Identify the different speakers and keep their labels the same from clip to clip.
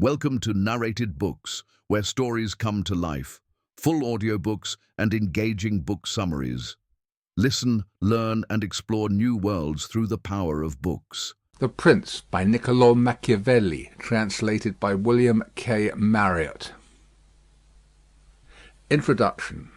Speaker 1: Welcome to Narrated Books, where stories come to life, full audiobooks and engaging book summaries. Listen, learn and explore new worlds through the power of books.
Speaker 2: The Prince by Niccolò Machiavelli, translated by William K. Marriott. Introduction.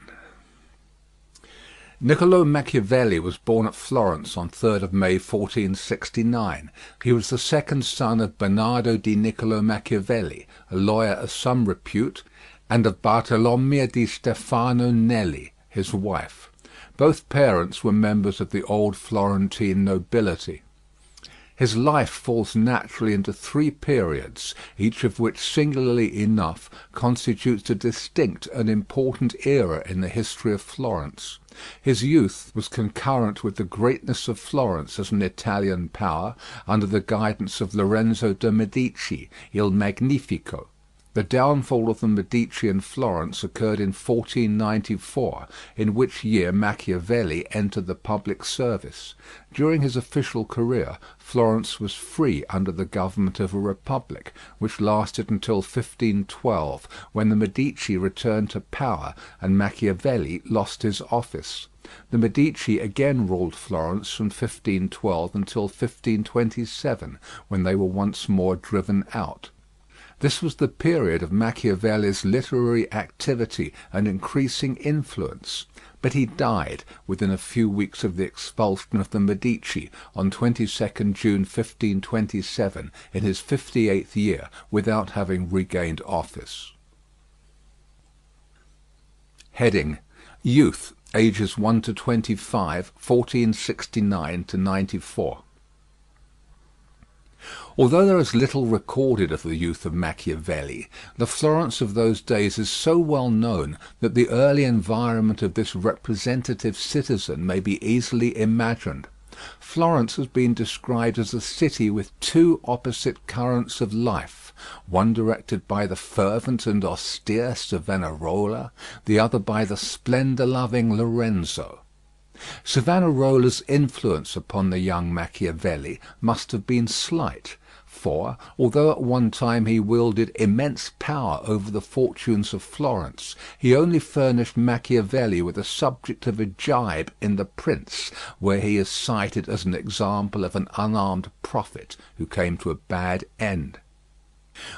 Speaker 2: Niccolò Machiavelli was born at Florence on 3rd of May 1469. He was the second son of Bernardo di Niccolò Machiavelli, a lawyer of some repute, and of Bartolommea di Stefano Nelli, his wife. Both parents were members of the old Florentine nobility. His life falls naturally into three periods, each of which, singularly enough, constitutes a distinct and important era in the history of Florence. His youth was concurrent with the greatness of Florence as an Italian power under the guidance of Lorenzo de' Medici, Il Magnifico. The downfall of the Medici in Florence occurred in 1494, in which year Machiavelli entered the public service. During his official career, Florence was free under the government of a republic, which lasted until 1512, when the Medici returned to power and Machiavelli lost his office. The Medici again ruled Florence from 1512 until 1527, when they were once more driven out. This was the period of Machiavelli's literary activity and increasing influence, but he died within a few weeks of the expulsion of the Medici on 22nd June 1527 in his 58th year without having regained office. Heading: Youth, ages 1 to 25, 1469 to 94. Although there is little recorded of the youth of Machiavelli, the Florence of those days is so well known that the early environment of this representative citizen may be easily imagined. Florence has been described as a city with two opposite currents of life, one directed by the fervent and austere Savonarola, the other by the splendour-loving Lorenzo. Savonarola's influence upon the young Machiavelli must have been slight, for, although at one time he wielded immense power over the fortunes of Florence, he only furnished Machiavelli with a subject of a gibe in The Prince, where he is cited as an example of an unarmed prophet who came to a bad end.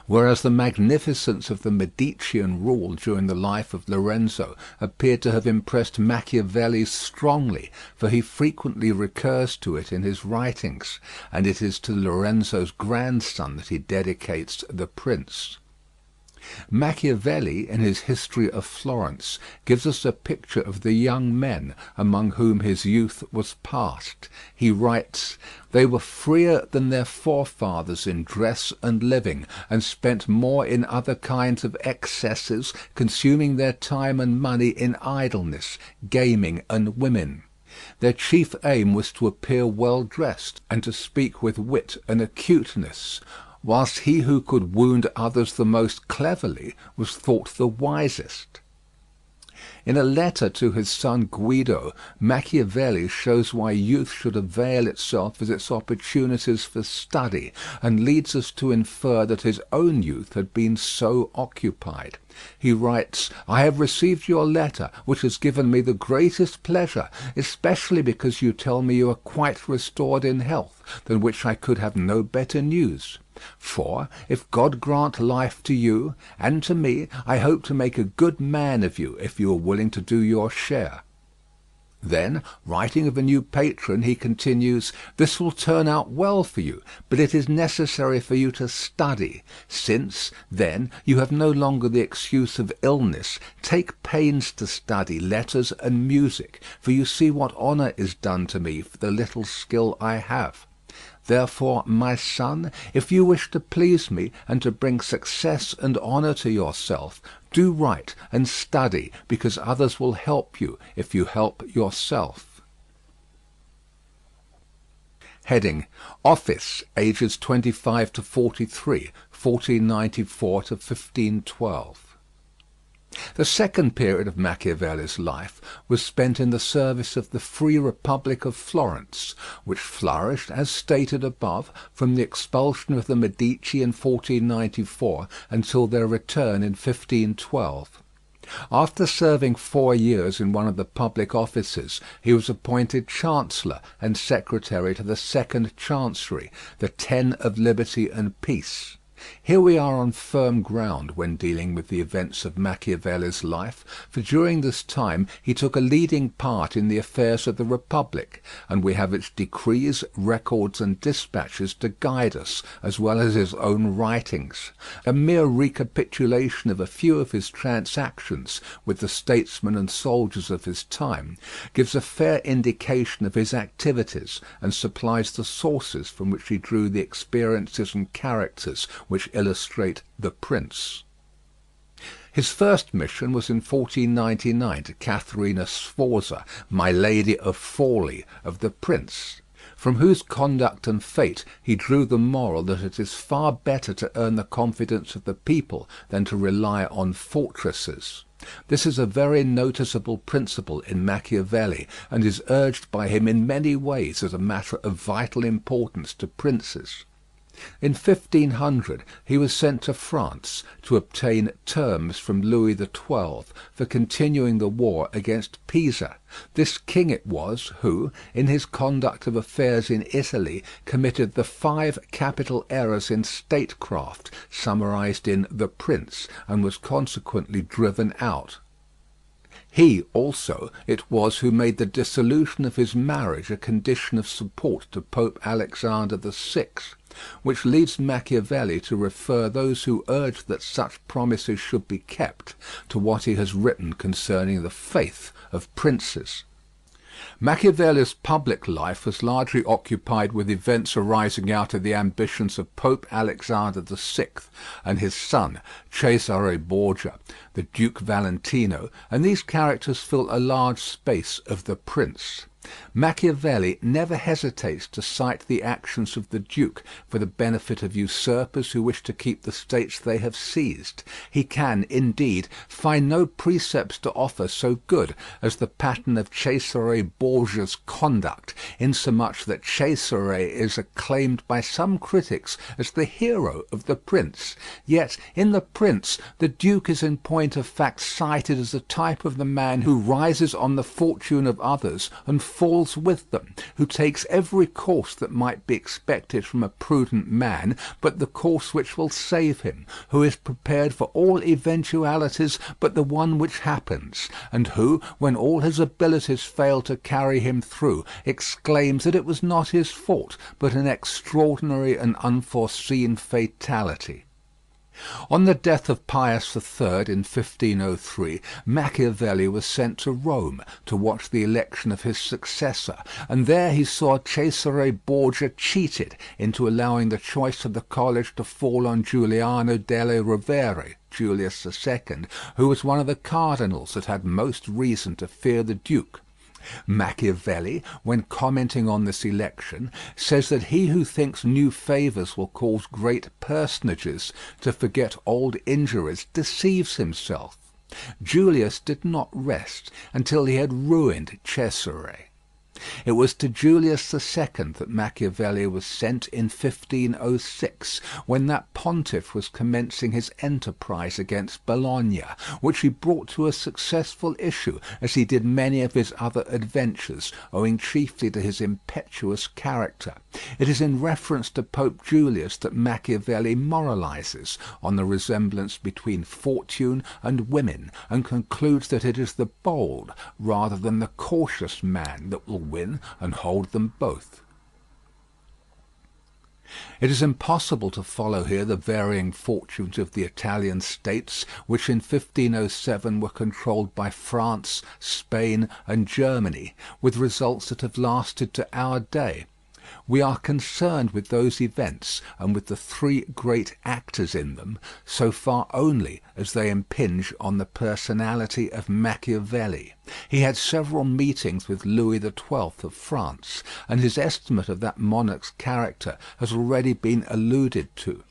Speaker 2: Whereas the magnificence of the Medicean rule during the life of Lorenzo appeared to have impressed Machiavelli strongly, for he frequently recurs to it in his writings, and it is to Lorenzo's grandson that he dedicates The Prince. Machiavelli, in his History of Florence, gives us a picture of the young men among whom his youth was passed. He writes, "They were freer than their forefathers in dress and living, and spent more in other kinds of excesses, consuming their time and money in idleness, gaming, and women. Their chief aim was to appear well dressed, and to speak with wit and acuteness, whilst he who could wound others the most cleverly was thought the wisest." In a letter to his son Guido, Machiavelli shows why youth should avail itself of its opportunities for study, and leads us to infer that his own youth had been so occupied. He writes, "I have received your letter, which has given me the greatest pleasure, especially because you tell me you are quite restored in health, than which I could have no better news. For, if God grant life to you, and to me, I hope to make a good man of you, if you are willing to do your share." Then, writing of a new patron, he continues, "This will turn out well for you, but it is necessary for you to study. Since, then, you have no longer the excuse of illness, take pains to study letters and music, for you see what honour is done to me for the little skill I have. Therefore, my son, if you wish to please me, and to bring success and honour to yourself, do right and study, because others will help you if you help yourself." Heading: Office, ages 25 to 43, 1494 to 1512. The second period of Machiavelli's life was spent in the service of the free Republic of Florence, which flourished, as stated above, from the expulsion of the Medici in 1494 until their return in 1512. After serving 4 years in one of the public offices, he was appointed Chancellor and Secretary to the Second Chancery, the Ten of Liberty and Peace. Here we are on firm ground when dealing with the events of Machiavelli's life, for during this time he took a leading part in the affairs of the Republic, and we have its decrees, records, and dispatches to guide us, as well as his own writings. A mere recapitulation of a few of his transactions with the statesmen and soldiers of his time gives a fair indication of his activities, and supplies the sources from which he drew the experiences and characters which illustrate the Prince. His first mission was in 1499 to Catharina Sforza, my Lady of Forli, of the Prince, from whose conduct and fate he drew the moral that it is far better to earn the confidence of the people than to rely on fortresses. This is a very noticeable principle in Machiavelli, and is urged by him in many ways as a matter of vital importance to princes. In 1500 he was sent to France to obtain terms from Louis XII for continuing the war against Pisa. This king it was who, in his conduct of affairs in Italy, committed the 5 capital errors in statecraft summarized in The Prince, and was consequently driven out. He also it was who made the dissolution of his marriage a condition of support to Pope Alexander VI, which leads Machiavelli to refer those who urge that such promises should be kept to what he has written concerning the faith of princes. Machiavelli's public life was largely occupied with events arising out of the ambitions of Pope Alexander VI and his son, Cesare Borgia, the Duke Valentino, and these characters fill a large space of The Prince. Machiavelli never hesitates to cite the actions of the duke for the benefit of usurpers who wish to keep the states they have seized. He can, indeed, find no precepts to offer so good as the pattern of Cesare Borgia's conduct, insomuch that Cesare is acclaimed by some critics as the hero of The Prince. Yet in The Prince the duke is in point of fact cited as a type of the man who rises on the fortune of others and falls with them, who takes every course that might be expected from a prudent man, but the course which will save him, who is prepared for all eventualities but the one which happens, and who, when all his abilities fail to carry him through, exclaims that it was not his fault, but an extraordinary and unforeseen fatality. On the death of Pius III in 1503, Machiavelli was sent to Rome to watch the election of his successor, and there he saw Cesare Borgia cheated into allowing the choice of the college to fall on Giuliano delle Rovere, Julius II, who was one of the cardinals that had most reason to fear the duke. Machiavelli, when commenting on this election, says that he who thinks new favours will cause great personages to forget old injuries deceives himself. Julius did not rest until he had ruined Cesare. It was to Julius II that Machiavelli was sent in 1506, when that pontiff was commencing his enterprise against Bologna, which he brought to a successful issue, as he did many of his other adventures, owing chiefly to his impetuous character. It is in reference to Pope Julius that Machiavelli moralizes on the resemblance between fortune and women, and concludes that it is the bold rather than the cautious man that will win and hold them both. It is impossible to follow here the varying fortunes of the Italian states, which in 1507 were controlled by France, Spain, and Germany, with results that have lasted to our day. We are concerned with those events, and with the 3 great actors in them, so far only as they impinge on the personality of Machiavelli. He had several meetings with Louis XII of France, and his estimate of that monarch's character has already been alluded to.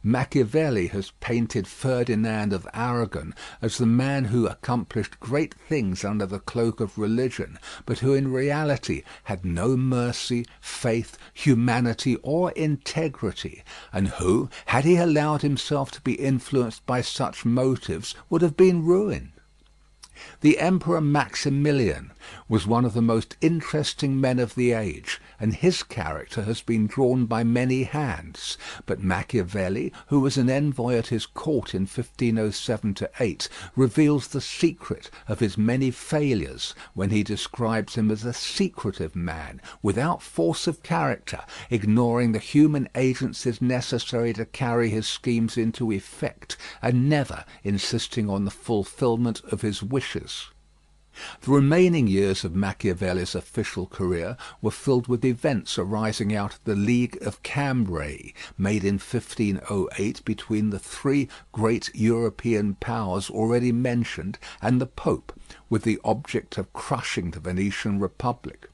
Speaker 2: Machiavelli has painted Ferdinand of Aragon as the man who accomplished great things under the cloak of religion, but who in reality had no mercy, faith, humanity, or integrity, and who, had he allowed himself to be influenced by such motives, would have been ruined. The Emperor Maximilian was one of the most interesting men of the age, and his character has been drawn by many hands. But Machiavelli, who was an envoy at his court in 1507–8, reveals the secret of his many failures when he describes him as a secretive man, without force of character, ignoring the human agencies necessary to carry his schemes into effect, and never insisting on the fulfilment of his wishes. The remaining years of Machiavelli's official career were filled with events arising out of the League of Cambrai, made in 1508 between the three great European powers already mentioned and the Pope, with the object of crushing the Venetian Republic.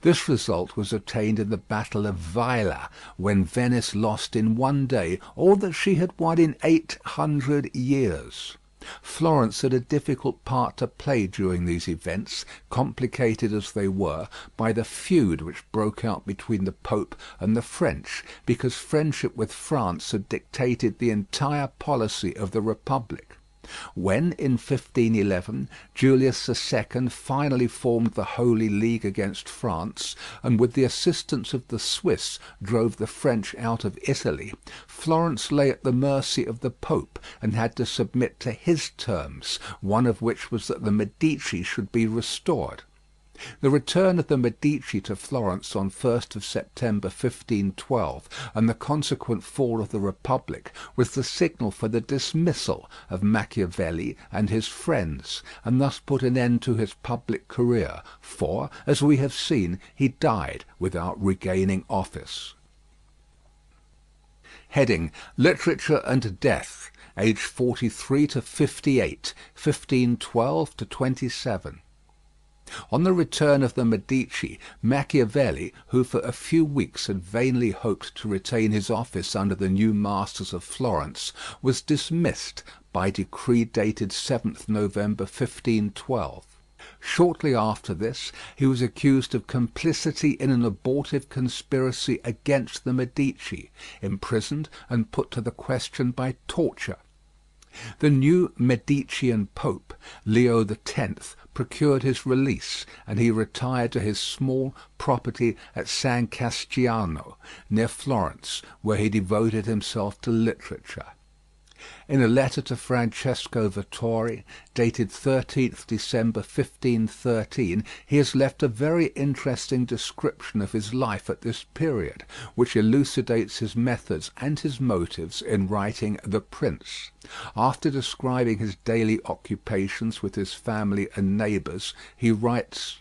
Speaker 2: This result was attained in the Battle of Vaila, when Venice lost in one day all that she had won in 800 years. Florence had a difficult part to play during these events, complicated as they were by the feud which broke out between the Pope and the French, because friendship with France had dictated the entire policy of the Republic. When, in 1511, Julius II finally formed the Holy League against France, and with the assistance of the Swiss drove the French out of Italy, Florence lay at the mercy of the Pope and had to submit to his terms, one of which was that the Medici should be restored. The return of the Medici to Florence on 1st of September 1512, and the consequent fall of the Republic, was the signal for the dismissal of Machiavelli and his friends, and thus put an end to his public career, for, as we have seen, he died without regaining office. Heading: Literature and Death, age 43 to 58, 1512 to 27. On the return of the Medici, Machiavelli, who for a few weeks had vainly hoped to retain his office under the new masters of Florence, was dismissed by decree dated 7th November 1512. Shortly after this, he was accused of complicity in an abortive conspiracy against the Medici, imprisoned and put to the question by torture. The new Medician Pope, Leo X, procured his release, and he retired to his small property at San Casciano, near Florence, where he devoted himself to literature. In a letter to Francesco Vettori, dated 13th December 1513, he has left a very interesting description of his life at this period, which elucidates his methods and his motives in writing The Prince. After describing his daily occupations with his family and neighbours, he writes: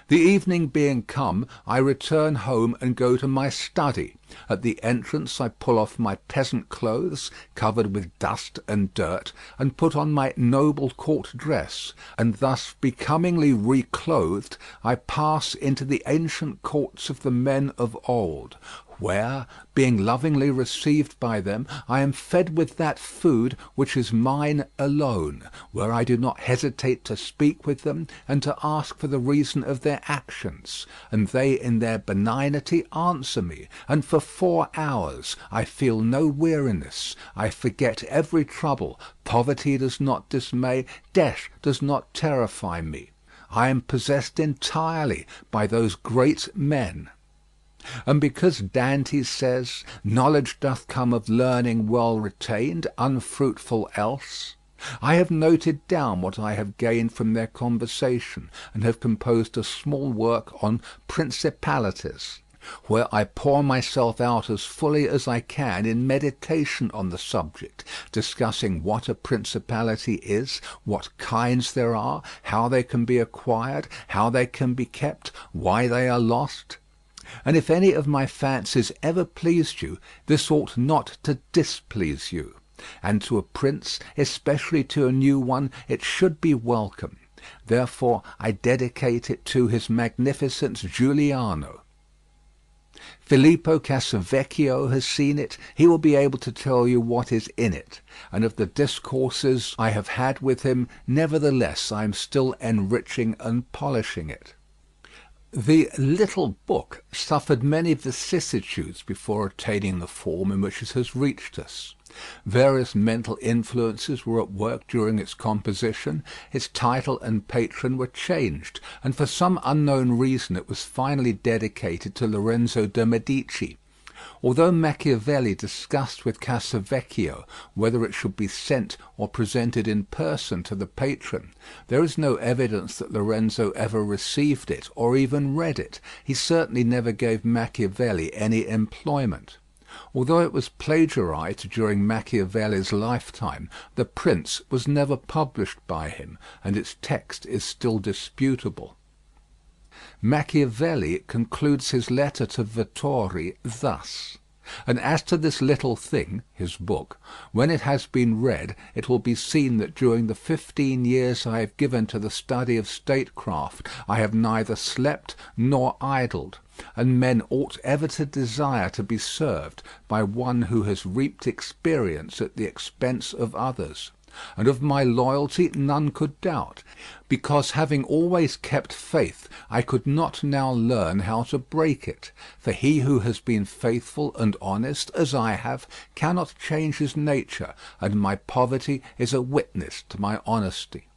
Speaker 2: "The evening being come, I return home and go to my study. At the entrance I pull off my peasant clothes, covered with dust and dirt, and put on my noble court dress, and thus becomingly reclothed, I pass into the ancient courts of the men of old, where, being lovingly received by them, I am fed with that food which is mine alone, where I do not hesitate to speak with them and to ask for the reason of their actions, and they in their benignity answer me, and for 4 hours I feel no weariness, I forget every trouble, poverty does not dismay, death does not terrify me. I am possessed entirely by those great men." And because Dante says, "Knowledge doth come of learning well retained, unfruitful else," I have noted down what I have gained from their conversation, and have composed a small work on Principalities, where I pour myself out as fully as I can in meditation on the subject, discussing what a principality is, what kinds there are, how they can be acquired, how they can be kept, why they are lost. And if any of my fancies ever pleased you, this ought not to displease you. And to a prince, especially to a new one, it should be welcome. Therefore I dedicate it to his magnificence Giuliano. Filippo Casavecchio has seen it. He will be able to tell you what is in it, and of the discourses I have had with him, nevertheless I am still enriching and polishing it. The little book suffered many vicissitudes before attaining the form in which it has reached us. Various mental influences were at work during its composition. Its title and patron were changed, and for some unknown reason it was finally dedicated to Lorenzo de' Medici. Although Machiavelli discussed with Casavecchio whether it should be sent or presented in person to the patron, there is no evidence that Lorenzo ever received it or even read it. He certainly never gave Machiavelli any employment. Although it was plagiarized during Machiavelli's lifetime, The Prince was never published by him, and its text is still disputable. Machiavelli concludes his letter to Vettori thus: "And as to this little thing," his book, "when it has been read, it will be seen that during the 15 years I have given to the study of statecraft, I have neither slept nor idled, and men ought ever to desire to be served by one who has reaped experience at the expense of others. And of my loyalty none could doubt, because having always kept faith, I could not now learn how to break it. For he who has been faithful and honest, as I have, cannot change his nature, and my poverty is a witness to my honesty."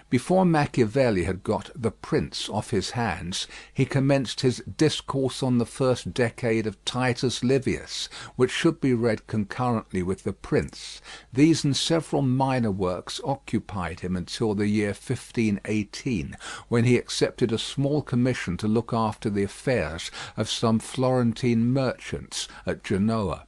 Speaker 2: Before Machiavelli had got The Prince off his hands, he commenced his Discourse on the First Decade of Titus Livius, which should be read concurrently with The Prince. These and several minor works occupied him until the year 1518, when he accepted a small commission to look after the affairs of some Florentine merchants at Genoa.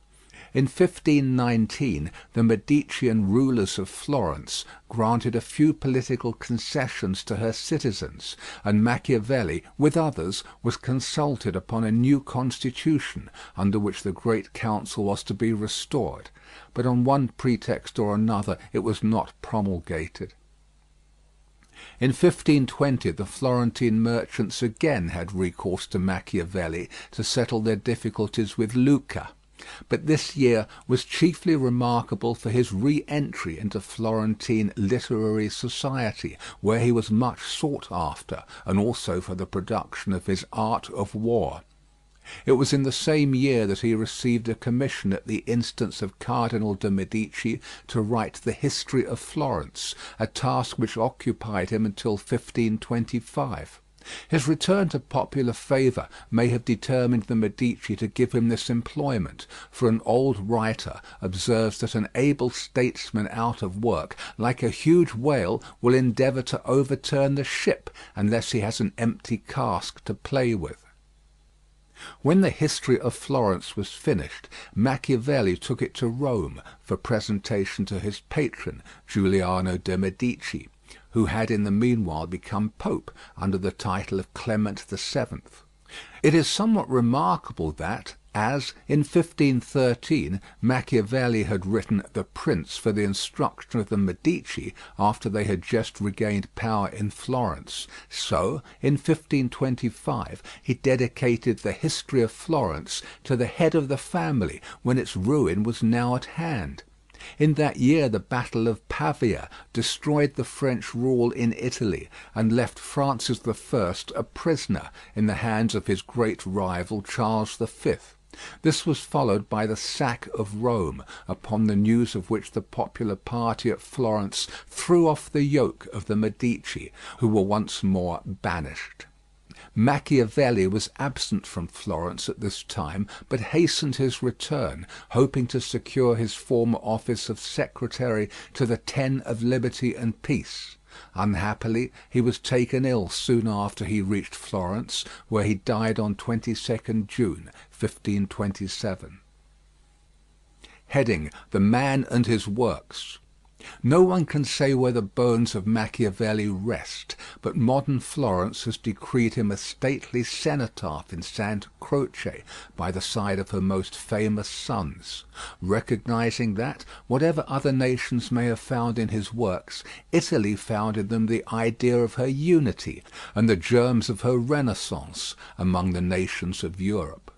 Speaker 2: In 1519 the Medicean rulers of Florence granted a few political concessions to her citizens, and Machiavelli, with others, was consulted upon a new constitution, under which the Great Council was to be restored, but on one pretext or another it was not promulgated. In 1520 the Florentine merchants again had recourse to Machiavelli to settle their difficulties with Lucca. But this year was chiefly remarkable for his re-entry into Florentine literary society, where he was much sought after, and also for the production of his Art of War. It was in the same year that he received a commission at the instance of Cardinal de' Medici to write the History of Florence, a task which occupied him until 1525. His return to popular favour may have determined the Medici to give him this employment, for an old writer observes that an able statesman out of work, like a huge whale, will endeavour to overturn the ship, unless he has an empty cask to play with. When the History of Florence was finished, Machiavelli took it to Rome for presentation to his patron, Giuliano de' Medici, who had in the meanwhile become pope under the title of Clement VII. It is somewhat remarkable that, as, in 1513, Machiavelli had written The Prince for the instruction of the Medici after they had just regained power in Florence, so, in 1525, he dedicated the History of Florence to the head of the family when its ruin was now at hand. In that year the Battle of Pavia destroyed the French rule in Italy, and left Francis I a prisoner in the hands of his great rival Charles V. This was followed by the sack of Rome, upon the news of which the popular party at Florence threw off the yoke of the Medici, who were once more banished. Machiavelli was absent from Florence at this time, but hastened his return, hoping to secure his former office of secretary to the Ten of Liberty and Peace. Unhappily, he was taken ill soon after he reached Florence, where he died on 22nd June, 1527. Heading: The Man and His Works. No one can say where the bones of Machiavelli rest, but modern Florence has decreed him a stately cenotaph in Santa Croce by the side of her most famous sons, recognizing that, whatever other nations may have found in his works, Italy found in them the idea of her unity and the germs of her renaissance among the nations of Europe.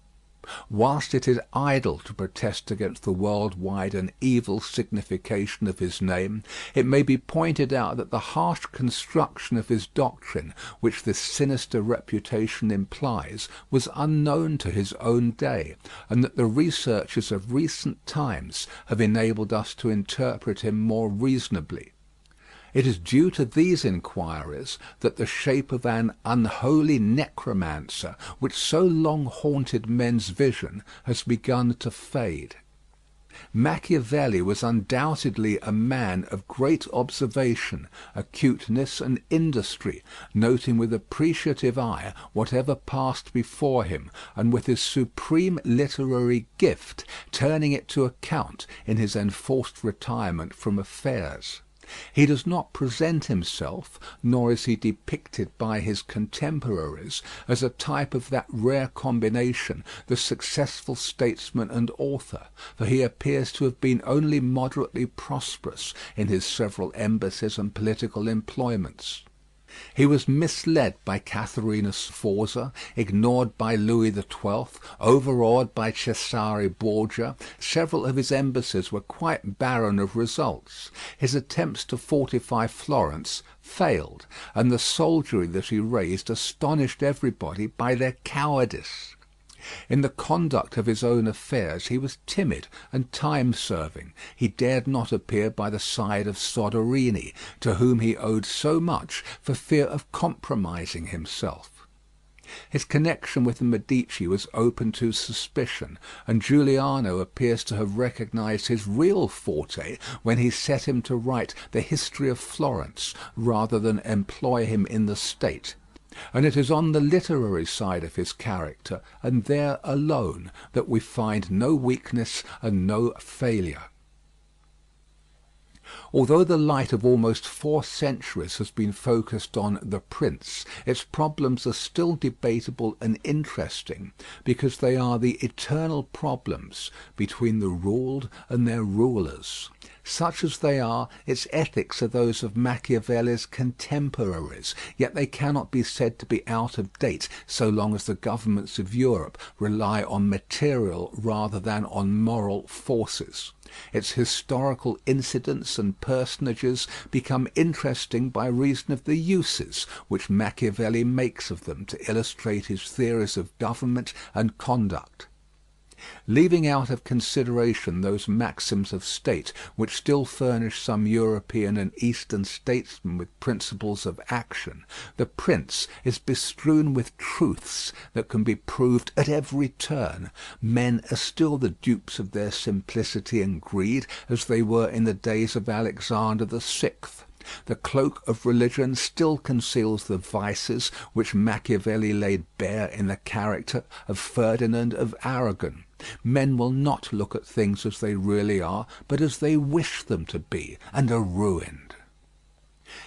Speaker 2: Whilst it is idle to protest against the world-wide and evil signification of his name, it may be pointed out that the harsh construction of his doctrine, which this sinister reputation implies, was unknown to his own day, and that the researches of recent times have enabled us to interpret him more reasonably. It is due to these inquiries that the shape of an unholy necromancer, which so long haunted men's vision, has begun to fade. Machiavelli was undoubtedly a man of great observation, acuteness, and industry, noting with appreciative eye whatever passed before him, and with his supreme literary gift turning it to account in his enforced retirement from affairs. He does not present himself, nor is he depicted by his contemporaries, as a type of that rare combination, the successful statesman and author, for he appears to have been only moderately prosperous in his several embassies and political employments. He was misled by Caterina Sforza, ignored by Louis XII, overawed by Cesare Borgia. Several of his embassies were quite barren of results. His attempts to fortify Florence failed, and the soldiery that he raised astonished everybody by their cowardice. In the conduct of his own affairs he was timid and time-serving. He dared not appear by the side of Soderini, to whom he owed so much, for fear of compromising himself. His connection with the Medici was open to suspicion, and Giuliano appears to have recognized his real forte when he set him to write the history of Florence, rather than employ him in the state. And it is on the literary side of his character, and there alone, that we find no weakness and no failure. Although the light of almost 4 centuries has been focused on the Prince, its problems are still debatable and interesting, because they are the eternal problems between the ruled and their rulers. Such as they are, its ethics are those of Machiavelli's contemporaries, yet they cannot be said to be out of date so long as the governments of Europe rely on material rather than on moral forces. Its historical incidents and personages become interesting by reason of the uses which Machiavelli makes of them to illustrate his theories of government and conduct. Leaving out of consideration those maxims of state which still furnish some European and Eastern statesmen with principles of action, the Prince is bestrewn with truths that can be proved at every turn. Men are still the dupes of their simplicity and greed, as they were in the days of Alexander VI. The cloak of religion still conceals the vices which Machiavelli laid bare in the character of Ferdinand of Aragon. Men will not look at things as they really are, but as they wish them to be, and are ruined.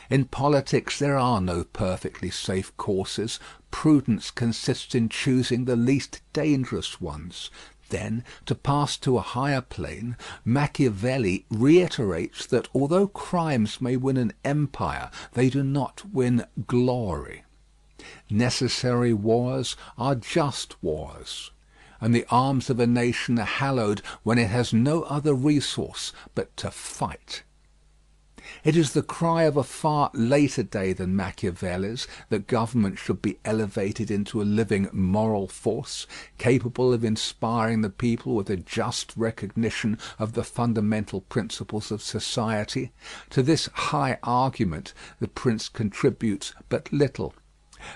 Speaker 2: In politics there are no perfectly safe courses. Prudence consists in choosing the least dangerous ones. Then, to pass to a higher plane, Machiavelli reiterates that although crimes may win an empire, they do not win glory. Necessary wars are just wars, and the arms of a nation are hallowed when it has no other resource but to fight. It is the cry of a far later day than Machiavelli's that government should be elevated into a living moral force, capable of inspiring the people with a just recognition of the fundamental principles of society. To this high argument the Prince contributes but little.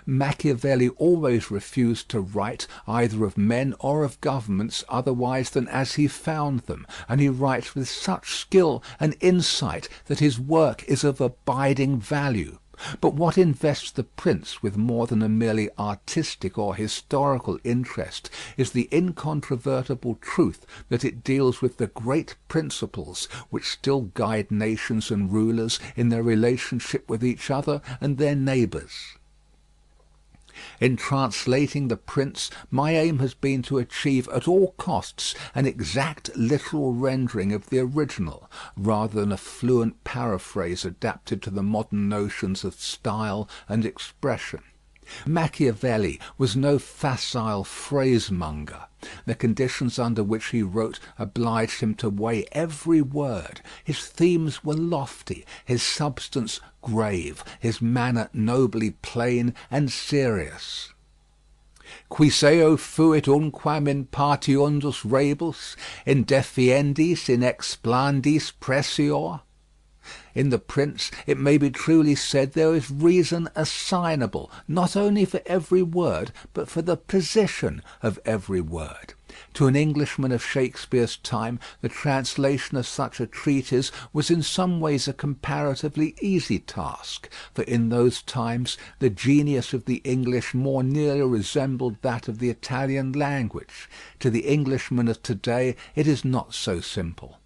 Speaker 2: Machiavelli always refused to write either of men or of governments otherwise than as he found them, and he writes with such skill and insight that his work is of abiding value. But what invests the Prince with more than a merely artistic or historical interest is the incontrovertible truth that it deals with the great principles which still guide nations and rulers in their relationship with each other and their neighbours. In translating The Prince, my aim has been to achieve at all costs an exact literal rendering of the original, rather than a fluent paraphrase adapted to the modern notions of style and expression. Machiavelli was no facile phrasemonger. The conditions under which he wrote obliged him to weigh every word. His themes were lofty, his substance grave, his manner nobly plain and serious. Quis eo fuit unquam in partiundus rebus, in defiendis in explandis pressior? In The Prince, it may be truly said there is reason assignable, not only for every word, but for the position of every word. To an Englishman of Shakespeare's time, the translation of such a treatise was in some ways a comparatively easy task, for in those times the genius of the English more nearly resembled that of the Italian language. To the Englishman of today it is not so simple.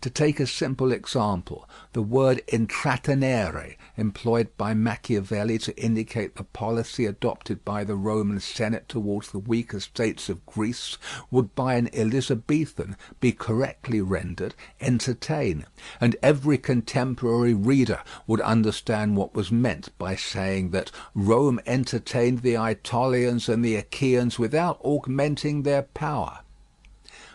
Speaker 2: To take a simple example, the word intrattenere, employed by Machiavelli to indicate the policy adopted by the Roman Senate towards the weaker states of Greece, would by an Elizabethan be correctly rendered entertain, and every contemporary reader would understand what was meant by saying that Rome entertained the Aetolians and the Achaeans without augmenting their power.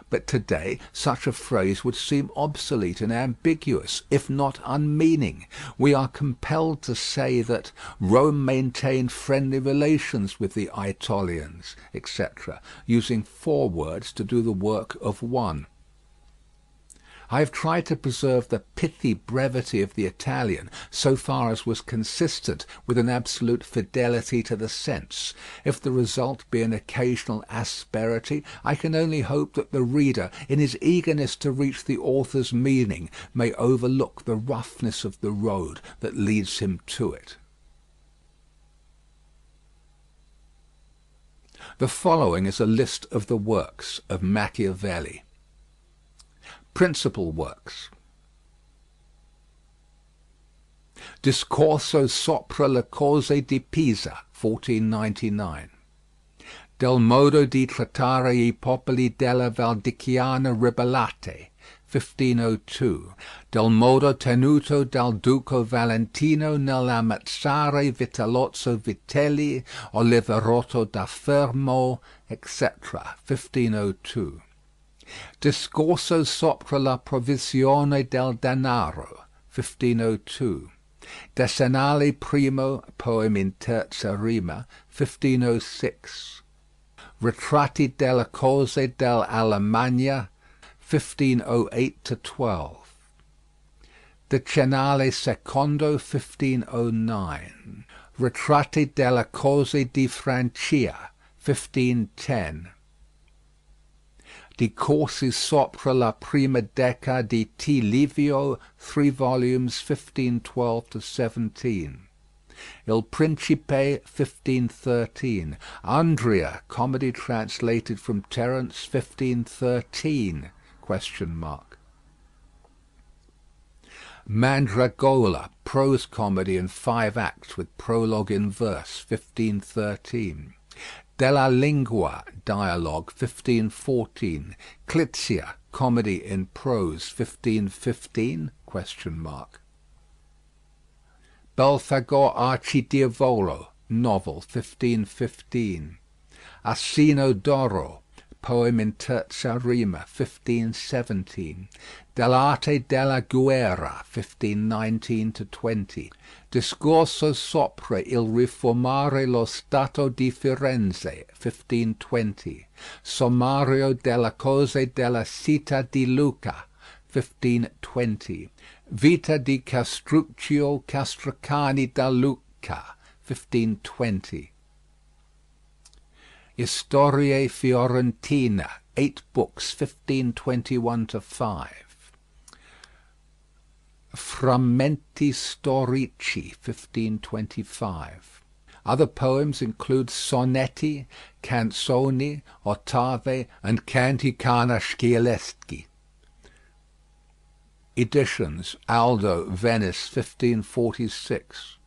Speaker 2: But today such a phrase would seem obsolete and ambiguous, if not unmeaning. We are compelled to say that Rome maintained friendly relations with the Aetolians, etc., using 4 words to do the work of 1. I have tried to preserve the pithy brevity of the Italian so far as was consistent with an absolute fidelity to the sense. If the result be an occasional asperity, I can only hope that the reader, in his eagerness to reach the author's meaning, may overlook the roughness of the road that leads him to it. The following is a list of the works of Machiavelli. Principal works: Discorso sopra le cose di Pisa, 1499. Del modo di trattare i popoli della Valdiciana ribellate, 1502. Del modo tenuto dal Duco Valentino nell'ammazzare Vitellozzo Vitelli, Oliverotto da Fermo, etc., 1502. Discorso sopra la provisione del denaro, 1502. Decennale primo, poem in terza rima, 1506. Ritratti delle cose dell'Alemagna, 1508-12. Decennale secondo, 1509. Ritratti delle cose di Francia, 1510. Discorsi sopra la prima decada di T. Livio, 3 volumes, 1512-17. Il Principe, 1513. Andria, comedy translated from Terence, 1513? Mandragola, prose comedy in 5 acts with prologue in verse, 1513. Della Lingua, dialogue, 1514. Clizia, comedy in prose, 1515? Belphegor Archidiavolo, novel, 1515. Asino d'Oro, poem in terza rima, 1517. Dell'arte della guerra, 1519-20. Discorso sopra il riformare lo Stato di Firenze, 1520. Sommario delle cose della città di Lucca, 1520. Vita di Castruccio Castracani da Lucca, 1520. Historiae Fiorentina, 8 books, 1521-5. Frammenti Storici, 1525. Other poems include sonetti, canzoni, ottave, and canti canascialeschi. Editions, Aldo, Venice, 1546.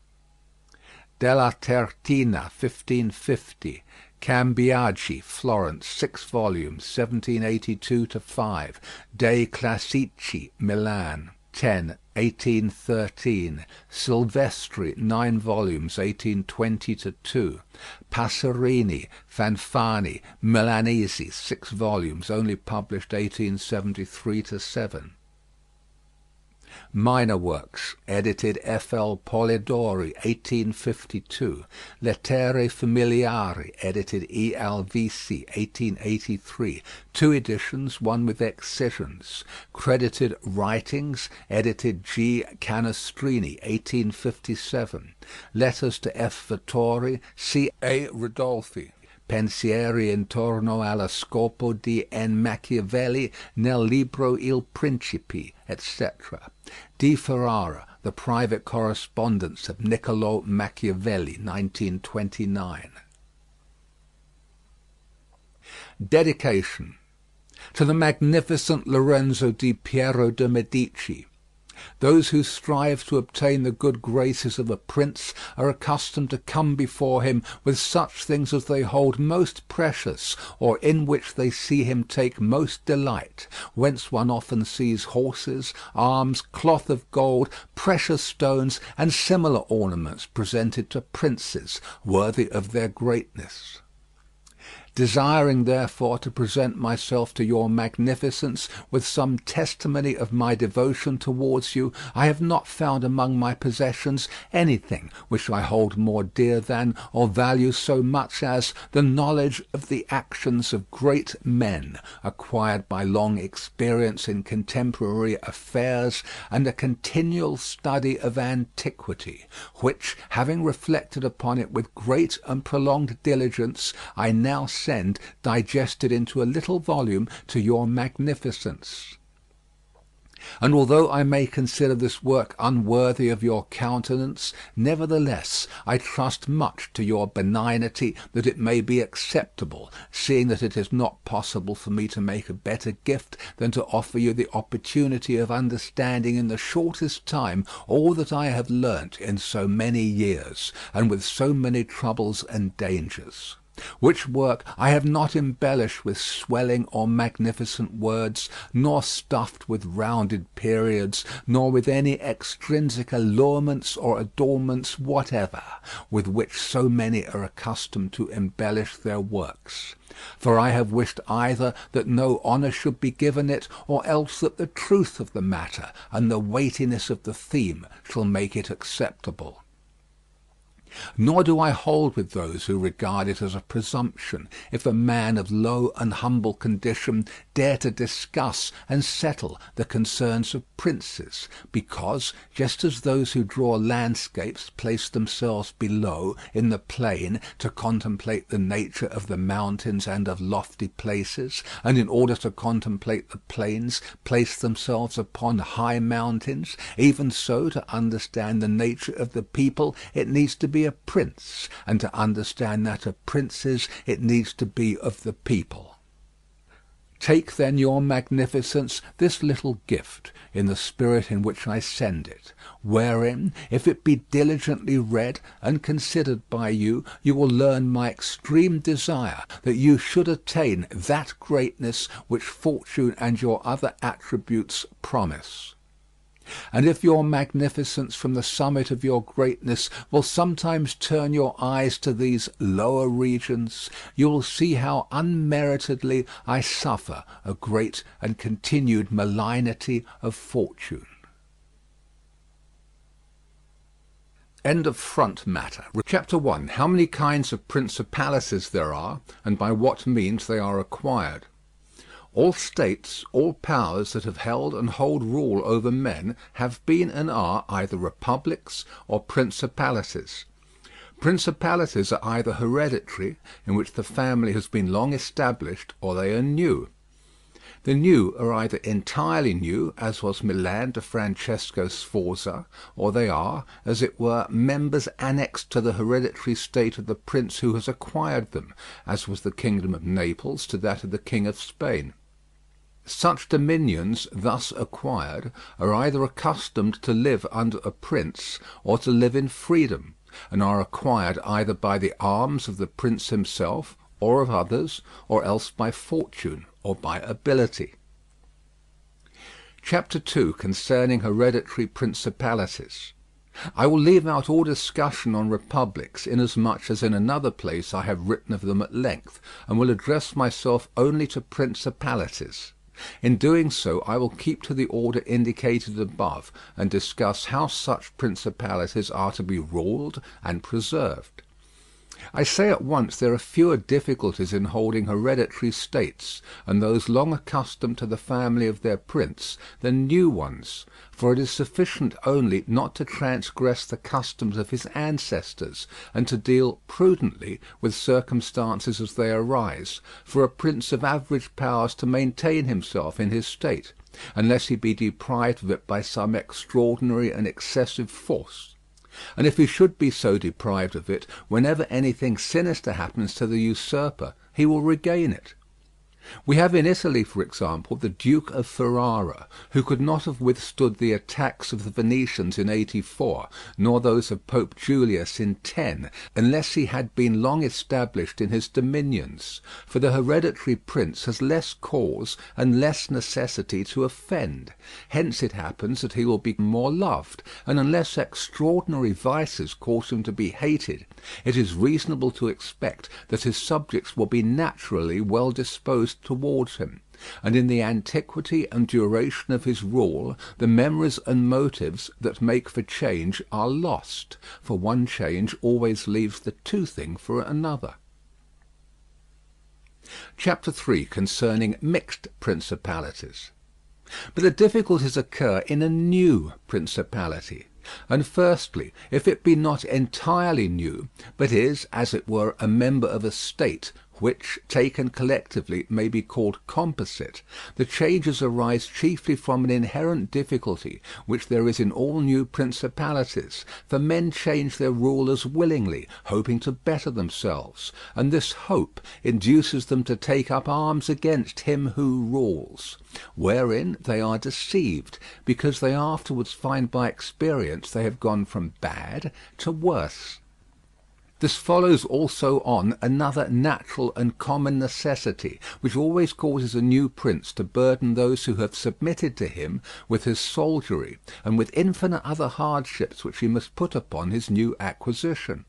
Speaker 2: Della Tertina, 1550. Cambiaggi, Florence, 6 volumes, 1782-5. Dei Classici, Milan, 10, 1813. Silvestri, 9 volumes, 1820-2. Passerini, Fanfani, Milanese, 6 volumes, only published 1873-7. Minor works, edited F. L. Polidori, 1852. Lettere familiari, edited E. Alvisi, 1883. 2 editions, one with excisions. Credited writings, edited G. Canestrini, 1857. Letters to F. Vittori, C. A. Ridolfi. Pensieri intorno allo scopo di N. Machiavelli nel libro Il Principe, etc. Di Ferrara, The Private Correspondence of Niccolò Machiavelli, 1929. Dedication. To the magnificent Lorenzo di Piero de' Medici. Those who strive to obtain the good graces of a prince are accustomed to come before him with such things as they hold most precious, or in which they see him take most delight, whence one often sees horses, arms, cloth of gold, precious stones, and similar ornaments presented to princes, worthy of their greatness. Desiring therefore to present myself to your magnificence with some testimony of my devotion towards you, I have not found among my possessions anything which I hold more dear than, or value so much as, the knowledge of the actions of great men, acquired by long experience in contemporary affairs, and a continual study of antiquity, which, having reflected upon it with great and prolonged diligence, I now send, digested into a little volume, to your magnificence. And although I may consider this work unworthy of your countenance, nevertheless I trust much to your benignity that it may be acceptable, seeing that it is not possible for me to make a better gift than to offer you the opportunity of understanding in the shortest time all that I have learnt in so many years, and with so many troubles and dangers. Which work I have not embellished with swelling or magnificent words, nor stuffed with rounded periods, nor with any extrinsic allurements or adornments whatever, with which so many are accustomed to embellish their works. For I have wished either that no honour should be given it, or else that the truth of the matter and the weightiness of the theme shall make it acceptable. Nor do I hold with those who regard it as a presumption if a man of low and humble condition dare to discuss and settle the concerns of princes, because, just as those who draw landscapes place themselves below in the plain to contemplate the nature of the mountains and of lofty places, and in order to contemplate the plains place themselves upon high mountains, even so to understand the nature of the people it needs to be a prince, and to understand that of princes it needs to be of the people. Take then, your magnificence, this little gift, in the spirit in which I send it, wherein, if it be diligently read and considered by you, you will learn my extreme desire that you should attain that greatness which fortune and your other attributes promise. And if your magnificence from the summit of your greatness will sometimes turn your eyes to these lower regions, you will see how unmeritedly I suffer a great and continued malignity of fortune. End of front matter. Chapter 1. How many kinds of principalities there are, and by what means they are acquired. All states, all powers that have held and hold rule over men have been and are either republics or principalities. Principalities are either hereditary, in which the family has been long established, or they are new. The new are either entirely new, as was Milan to Francesco Sforza, or they are, as it were, members annexed to the hereditary state of the prince who has acquired them, as was the kingdom of Naples to that of the King of Spain. Such dominions thus acquired are either accustomed to live under a prince or to live in freedom, and are acquired either by the arms of the prince himself or of others, or else by fortune or by ability. Chapter 2, concerning hereditary principalities. I will leave out all discussion on republics, inasmuch as in another place I have written of them at length, and will address myself only to principalities. In doing so I will keep to the order indicated above, and discuss how such principalities are to be ruled and preserved. I say at once there are fewer difficulties in holding hereditary states, and those long accustomed to the family of their prince, than new ones, for it is sufficient only not to transgress the customs of his ancestors, and to deal prudently with circumstances as they arise, for a prince of average powers to maintain himself in his state, unless he be deprived of it by some extraordinary and excessive force. And if he should be so deprived of it, whenever anything sinister happens to the usurper, he will regain it. We have in Italy, for example, the Duke of Ferrara, who could not have withstood the attacks of the Venetians in 84, nor those of Pope Julius in 10, unless he had been long established in his dominions; for the hereditary prince has less cause and less necessity to offend. Hence it happens that he will be more loved, and unless extraordinary vices cause him to be hated, it is reasonable to expect that his subjects will be naturally well disposed towards him, and in the antiquity and duration of his rule the memories and motives that make for change are lost, for one change always leaves the two thing for another. Chapter 3, concerning mixed principalities. But the difficulties occur in a new principality. And firstly, if it be not entirely new, but is, as it were, a member of a state, which, taken collectively, may be called composite, the changes arise chiefly from an inherent difficulty which there is in all new principalities, for men change their rulers willingly, hoping to better themselves, and this hope induces them to take up arms against him who rules, wherein they are deceived, because they afterwards find by experience they have gone from bad to worse. This follows also on another natural and common necessity, which always causes a new prince to burden those who have submitted to him with his soldiery, and with infinite other hardships which he must put upon his new acquisition.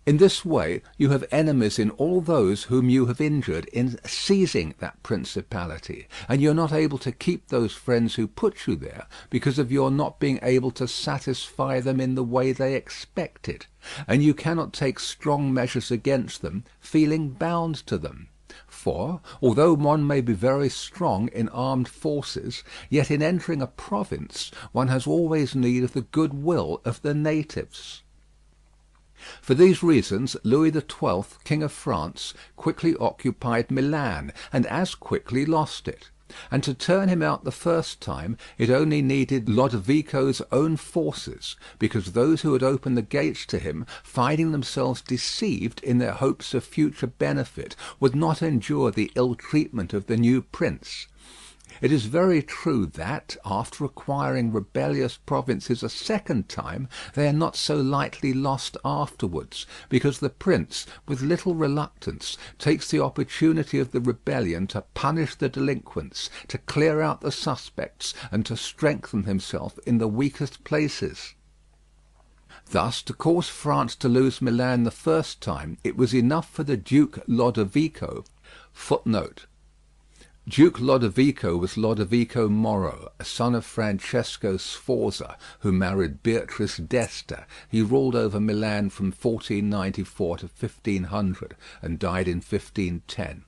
Speaker 2: In this way you have enemies in all those whom you have injured in seizing that principality, and you are not able to keep those friends who put you there, because of your not being able to satisfy them in the way they expected, and you cannot take strong measures against them, feeling bound to them. For, although one may be very strong in armed forces, yet in entering a province one has always need of the good will of the natives. For these reasons Louis XII, King of France, quickly occupied Milan, and as quickly lost it. And to turn him out the first time it only needed Lodovico's own forces, because those who had opened the gates to him, finding themselves deceived in their hopes of future benefit, would not endure the ill treatment of the new prince. It is very true that, after acquiring rebellious provinces a second time, they are not so lightly lost afterwards, because the prince, with little reluctance, takes the opportunity of the rebellion to punish the delinquents, to clear out the suspects, and to strengthen himself in the weakest places. Thus, to cause France to lose Milan the first time, it was enough for the Duke Lodovico. Duke Lodovico was Lodovico Moro, a son of Francesco Sforza, who married Beatrice d'Este. He ruled over Milan from 1494 to 1500, and died in 1510.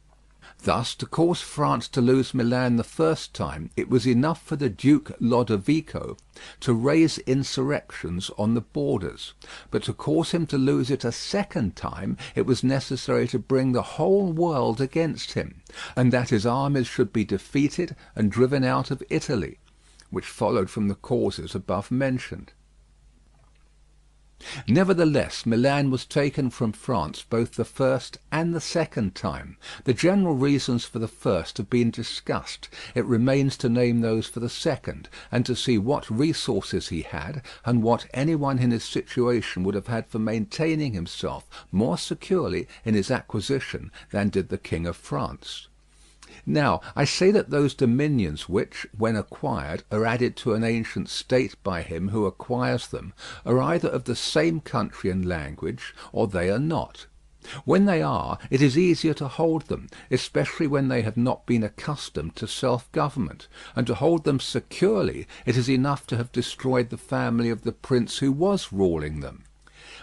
Speaker 2: Thus, to cause France to lose Milan the first time, it was enough for the Duke Lodovico to raise insurrections on the borders; but to cause him to lose it a second time, it was necessary to bring the whole world against him, and that his armies should be defeated and driven out of Italy, which followed from the causes above mentioned. Nevertheless, Milan was taken from France both the first and the second time. The general reasons for the first have been discussed. It remains to name those for the second, and to see what resources he had, and what any one in his situation would have had for maintaining himself more securely in his acquisition than did the King of France. Now, I say that those dominions which, when acquired, are added to an ancient state by him who acquires them, are either of the same country and language, or they are not. When they are, it is easier to hold them, especially when they have not been accustomed to self-government; and to hold them securely it is enough to have destroyed the family of the prince who was ruling them.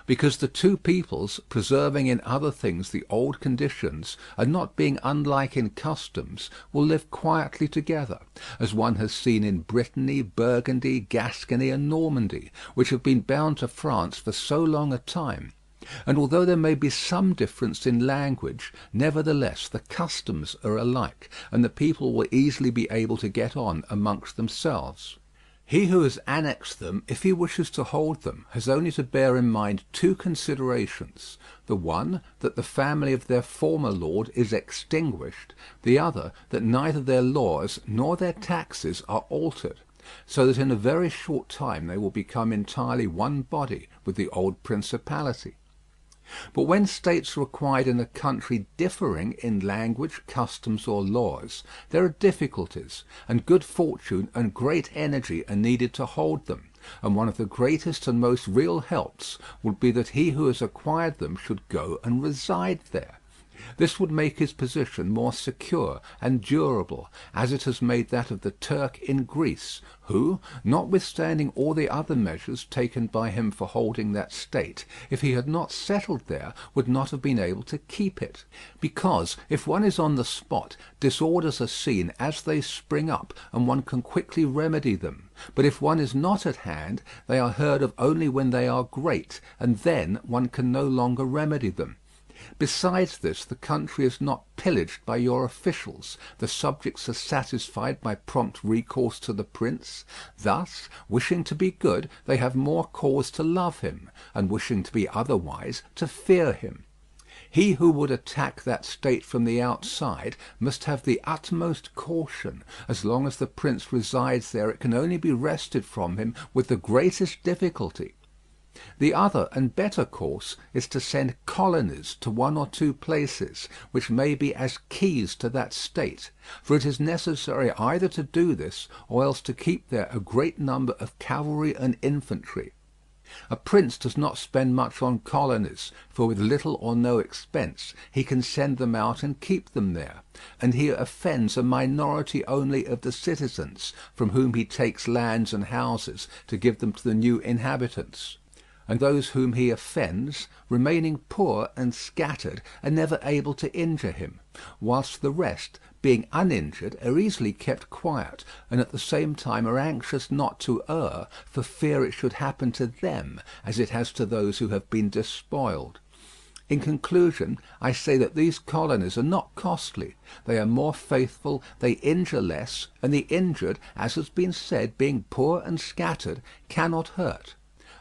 Speaker 2: Because the two peoples, preserving in other things the old conditions, and not being unlike in customs, will live quietly together, as one has seen in Brittany, Burgundy, Gascony, and Normandy, which have been bound to France for so long a time. And although there may be some difference in language, nevertheless the customs are alike, and the people will easily be able to get on amongst themselves. He who has annexed them, if he wishes to hold them, has only to bear in mind two considerations: the one, that the family of their former lord is extinguished; the other, that neither their laws nor their taxes are altered, so that in a very short time they will become entirely one body with the old principality. But when states are acquired in a country differing in language, customs, or laws, there are difficulties, and good fortune and great energy are needed to hold them, and one of the greatest and most real helps would be that he who has acquired them should go and reside there. This would make his position more secure and durable, as it has made that of the Turk in Greece, who, notwithstanding all the other measures taken by him for holding that state, if he had not settled there, would not have been able to keep it; because, if one is on the spot, disorders are seen as they spring up, and one can quickly remedy them; but if one is not at hand, they are heard of only when they are great, and then one can no longer remedy them. Besides this, the country is not pillaged by your officials; the subjects are satisfied by prompt recourse to the prince. Thus, wishing to be good, they have more cause to love him, and wishing to be otherwise, to fear him. He who would attack that state from the outside must have the utmost caution. As long as the prince resides there, it can only be wrested from him with the greatest difficulty. The other and better course is to send colonies to one or two places, which may be as keys to that state; for it is necessary either to do this, or else to keep there a great number of cavalry and infantry. A prince does not spend much on colonies, for with little or no expense he can send them out and keep them there, and he offends a minority only of the citizens, from whom he takes lands and houses to give them to the new inhabitants. And those whom he offends, remaining poor and scattered, are never able to injure him, whilst the rest, being uninjured, are easily kept quiet, and at the same time are anxious not to err, for fear it should happen to them as it has to those who have been despoiled. In conclusion, I say that these colonies are not costly; they are more faithful, they injure less, and the injured, as has been said, being poor and scattered, cannot hurt.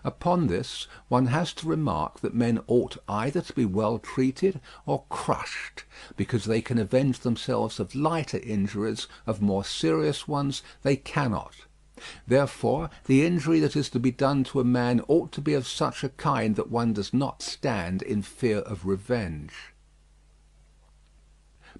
Speaker 2: Upon this, one has to remark that men ought either to be well treated or crushed, because they can avenge themselves of lighter injuries, of more serious ones they cannot. Therefore, the injury that is to be done to a man ought to be of such a kind that one does not stand in fear of revenge.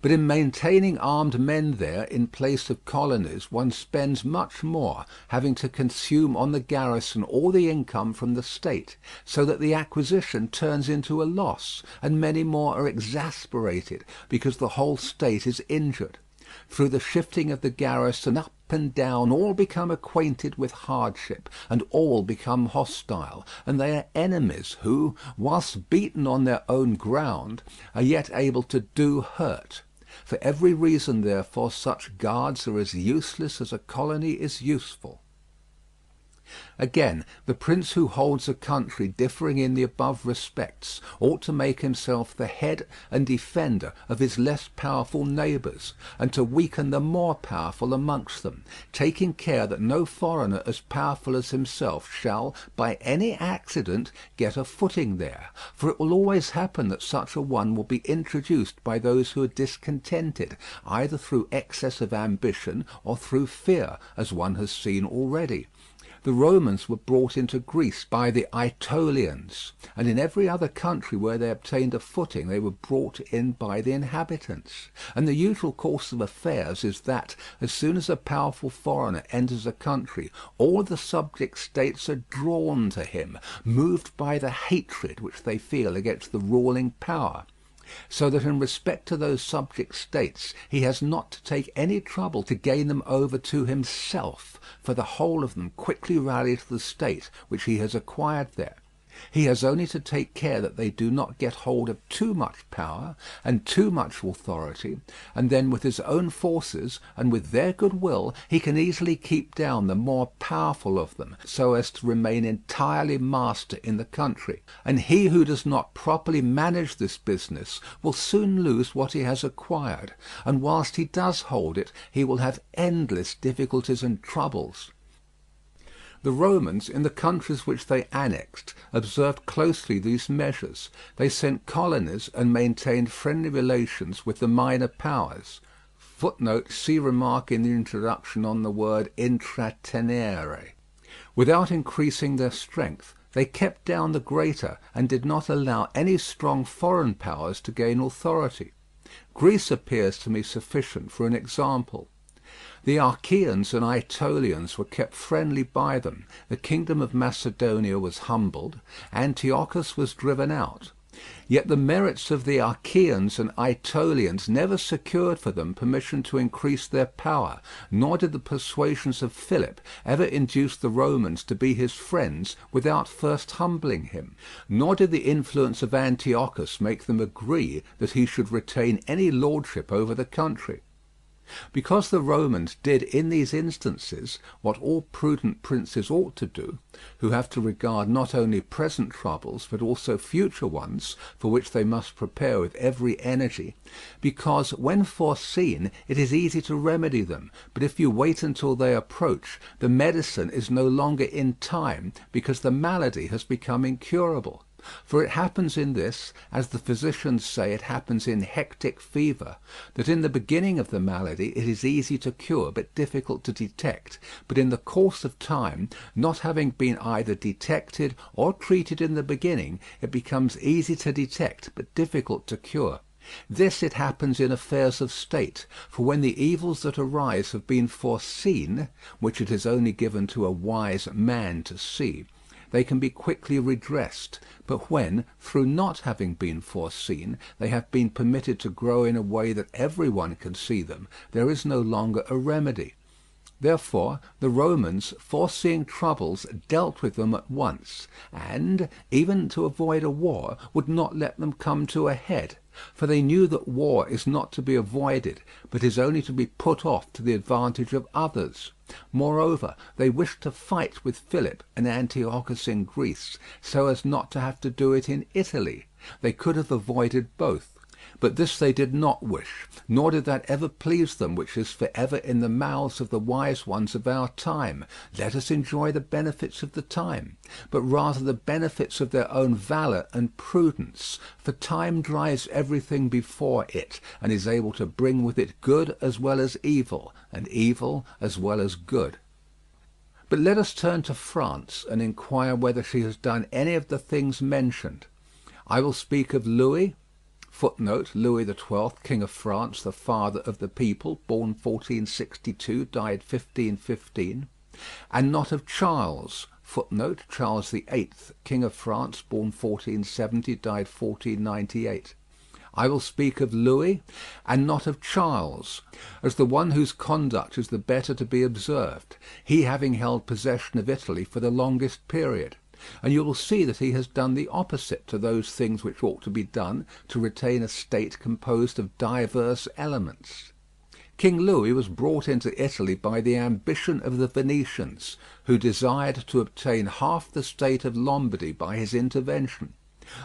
Speaker 2: But in maintaining armed men there in place of colonies one spends much more, having to consume on the garrison all the income from the state, so that the acquisition turns into a loss, and many more are exasperated, because the whole state is injured. Through the shifting of the garrison up and down all become acquainted with hardship, and all become hostile, and they are enemies who, whilst beaten on their own ground, are yet able to do hurt. For every reason, therefore, such guards are as useless as a colony is useful. Again, the prince who holds a country differing in the above respects ought to make himself the head and defender of his less powerful neighbours, and to weaken the more powerful amongst them, taking care that no foreigner as powerful as himself shall, by any accident, get a footing there, for it will always happen that such a one will be introduced by those who are discontented, either through excess of ambition or through fear, as one has seen already. The Romans were brought into Greece by the Aetolians, and in every other country where they obtained a footing they were brought in by the inhabitants. And the usual course of affairs is that, as soon as a powerful foreigner enters a country, all the subject states are drawn to him, moved by the hatred which they feel against the ruling power. So that in respect to those subject states he has not to take any trouble to gain them over to himself, for the whole of them quickly rally to the state which he has acquired there. He has only to take care that they do not get hold of too much power and too much authority, and then with his own forces and with their good will he can easily keep down the more powerful of them, so as to remain entirely master in the country. And he who does not properly manage this business will soon lose what he has acquired, and whilst he does hold it he will have endless difficulties and troubles. The Romans, in the countries which they annexed, observed closely these measures. They sent colonies and maintained friendly relations with the minor powers. Footnote, see remark in the introduction on the word intratenere. Without increasing their strength, they kept down the greater and did not allow any strong foreign powers to gain authority. Greece appears to me sufficient for an example. The Achaeans and Aetolians were kept friendly by them, the kingdom of Macedonia was humbled, Antiochus was driven out. Yet the merits of the Achaeans and Aetolians never secured for them permission to increase their power, nor did the persuasions of Philip ever induce the Romans to be his friends without first humbling him, nor did the influence of Antiochus make them agree that he should retain any lordship over the country. Because the Romans did in these instances what all prudent princes ought to do, who have to regard not only present troubles but also future ones, for which they must prepare with every energy, because when foreseen it is easy to remedy them, but if you wait until they approach, the medicine is no longer in time, because the malady has become incurable. For it happens in this, as the physicians say it happens in hectic fever, that in the beginning of the malady it is easy to cure but difficult to detect, but in the course of time, not having been either detected or treated in the beginning, it becomes easy to detect but difficult to cure. This it happens in affairs of state, for when the evils that arise have been foreseen, which it is only given to a wise man to see, they can be quickly redressed, but when, through not having been foreseen, they have been permitted to grow in a way that every one can see them, there is no longer a remedy. Therefore the Romans, foreseeing troubles, dealt with them at once, and, even to avoid a war, would not let them come to a head. For they knew that war is not to be avoided, but is only to be put off to the advantage of others. Moreover, they wished to fight with Philip and Antiochus in Greece, so as not to have to do it in Italy. They could have avoided both. But this they did not wish, nor did that ever please them which is for ever in the mouths of the wise ones of our time. Let us enjoy the benefits of the time, but rather the benefits of their own valour and prudence, for time drives everything before it, and is able to bring with it good as well as evil, and evil as well as good. But let us turn to France, and inquire whether she has done any of the things mentioned. I will speak of Louis. Footnote, Louis XII, King of France, the father of the people, born 1462, died 1515, and not of Charles. Footnote, Charles VIII, King of France, born 1470, died 1498. I will speak of Louis, and not of Charles, as the one whose conduct is the better to be observed, he having held possession of Italy for the longest period. And you will see that he has done the opposite to those things which ought to be done to retain a state composed of diverse elements. King Louis was brought into Italy by the ambition of the Venetians, who desired to obtain half the state of Lombardy by his intervention.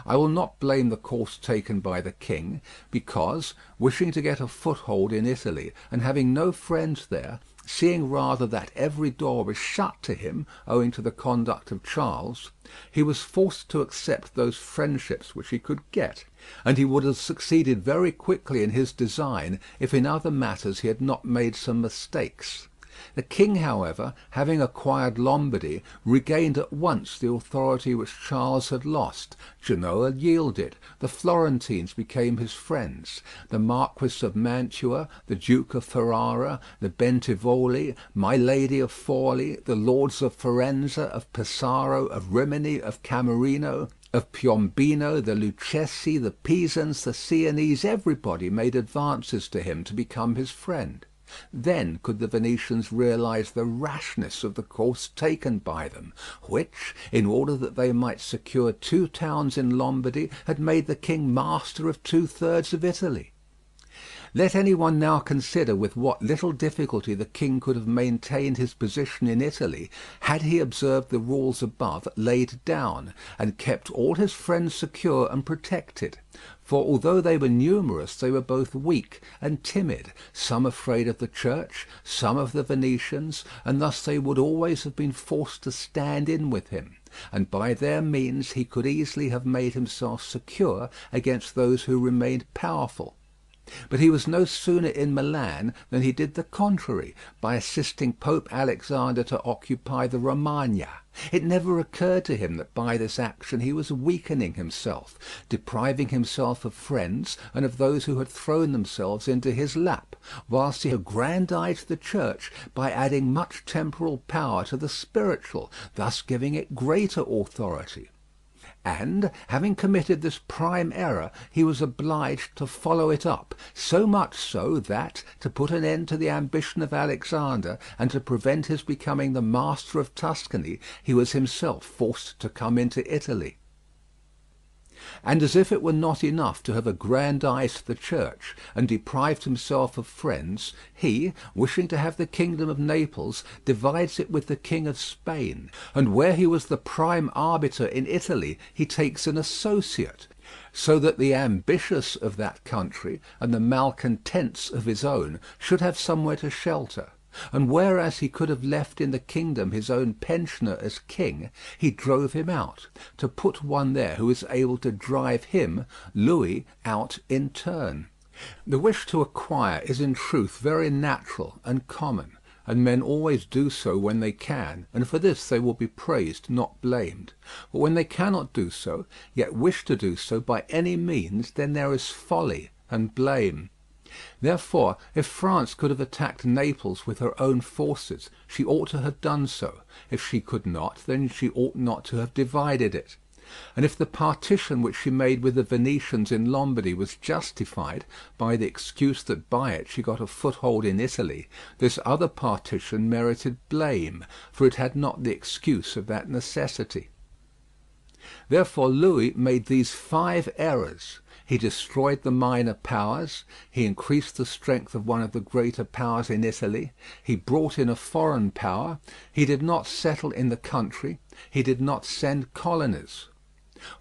Speaker 2: I will not blame the course taken by the king, because, wishing to get a foothold in Italy, and having no friends there, seeing rather that every door was shut to him owing to the conduct of Charles, he was forced to accept those friendships which he could get, and he would have succeeded very quickly in his design if in other matters he had not made some mistakes. The king, however, having acquired Lombardy, regained at once the authority which Charles had lost. Genoa yielded. The Florentines became his friends. The Marquis of Mantua, the Duke of Ferrara, the Bentivogli, my Lady of Forli, the lords of Firenze, of Pesaro, of Rimini, of Camerino, of Piombino, the Lucchesi, the Pisans, the Sienese, everybody made advances to him to become his friend. Then could the Venetians realize the rashness of the course taken by them, which, in order that they might secure 2 towns in Lombardy, had made the king master of 2/3 of Italy. Let any one now consider with what little difficulty the king could have maintained his position in Italy had he observed the rules above laid down, and kept all his friends secure and protected. For although they were numerous, they were both weak and timid, some afraid of the church, some of the Venetians, and thus they would always have been forced to stand in with him, and by their means he could easily have made himself secure against those who remained powerful. But he was no sooner in Milan than he did the contrary, by assisting Pope Alexander to occupy the Romagna. It never occurred to him that by this action he was weakening himself, depriving himself of friends and of those who had thrown themselves into his lap, whilst he aggrandized the church by adding much temporal power to the spiritual, thus giving it greater authority. And, having committed this prime error, he was obliged to follow it up, so much so that, to put an end to the ambition of Alexander, and to prevent his becoming the master of Tuscany, he was himself forced to come into Italy. And as if it were not enough to have aggrandized the church and deprived himself of friends, he, wishing to have the kingdom of Naples, divides it with the king of Spain, and where he was the prime arbiter in Italy, he takes an associate, so that the ambitious of that country and the malcontents of his own should have somewhere to shelter. And whereas he could have left in the kingdom his own pensioner as king, he drove him out, to put one there who was able to drive him, Louis, out in turn. The wish to acquire is in truth very natural and common, and men always do so when they can, and for this they will be praised, not blamed. But when they cannot do so, yet wish to do so by any means, then there is folly and blame. Therefore, if France could have attacked Naples with her own forces, she ought to have done so. If she could not, then she ought not to have divided it. And if the partition which she made with the Venetians in Lombardy was justified by the excuse that by it she got a foothold in Italy, this other partition merited blame, for it had not the excuse of that necessity. Therefore Louis made these 5 errors. He destroyed the minor powers, he increased the strength of one of the greater powers in Italy, he brought in a foreign power, he did not settle in the country, he did not send colonies.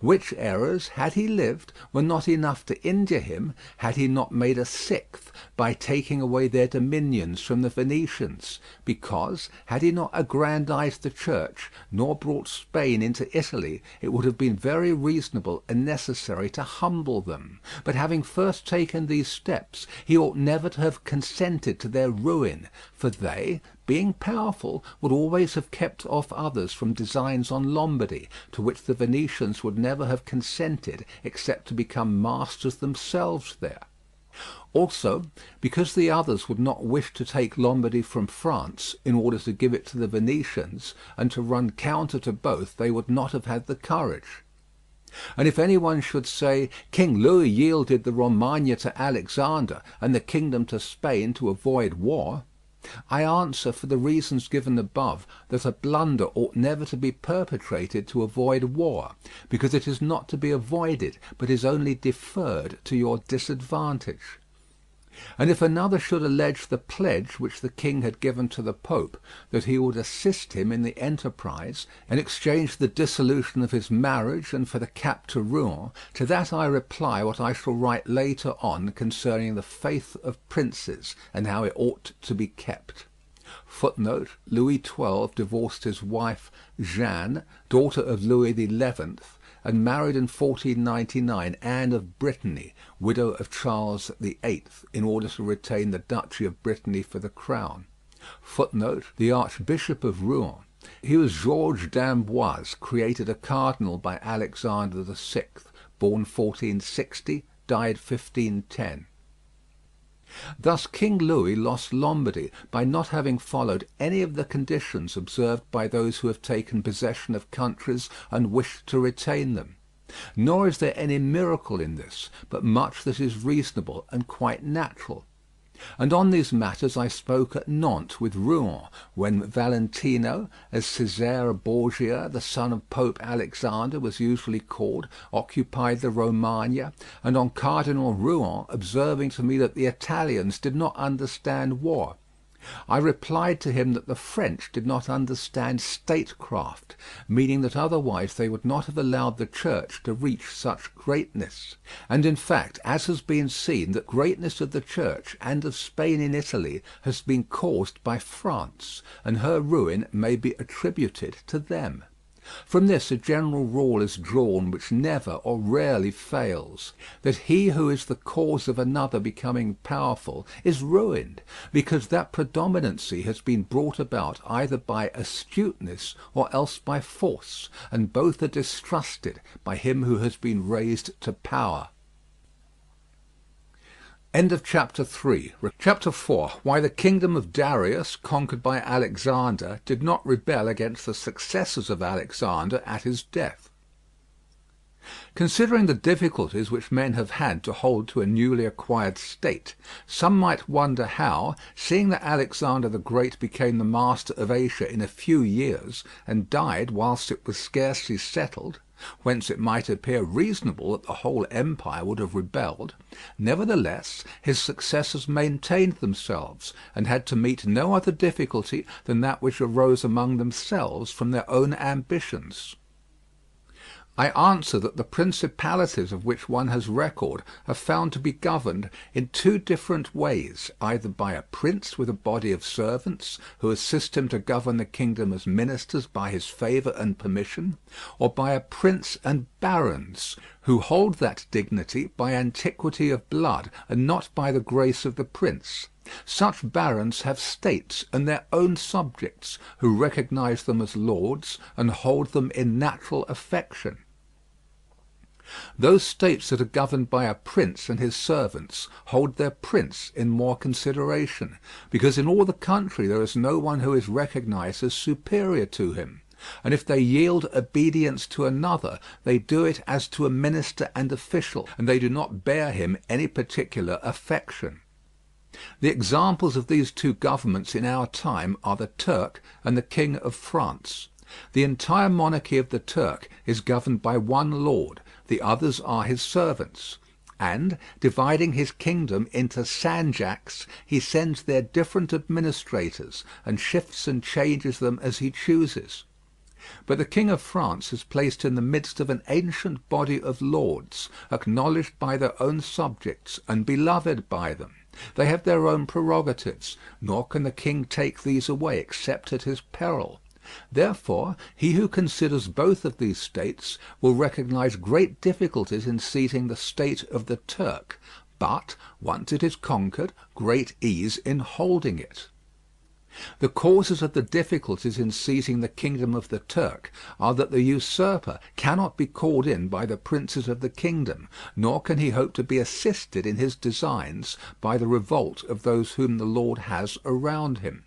Speaker 2: Which errors, had he lived, were not enough to injure him, had he not made a 6th, by taking away their dominions from the Venetians, because, had he not aggrandized the church, nor brought Spain into Italy, it would have been very reasonable and necessary to humble them. But having first taken these steps, he ought never to have consented to their ruin, for they, being powerful, would always have kept off others from designs on Lombardy, to which the Venetians would never have consented except to become masters themselves there. Also, because the others would not wish to take Lombardy from France in order to give it to the Venetians, and to run counter to both, they would not have had the courage. And if any one should say, King Louis yielded the Romagna to Alexander, and the kingdom to Spain to avoid war, I answer, for the reasons given above, that a blunder ought never to be perpetrated to avoid war, because it is not to be avoided, but is only deferred to your disadvantage. And if another should allege the pledge which the king had given to the Pope, that he would assist him in the enterprise, and exchange the dissolution of his marriage and for the cap to Rouen, to that I reply what I shall write later on concerning the faith of princes, and how it ought to be kept. Footnote: Louis XII divorced his wife Jeanne, daughter of Louis XI, and married in 1499 Anne of Brittany, widow of Charles VIII, in order to retain the Duchy of Brittany for the crown. Footnote: the Archbishop of Rouen. He was Georges d'Amboise, created a cardinal by Alexander VI, born 1460, died 1510. Thus King Louis lost Lombardy by not having followed any of the conditions observed by those who have taken possession of countries and wish to retain them. Nor is there any miracle in this, but much that is reasonable and quite natural. And on these matters I spoke at Nantes with Rouen, when Valentino, as Cesare Borgia, the son of Pope Alexander was usually called, occupied the Romagna, and on Cardinal Rouen observing to me that the Italians did not understand war. I replied to him that the French did not understand statecraft, meaning that otherwise they would not have allowed the Church to reach such greatness. And in fact, as has been seen, that greatness of the Church and of Spain in Italy has been caused by France, and her ruin may be attributed to them. From this a general rule is drawn which never or rarely fails, that he who is the cause of another becoming powerful is ruined, because that predominancy has been brought about either by astuteness or else by force, and both are distrusted by him who has been raised to power. End of chapter 3. Chapter 4. Why the kingdom of Darius, conquered by Alexander, did not rebel against the successors of Alexander at his death. Considering the difficulties which men have had to hold to a newly acquired state, some might wonder how, seeing that Alexander the Great became the master of Asia in a few years, and died whilst it was scarcely settled, whence it might appear reasonable that the whole empire would have rebelled, nevertheless his successors maintained themselves, and had to meet no other difficulty than that which arose among themselves from their own ambitions. I answer that the principalities of which one has record are found to be governed in two different ways, either by a prince with a body of servants, who assist him to govern the kingdom as ministers by his favour and permission, or by a prince and barons, who hold that dignity by antiquity of blood, and not by the grace of the prince. Such barons have states and their own subjects, who recognize them as lords, and hold them in natural affection. Those states that are governed by a prince and his servants hold their prince in more consideration, because in all the country there is no one who is recognized as superior to him, and if they yield obedience to another, they do it as to a minister and official, and they do not bear him any particular affection. The examples of these two governments in our time are the Turk and the King of France. The entire monarchy of the Turk is governed by one lord, the others are his servants, and, dividing his kingdom into sanjaks, he sends their different administrators, and shifts and changes them as he chooses. But the King of France is placed in the midst of an ancient body of lords, acknowledged by their own subjects, and beloved by them. They have their own prerogatives, nor can the king take these away except at his peril. Therefore, he who considers both of these states will recognize great difficulties in seizing the state of the Turk, but, once it is conquered, great ease in holding it. The causes of the difficulties in seizing the kingdom of the Turk are that the usurper cannot be called in by the princes of the kingdom, nor can he hope to be assisted in his designs by the revolt of those whom the Lord has around him.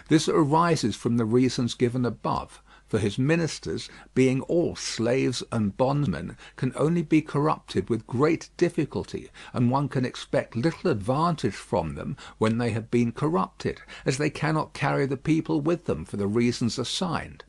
Speaker 2: This arises from the reasons given above. for his ministers, being all slaves and bondmen, can only be corrupted with great difficulty, and one can expect little advantage from them when they have been corrupted, as they cannot carry the people with them for the reasons assigned.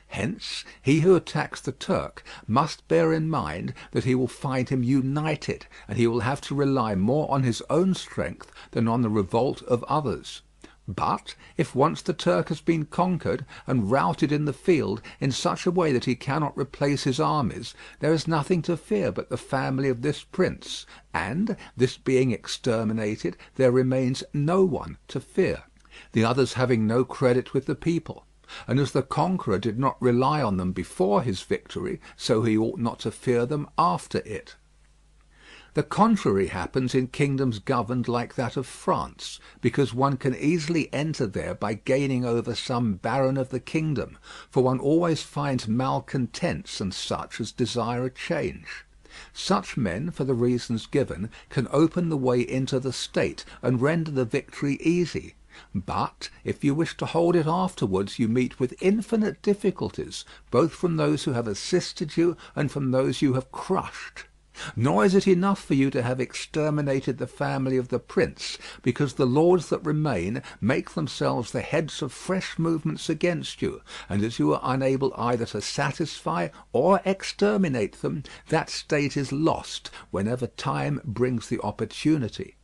Speaker 2: Hence, he who attacks the Turk must bear in mind that he will find him united, and he will have to rely more on his own strength than on the revolt of others. But if once the Turk has been conquered and routed in the field in such a way that he cannot replace his armies, there is nothing to fear but the family of this prince, and, this being exterminated, there remains no one to fear, the others having no credit with the people. And as the conqueror did not rely on them before his victory, so he ought not to fear them after it. The contrary happens in kingdoms governed like that of France, because one can easily enter there by gaining over some baron of the kingdom, for one always finds malcontents and such as desire a change. Such men, for the reasons given, can open the way into the state and render the victory easy. But if you wish to hold it afterwards, you meet with infinite difficulties, both from those who have assisted you and from those you have crushed. Nor is it enough for you to have exterminated the family of the prince, because the lords that remain make themselves the heads of fresh movements against you, and as you are unable either to satisfy or exterminate them, that state is lost whenever time brings the opportunity.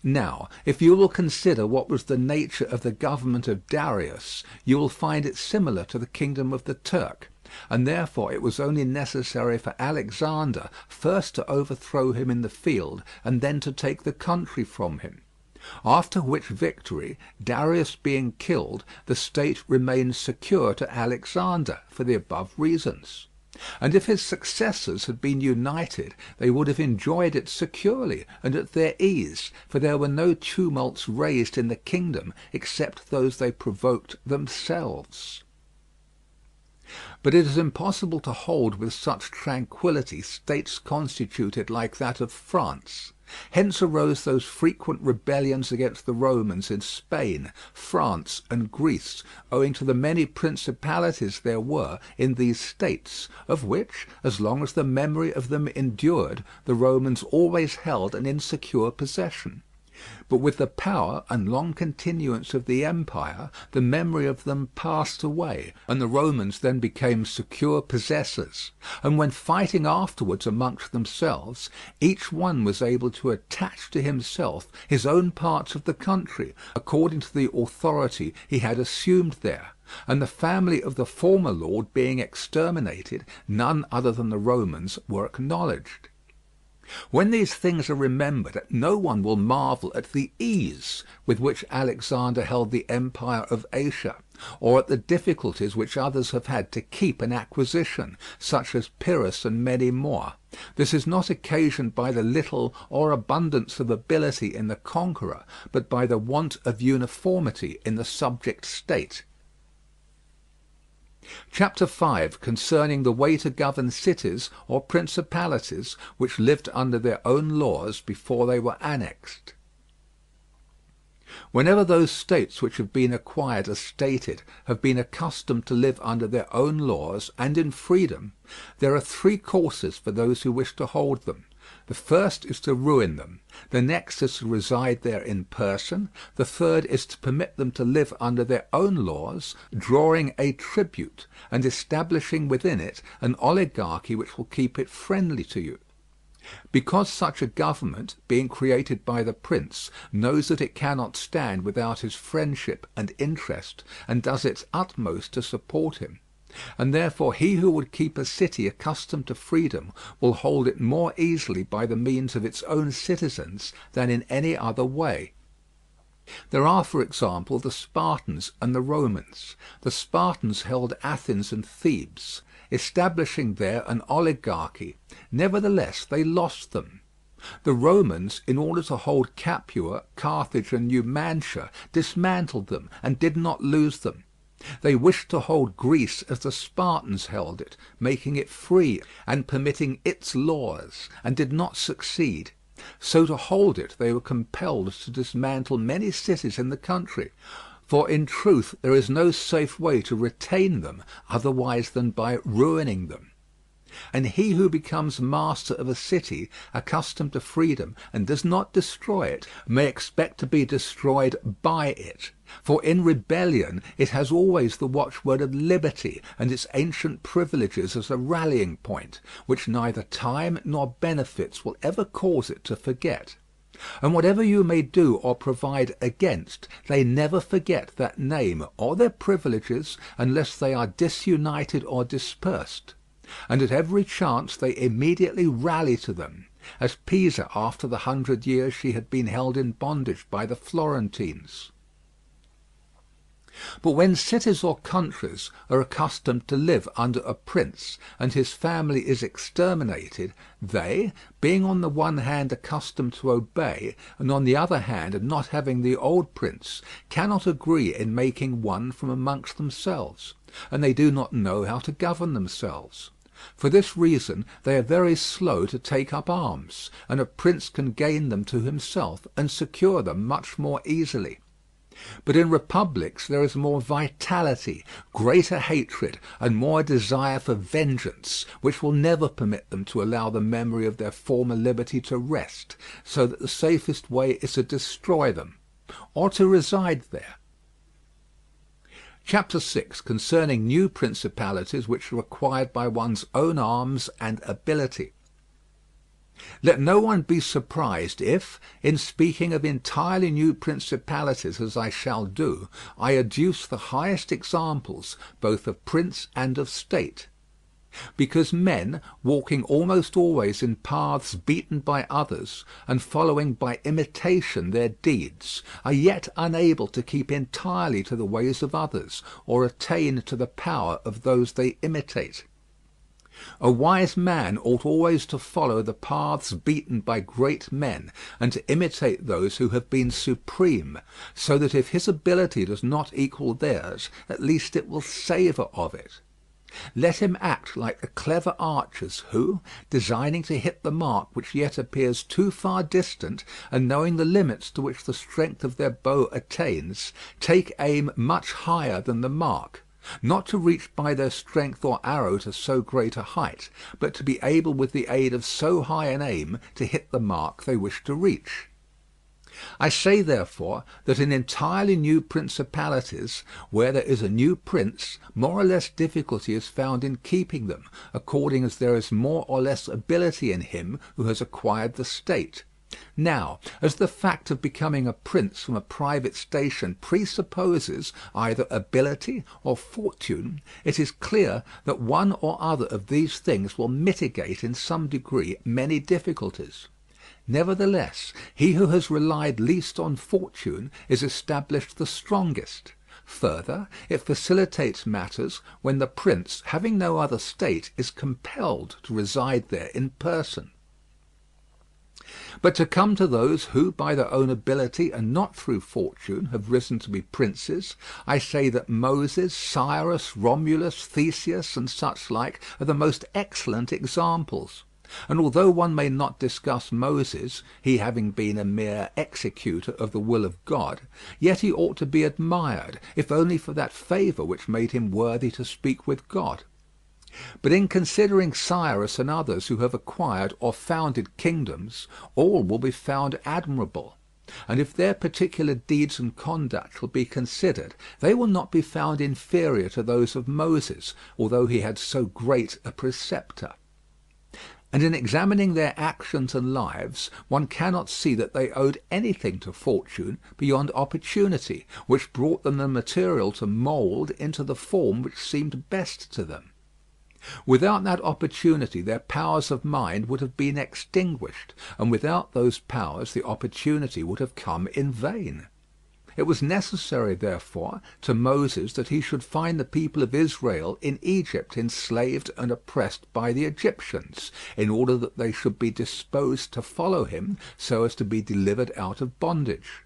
Speaker 2: Now, if you will consider what was the nature of the government of Darius, you will find it similar to the kingdom of the Turk, and therefore it was only necessary for Alexander first to overthrow him in the field, and then to take the country from him. After which victory, Darius being killed, the state remained secure to Alexander for the above reasons. And if his successors had been united, they would have enjoyed it securely and at their ease, for there were no tumults raised in the kingdom except those they provoked themselves. But it is impossible to hold with such tranquillity states constituted like that of France. Hence arose those frequent rebellions against the Romans in Spain, France, and Greece, owing to the many principalities there were in these states, of which, as long as the memory of them endured, the Romans always held an insecure possession. But with the power and long continuance of the empire, the memory of them passed away, and the Romans then became secure possessors. And when fighting afterwards amongst themselves, each one was able to attach to himself his own parts of the country, according to the authority he had assumed there. And the family of the former lord being exterminated, none other than the Romans were acknowledged. When these things are remembered, no one will marvel at the ease with which Alexander held the empire of Asia, or at the difficulties which others have had to keep an acquisition, such as Pyrrhus and many more. This is not occasioned by the little or abundance of ability in the conqueror, but by the want of uniformity in the subject state. Chapter 5, concerning the way to govern cities or principalities which lived under their own laws before they were annexed. Whenever those states which have been acquired as stated have been accustomed to live under their own laws and in freedom, there are three courses for those who wish to hold them. The first is to ruin them, the next is to reside there in person, the third is to permit them to live under their own laws, drawing a tribute, and establishing within it an oligarchy which will keep it friendly to you. Because such a government, being created by the prince, knows that it cannot stand without his friendship and interest, and does its utmost to support him. And therefore he who would keep a city accustomed to freedom will hold it more easily by the means of its own citizens than in any other way. There are, for example, the Spartans and the Romans. The Spartans held Athens and Thebes, establishing there an oligarchy. Nevertheless, they lost them. The Romans, in order to hold Capua, Carthage, and Numantia, dismantled them and did not lose them. They wished to hold Greece as the Spartans held it, making it free and permitting its laws, and did not succeed. So to hold it they were compelled to dismantle many cities in the country. For in truth there is no safe way to retain them otherwise than by ruining them. And he who becomes master of a city accustomed to freedom and does not destroy it, may expect to be destroyed by it. For in rebellion it has always the watchword of liberty and its ancient privileges as a rallying point, which neither time nor benefits will ever cause it to forget. And whatever you may do or provide against, they never forget that name or their privileges unless they are disunited or dispersed. And at every chance they immediately rally to them, as Pisa after the 100 years she had been held in bondage by the Florentines. But when cities or countries are accustomed to live under a prince, and his family is exterminated, they, being on the one hand accustomed to obey, and on the other hand not having the old prince, cannot agree in making one from amongst themselves, and they do not know how to govern themselves. For this reason they are very slow to take up arms, and a prince can gain them to himself and secure them much more easily. But in republics there is more vitality, greater hatred, and more desire for vengeance, which will never permit them to allow the memory of their former liberty to rest, so that the safest way is to destroy them, or to reside there. Chapter 6, concerning new principalities which are acquired by one's own arms and ability. Let no one be surprised if, in speaking of entirely new principalities as I shall do, I adduce the highest examples both of prince and of state. Because men, walking almost always in paths beaten by others, and following by imitation their deeds, are yet unable to keep entirely to the ways of others, or attain to the power of those they imitate. A wise man ought always to follow the paths beaten by great men, and to imitate those who have been supreme, so that if his ability does not equal theirs, at least it will savour of it. Let him act like the clever archers who, designing to hit the mark which yet appears too far distant, and knowing the limits to which the strength of their bow attains, take aim much higher than the mark, not to reach by their strength or arrow to so great a height, but to be able with the aid of so high an aim to hit the mark they wish to reach. I say therefore that in entirely new principalities, where there is a new prince, more or less difficulty is found in keeping them, according as there is more or less ability in him who has acquired the state. Now, as the fact of becoming a prince from a private station presupposes either ability or fortune, it is clear that one or other of these things will mitigate in some degree many difficulties. Nevertheless, he who has relied least on fortune is established the strongest. Further, it facilitates matters when the prince, having no other state, is compelled to reside there in person. But to come to those who, by their own ability and not through fortune, have risen to be princes, I say that Moses, Cyrus, Romulus, Theseus, and such like, are the most excellent examples. And although one may not discuss Moses, he having been a mere executor of the will of God, yet he ought to be admired, if only for that favour which made him worthy to speak with God. But in considering Cyrus and others who have acquired or founded kingdoms, all will be found admirable. And if their particular deeds and conduct shall be considered, they will not be found inferior to those of Moses, although he had so great a preceptor. And in examining their actions and lives, one cannot see that they owed anything to fortune beyond opportunity, which brought them the material to mould into the form which seemed best to them. Without that opportunity their powers of mind would have been extinguished, and without those powers the opportunity would have come in vain. It was necessary, therefore, to Moses that he should find the people of Israel in Egypt enslaved and oppressed by the Egyptians, in order that they should be disposed to follow him so as to be delivered out of bondage.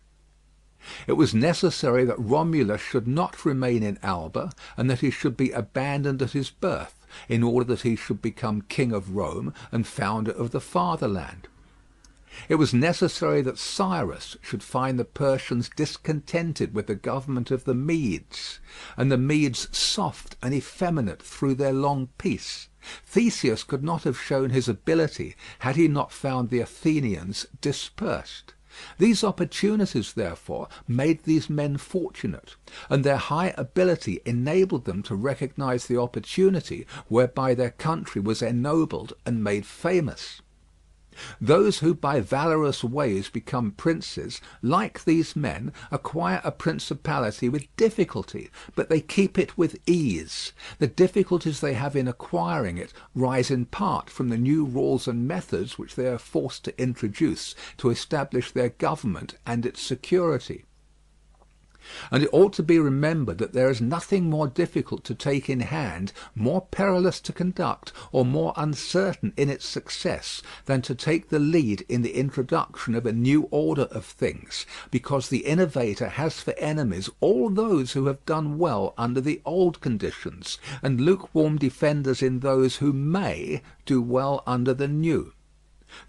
Speaker 2: It was necessary that Romulus should not remain in Alba, and that he should be abandoned at his birth, in order that he should become king of Rome and founder of the fatherland. It was necessary that Cyrus should find the Persians discontented with the government of the Medes, and the Medes soft and effeminate through their long peace. Theseus could not have shown his ability had he not found the Athenians dispersed. These opportunities, therefore, made these men fortunate, and their high ability enabled them to recognize the opportunity whereby their country was ennobled and made famous. Those who by valorous ways become princes, like these men, acquire a principality with difficulty, but they keep it with ease. The difficulties they have in acquiring it rise in part from the new rules and methods which they are forced to introduce to establish their government and its security. And it ought to be remembered that there is nothing more difficult to take in hand, more perilous to conduct, or more uncertain in its success, than to take the lead in the introduction of a new order of things, because the innovator has for enemies all those who have done well under the old conditions, and lukewarm defenders in those who may do well under the new.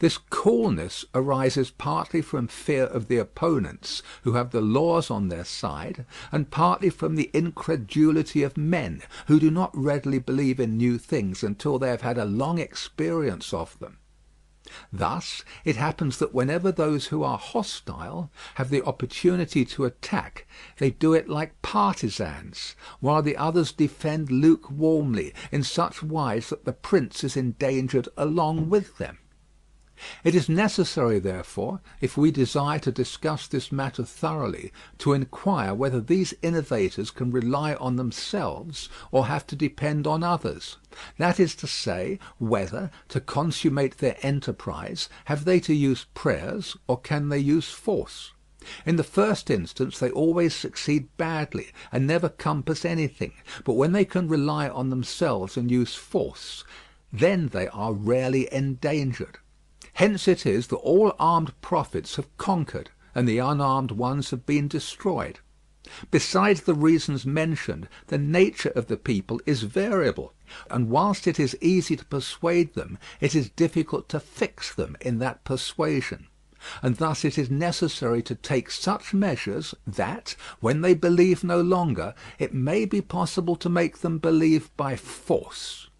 Speaker 2: This coolness arises partly from fear of the opponents, who have the laws on their side, and partly from the incredulity of men, who do not readily believe in new things until they have had a long experience of them. Thus it happens that whenever those who are hostile have the opportunity to attack, they do it like partisans, while the others defend lukewarmly, in such wise that the prince is endangered along with them. It is necessary, therefore, if we desire to discuss this matter thoroughly, to inquire whether these innovators can rely on themselves or have to depend on others; that is to say, whether, to consummate their enterprise, have they to use prayers or can they use force. In the first instance they always succeed badly, and never compass anything; but when they can rely on themselves and use force, then they are rarely endangered. Hence it is that all armed prophets have conquered, and the unarmed ones have been destroyed. Besides the reasons mentioned, the nature of the people is variable, and whilst it is easy to persuade them, it is difficult to fix them in that persuasion. And thus it is necessary to take such measures that, when they believe no longer, it may be possible to make them believe by force.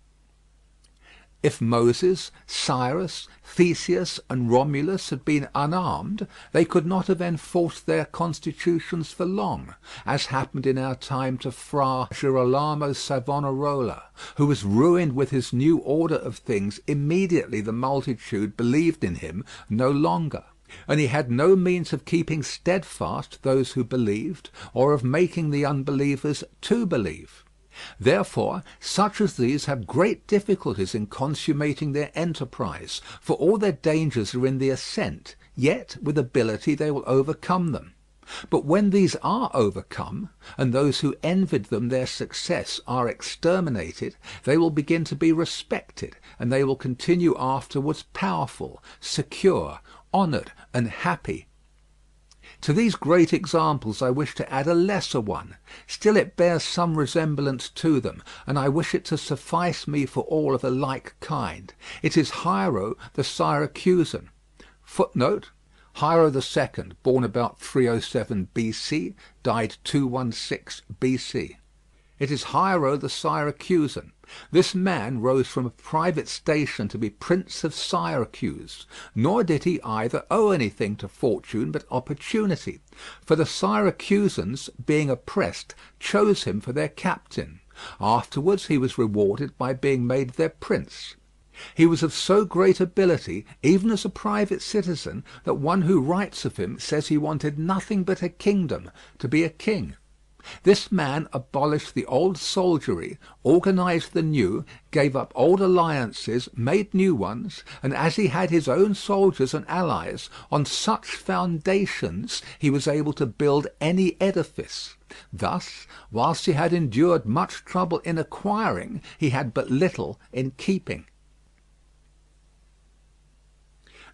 Speaker 2: If Moses, Cyrus, Theseus, and Romulus had been unarmed, they could not have enforced their constitutions for long, as happened in our time to Fra Girolamo Savonarola, who was ruined with his new order of things immediately the multitude believed in him no longer, and he had no means of keeping steadfast those who believed, or of making the unbelievers to believe. Therefore such as these have great difficulties in consummating their enterprise, for all their dangers are in the ascent, yet with ability they will overcome them. But when these are overcome, and those who envied them their success are exterminated, they will begin to be respected, and they will continue afterwards powerful, secure, honoured, and happy. To these great examples I wish to add a lesser one; still it bears some resemblance to them, and I wish it to suffice me for all of a like kind. It is Hiero the Syracusan. Footnote: Hiero II, born about 307 B.C., died 216 B.C. It is Hiero the Syracusan. This man rose from a private station to be Prince of Syracuse, nor did he either owe anything to fortune but opportunity, for the Syracusans, being oppressed, chose him for their captain. Afterwards he was rewarded by being made their prince. He was of so great ability, even as a private citizen, that one who writes of him says he wanted nothing but a kingdom to be a king. This man abolished the old soldiery, organized the new, gave up old alliances, made new ones, and as he had his own soldiers and allies, on such foundations he was able to build any edifice. Thus, whilst he had endured much trouble in acquiring, he had but little in keeping.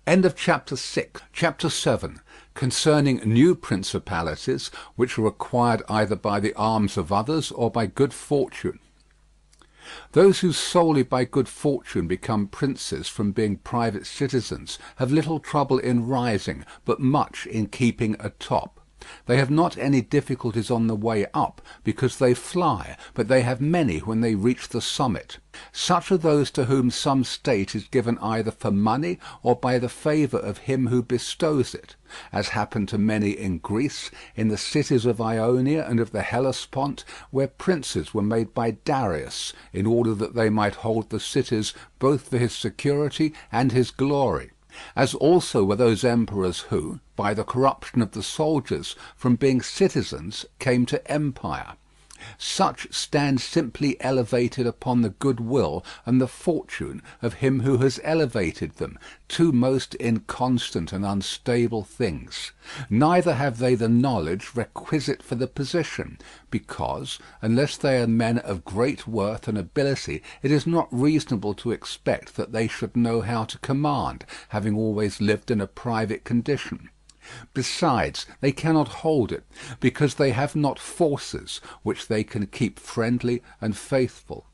Speaker 2: End of chapter 6. Chapter 7. Concerning new principalities, which are acquired either by the arms of others or by good fortune. Those who solely by good fortune become princes from being private citizens have little trouble in rising, but much in keeping atop. They have not any difficulties on the way up, because they fly, but they have many when they reach the summit. Such are those to whom some state is given either for money or by the favour of him who bestows it, as happened to many in Greece, in the cities of Ionia and of the Hellespont, where princes were made by Darius, in order that they might hold the cities both for his security and his glory. As also were those emperors who, by the corruption of the soldiers, from being citizens came to empire. Such stand simply elevated upon the good will and the fortune of him who has elevated them, two most inconstant and unstable things. Neither have they the knowledge requisite for the position, because, unless they are men of great worth and ability, it is not reasonable to expect that they should know how to command, having always lived in a private condition. Besides, they cannot hold it, because they have not forces which they can keep friendly and faithful.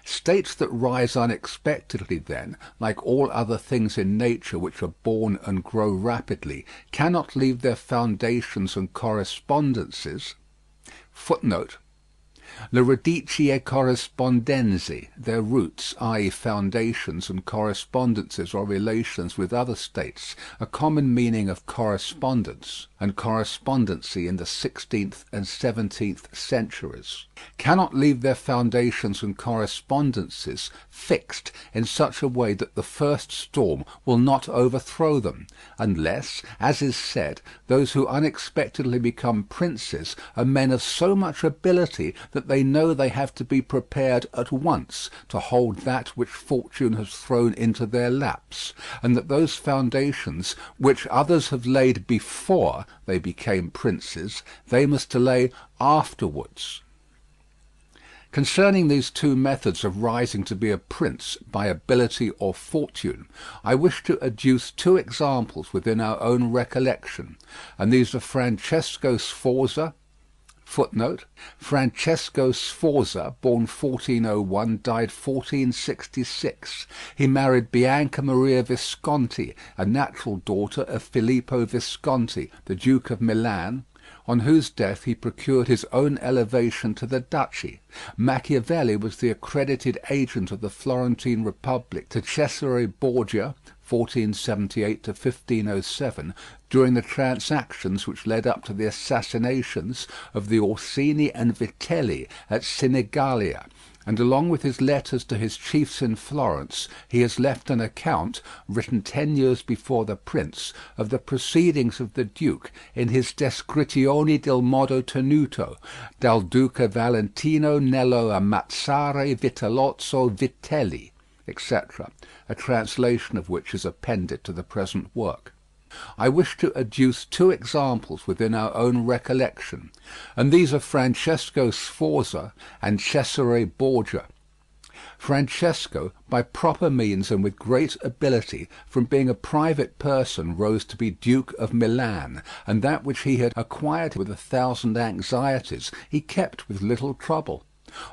Speaker 2: States that rise unexpectedly, then, like all other things in nature which are born and grow rapidly, cannot leave their foundations and correspondences. Le radici correspondenzi, their roots, i.e. foundations and correspondences or relations with other states, a common meaning of correspondence and correspondency in the 16th and 17th centuries, cannot leave their foundations and correspondences fixed in such a way that the first storm will not overthrow them, unless, as is said, those who unexpectedly become princes are men of so much ability that they know they have to be prepared at once to hold that which fortune has thrown into their laps, and that those foundations which others have laid before they became princes, they must lay afterwards. Concerning these two methods of rising to be a prince by ability or fortune, I wish to adduce two examples within our own recollection, and these are Francesco Sforza, Francesco Sforza, born 1401, died 1466. He married Bianca Maria Visconti, a natural daughter of Filippo Visconti, the Duke of Milan, on whose death he procured his own elevation to the duchy. Machiavelli was the accredited agent of the Florentine Republic to Cesare Borgia, 1478 to 1507, during the transactions which led up to the assassinations of the Orsini and Vitelli at Sinigalia, and along with his letters to his chiefs in Florence, he has left an account, written 10 years before the prince, of the proceedings of the duke in his Descrizioni del modo tenuto dal Duca Valentino nello ammazzare Vitellozzo Vitelli, etc., a translation of which is appended to the present work. I wish to adduce two examples within our own recollection, and these are Francesco Sforza and Cesare Borgia. Francesco, by proper means and with great ability, from being a private person rose to be Duke of Milan, and that which he had acquired with 1,000 anxieties he kept with little trouble.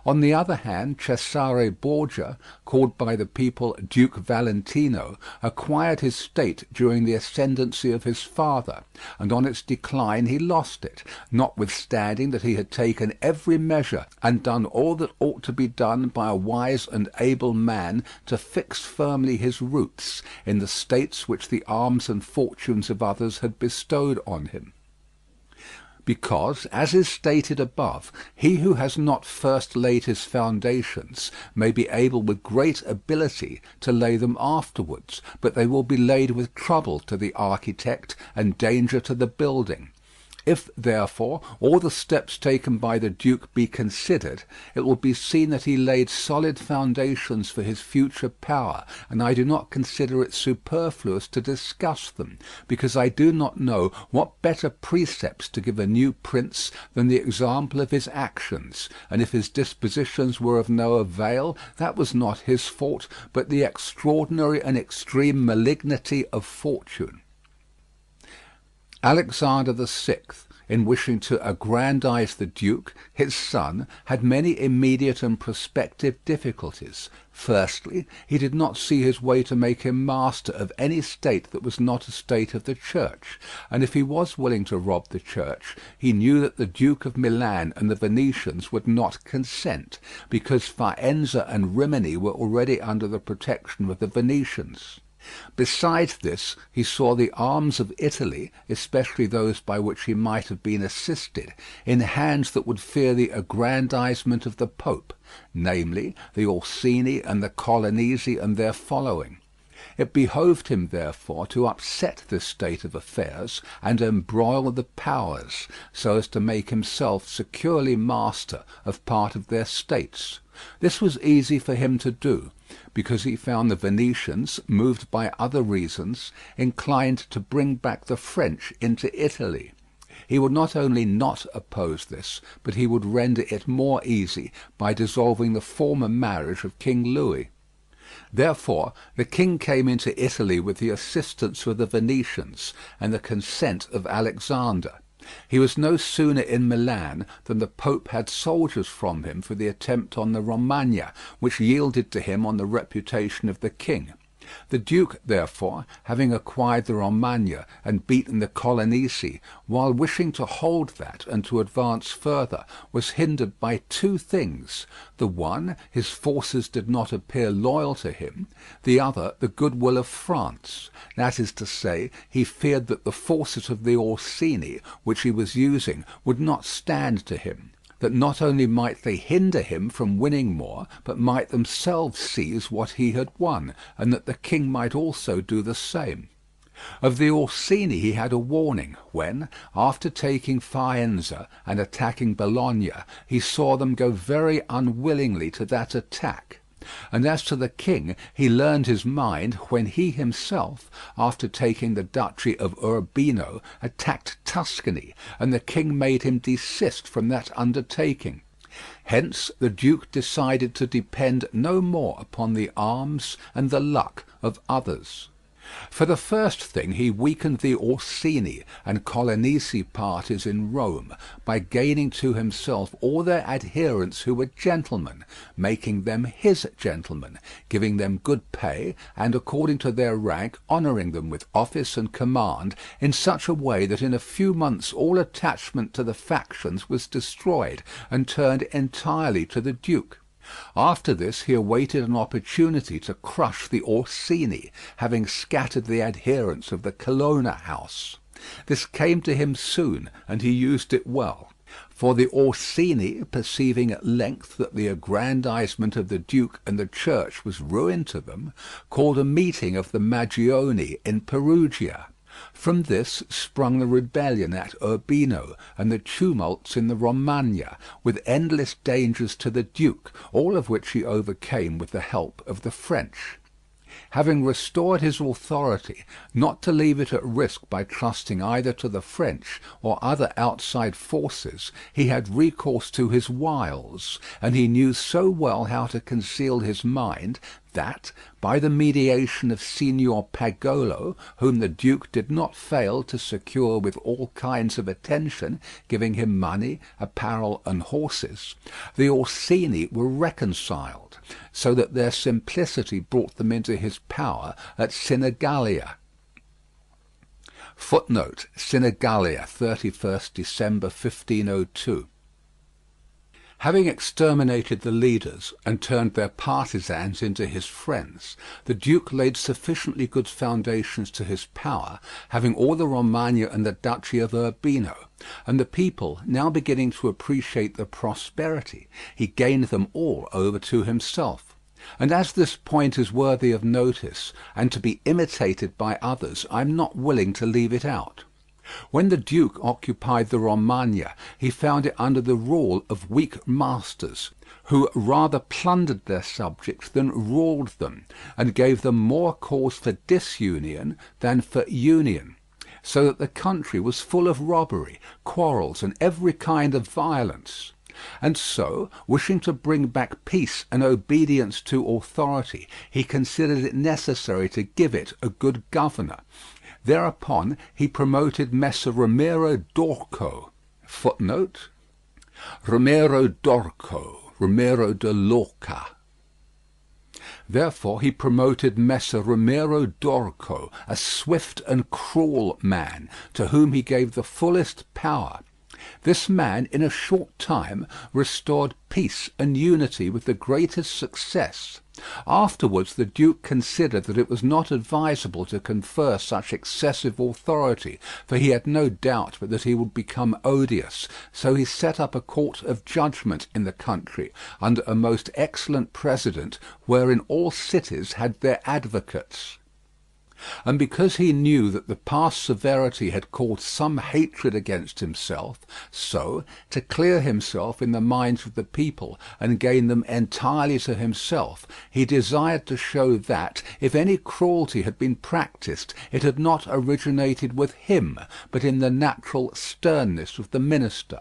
Speaker 2: On the other hand, Cesare Borgia, called by the people Duke Valentino, acquired his state during the ascendancy of his father, and on its decline he lost it, notwithstanding that he had taken every measure and done all that ought to be done by a wise and able man to fix firmly his roots in the states which the arms and fortunes of others had bestowed on him. Because, as is stated above, he who has not first laid his foundations may be able with great ability to lay them afterwards, but they will be laid with trouble to the architect and danger to the building. If, therefore, all the steps taken by the Duke be considered, it will be seen that he laid solid foundations for his future power, and I do not consider it superfluous to discuss them, because I do not know what better precepts to give a new prince than the example of his actions, and if his dispositions were of no avail, that was not his fault, but the extraordinary and extreme malignity of fortune. Alexander VI, in wishing to aggrandise the duke, his son, had many immediate and prospective difficulties. Firstly, he did not see his way to make him master of any state that was not a state of the Church, and if he was willing to rob the Church, he knew that the Duke of Milan and the Venetians would not consent, because Faenza and Rimini were already under the protection of the Venetians. Besides this, he saw the arms of Italy, especially those by which he might have been assisted, in hands that would fear the aggrandisement of the Pope, namely, the Orsini and the Colonnesi and their following. It behoved him, therefore, to upset this state of affairs and embroil the powers, so as to make himself securely master of part of their states. This was easy for him to do, because he found the Venetians, moved by other reasons, inclined to bring back the French into Italy. He would not only not oppose this, but he would render it more easy by dissolving the former marriage of King Louis. Therefore the king came into Italy with the assistance of the Venetians and the consent of Alexander. He was no sooner in Milan than the Pope had soldiers from him for the attempt on the Romagna, which yielded to him on the reputation of the king. The duke, therefore, having acquired the Romagna and beaten the Colonnesi, while wishing to hold that and to advance further, was hindered by two things: the one, his forces did not appear loyal to him; the other, the goodwill of France. That is to say, he feared that the forces of the Orsini, which he was using, would not stand to him, that not only might they hinder him from winning more, but might themselves seize what he had won, and that the king might also do the same. Of the Orsini he had a warning when, after taking Faenza and attacking Bologna, he saw them go very unwillingly to that attack. And as to the king, he learned his mind when he himself, after taking the duchy of Urbino, attacked Tuscany, and the king made him desist from that undertaking. Hence the duke decided to depend no more upon the arms and the luck of others. For the first thing he weakened the Orsini and Colonnesi parties in Rome by gaining to himself all their adherents who were gentlemen, making them his gentlemen, giving them good pay, and according to their rank honouring them with office and command in such a way that in a few months all attachment to the factions was destroyed and turned entirely to the duke. After this he awaited an opportunity to crush the Orsini, having scattered the adherents of the Colonna house. This came to him soon, and he used it well. For the Orsini, perceiving at length that the aggrandisement of the duke and the church was ruin to them, called a meeting of the Magioni in Perugia. From this sprung the rebellion at Urbino and the tumults in the Romagna, with endless dangers to the duke, all of which he overcame with the help of the French. Having restored his authority, not to leave it at risk by trusting either to the French or other outside forces, he had recourse to his wiles, and he knew so well how to conceal his mind that, by the mediation of Signor Pagolo, whom the duke did not fail to secure with all kinds of attention, giving him money, apparel, and horses, the Orsini were reconciled, so that their simplicity brought them into his power at Sinigalia. Footnote: Sinigalia, 31st December 1502. Having exterminated the leaders and turned their partisans into his friends, the duke laid sufficiently good foundations to his power, having all the Romagna and the duchy of Urbino, and the people now beginning to appreciate the prosperity, he gained them all over to himself. And as this point is worthy of notice, and to be imitated by others, I am not willing to leave it out. When the duke occupied the Romagna, he found it under the rule of weak masters, who rather plundered their subjects than ruled them, and gave them more cause for disunion than for union, so that the country was full of robbery, quarrels, and every kind of violence. And so, wishing to bring back peace and obedience to authority, he considered it necessary to give it a good governor. Thereupon he promoted Messer Ramiro d'Orco, Footnote: Romero d'Orco, Romero de Lorca. Therefore he promoted Messer Romero d'Orco, a swift and cruel man, to whom he gave the fullest power. This man in a short time restored peace and unity with the greatest success. Afterwards the duke considered that it was not advisable to confer such excessive authority, for he had no doubt but that he would become odious, so he set up a court of judgment in the country, under a most excellent president, wherein all cities had their advocates. And because he knew that the past severity had caused some hatred against himself, so, to clear himself in the minds of the people and gain them entirely to himself, he desired to show that, if any cruelty had been practised, it had not originated with him, but in the natural sternness of the minister.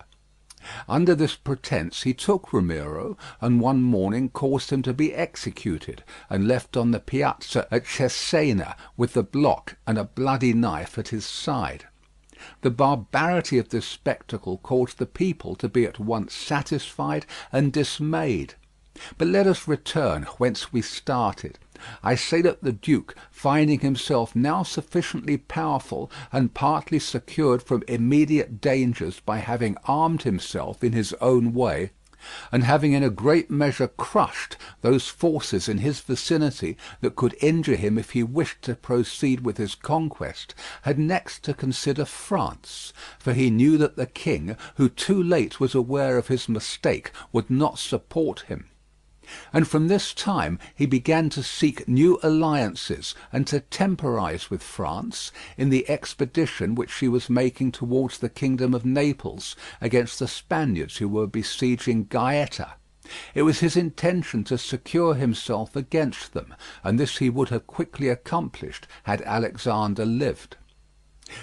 Speaker 2: Under this pretence he took Romero, and one morning caused him to be executed, and left on the piazza at Cesena with the block and a bloody knife at his side. The barbarity of this spectacle caused the people to be at once satisfied and dismayed. But let us return whence we started. I say that the duke, finding himself now sufficiently powerful and partly secured from immediate dangers by having armed himself in his own way, and having in a great measure crushed those forces in his vicinity that could injure him if he wished to proceed with his conquest, had next to consider France, for he knew that the king, who too late was aware of his mistake, would not support him. And from this time he began to seek new alliances and to temporize with France in the expedition which she was making towards the kingdom of Naples against the Spaniards who were besieging Gaeta. It was his intention to secure himself against them, and this he would have quickly accomplished had Alexander lived.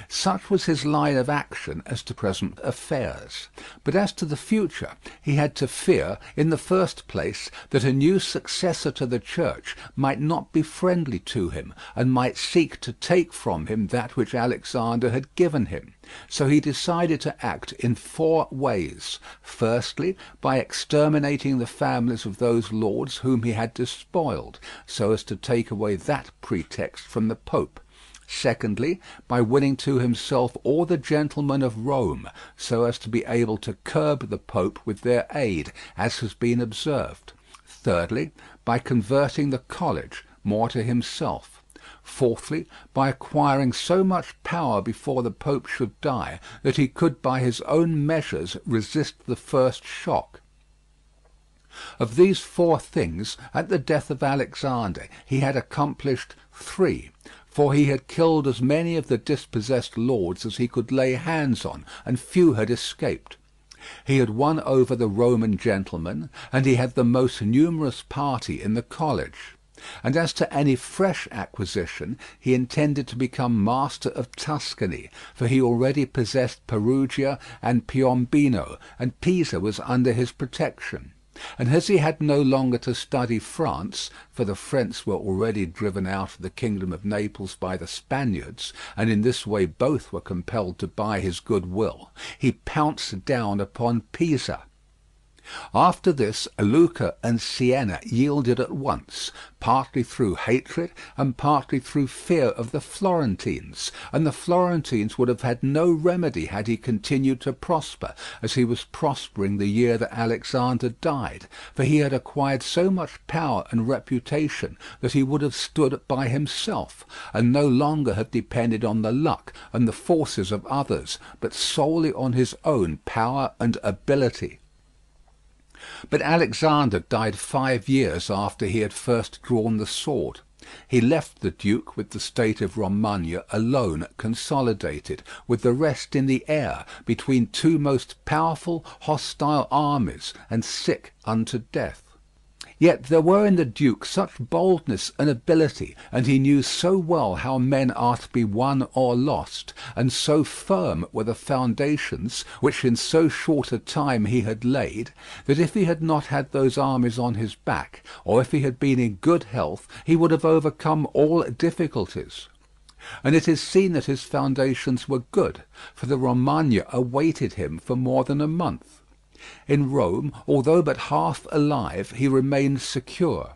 Speaker 2: Such was his line of action as to present affairs. But as to the future, he had to fear, in the first place, that a new successor to the Church might not be friendly to him, and might seek to take from him that which Alexander had given him. So he decided to act in 4 ways. Firstly, by exterminating the families of those lords whom he had despoiled, so as to take away that pretext from the Pope. Secondly, by winning to himself all the gentlemen of Rome, so as to be able to curb the Pope with their aid, as has been observed. Thirdly, by converting the college more to himself. Fourthly, by acquiring so much power before the Pope should die, that he could by his own measures resist the first shock. Of these 4 things, at the death of Alexander, he had accomplished 3. For he had killed as many of the dispossessed lords as he could lay hands on, and few had escaped. He had won over the Roman gentlemen, and he had the most numerous party in the college. And as to any fresh acquisition, he intended to become master of Tuscany, for he already possessed Perugia and Piombino, and Pisa was under his protection. And as he had no longer to study France, for the French were already driven out of the kingdom of Naples by the Spaniards, and in this way both were compelled to buy his good will, he pounced down upon Pisa. After this Lucca and Siena yielded at once, partly through hatred and partly through fear of the Florentines, and the Florentines would have had no remedy had he continued to prosper, as he was prospering the year that Alexander died, for he had acquired so much power and reputation that he would have stood by himself, and no longer have depended on the luck and the forces of others, but solely on his own power and ability. But Alexander died 5 years after he had first drawn the sword. He left the duke with the state of Romagna alone consolidated, with the rest in the air, between 2 most powerful hostile armies, and sick unto death. Yet there were in the duke such boldness and ability, and he knew so well how men are to be won or lost, and so firm were the foundations which in so short a time he had laid, that if he had not had those armies on his back, or if he had been in good health, he would have overcome all difficulties. And it is seen that his foundations were good, for the Romagna awaited him for more than a month. In Rome, although but half alive, he remained secure;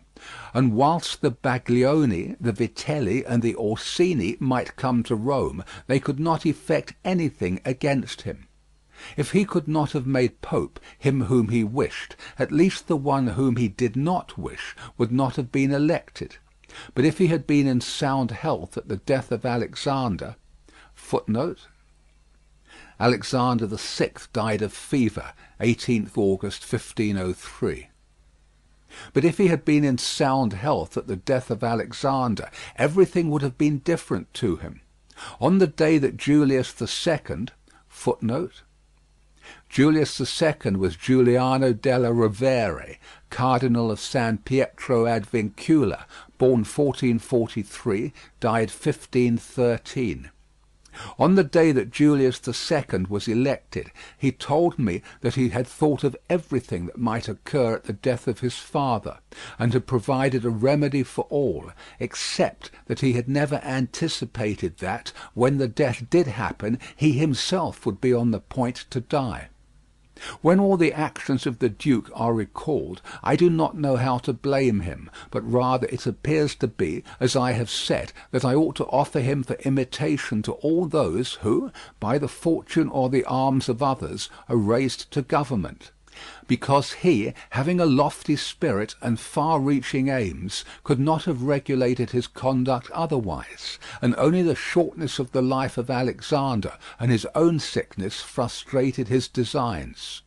Speaker 2: and whilst the Baglioni, the Vitelli, and the Orsini might come to Rome, they could not effect anything against him. If he could not have made Pope him whom he wished, at least the one whom he did not wish would not have been elected. But if he had been in sound health at the death of Alexander, Alexander VI died of fever, 18th August 1503. But if he had been in sound health at the death of Alexander, everything would have been different to him. On the day that Julius II, Julius II was Giuliano della Rovere, Cardinal of San Pietro ad Vincula, born 1443, died 1513. On the day that Julius II was elected, he told me that he had thought of everything that might occur at the death of his father, and had provided a remedy for all, except that he had never anticipated that, when the death did happen, he himself would be on the point to die. When all the actions of the duke are recalled, I do not know how to blame him, but rather it appears to be, as I have said, that I ought to offer him for imitation to all those who, by the fortune or the arms of others, are raised to government; because he, having a lofty spirit and far-reaching aims, could not have regulated his conduct otherwise, and only the shortness of the life of Alexander and his own sickness frustrated his designs.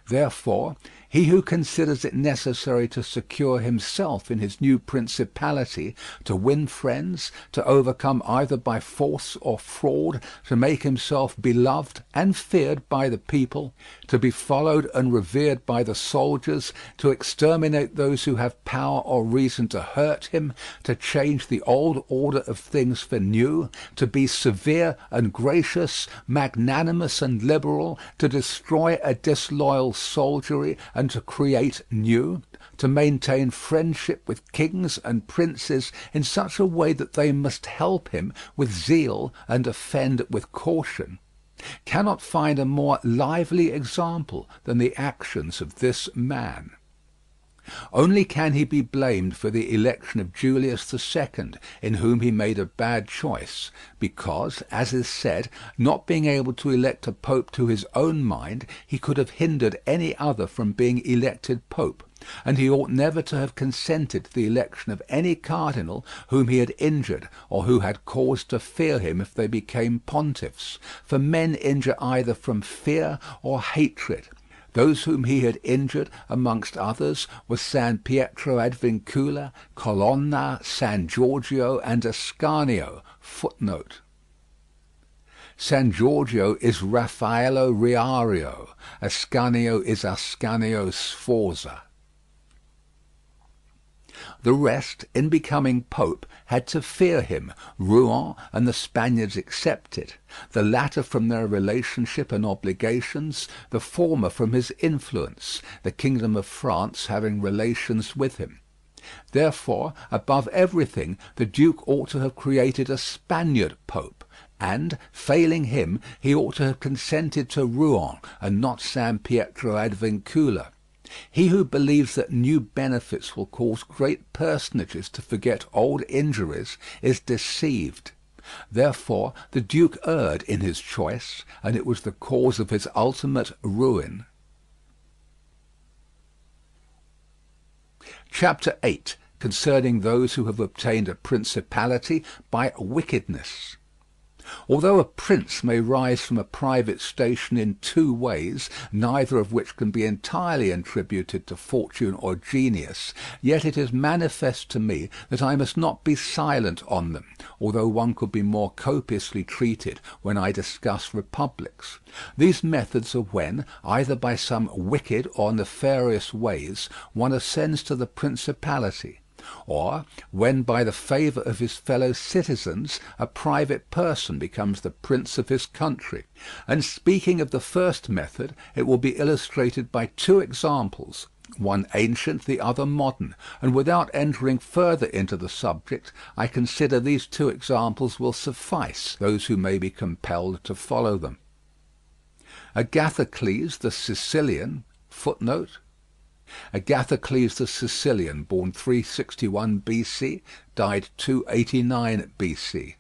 Speaker 2: Therefore, he who considers it necessary to secure himself in his new principality, to win friends, to overcome either by force or fraud, to make himself beloved and feared by the people, to be followed and revered by the soldiers, to exterminate those who have power or reason to hurt him, to change the old order of things for new, to be severe and gracious, magnanimous and liberal, to destroy a disloyal soldiery and to create new, to maintain friendship with kings and princes in such a way that they must help him with zeal and offend with caution, cannot find a more lively example than the actions of this man. Only can he be blamed for the election of Julius II, in whom he made a bad choice, because, as is said, not being able to elect a pope to his own mind, he could have hindered any other from being elected pope, and he ought never to have consented to the election of any cardinal whom he had injured or who had cause to fear him if they became pontiffs, for men injure either from fear or hatred. Those whom he had injured, amongst others, were San Pietro ad Vincula, Colonna, San Giorgio, and Ascanio. San Giorgio is Raffaello Riario. Ascanio is Ascanio Sforza. The rest, in becoming pope, had to fear him, Rouen and the Spaniards excepted, the latter from their relationship and obligations, the former from his influence, the kingdom of France having relations with him. Therefore, above everything, the duke ought to have created a Spaniard pope, and, failing him, he ought to have consented to Rouen and not San Pietro ad Vincula. He who believes that new benefits will cause great personages to forget old injuries is deceived. Therefore the duke erred in his choice, and it was the cause of his ultimate ruin. Chapter 8. Concerning those who have obtained a principality by wickedness. Although a prince may rise from a private station in two ways, neither of which can be entirely attributed to fortune or genius, yet it is manifest to me that I must not be silent on them, although one could be more copiously treated when I discuss republics. These methods are when, either by some wicked or nefarious ways, one ascends to the principality, or when by the favour of his fellow citizens a private person becomes the prince of his country. And speaking of the first method, it will be illustrated by two examples. one ancient, the other modern, and without entering further into the subject, I consider these two examples will suffice those who may be compelled to follow them. Agathocles the Sicilian, footnote, Agathocles the Sicilian, born 361 BC, died 289 BC.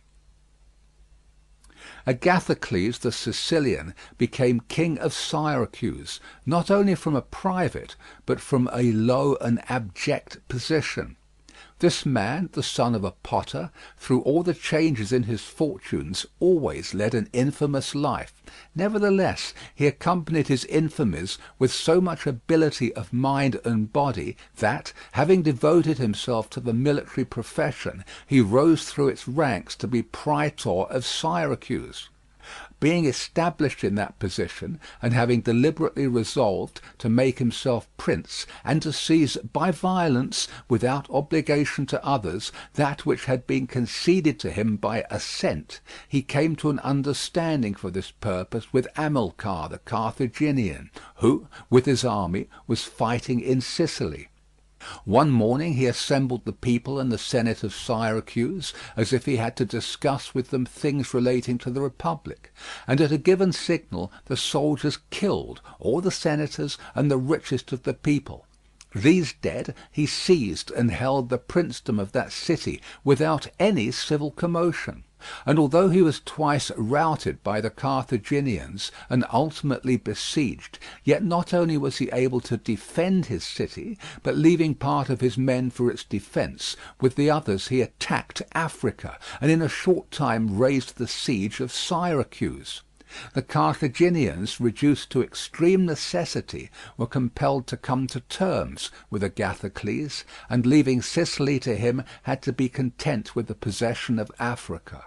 Speaker 2: Agathocles the Sicilian became king of Syracuse, not only from a private, but from a low and abject position. This man, the son of a potter, through all the changes in his fortunes, always led an infamous life. Nevertheless, he accompanied his infamies with so much ability of mind and body that, having devoted himself to the military profession, he rose through its ranks to be praetor of Syracuse. Being established in that position, and having deliberately resolved to make himself prince, and to seize by violence, without obligation to others, that which had been conceded to him by assent, he came to an understanding for this purpose with Amilcar the Carthaginian, who, with his army, was fighting in Sicily. One morning he assembled the people and the Senate of Syracuse, as if he had to discuss with them things relating to the Republic, and at a given signal the soldiers killed all the senators and the richest of the people. These dead, he seized and held the princedom of that city without any civil commotion. And although he was twice routed by the Carthaginians and ultimately besieged, yet not only was he able to defend his city, but leaving part of his men for its defence, with the others he attacked Africa, and in a short time raised the siege of Syracuse. The Carthaginians, reduced to extreme necessity, were compelled to come to terms with Agathocles, and leaving Sicily to him, had to be content with the possession of Africa.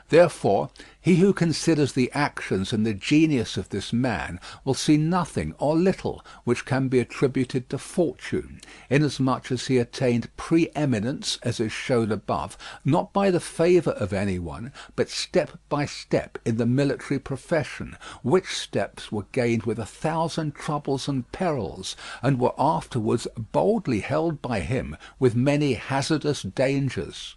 Speaker 2: Therefore, he who considers the actions and the genius of this man will see nothing or little which can be attributed to fortune, inasmuch as he attained pre-eminence, as is shown above, not by the favour of any one, but step by step in the military profession, which steps were gained with 1,000 troubles and perils, and were afterwards boldly held by him with many hazardous dangers.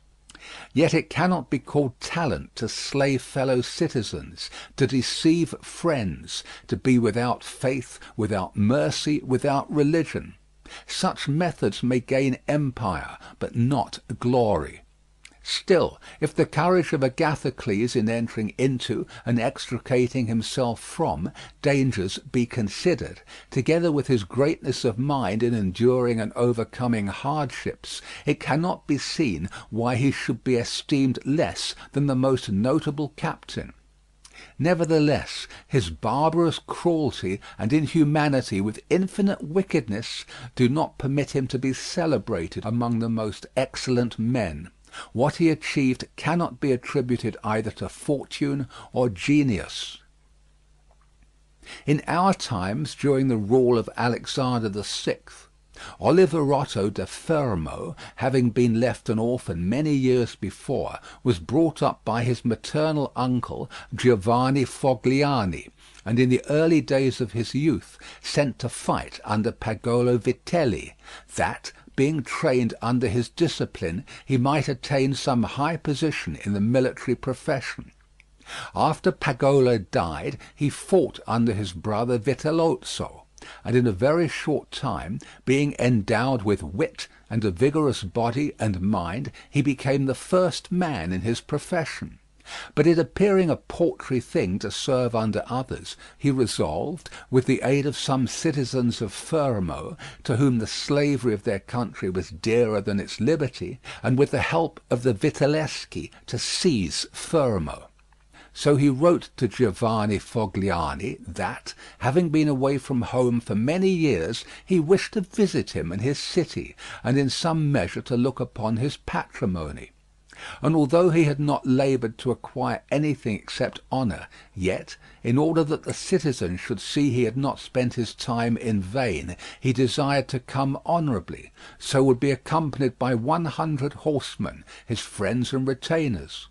Speaker 2: Yet it cannot be called talent to slay fellow citizens, to deceive friends, to be without faith, without mercy, without religion. Such methods may gain empire, but not glory. Still, if the courage of Agathocles in entering into and extricating himself from dangers be considered, together with his greatness of mind in enduring and overcoming hardships, it cannot be seen why he should be esteemed less than the most notable captain. Nevertheless, his barbarous cruelty and inhumanity with infinite wickedness do not permit him to be celebrated among the most excellent men. What he achieved cannot be attributed either to fortune or genius. In our times, during the rule of Alexander VI, Oliverotto da Fermo, having been left an orphan many years before, was brought up by his maternal uncle Giovanni Fogliani, and in the early days of his youth sent to fight under Pagolo Vitelli, that, being trained under his discipline, he might attain some high position in the military profession. After Pagolo died, he fought under his brother Vitellozzo, and in a very short time, being endowed with wit and a vigorous body and mind, he became the first man in his profession. But it appearing a paltry thing to serve under others, he resolved, with the aid of some citizens of Fermo, to whom the slavery of their country was dearer than its liberty, and with the help of the Vitelleschi, to seize Fermo. So he wrote to Giovanni Fogliani that, having been away from home for many years, he wished to visit him in his city, and in some measure to look upon his patrimony. And although he had not laboured to acquire anything except honour, yet, in order that the citizens should see he had not spent his time in vain, he desired to come honourably, so would be accompanied by 100 horsemen, his friends and retainers.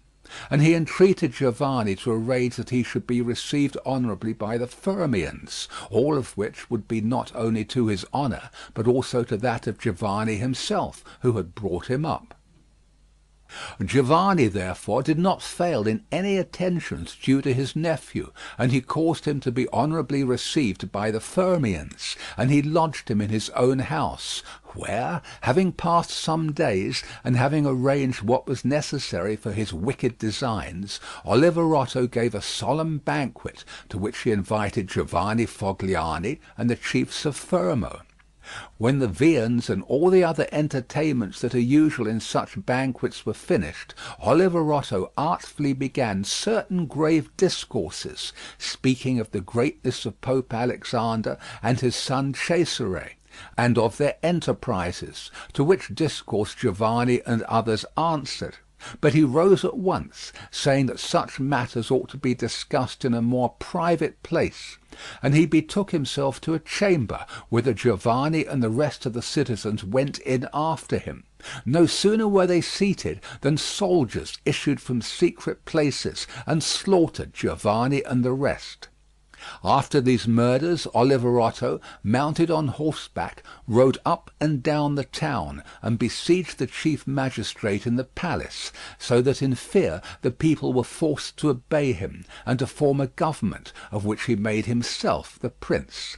Speaker 2: And he entreated Giovanni to arrange that he should be received honourably by the Fermians, all of which would be not only to his honour, but also to that of Giovanni himself, who had brought him up. Giovanni, therefore, did not fail in any attentions due to his nephew, and he caused him to be honourably received by the Fermians, and he lodged him in his own house, where, having passed some days, and having arranged what was necessary for his wicked designs, Oliverotto gave a solemn banquet, to which he invited Giovanni Fogliani and the chiefs of Fermo. When the viands and all the other entertainments that are usual in such banquets were finished, Oliverotto artfully began certain grave discourses, speaking of the greatness of Pope Alexander and his son Cesare, and of their enterprises, to which discourse Giovanni and others answered. But he rose at once, saying that such matters ought to be discussed in a more private place, and he betook himself to a chamber, whither Giovanni and the rest of the citizens went in after him. No sooner were they seated than soldiers issued from secret places and slaughtered Giovanni and the rest. After these murders, Oliverotto, mounted on horseback, rode up and down the town, and besieged the chief magistrate in the palace, so that in fear the people were forced to obey him, and to form a government, of which he made himself the prince.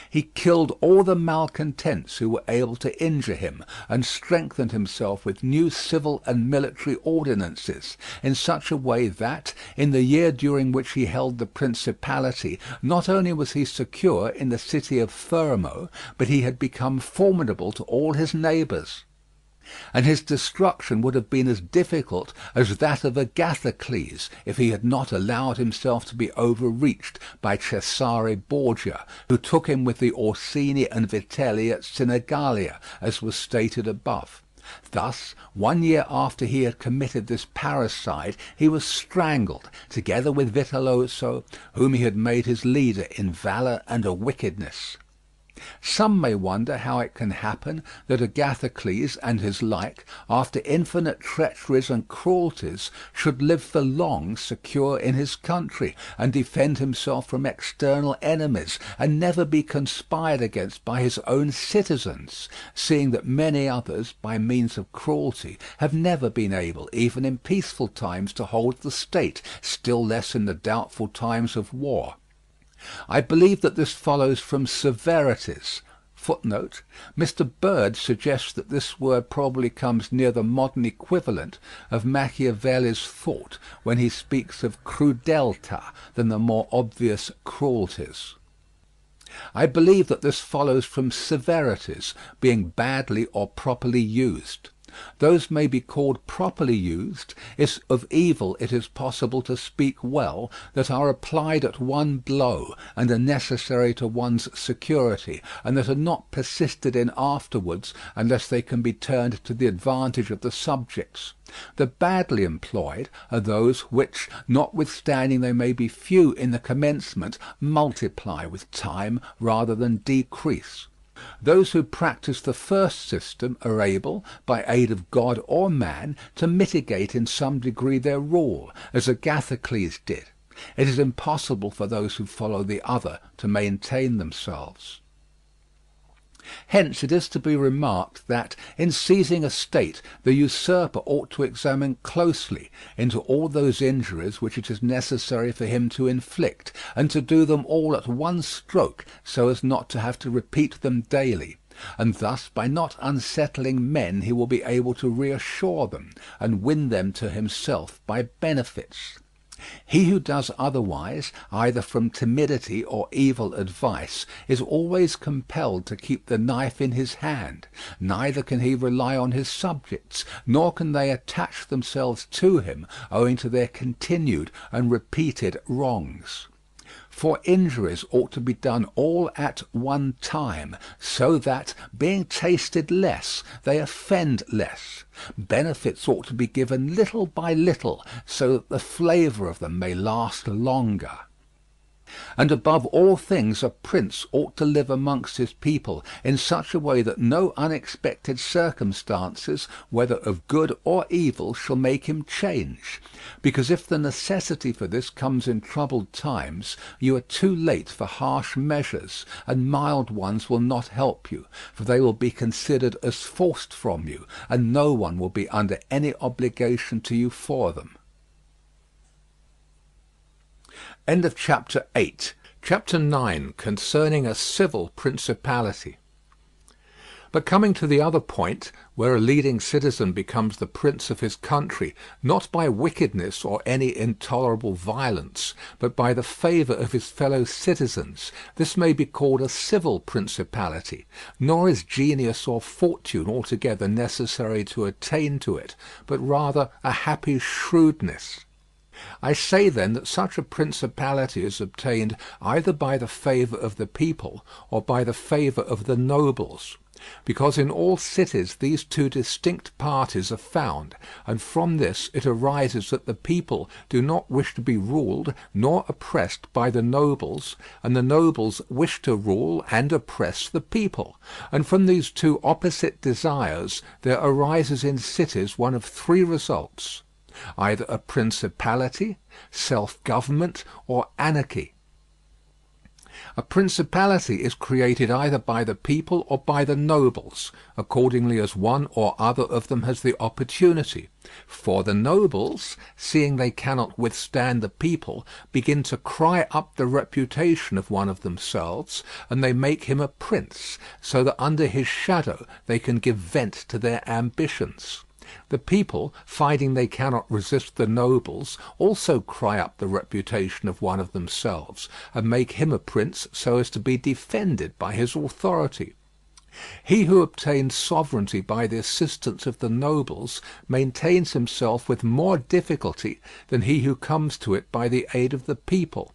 Speaker 2: He killed all the malcontents who were able to injure him, and strengthened himself with new civil and military ordinances, in such a way that, in the year during which he held the principality, not only was he secure in the city of Fermo, but he had become formidable to all his neighbours. And his destruction would have been as difficult as that of Agathocles if he had not allowed himself to be overreached by Cesare Borgia, who took him with the Orsini and Vitelli at Sinigalia, as was stated above. Thus, 1 year after he had committed this parricide, he was strangled, together with Vitellozzo, whom he had made his leader in valour and wickedness. Some may wonder how it can happen that Agathocles and his like, after infinite treacheries and cruelties, should live for long secure in his country, and defend himself from external enemies, and never be conspired against by his own citizens, seeing that many others, by means of cruelty, have never been able, even in peaceful times, to hold the state, still less in the doubtful times of war. I believe that this follows from severities. Footnote: Mr. Bird suggests that this word probably comes near the modern equivalent of Machiavelli's thought when he speaks of crudeltà than the more obvious cruelties. I believe that this follows from severities, being badly or properly used. Those may be called properly used if of evil it is possible to speak well, that are applied at one blow, and are necessary to one's security, and that are not persisted in afterwards unless they can be turned to the advantage of the subjects. The badly employed are those which, notwithstanding they may be few in the commencement, multiply with time rather than decrease. Those who practise the first system are able, by aid of God or man, to mitigate in some degree their rule, as Agathocles did. It is impossible for those who follow the other to maintain themselves. Hence it is to be remarked that, in seizing a state, the usurper ought to examine closely into all those injuries which it is necessary for him to inflict, and to do them all at one stroke, so as not to have to repeat them daily. And thus, by not unsettling men, he will be able to reassure them, and win them to himself by benefits. He who does otherwise, either from timidity or evil advice, is always compelled to keep the knife in his hand. Neither can he rely on his subjects, nor can they attach themselves to him, owing to their continued and repeated wrongs. For injuries ought to be done all at one time, so that, being tasted less, they offend less. Benefits ought to be given little by little, so that the flavour of them may last longer. And above all things a prince ought to live amongst his people in such a way that no unexpected circumstances, whether of good or evil, shall make him change. Because if the necessity for this comes in troubled times, you are too late for harsh measures, and mild ones will not help you, for they will be considered as forced from you, and no one will be under any obligation to you for them. End of chapter 8. Chapter 9, concerning a civil principality. But coming to the other point, where a leading citizen becomes the prince of his country, not by wickedness or any intolerable violence, but by the favour of his fellow citizens, this may be called a civil principality, nor is genius or fortune altogether necessary to attain to it, but rather a happy shrewdness. I say then that such a principality is obtained either by the favour of the people or by the favour of the nobles, because in all cities these two distinct parties are found, and from this it arises that the people do not wish to be ruled nor oppressed by the nobles, and the nobles wish to rule and oppress the people, and from these two opposite desires there arises in cities one of three results: either a principality, self-government, or anarchy. A principality is created either by the people or by the nobles, accordingly as one or other of them has the opportunity. For the nobles, seeing they cannot withstand the people, begin to cry up the reputation of one of themselves, and they make him a prince, so that under his shadow they can give vent to their ambitions. The people, finding they cannot resist the nobles, also cry up the reputation of one of themselves, and make him a prince so as to be defended by his authority. He who obtains sovereignty by the assistance of the nobles maintains himself with more difficulty than he who comes to it by the aid of the people,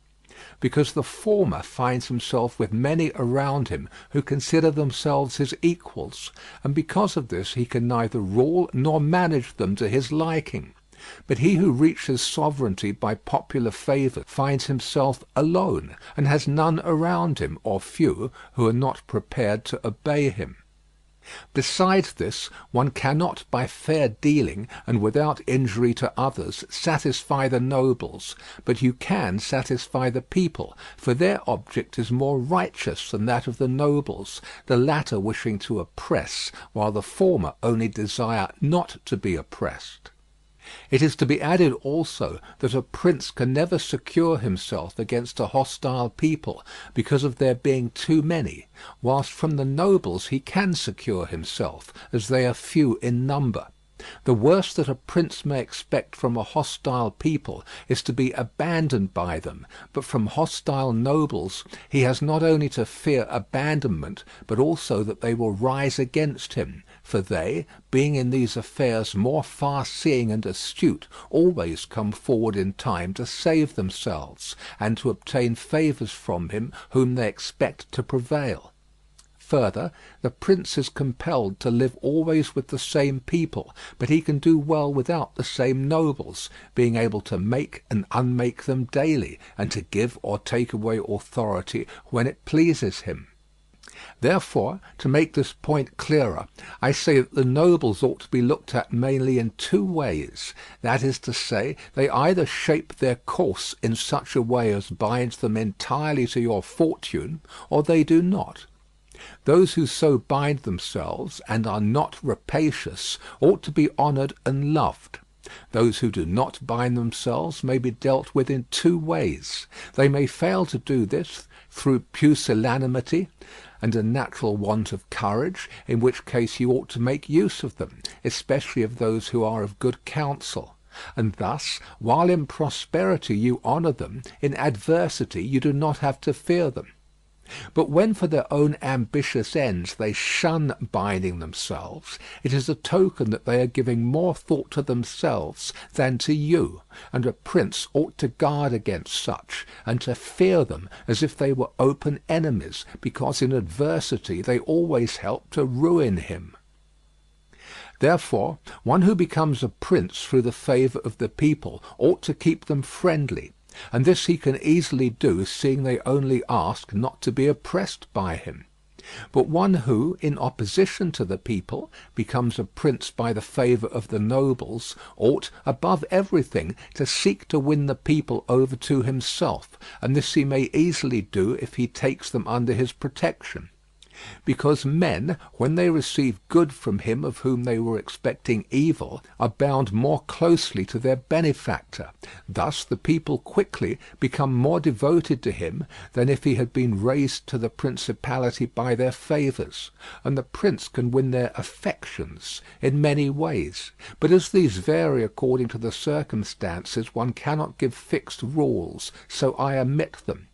Speaker 2: because the former finds himself with many around him who consider themselves his equals, and because of this he can neither rule nor manage them to his liking. But he who reaches sovereignty by popular favour finds himself alone, and has none around him, or few, who are not prepared to obey him. Besides this, one cannot by fair dealing and without injury to others satisfy the nobles, but you can satisfy the people, for their object is more righteous than that of the nobles, the latter wishing to oppress, while the former only desire not to be oppressed. It is to be added also that a prince can never secure himself against a hostile people, because of there being too many, whilst from the nobles he can secure himself, as they are few in number. The worst that a prince may expect from a hostile people is to be abandoned by them, but from hostile nobles he has not only to fear abandonment, but also that they will rise against him, for they, being in these affairs more far-seeing and astute, always come forward in time to save themselves, and to obtain favours from him whom they expect to prevail. Further, the prince is compelled to live always with the same people, but he can do well without the same nobles, being able to make and unmake them daily, and to give or take away authority when it pleases him. Therefore, to make this point clearer, I say that the nobles ought to be looked at mainly in two ways. That is to say, they either shape their course in such a way as binds them entirely to your fortune, or they do not. Those who so bind themselves, and are not rapacious, ought to be honoured and loved. Those who do not bind themselves may be dealt with in two ways. They may fail to do this through pusillanimity and a natural want of courage, in which case you ought to make use of them, especially of those who are of good counsel. And thus, while in prosperity you honour them, in adversity you do not have to fear them. But when for their own ambitious ends they shun binding themselves, it is a token that they are giving more thought to themselves than to you, and a prince ought to guard against such, and to fear them as if they were open enemies, because in adversity they always help to ruin him. Therefore, one who becomes a prince through the favour of the people ought to keep them friendly, And this he can easily do, seeing they only ask not to be oppressed by him. But one who, in opposition to the people, becomes a prince by the favour of the nobles, ought, above everything, to seek to win the people over to himself, and this he may easily do if he takes them under his protection. Because men, when they receive good from him of whom they were expecting evil, are bound more closely to their benefactor. Thus the people quickly become more devoted to him than if he had been raised to the principality by their favours, and the prince can win their affections in many ways. But as these vary according to the circumstances, one cannot give fixed rules, so I omit them.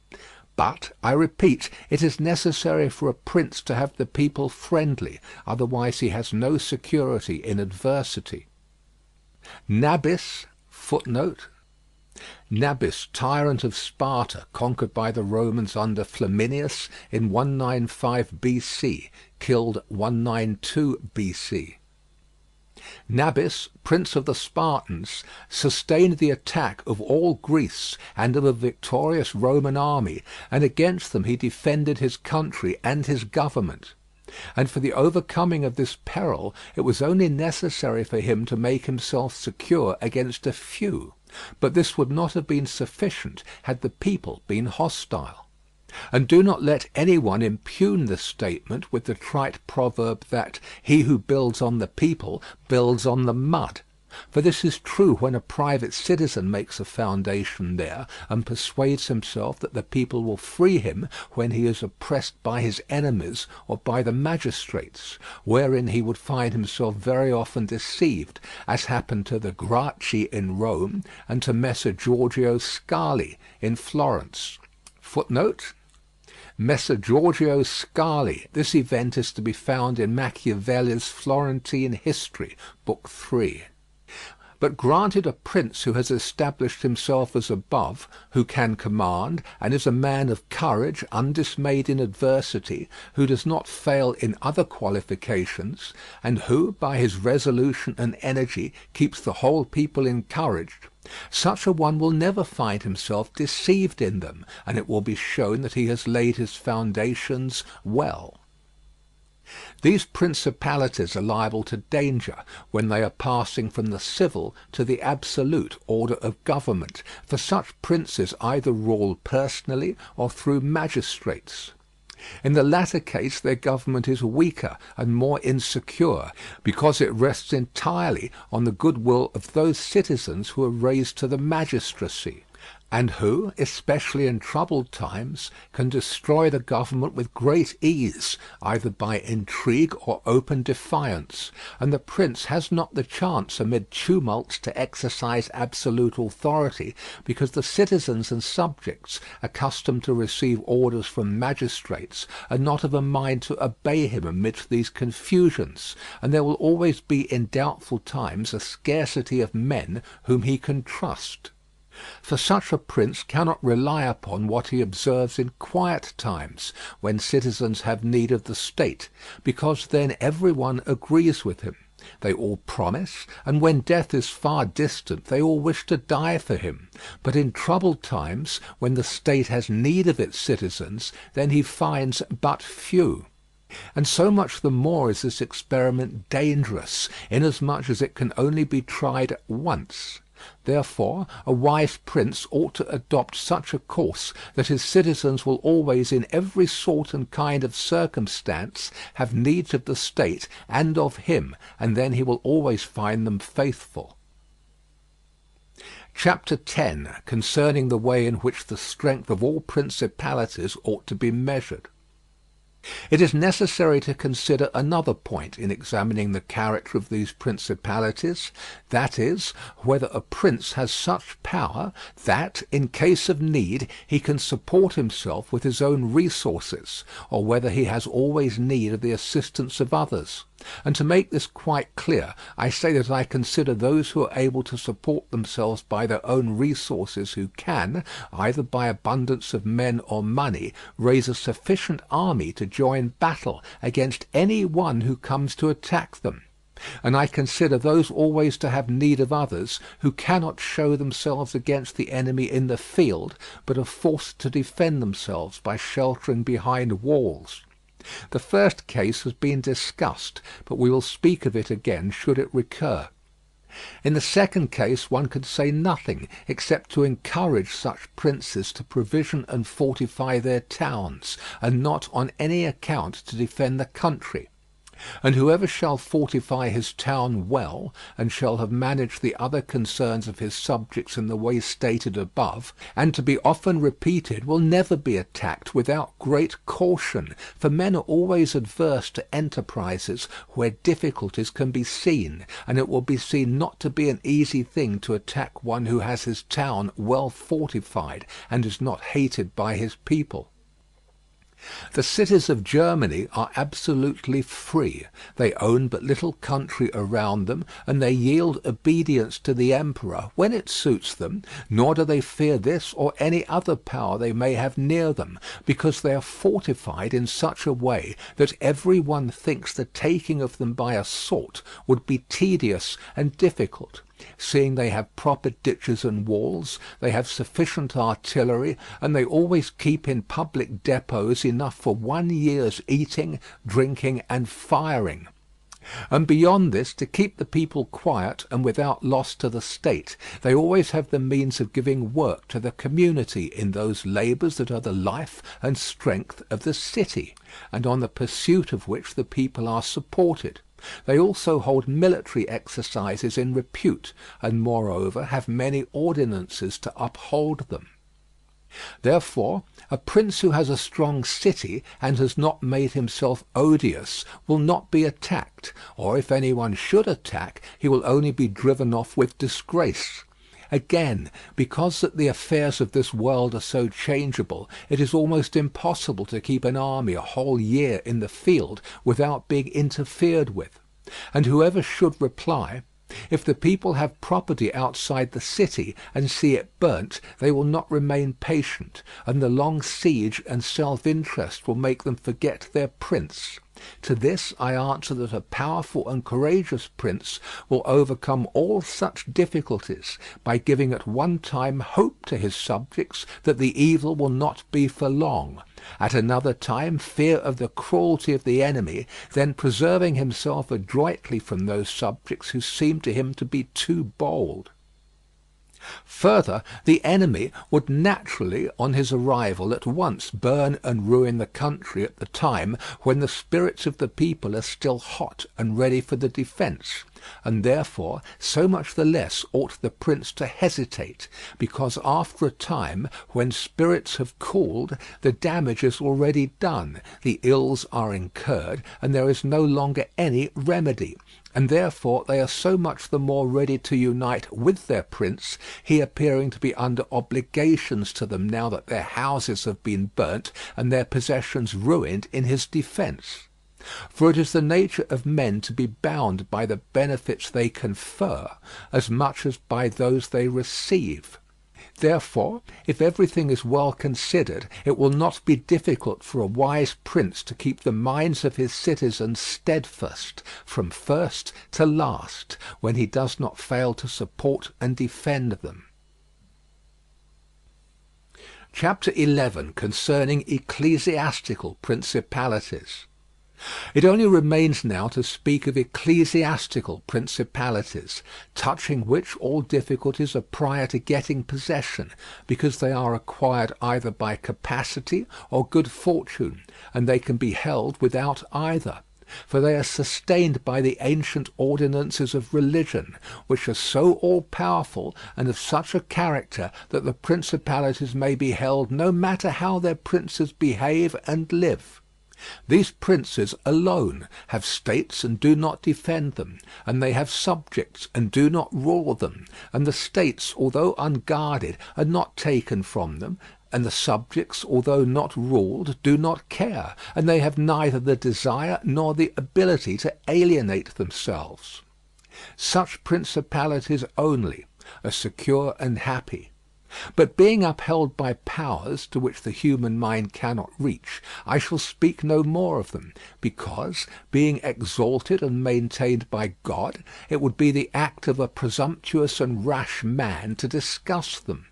Speaker 2: But, I repeat, it is necessary for a prince to have the people friendly, otherwise he has no security in adversity. Nabis, footnote. Nabis, tyrant of Sparta, conquered by the Romans under Flaminius in 195 B.C., killed 192 B.C. Nabis, prince of the Spartans, sustained the attack of all Greece and of a victorious Roman army, and against them he defended his country and his government. And for the overcoming of this peril it was only necessary for him to make himself secure against a few, but this would not have been sufficient had the people been hostile. And do not let any one impugn this statement with the trite proverb that he who builds on the people builds on the mud. For this is true when a private citizen makes a foundation there, and persuades himself that the people will free him when he is oppressed by his enemies or by the magistrates, wherein he would find himself very often deceived, as happened to the Gracchi in Rome and to Messer Giorgio Scali in Florence. Footnote: Messer Giorgio Scali. This event is to be found in Machiavelli's Florentine History, Book 3. But granted a prince who has established himself as above, who can command, and is a man of courage, undismayed in adversity, who does not fail in other qualifications, and who, by his resolution and energy, keeps the whole people encouraged, such a one will never find himself deceived in them, and it will be shown that he has laid his foundations well. These principalities are liable to danger when they are passing from the civil to the absolute order of government, for such princes either rule personally or through magistrates. In the latter case their government is weaker and more insecure, because it rests entirely on the goodwill of those citizens who are raised to the magistracy, and who, especially in troubled times, can destroy the government with great ease, either by intrigue or open defiance, and the prince has not the chance amid tumults to exercise absolute authority, because the citizens and subjects, accustomed to receive orders from magistrates, are not of a mind to obey him amidst these confusions, and there will always be in doubtful times a scarcity of men whom he can trust. For such a prince cannot rely upon what he observes in quiet times, when citizens have need of the state, because then every one agrees with him. They all promise, and when death is far distant they all wish to die for him. But in troubled times, when the state has need of its citizens, then he finds but few. And so much the more is this experiment dangerous, inasmuch as it can only be tried once. Therefore a wise prince ought to adopt such a course that his citizens will always in every sort and kind of circumstance have needs of the state and of him, and then he will always find them faithful. Chapter 10, concerning the way in which the strength of all principalities ought to be measured. It is necessary to consider another point in examining the character of these principalities, that is, whether a prince has such power that, in case of need, he can support himself with his own resources, or whether he has always need of the assistance of others. And to make this quite clear, I say that I consider those who are able to support themselves by their own resources who can, either by abundance of men or money, raise a sufficient army to join battle against any one who comes to attack them. And I consider those always to have need of others who cannot show themselves against the enemy in the field, but are forced to defend themselves by sheltering behind walls. The first case has been discussed, but we will speak of it again should it recur. In the second case one could say nothing except to encourage such princes to provision and fortify their towns, and not on any account to defend the country. And whoever shall fortify his town well, and shall have managed the other concerns of his subjects in the way stated above, and to be often repeated, will never be attacked without great caution, for men are always adverse to enterprises where difficulties can be seen, and it will be seen not to be an easy thing to attack one who has his town well fortified, and is not hated by his people. The cities of Germany are absolutely free. They own but little country around them, and they yield obedience to the emperor when it suits them, nor do they fear this or any other power they may have near them, because they are fortified in such a way that every one thinks the taking of them by assault would be tedious and difficult. Seeing they have proper ditches and walls, they have sufficient artillery, and they always keep in public depots enough for 1 year's eating, drinking, and firing. And beyond this, to keep the people quiet and without loss to the state, they always have the means of giving work to the community in those labours that are the life and strength of the city, and on the pursuit of which the people are supported. They also hold military exercises in repute, and moreover have many ordinances to uphold them. Therefore, a prince who has a strong city and has not made himself odious will not be attacked, or if any one should attack, he will only be driven off with disgrace. Again, because that the affairs of this world are so changeable, it is almost impossible to keep an army a whole year in the field without being interfered with. And whoever should reply, if the people have property outside the city and see it burnt, they will not remain patient, and the long siege and self-interest will make them forget their prince. To this I answer that a powerful and courageous prince will overcome all such difficulties by giving at one time hope to his subjects that the evil will not be for long, at another time fear of the cruelty of the enemy, then preserving himself adroitly from those subjects who seem to him to be too bold. Further, the enemy would naturally, on his arrival, at once burn and ruin the country at the time when the spirits of the people are still hot and ready for the defence, and therefore so much the less ought the prince to hesitate, because after a time, when spirits have cooled, the damage is already done, the ills are incurred, and there is no longer any remedy. And therefore they are so much the more ready to unite with their prince, he appearing to be under obligations to them now that their houses have been burnt and their possessions ruined in his defence. For it is the nature of men to be bound by the benefits they confer as much as by those they receive. Therefore, if everything is well considered, it will not be difficult for a wise prince to keep the minds of his citizens steadfast from first to last, when he does not fail to support and defend them. Chapter 11, concerning ecclesiastical principalities. It only remains now to speak of ecclesiastical principalities, touching which all difficulties are prior to getting possession, because they are acquired either by capacity or good fortune, and they can be held without either. For they are sustained by the ancient ordinances of religion, which are so all-powerful and of such a character that the principalities may be held no matter how their princes behave and live. These princes alone have states and do not defend them, and they have subjects and do not rule them, and the states, although unguarded, are not taken from them, and the subjects, although not ruled, do not care, and they have neither the desire nor the ability to alienate themselves. Such principalities only are secure and happy. But being upheld by powers to which the human mind cannot reach, I shall speak no more of them, because, being exalted and maintained by God, it would be the act of a presumptuous and rash man to discuss them.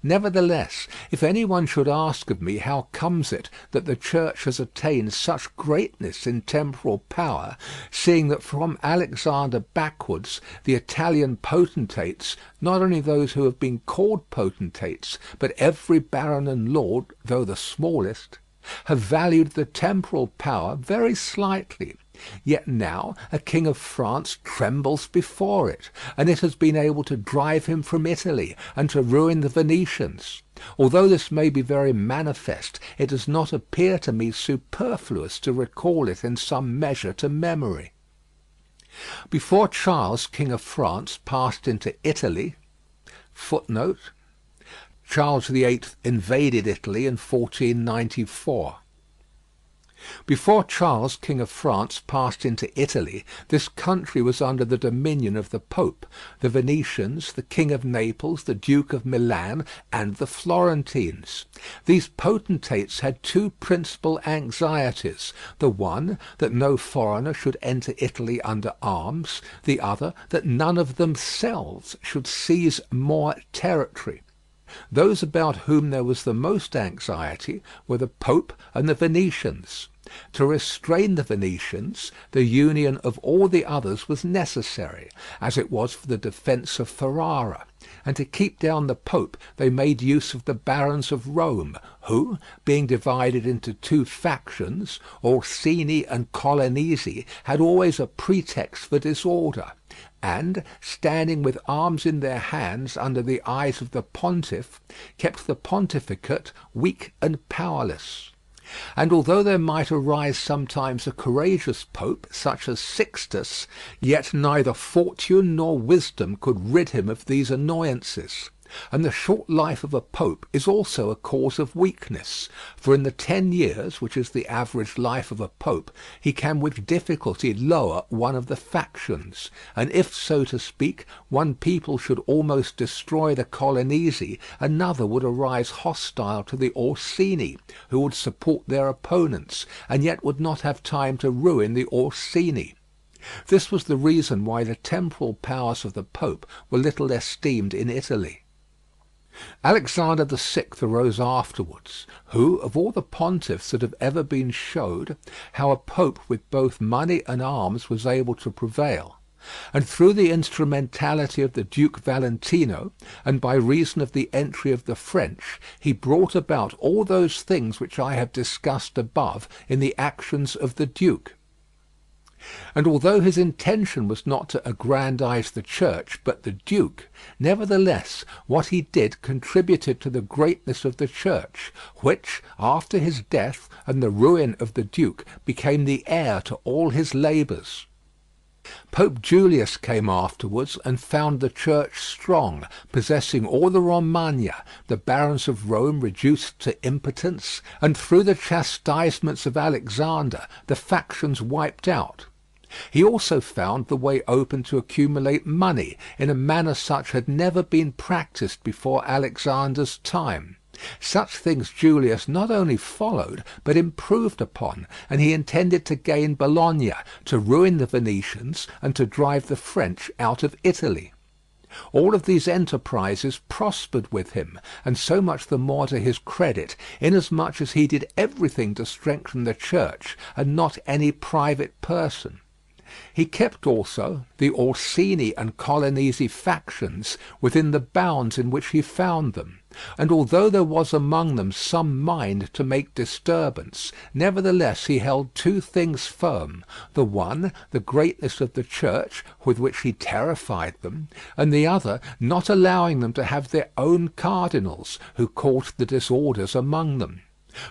Speaker 2: Nevertheless, if any one should ask of me how comes it that the Church has attained such greatness in temporal power, seeing that from Alexander backwards the Italian potentates, not only those who have been called potentates, but every baron and lord, though the smallest, have valued the temporal power very slightly, yet now a king of France trembles before it, and it has been able to drive him from Italy and to ruin the Venetians. Although this may be very manifest, it does not appear to me superfluous to recall it in some measure to memory. Before Charles, king of France, passed into Italy, footnote, Charles VIII invaded Italy in 1494. Before Charles, king of France, passed into Italy, this country was under the dominion of the Pope, the Venetians, the King of Naples, the Duke of Milan, and the Florentines. These potentates had two principal anxieties: the one, that no foreigner should enter Italy under arms; the other, that none of themselves should seize more territory. Those about whom there was the most anxiety were the Pope and the Venetians. To restrain the Venetians, the union of all the others was necessary, as it was for the defence of Ferrara; and to keep down the Pope they made use of the barons of Rome, who, being divided into two factions, Orsini and Colonnesi, had always a pretext for disorder, and, standing with arms in their hands under the eyes of the pontiff, kept the pontificate weak and powerless. And although there might arise sometimes a courageous pope, such as Sixtus, yet neither fortune nor wisdom could rid him of these annoyances. And the short life of a pope is also a cause of weakness, for in the 10 years, which is the average life of a pope, he can with difficulty lower one of the factions, and if, so to speak, one people should almost destroy the Colonnesi, another would arise hostile to the Orsini, who would support their opponents, and yet would not have time to ruin the Orsini. This was the reason why the temporal powers of the Pope were little esteemed in Italy. Alexander VI arose afterwards, who, of all the pontiffs that have ever been showed how a pope with both money and arms was able to prevail, and through the instrumentality of the Duke Valentino, and by reason of the entry of the French, he brought about all those things which I have discussed above in the actions of the Duke. And although his intention was not to aggrandize the Church but the Duke, nevertheless what he did contributed to the greatness of the Church, which, after his death and the ruin of the Duke, became the heir to all his labours. Pope Julius came afterwards and found the Church strong, possessing all the Romagna, the barons of Rome reduced to impotence, and through the chastisements of Alexander the factions wiped out. He also found the way open to accumulate money in a manner such had never been practised before Alexander's time. Such things Julius not only followed but improved upon, and he intended to gain Bologna, to ruin the Venetians, and to drive the French out of Italy. All of these enterprises prospered with him, and so much the more to his credit, inasmuch as he did everything to strengthen the Church, and not any private person. He kept also the Orsini and Colonnesi factions within the bounds in which he found them, and although there was among them some mind to make disturbance, nevertheless he held two things firm: the one, the greatness of the Church, with which he terrified them, and the other, not allowing them to have their own cardinals, who caused the disorders among them.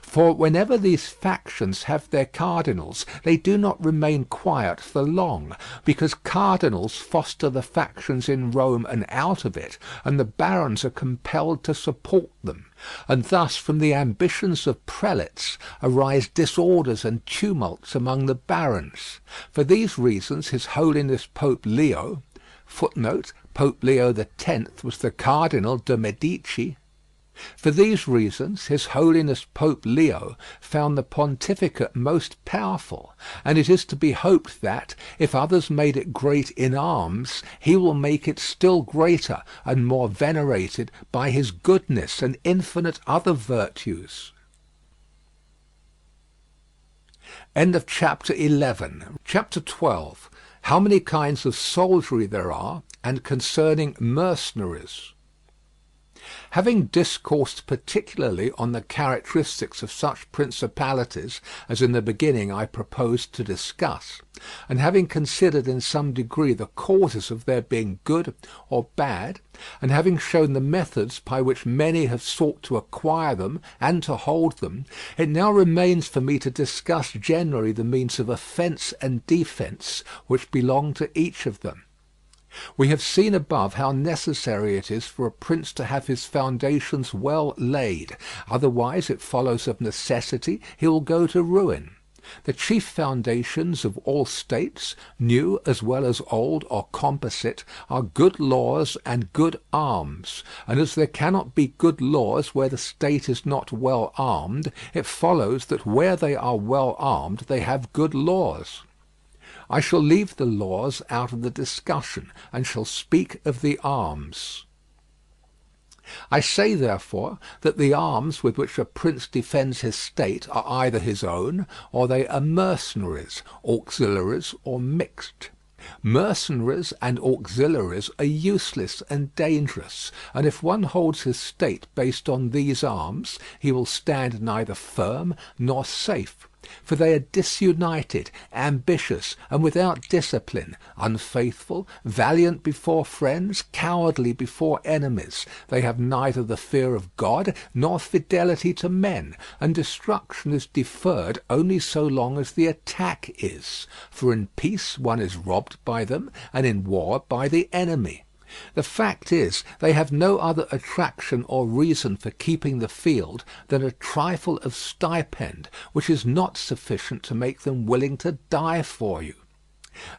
Speaker 2: For whenever these factions have their cardinals, they do not remain quiet for long, because cardinals foster the factions in Rome and out of it, and the barons are compelled to support them. And thus from the ambitions of prelates arise disorders and tumults among the barons. For these reasons his Holiness Pope Leo Footnote: Pope Leo X was the Cardinal de' Medici. For these reasons His Holiness Pope Leo found the pontificate most powerful, and it is to be hoped that, if others made it great in arms, he will make it still greater and more venerated by his goodness and infinite other virtues. End of chapter 11. Chapter 12. How many kinds of soldiery there are, and concerning mercenaries. Having discoursed particularly on the characteristics of such principalities as in the beginning I proposed to discuss, and having considered in some degree the causes of their being good or bad, and having shown the methods by which many have sought to acquire them and to hold them, it now remains for me to discuss generally the means of offence and defence which belong to each of them. We have seen above how necessary it is for a prince to have his foundations well laid, otherwise it follows of necessity he will go to ruin. The chief foundations of all states, new as well as old or composite, are good laws and good arms, and as there cannot be good laws where the state is not well armed, it follows that where they are well armed they have good laws. I shall leave the laws out of the discussion, and shall speak of the arms. I say, therefore, that the arms with which a prince defends his state are either his own, or they are mercenaries, auxiliaries, or mixed. Mercenaries and auxiliaries are useless and dangerous, and if one holds his state based on these arms, he will stand neither firm nor safe. For they are disunited, ambitious, and without discipline, unfaithful, valiant before friends, cowardly before enemies. They have neither the fear of God nor fidelity to men, and destruction is deferred only so long as the attack is. For in peace one is robbed by them, and in war by the enemy. The fact is, they have no other attraction or reason for keeping the field than a trifle of stipend, which is not sufficient to make them willing to die for you.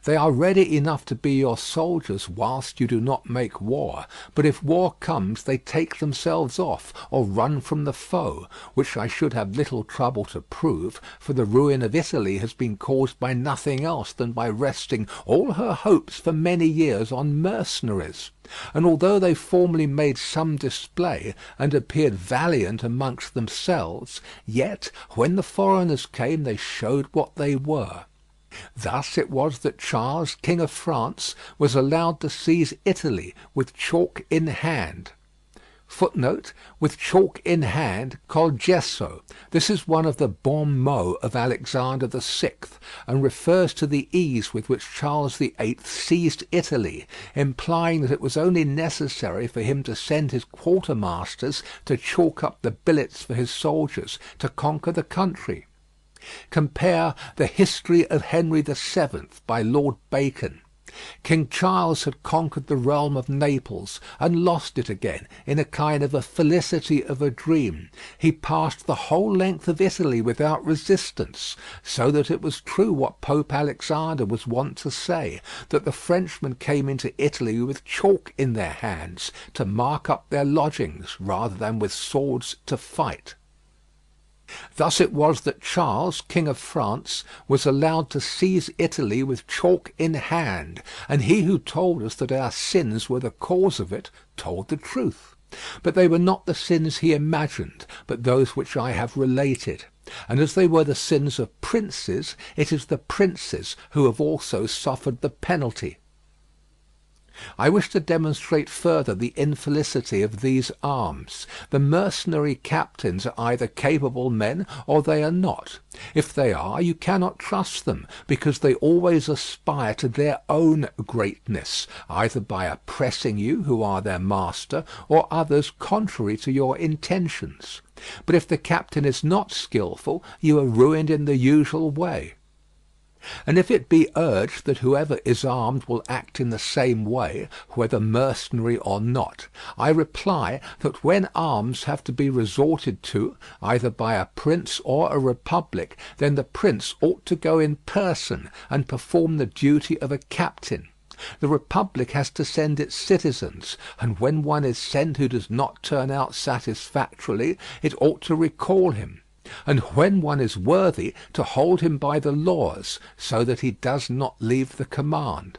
Speaker 2: They are ready enough to be your soldiers whilst you do not make war, but if war comes they take themselves off, or run from the foe, which I should have little trouble to prove, for the ruin of Italy has been caused by nothing else than by resting all her hopes for many years on mercenaries. And although they formerly made some display, and appeared valiant amongst themselves, yet when the foreigners came they showed what they were. Thus it was that Charles, King of France, was allowed to seize Italy with chalk in hand. Footnote: with chalk in hand, col gesso. This is one of the bons mots of Alexander VI, and refers to the ease with which Charles VIII seized Italy, implying that it was only necessary for him to send his quartermasters to chalk up the billets for his soldiers to conquer the country. Compare The History of Henry VII by Lord Bacon. King Charles had conquered the realm of Naples and lost it again in a kind of a felicity of a dream. He passed the whole length of Italy without resistance, so that it was true what Pope Alexander was wont to say, that the Frenchmen came into Italy with chalk in their hands to mark up their lodgings rather than with swords to fight. Thus it was that Charles, King of France, was allowed to seize Italy with chalk in hand, and he who told us that our sins were the cause of it told the truth. But they were not the sins he imagined, but those which I have related. And as they were the sins of princes, it is the princes who have also suffered the penalty. I wish to demonstrate further the infelicity of these arms. The mercenary captains are either capable men or they are not. If they are, you cannot trust them, because they always aspire to their own greatness, either by oppressing you, who are their master, or others contrary to your intentions. But if the captain is not skilful, you are ruined in the usual way. And if it be urged that whoever is armed will act in the same way, whether mercenary or not, I reply that when arms have to be resorted to, either by a prince or a republic, then the prince ought to go in person and perform the duty of a captain. The republic has to send its citizens, and when one is sent who does not turn out satisfactorily, it ought to recall him, and when one is worthy, to hold him by the laws, so that he does not leave the command.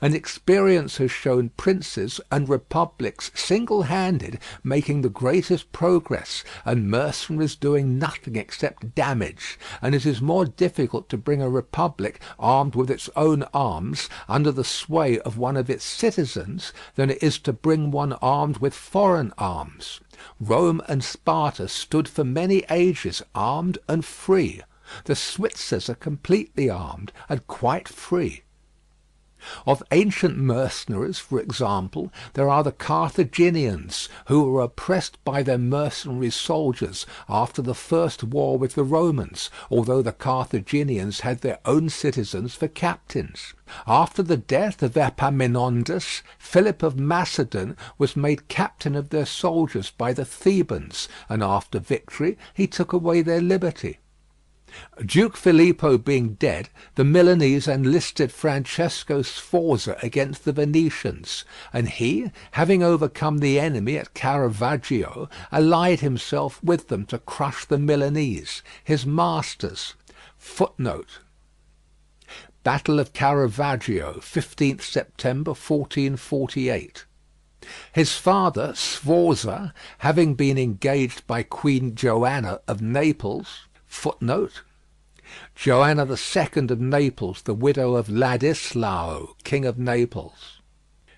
Speaker 2: And experience has shown princes and republics single-handed making the greatest progress, and mercenaries doing nothing except damage, and it is more difficult to bring a republic armed with its own arms under the sway of one of its citizens than it is to bring one armed with foreign arms. Rome and Sparta stood for many ages armed and free. The Switzers are completely armed and quite free. Of ancient mercenaries, for example, there are the Carthaginians, who were oppressed by their mercenary soldiers after the first war with the Romans, although the Carthaginians had their own citizens for captains. After the death of Epaminondas, Philip of Macedon was made captain of their soldiers by the Thebans, and after victory he took away their liberty. Duke Filippo being dead, the Milanese enlisted Francesco Sforza against the Venetians, and he, having overcome the enemy at Caravaggio, allied himself with them to crush the Milanese, his masters. Battle of Caravaggio, 15th September 1448. His father, Sforza, having been engaged by Queen Joanna of Naples, Joanna II of Naples, the widow of Ladislao, King of Naples.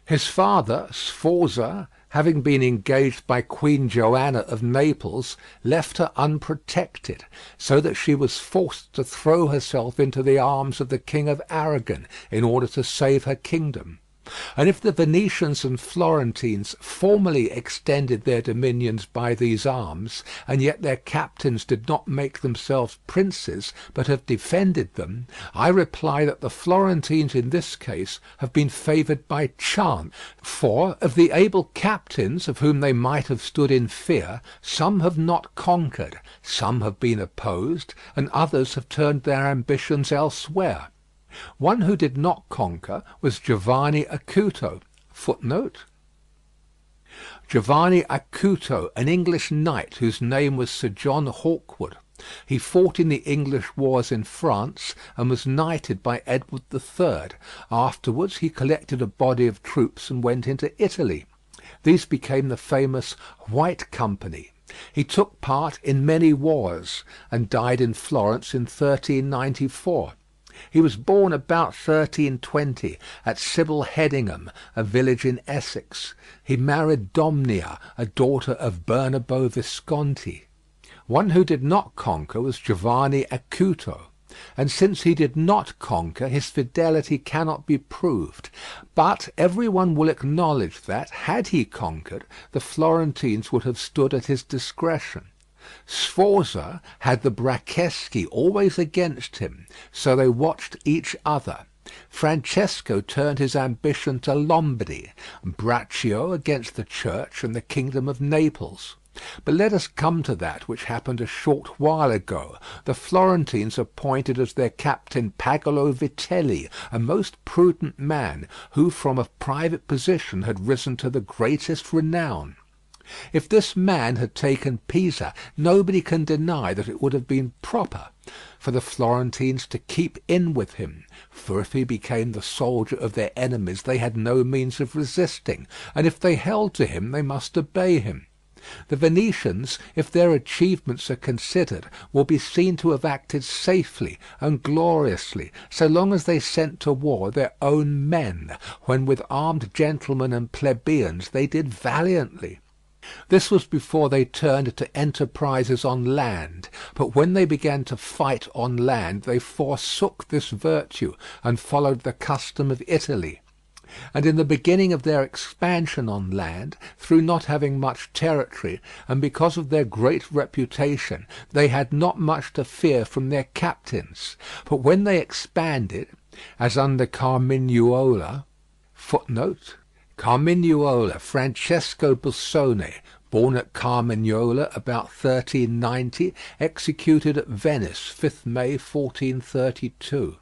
Speaker 2: His father, Sforza, having been engaged by Queen Joanna of Naples, left her unprotected, so that she was forced to throw herself into the arms of the King of Aragon in order to save her kingdom. And if the Venetians and Florentines formerly extended their dominions by these arms, and yet their captains did not make themselves princes, but have defended them, I reply that the Florentines in this case have been favoured by chance. For of the able captains of whom they might have stood in fear, some have not conquered, some have been opposed, and others have turned their ambitions elsewhere. One who did not conquer was Giovanni Acuto. Giovanni Acuto, an English knight whose name was Sir John Hawkwood. He fought in the English wars in France and was knighted by Edward III. Afterwards he collected a body of troops and went into Italy. These became the famous White Company. He took part in many wars and died in Florence in 1394. He was born about 1320 at Sibyl Headingham, a village in Essex. He married Domnia, a daughter of Bernabo Visconti. One who did not conquer was Giovanni Acuto, and since he did not conquer, his fidelity cannot be proved. But every one will acknowledge that, had he conquered, the Florentines would have stood at his discretion. Sforza had the Bracceschi always against him, so they watched each other. Francesco turned his ambition to Lombardy, Braccio against the Church and the kingdom of Naples. But let us come to that which happened a short while ago. The Florentines appointed as their captain Pagolo Vitelli, a most prudent man, who from a private position had risen to the greatest renown. If this man had taken Pisa, nobody can deny that it would have been proper for the Florentines to keep in with him, for if he became the soldier of their enemies they had no means of resisting, and if they held to him they must obey him. The Venetians, if their achievements are considered, will be seen to have acted safely and gloriously, so long as they sent to war their own men, when with armed gentlemen and plebeians they did valiantly. This was before they turned to enterprises on land, but when they began to fight on land they forsook this virtue and followed the custom of Italy. And in the beginning of their expansion on land, through not having much territory, and because of their great reputation, they had not much to fear from their captains. But when they expanded, as under Carmignuola, Carmignuola, Francesco Busoni, born at Carmignola about 1390, executed at Venice, 5th May 1432.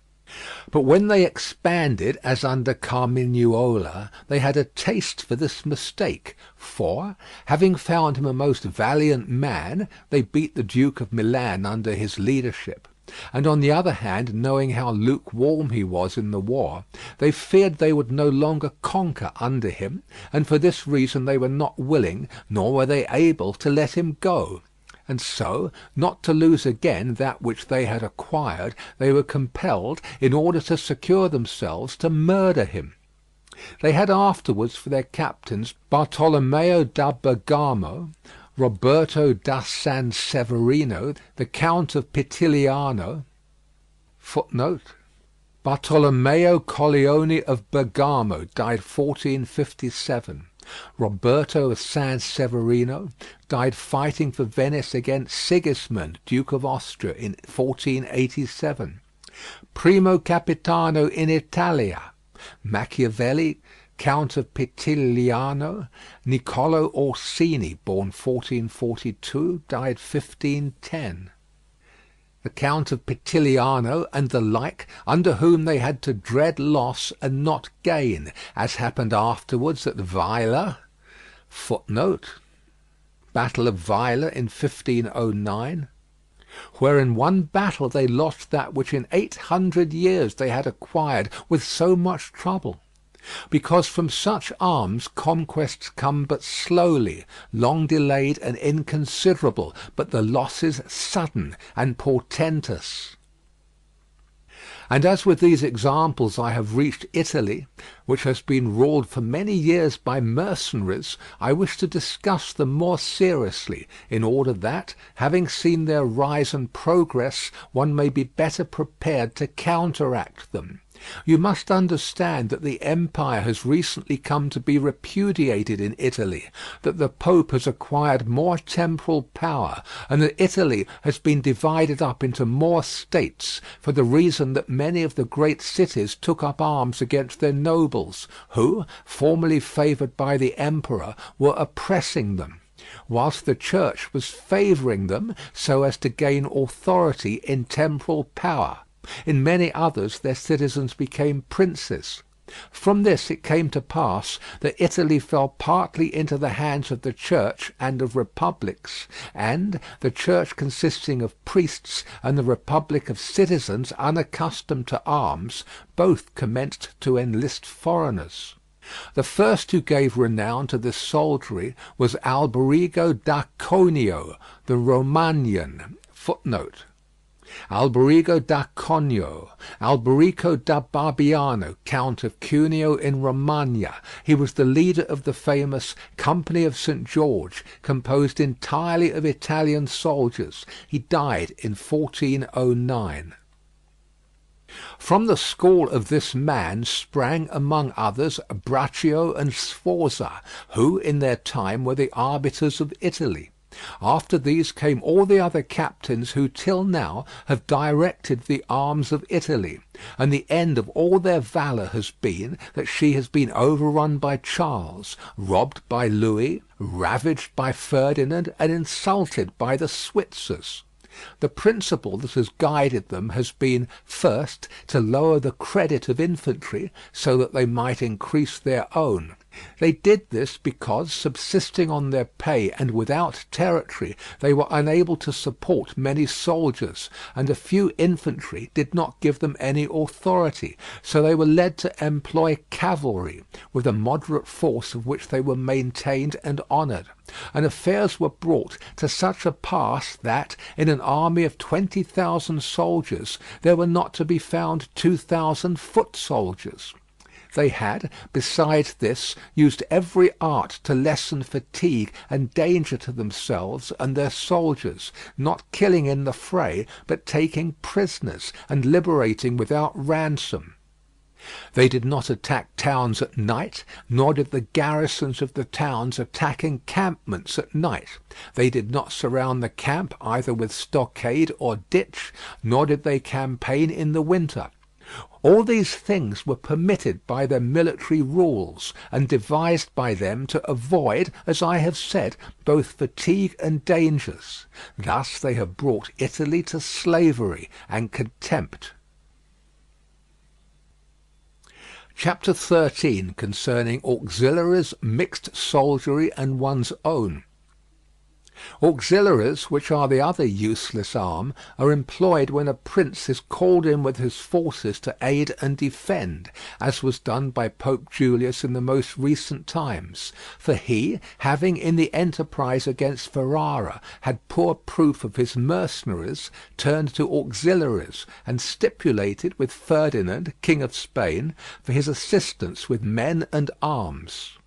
Speaker 2: But when they expanded, as under Carmignuola, they had a taste for this mistake; for, having found him a most valiant man, they beat the Duke of Milan under his leadership; and on the other hand, knowing how lukewarm he was in the war, they feared they would no longer conquer under him, and for this reason they were not willing, nor were they able, to let him go. And so, not to lose again that which they had acquired, they were compelled, in order to secure themselves, to murder him. They had afterwards for their captains Bartolomeo da Bergamo, Roberto da San Severino, the Count of Pitiliano, Bartolomeo Colleoni of Bergamo, died 1457. Roberto of San Severino died fighting for Venice against Sigismund, Duke of Austria, in 1487. Primo Capitano in Italia, Machiavelli, Count of Pitiliano. Niccolo Orsini, born 1442, died 1510. The Count of Pitiliano and the like, under whom they had to dread loss and not gain, as happened afterwards at Weiler, Battle of Weiler in 1509, where in one battle they lost that which in 800 years they had acquired with so much trouble. Because from such arms conquests come but slowly, long delayed and inconsiderable, but the losses sudden and portentous. And as with these examples I have reached Italy, which has been ruled for many years by mercenaries, I wish to discuss them more seriously, in order that, having seen their rise and progress, one may be better prepared to counteract them. You must understand that the empire has recently come to be repudiated in Italy, that the Pope has acquired more temporal power, and that Italy has been divided up into more states, for the reason that many of the great cities took up arms against their nobles, who, formerly favoured by the emperor, were oppressing them, whilst the church was favouring them so as to gain authority in temporal power. In many others their citizens became princes. From this it came to pass that Italy fell partly into the hands of the church and of republics, and, the church consisting of priests and the republic of citizens unaccustomed to arms, both commenced to enlist foreigners. The first who gave renown to this soldiery was Alberigo da Conio, the Romagnan. Alberigo da Conio, Alberico da Barbiano, Count of Cuneo in Romagna. He was the leader of the famous Company of St. George, composed entirely of Italian soldiers. He died in 1409. From the school of this man sprang, among others, Braccio and Sforza, who in their time were the arbiters of Italy. After these came all the other captains who till now have directed the arms of Italy, and the end of all their valour has been that she has been overrun by Charles, robbed by Louis, ravaged by Ferdinand, and insulted by the Switzers. The principle that has guided them has been, first, to lower the credit of infantry, so that they might increase their own. They did this because, subsisting on their pay and without territory, they were unable to support many soldiers, and a few infantry did not give them any authority, so they were led to employ cavalry, with a moderate force of which they were maintained and honoured; and affairs were brought to such a pass that, in an army of 20,000 soldiers, there were not to be found 2,000 foot soldiers. They had, besides this, used every art to lessen fatigue and danger to themselves and their soldiers, not killing in the fray, but taking prisoners, and liberating without ransom. They did not attack towns at night, nor did the garrisons of the towns attack encampments at night. They did not surround the camp either with stockade or ditch, nor did they campaign in the winter. All these things were permitted by their military rules, and devised by them to avoid, as I have said, both fatigue and dangers. Thus they have brought Italy to slavery and contempt. Chapter 13, concerning auxiliaries, mixed soldiery, and one's own. Auxiliaries, which are the other useless arm, are employed when a prince is called in with his forces to aid and defend, as was done by Pope Julius in the most recent times. For he, having in the enterprise against Ferrara had poor proof of his mercenaries, turned to auxiliaries, and stipulated with Ferdinand, King of Spain, for his assistance with men and arms.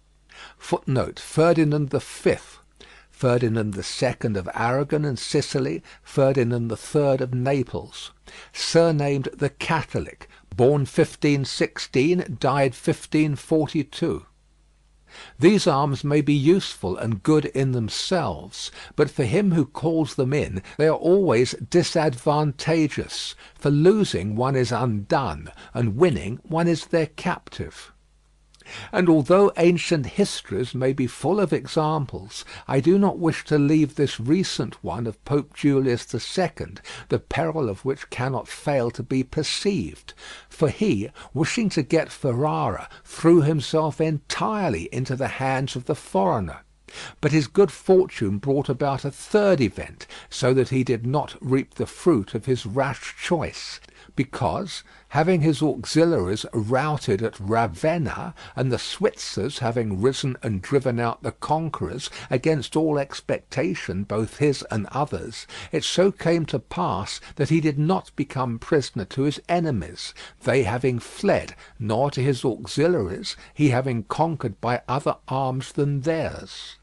Speaker 2: Footnote: Ferdinand the Fifth. Ferdinand II of Aragon and Sicily, Ferdinand III of Naples. Surnamed the Catholic, born 1516, died 1542. These arms may be useful and good in themselves, but for him who calls them in they are always disadvantageous, for losing one is undone, and winning one is their captive. And although ancient histories may be full of examples, I do not wish to leave this recent one of Pope Julius II, the peril of which cannot fail to be perceived. For he, wishing to get Ferrara, threw himself entirely into the hands of the foreigner. But his good fortune brought about a third event, so that he did not reap the fruit of his rash choice, because, having his auxiliaries routed at Ravenna, and the Switzers having risen and driven out the conquerors, against all expectation, both his and others, it so came to pass that he did not become prisoner to his enemies, they having fled, nor to his auxiliaries, he having conquered by other arms than theirs.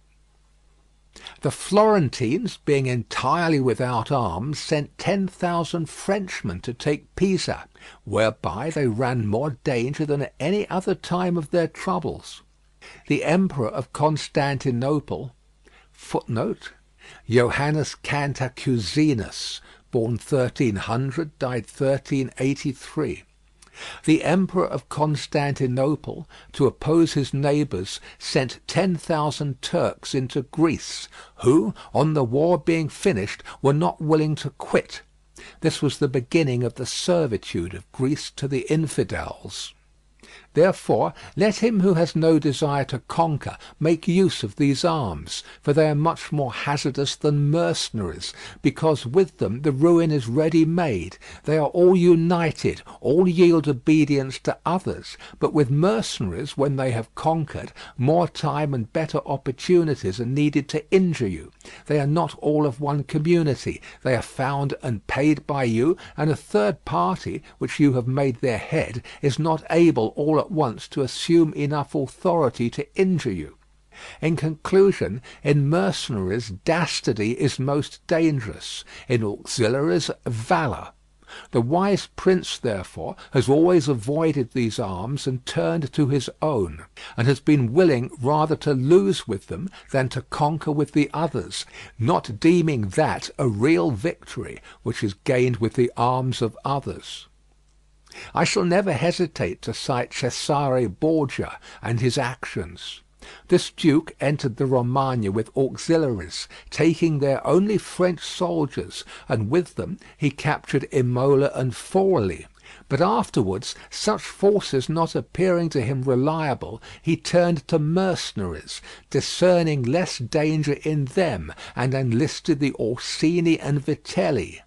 Speaker 2: The Florentines, being entirely without arms, sent 10,000 Frenchmen to take Pisa, whereby they ran more danger than at any other time of their troubles. The Emperor of Constantinople, footnote, Johannes Cantacuzenus, born 1300, died 1383. The Emperor of Constantinople, to oppose his neighbours, sent 10,000 Turks into Greece, who, on the war being finished, were not willing to quit. This was the beginning of the servitude of Greece to the infidels. Therefore let him who has no desire to conquer make use of these arms, for they are much more hazardous than mercenaries, because with them the ruin is ready made. They are all united, all yield obedience to others, but with mercenaries, when they have conquered, more time and better opportunities are needed to injure you. They are not all of one community, they are found and paid by you, and a third party, which you have made their head, is not able all at once to assume enough authority to injure you. In conclusion, in mercenaries dastardy is most dangerous, in auxiliaries valour. The wise prince, therefore, has always avoided these arms and turned to his own, and has been willing rather to lose with them than to conquer with the others, not deeming that a real victory which is gained with the arms of others. I shall never hesitate to cite Cesare Borgia and his actions. This duke entered the Romagna with auxiliaries, taking there only French soldiers, and with them he captured Imola and Forli. But afterwards, such forces not appearing to him reliable, he turned to mercenaries, discerning less danger in them, and enlisted the Orsini and Vitelli,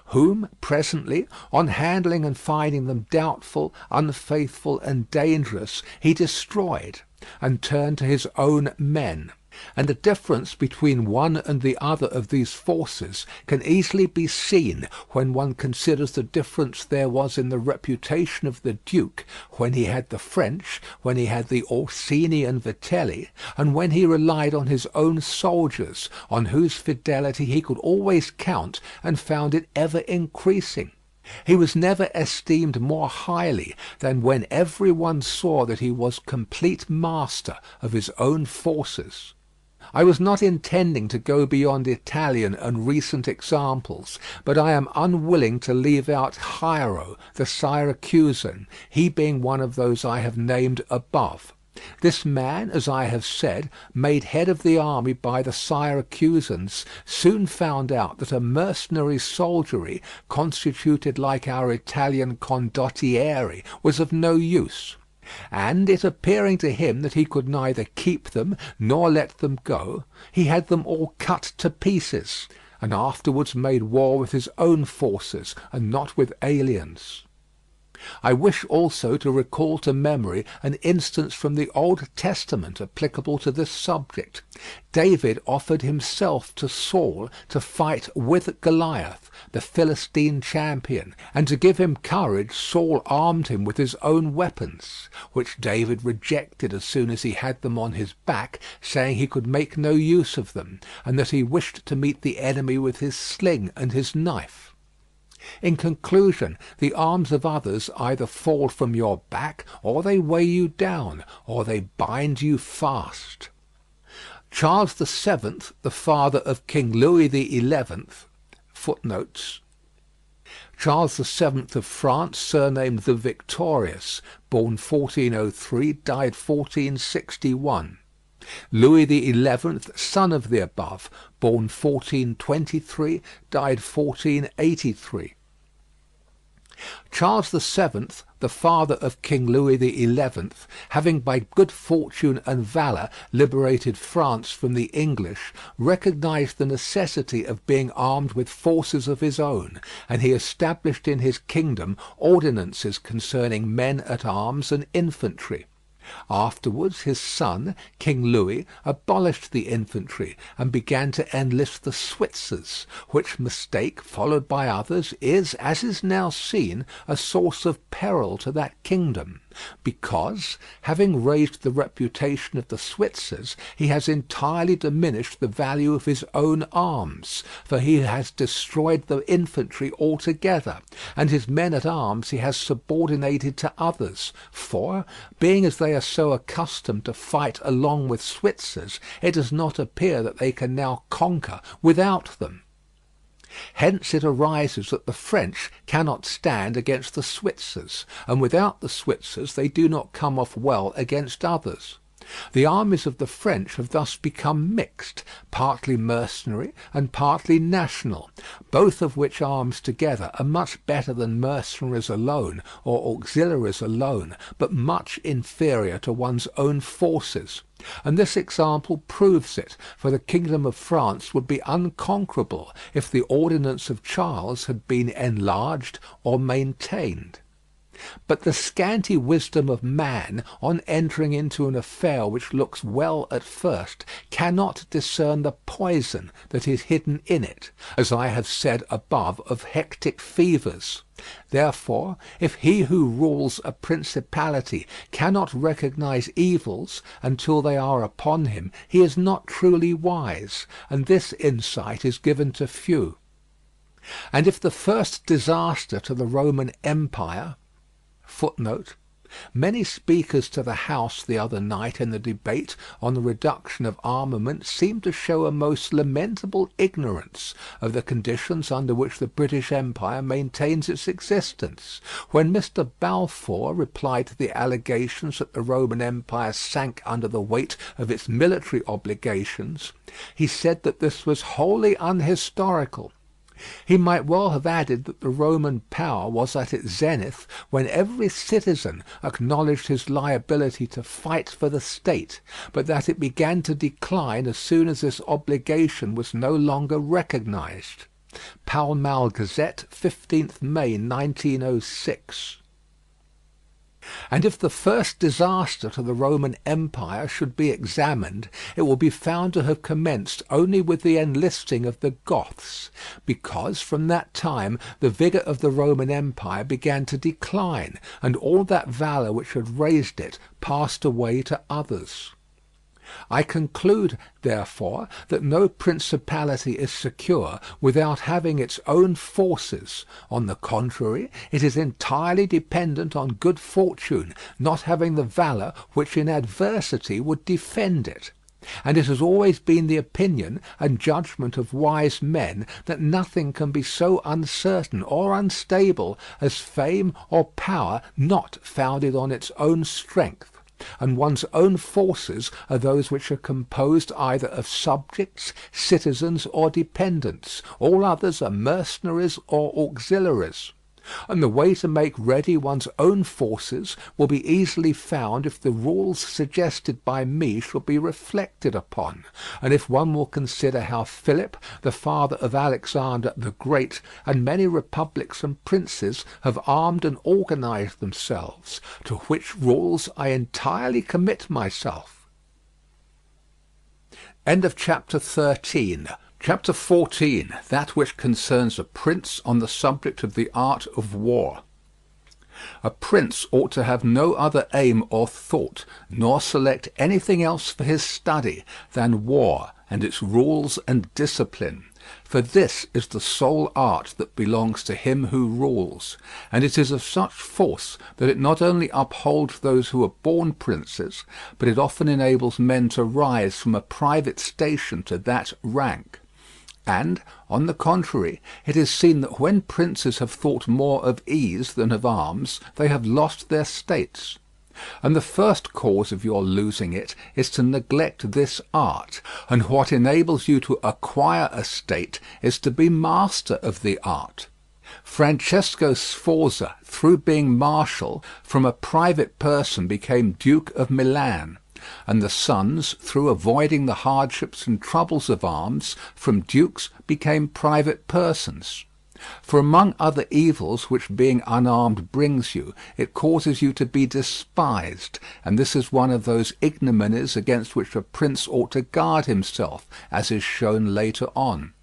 Speaker 2: whom presently, on handling and finding them doubtful, unfaithful, and dangerous, he destroyed, and turned to his own men. And the difference between one and the other of these forces can easily be seen when one considers the difference there was in the reputation of the duke when he had the French, when he had the Orsini and Vitelli, and when he relied on his own soldiers, on whose fidelity he could always count and found it ever increasing. He was never esteemed more highly than when every one saw that he was complete master of his own forces. I was not intending to go beyond Italian and recent examples, but I am unwilling to leave out Hiero, the Syracusan, he being one of those I have named above. This man, as I have said, made head of the army by the Syracusans, soon found out that a mercenary soldiery, constituted like our Italian condottieri, was of no use. And it appearing to him that he could neither keep them nor let them go, he had them all cut to pieces, and afterwards made war with his own forces, and not with aliens. I wish also to recall to memory an instance from the Old Testament applicable to this subject. David offered himself to Saul to fight with Goliath, the Philistine champion, and to give him courage Saul armed him with his own weapons, which David rejected as soon as he had them on his back, saying he could make no use of them, and that he wished to meet the enemy with his sling and his knife. In conclusion, the arms of others either fall from your back, or they weigh you down, or they bind you fast. Charles VII, the father of King Louis XI, footnotes. Charles VII of France, surnamed the Victorious, born 1403, died 1461. Louis XI, son of the above, born 1423, died 1483. Charles VII, the father of King Louis XI, having by good fortune and valour liberated France from the English, recognized the necessity of being armed with forces of his own, and he established in his kingdom ordinances concerning men at arms and infantry. Afterwards his son, King Louis, abolished the infantry, and began to enlist the Switzers, which mistake, followed by others, is, as is now seen, a source of peril to that kingdom, because, having raised the reputation of the Switzers, he has entirely diminished the value of his own arms, for he has destroyed the infantry altogether, and his men at arms he has subordinated to others, for, being as they are so accustomed to fight along with Switzers, it does not appear that they can now conquer without them. Hence it arises that the French cannot stand against the Switzers, and without the Switzers they do not come off well against others. The armies of the French have thus become mixed, partly mercenary and partly national, both of which arms together are much better than mercenaries alone or auxiliaries alone, but much inferior to one's own forces. And this example proves it, for the kingdom of France would be unconquerable if the ordinance of Charles had been enlarged or maintained. But the scanty wisdom of man, on entering into an affair which looks well at first, cannot discern the poison that is hidden in it, as I have said above of hectic fevers. Therefore, if he who rules a principality cannot recognize evils until they are upon him, he is not truly wise, and this insight is given to few. And if the first disaster to the Roman Empire, footnote, many speakers to the House the other night in the debate on the reduction of armament seemed to show a most lamentable ignorance of the conditions under which the British Empire maintains its existence. When Mr. Balfour replied to the allegations that the Roman Empire sank under the weight of its military obligations, he said that this was wholly unhistorical. He might well have added that the Roman power was at its zenith when every citizen acknowledged his liability to fight for the state, but that it began to decline as soon as this obligation was no longer recognized. Pall Mall Gazette, 15th May 1906. And if the first disaster to the Roman Empire should be examined, it will be found to have commenced only with the enlisting of the Goths, because from that time the vigour of the Roman Empire began to decline, and all that valour which had raised it passed away to others. I conclude, therefore, that no principality is secure without having its own forces. On the contrary, it is entirely dependent on good fortune, not having the valour which in adversity would defend it. And it has always been the opinion and judgment of wise men that nothing can be so uncertain or unstable as fame or power not founded on its own strength. And one's own forces are those which are composed either of subjects, citizens, or dependents. All others are mercenaries or auxiliaries. And the way to make ready one's own forces will be easily found if the rules suggested by me shall be reflected upon, and if one will consider how Philip, the father of Alexander the Great, and many republics and princes have armed and organized themselves, to which rules I entirely commit myself. End of chapter 13. Chapter 14, that which concerns a prince on the subject of the art of war. A prince ought to have no other aim or thought, nor select anything else for his study, than war and its rules and discipline. For this is the sole art that belongs to him who rules, and it is of such force that it not only upholds those who are born princes, but it often enables men to rise from a private station to that rank. And, on the contrary, it is seen that when princes have thought more of ease than of arms, they have lost their states. And the first cause of your losing it is to neglect this art, and what enables you to acquire a state is to be master of the art. Francesco Sforza, through being marshal, from a private person became Duke of Milan, and the sons, through avoiding the hardships and troubles of arms, from dukes became private persons. For among other evils which being unarmed brings you, it causes you to be despised, and this is one of those ignominies against which a prince ought to guard himself, as is shown later on.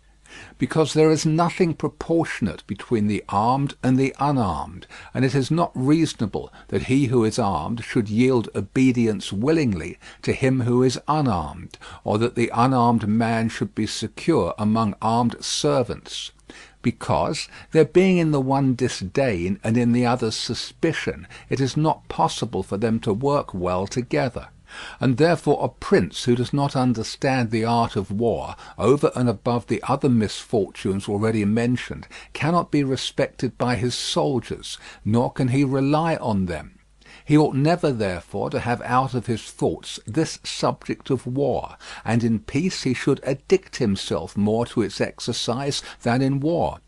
Speaker 2: Because there is nothing proportionate between the armed and the unarmed, and it is not reasonable that he who is armed should yield obedience willingly to him who is unarmed, or that the unarmed man should be secure among armed servants. Because, there being in the one disdain and in the other suspicion, it is not possible for them to work well together. And therefore a prince who does not understand the art of war, over and above the other misfortunes already mentioned, cannot be respected by his soldiers, nor can he rely on them. He ought never, therefore, to have out of his thoughts this subject of war, and in peace he should addict himself more to its exercise than in war.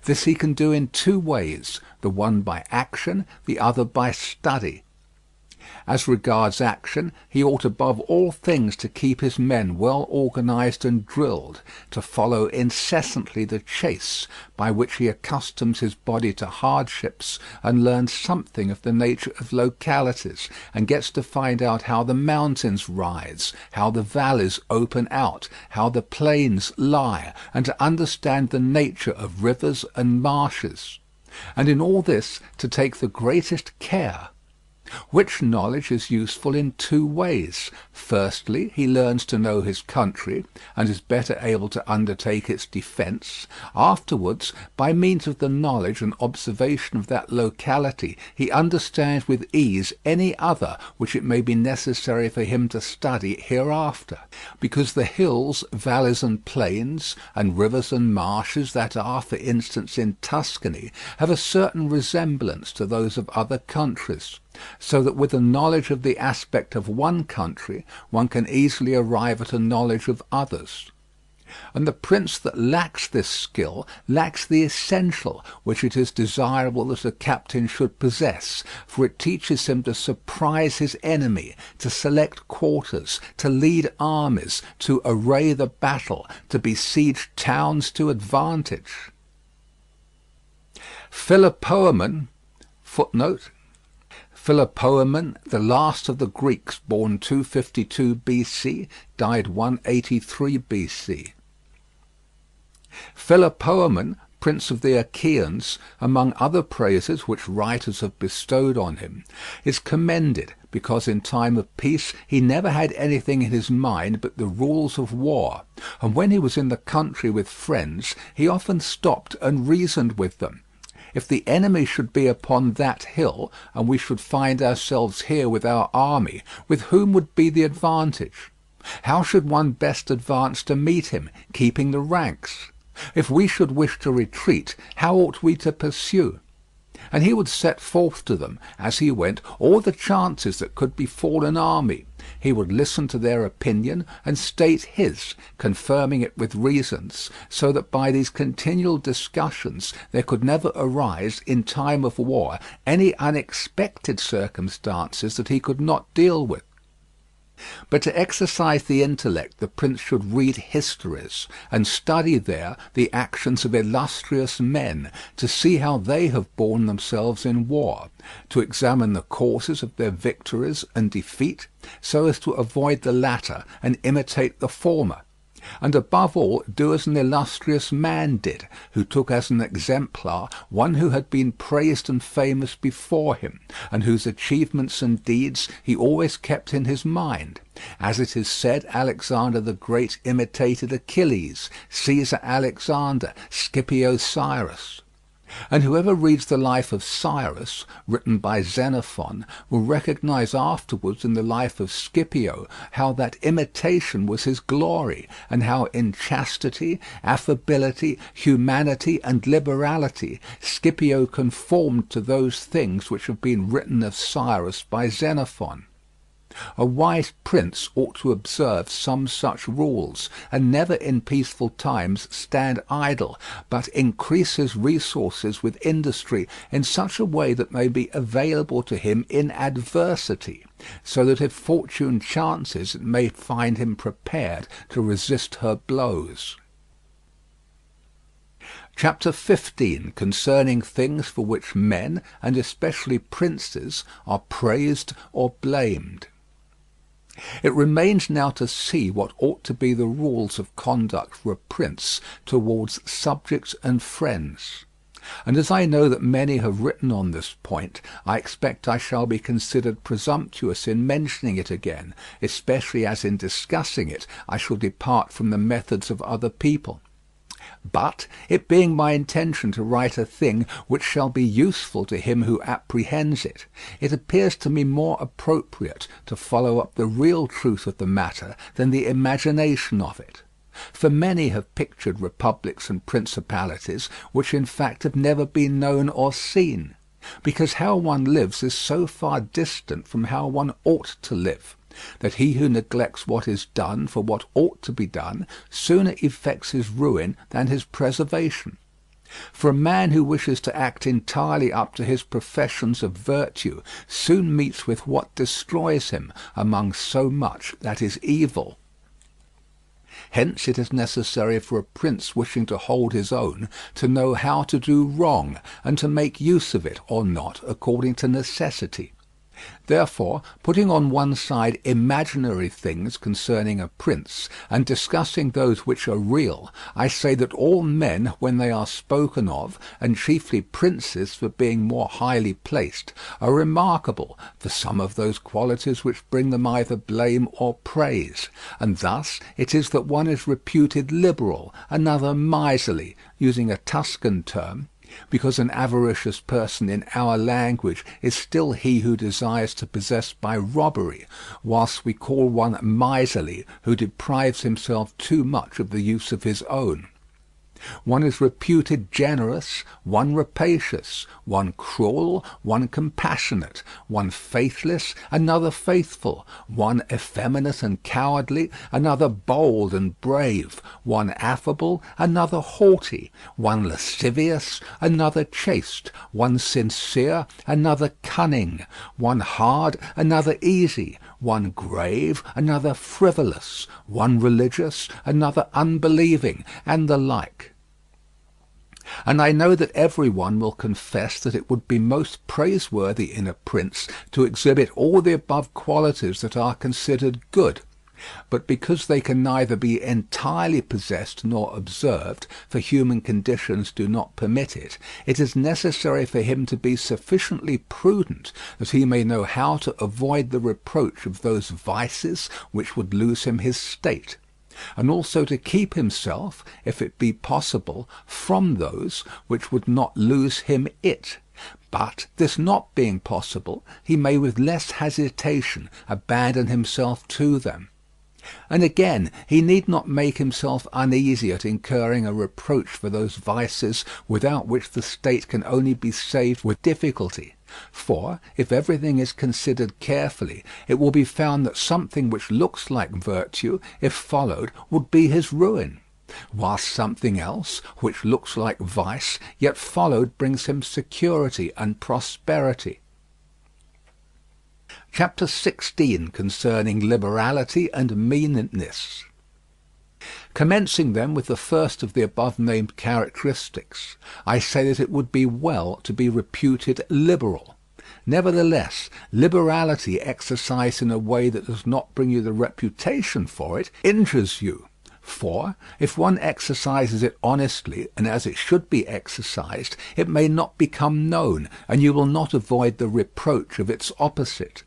Speaker 2: This he can do in two ways, the one by action, the other by study. As regards action, he ought above all things to keep his men well organized and drilled, to follow incessantly the chase, by which he accustoms his body to hardships, and learns something of the nature of localities, and gets to find out how the mountains rise, how the valleys open out, how the plains lie, and to understand the nature of rivers and marshes. And in all this to take the greatest care, which knowledge is useful in two ways. Firstly, he learns to know his country, and is better able to undertake its defence. Afterwards, by means of the knowledge and observation of that locality, he understands with ease any other which it may be necessary for him to study hereafter, because the hills, valleys, and plains, and rivers and marshes that are, for instance, in Tuscany, have a certain resemblance to those of other countries. So that with a knowledge of the aspect of one country, one can easily arrive at a knowledge of others. And the prince that lacks this skill lacks the essential which it is desirable that a captain should possess, for it teaches him to surprise his enemy, to select quarters, to lead armies, to array the battle, to besiege towns to advantage. Philopoemen, footnote, Philopoemen, the last of the Greeks, born 252 BC, died 183 BC. Philopoemen, prince of the Achaeans, among other praises which writers have bestowed on him, is commended because in time of peace he never had anything in his mind but the rules of war, and when he was in the country with friends he often stopped and reasoned with them. If the enemy should be upon that hill, and we should find ourselves here with our army, with whom would be the advantage? How should one best advance to meet him, keeping the ranks? If we should wish to retreat, how ought we to pursue? And he would set forth to them, as he went, all the chances that could befall an army. He would listen to their opinion and state his, confirming it with reasons, so that by these continual discussions there could never arise, in time of war, any unexpected circumstances that he could not deal with. But to exercise the intellect the prince should read histories, and study there the actions of illustrious men, to see how they have borne themselves in war, to examine the causes of their victories and defeat, so as to avoid the latter and imitate the former. And above all, do as an illustrious man did, who took as an exemplar one who had been praised and famous before him, and whose achievements and deeds he always kept in his mind. As it is said, Alexander the Great imitated Achilles, Caesar Alexander, Scipio Cyrus. And whoever reads the life of Cyrus, written by Xenophon, will recognize afterwards in the life of Scipio how that imitation was his glory, and how in chastity, affability, humanity, and liberality Scipio conformed to those things which have been written of Cyrus by Xenophon. A wise prince ought to observe some such rules, and never in peaceful times stand idle, but increase his resources with industry in such a way that may be available to him in adversity, so that if fortune chances it may find him prepared to resist her blows. Chapter 15, concerning things for which men, and especially princes, are praised or blamed. It remains now to see what ought to be the rules of conduct for a prince towards subjects and friends. And as I know that many have written on this point, I expect I shall be considered presumptuous in mentioning it again, especially as in discussing it I shall depart from the methods of other people. But, it being my intention to write a thing which shall be useful to him who apprehends it, it appears to me more appropriate to follow up the real truth of the matter than the imagination of it. For many have pictured republics and principalities which in fact have never been known or seen, because how one lives is so far distant from how one ought to live, that he who neglects what is done for what ought to be done sooner effects his ruin than his preservation. For a man who wishes to act entirely up to his professions of virtue soon meets with what destroys him among so much that is evil. Hence it is necessary for a prince wishing to hold his own to know how to do wrong, and to make use of it or not according to necessity. Therefore, putting on one side imaginary things concerning a prince, and discussing those which are real, I say that all men, when they are spoken of, and chiefly princes for being more highly placed, are remarkable for some of those qualities which bring them either blame or praise, and thus it is that one is reputed liberal, another miserly, using a Tuscan term, because an avaricious person in our language is still he who desires to possess by robbery, whilst we call one miserly who deprives himself too much of the use of his own. One is reputed generous, one rapacious, one cruel, one compassionate, one faithless, another faithful, one effeminate and cowardly, another bold and brave, one affable, another haughty, one lascivious, another chaste, one sincere, another cunning, one hard, another easy, one grave, another frivolous, one religious, another unbelieving, and the like. And I know that every one will confess that it would be most praiseworthy in a prince to exhibit all the above qualities that are considered good. But because they can neither be entirely possessed nor observed, for human conditions do not permit it, it is necessary for him to be sufficiently prudent that he may know how to avoid the reproach of those vices which would lose him his state, and also to keep himself, if it be possible, from those which would not lose him it. But, this not being possible, he may with less hesitation abandon himself to them. And again, he need not make himself uneasy at incurring a reproach for those vices without which the state can only be saved with difficulty. For, if everything is considered carefully, it will be found that something which looks like virtue, if followed, would be his ruin; whilst something else, which looks like vice, yet followed brings him security and prosperity. Chapter 16, concerning liberality and meanness. Commencing then with the first of the above-named characteristics, I say that it would be well to be reputed liberal. Nevertheless, liberality exercised in a way that does not bring you the reputation for it injures you. For, if one exercises it honestly and as it should be exercised, it may not become known, and you will not avoid the reproach of its opposite.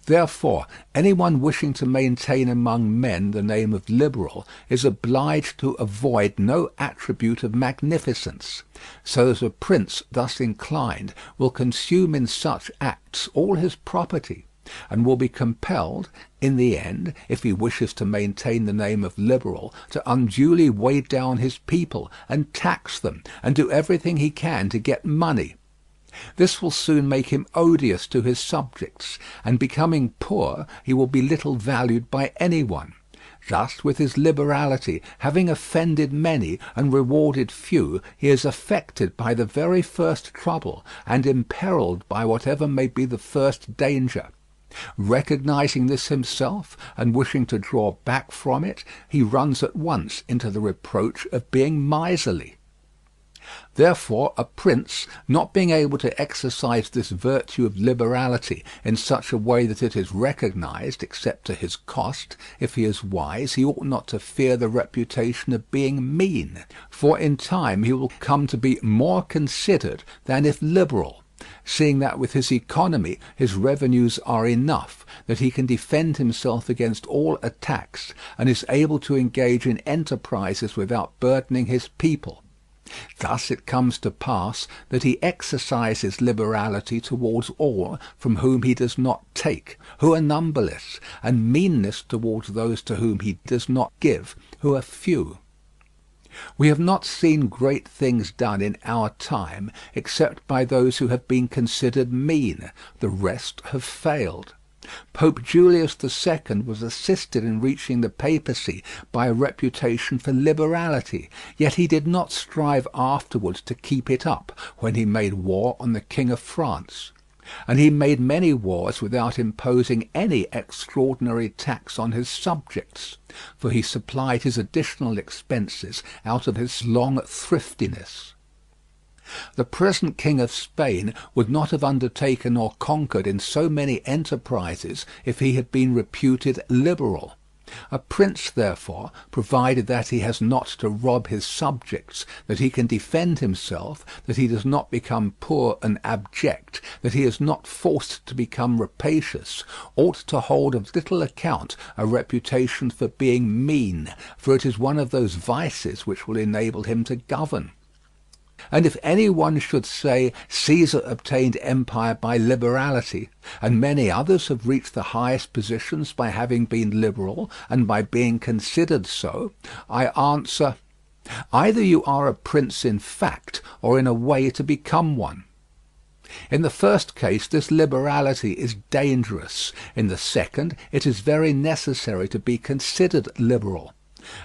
Speaker 2: Therefore, any one wishing to maintain among men the name of liberal is obliged to avoid no attribute of magnificence, so that a prince thus inclined will consume in such acts all his property, and will be compelled, in the end, if he wishes to maintain the name of liberal, to unduly weigh down his people, and tax them, and do everything he can to get money. This will soon make him odious to his subjects, and becoming poor he will be little valued by any one. Thus with his liberality, having offended many and rewarded few, he is affected by the very first trouble, and imperilled by whatever may be the first danger. Recognizing this himself, and wishing to draw back from it, he runs at once into the reproach of being miserly. Therefore a prince, not being able to exercise this virtue of liberality in such a way that it is recognized, except to his cost, if he is wise, he ought not to fear the reputation of being mean, for in time he will come to be more considered than if liberal, seeing that with his economy his revenues are enough, that he can defend himself against all attacks, and is able to engage in enterprises without burdening his people. Thus it comes to pass that he exercises liberality towards all from whom he does not take, who are numberless, and meanness towards those to whom he does not give, who are few. We have not seen great things done in our time except by those who have been considered mean; the rest have failed. Pope Julius II was assisted in reaching the papacy by a reputation for liberality, yet he did not strive afterwards to keep it up when he made war on the King of France. And he made many wars without imposing any extraordinary tax on his subjects, for he supplied his additional expenses out of his long thriftiness. The present King of Spain would not have undertaken or conquered in so many enterprises if he had been reputed liberal. A prince, therefore, provided that he has not to rob his subjects, that he can defend himself, that he does not become poor and abject, that he is not forced to become rapacious, ought to hold of little account a reputation for being mean, for it is one of those vices which will enable him to govern. And if any one should say, Caesar obtained empire by liberality, and many others have reached the highest positions by having been liberal and by being considered so, I answer, either you are a prince in fact, or in a way to become one. In the first case this liberality is dangerous; in the second it is very necessary to be considered liberal.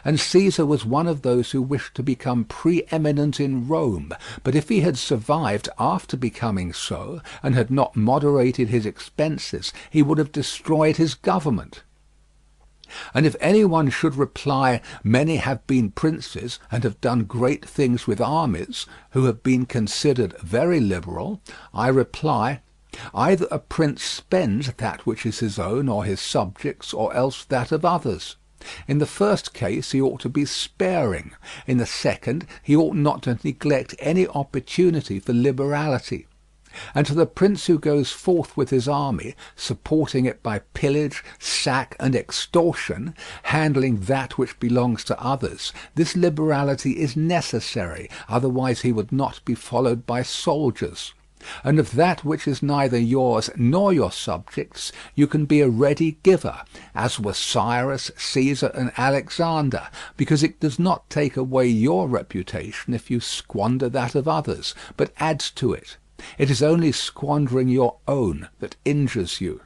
Speaker 2: And Caesar was one of those who wished to become pre-eminent in Rome, but if he had survived after becoming so, and had not moderated his expenses, he would have destroyed his government. And if any one should reply, many have been princes, and have done great things with armies, who have been considered very liberal, I reply, either a prince spends that which is his own or his subjects, or else that of others. In the first case he ought to be sparing; in the second he ought not to neglect any opportunity for liberality. And to the prince who goes forth with his army, supporting it by pillage, sack, and extortion, handling that which belongs to others, this liberality is necessary, otherwise he would not be followed by soldiers. And of that which is neither yours nor your subjects, you can be a ready giver, as were Cyrus, Caesar, and Alexander, because it does not take away your reputation if you squander that of others, but adds to it. It is only squandering your own that injures you.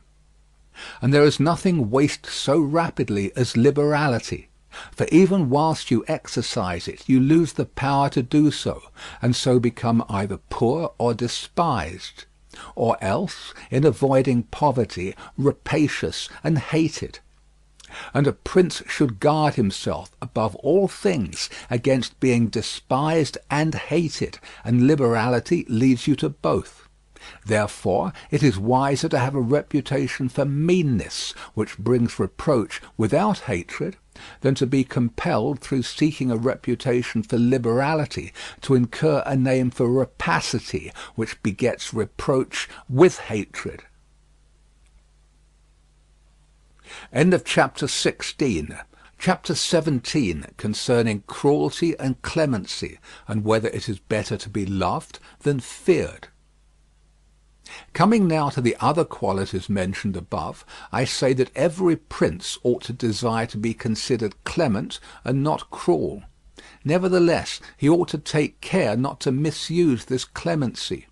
Speaker 2: And there is nothing wastes so rapidly as liberality. For even whilst you exercise it, you lose the power to do so, and so become either poor or despised, or else, in avoiding poverty, rapacious and hated. And a prince should guard himself above all things against being despised and hated, and liberality leads you to both. Therefore it is wiser to have a reputation for meanness, which brings reproach without hatred, than to be compelled through seeking a reputation for liberality to incur a name for rapacity, which begets reproach with hatred. End of chapter 16. Chapter 17, concerning cruelty and clemency, and whether it is better to be loved than feared. Coming now to the other qualities mentioned above, I say that every prince ought to desire to be considered clement and not cruel. Nevertheless, he ought to take care not to misuse this clemency.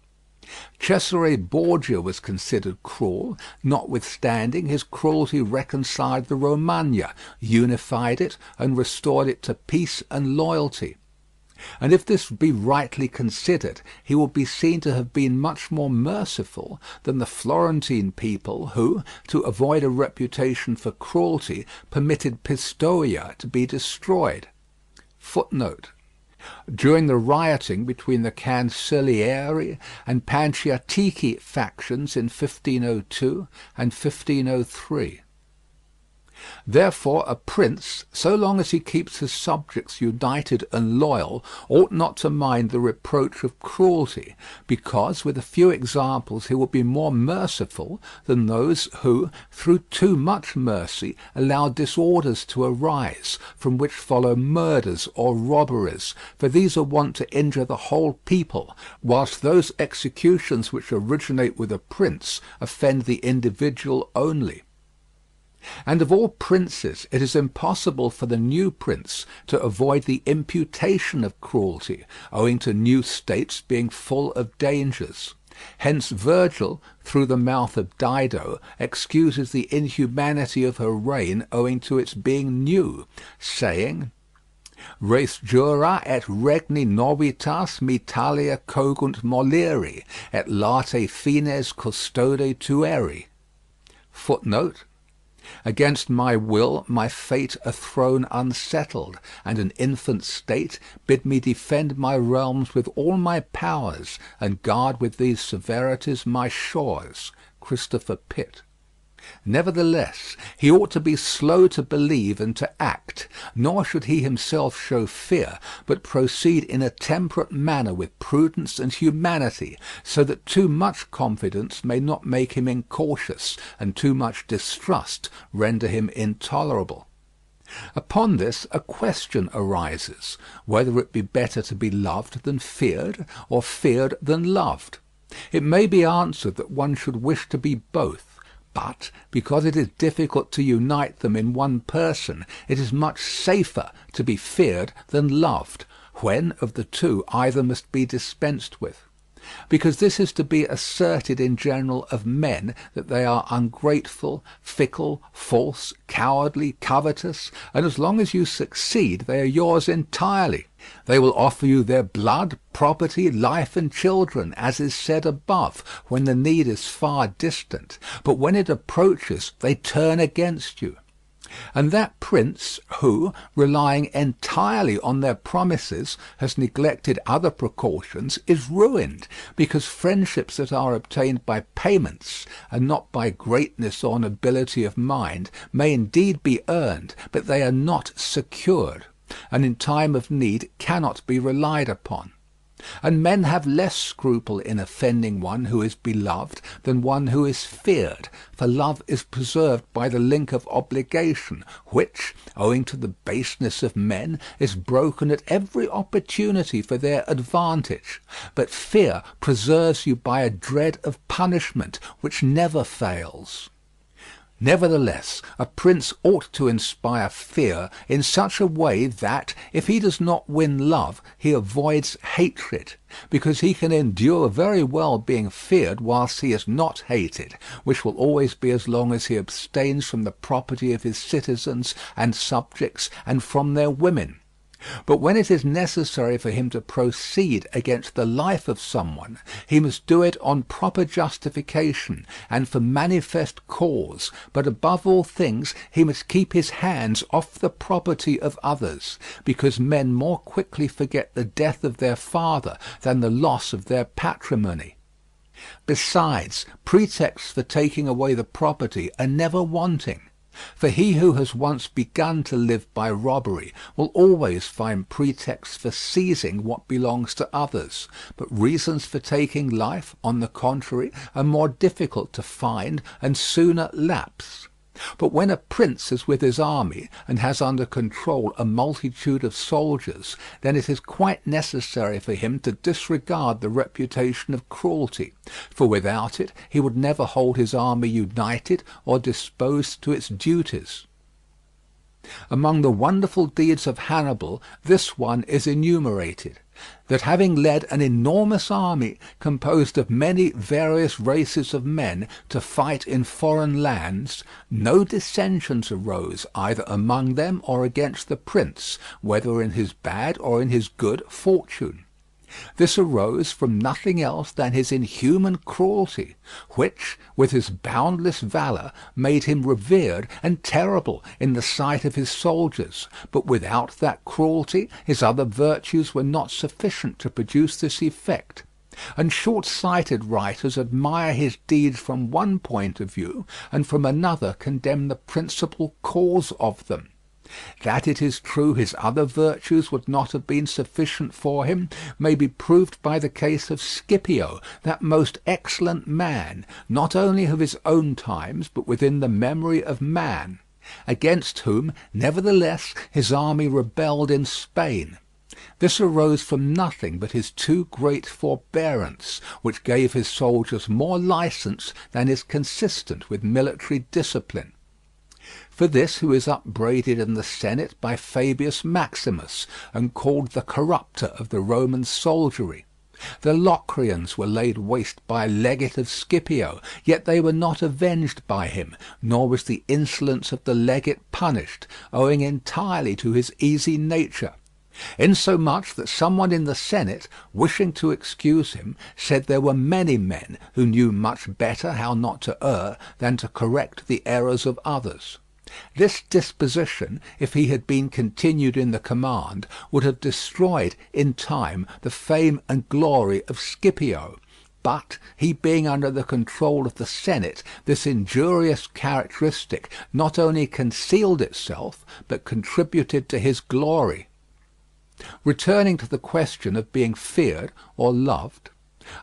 Speaker 2: Cesare Borgia was considered cruel, notwithstanding his cruelty reconciled the Romagna, unified it, and restored it to peace and loyalty. And if this be rightly considered, he will be seen to have been much more merciful than the Florentine people who, to avoid a reputation for cruelty, permitted Pistoia to be destroyed. Footnote: during the rioting between the Cancellieri and Panciatichi factions in 1502 and 1503. Therefore a prince, so long as he keeps his subjects united and loyal, ought not to mind the reproach of cruelty, because with a few examples he will be more merciful than those who, through too much mercy, allow disorders to arise, from which follow murders or robberies, for these are wont to injure the whole people, whilst those executions which originate with a prince offend the individual only. And of all princes it is impossible for the new prince to avoid the imputation of cruelty, owing to new states being full of dangers. Hence Virgil, through the mouth of Dido, excuses the inhumanity of her reign owing to its being new, saying, res jura et regni novitas mi talia cogunt moliri, et late fines custode tueri. Footnote: against my will my fate a throne unsettled, and an infant state bid me defend my realms with all my powers, and guard with these severities my shores. Christopher Pitt. Nevertheless, he ought to be slow to believe and to act, nor should he himself show fear, but proceed in a temperate manner with prudence and humanity, so that too much confidence may not make him incautious, and too much distrust render him intolerable. Upon this a question arises, whether it be better to be loved than feared, or feared than loved. It may be answered that one should wish to be both. But, because it is difficult to unite them in one person, it is much safer to be feared than loved, when, of the two, either must be dispensed with. Because this is to be asserted in general of men, that they are ungrateful, fickle, false, cowardly, covetous, and as long as you succeed they are yours entirely. They will offer you their blood, property, life, and children, as is said above, when the need is far distant, but when it approaches they turn against you. And that prince who, relying entirely on their promises, has neglected other precautions, is ruined, because friendships that are obtained by payments, and not by greatness or nobility of mind, may indeed be earned, but they are not secured, and in time of need cannot be relied upon. And men have less scruple in offending one who is beloved than one who is feared, for love is preserved by the link of obligation, which, owing to the baseness of men, is broken at every opportunity for their advantage. But fear preserves you by a dread of punishment, which never fails. Nevertheless, a prince ought to inspire fear in such a way that, if he does not win love, he avoids hatred, because he can endure very well being feared whilst he is not hated, which will always be as long as he abstains from the property of his citizens and subjects and from their women. But when it is necessary for him to proceed against the life of someone, he must do it on proper justification and for manifest cause, but above all things he must keep his hands off the property of others, because men more quickly forget the death of their father than the loss of their patrimony. Besides, pretexts for taking away the property are never wanting. For he who has once begun to live by robbery will always find pretexts for seizing what belongs to others, but reasons for taking life, on the contrary, are more difficult to find and sooner lapse. But when a prince is with his army and has under control a multitude of soldiers, then it is quite necessary for him to disregard the reputation of cruelty, for without it he would never hold his army united or disposed to its duties. Among the wonderful deeds of Hannibal this one is enumerated, that having led an enormous army composed of many various races of men to fight in foreign lands, no dissensions arose either among them or against the prince, whether in his bad or in his good fortune. This arose from nothing else than his inhuman cruelty, which, with his boundless valour, made him revered and terrible in the sight of his soldiers, but without that cruelty his other virtues were not sufficient to produce this effect. And short-sighted writers admire his deeds from one point of view, and from another condemn the principal cause of them. That it is true his other virtues would not have been sufficient for him may be proved by the case of Scipio, that most excellent man, not only of his own times, but within the memory of man, against whom, nevertheless, his army rebelled in Spain. This arose from nothing but his too great forbearance, which gave his soldiers more license than is consistent with military discipline. For this who is upbraided in the Senate by Fabius Maximus, and called the corrupter of the Roman soldiery. The Locrians were laid waste by a legate of Scipio, yet they were not avenged by him, nor was the insolence of the legate punished, owing entirely to his easy nature. Insomuch that someone in the Senate, wishing to excuse him, said there were many men who knew much better how not to err than to correct the errors of others. This disposition, if he had been continued in the command, would have destroyed in time the fame and glory of Scipio. But, he being under the control of the Senate, this injurious characteristic not only concealed itself, but contributed to his glory. Returning to the question of being feared or loved,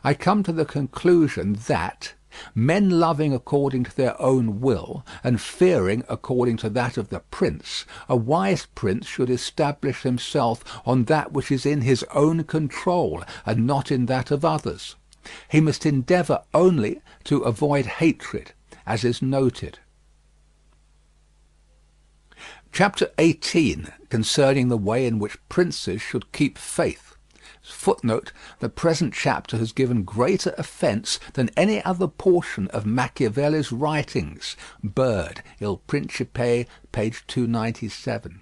Speaker 2: I come to the conclusion that men loving according to their own will, and fearing according to that of the prince, a wise prince should establish himself on that which is in his own control, and not in that of others. He must endeavour only to avoid hatred, as is noted. Chapter 18, concerning the way in which princes should keep faith. Footnote: the present chapter has given greater offence than any other portion of Machiavelli's writings. Bird, Il Principe, page 297.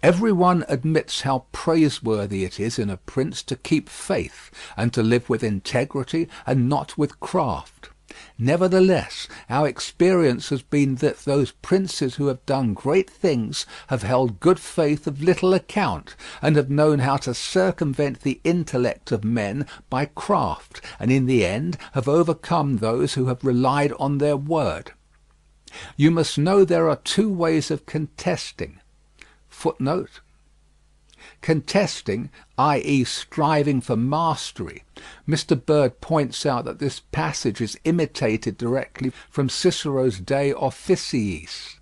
Speaker 2: Every one admits how praiseworthy it is in a prince to keep faith, and to live with integrity and not with craft. Nevertheless, our experience has been that those princes who have done great things have held good faith of little account, and have known how to circumvent the intellect of men by craft, and in the end have overcome those who have relied on their word. You must know there are two ways of contesting. Footnote: Contesting, i.e. striving for mastery. Mr. Bird points out that this passage is imitated directly from Cicero's De Officiis.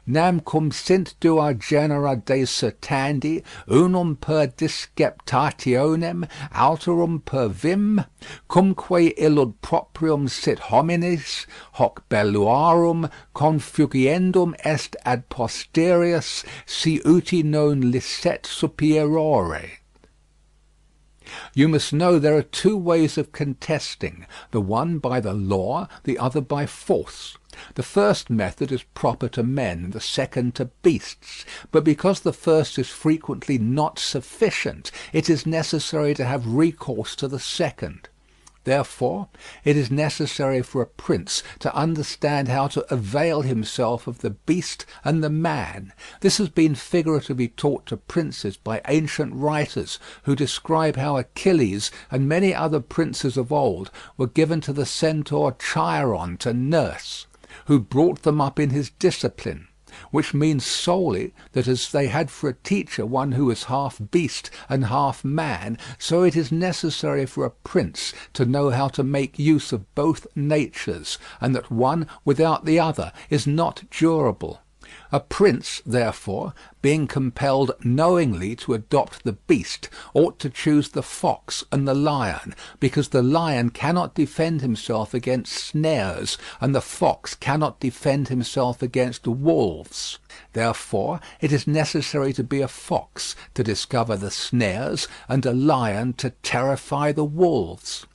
Speaker 2: Nam cum sint dua genera de certandi, unum per disceptationem, alterum per vim, cumque illud proprium sit homines, hoc belluarum confugiendum est ad posterius, si uti non licet superiore. You must know there are two ways of contesting, the one by the law, the other by force. The first method is proper to men, the second to beasts. But because the first is frequently not sufficient, it is necessary to have recourse to the second. Therefore, it is necessary for a prince to understand how to avail himself of the beast and the man. This has been figuratively taught to princes by ancient writers, who describe how Achilles and many other princes of old were given to the centaur Chiron to nurse, who brought them up in his discipline, which means solely that as they had for a teacher one who is half beast and half man, so it is necessary for a prince to know how to make use of both natures, and that one without the other is not durable. A prince, therefore, being compelled knowingly to adopt the beast, ought to choose the fox and the lion, because the lion cannot defend himself against snares, and the fox cannot defend himself against wolves. Therefore it is necessary to be a fox to discover the snares, and a lion to terrify the wolves.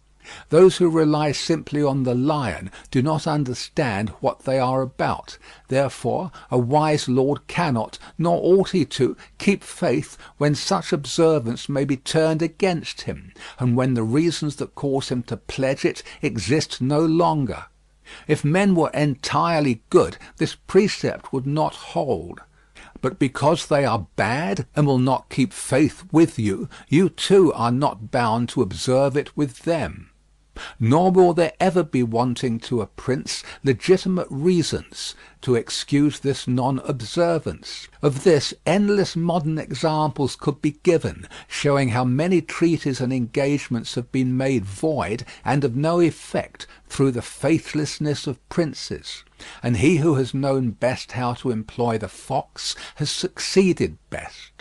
Speaker 2: Those who rely simply on the lion do not understand what they are about. Therefore a wise lord cannot, nor ought he to, keep faith when such observance may be turned against him, and when the reasons that cause him to pledge it exist no longer. If men were entirely good, this precept would not hold. But because they are bad and will not keep faith with you, you too are not bound to observe it with them. Nor will there ever be wanting to a prince legitimate reasons to excuse this non-observance. Of this endless modern examples could be given, showing how many treaties and engagements have been made void and of no effect through the faithlessness of princes. And he who has known best how to employ the fox has succeeded best.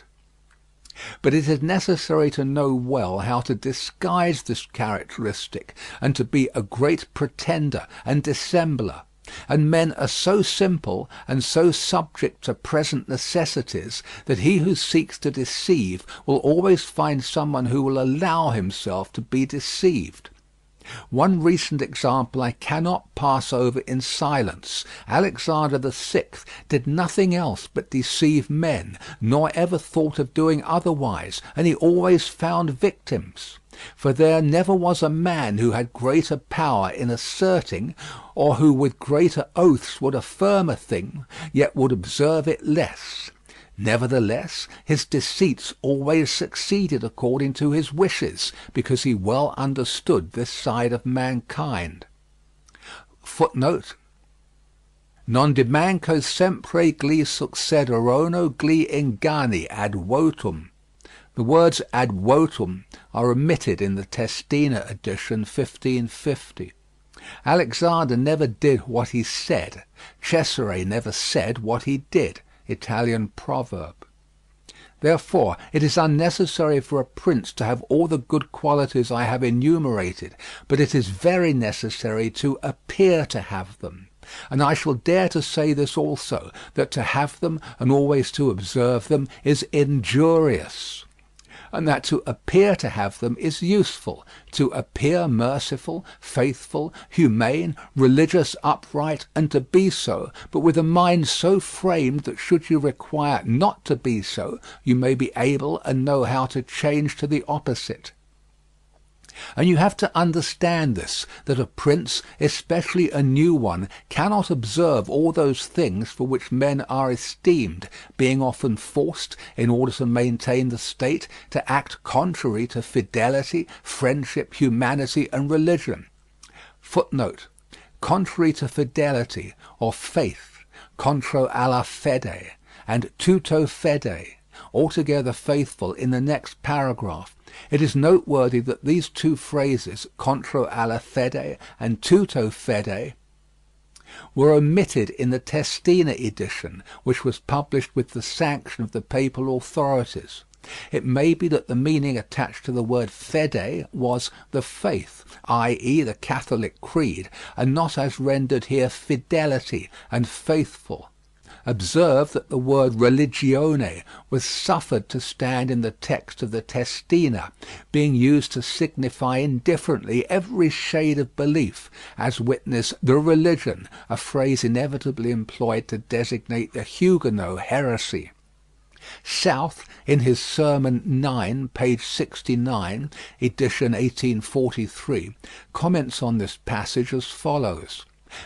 Speaker 2: But it is necessary to know well how to disguise this characteristic, and to be a great pretender and dissembler. And men are so simple and so subject to present necessities that he who seeks to deceive will always find someone who will allow himself to be deceived. One recent example I cannot pass over in silence. Alexander VI did nothing else but deceive men, nor ever thought of doing otherwise, and he always found victims. For there never was a man who had greater power in asserting, or who with greater oaths would affirm a thing, yet would observe it less. Nevertheless, his deceits always succeeded according to his wishes, because he well understood this side of mankind. Footnote: Non dimanco sempre gli succederono gli inganni ad votum. The words ad votum are omitted in the Testina edition 1550. Alexander never did what he said. Cesare never said what he did. Italian proverb. Therefore it is unnecessary for a prince to have all the good qualities I have enumerated, but it is very necessary to appear to have them. And I shall dare to say this also, that to have them and always to observe them is injurious, and that to appear to have them is useful, to appear merciful, faithful, humane, religious, upright, and to be so, but with a mind so framed that should you require not to be so, you may be able and know how to change to the opposite. And you have to understand this, that a prince, especially a new one, cannot observe all those things for which men are esteemed, being often forced, in order to maintain the state, to act contrary to fidelity, friendship, humanity, and religion. Footnote: contrary to fidelity, or faith, contro alla fede, and tutto fede, altogether faithful in the next paragraph. It is noteworthy that these two phrases, contro alla fede and tutto fede, were omitted in the Testina edition, which was published with the sanction of the papal authorities. It may be that the meaning attached to the word fede was the faith, i.e. the Catholic creed, and not as rendered here fidelity and faithful. Observe that the word religione was suffered to stand in the text of the Testina, being used to signify indifferently every shade of belief, as witness the religion, a phrase inevitably employed to designate the Huguenot heresy. South, in his Sermon 9, page 69, edition 1843, comments on this passage as follows.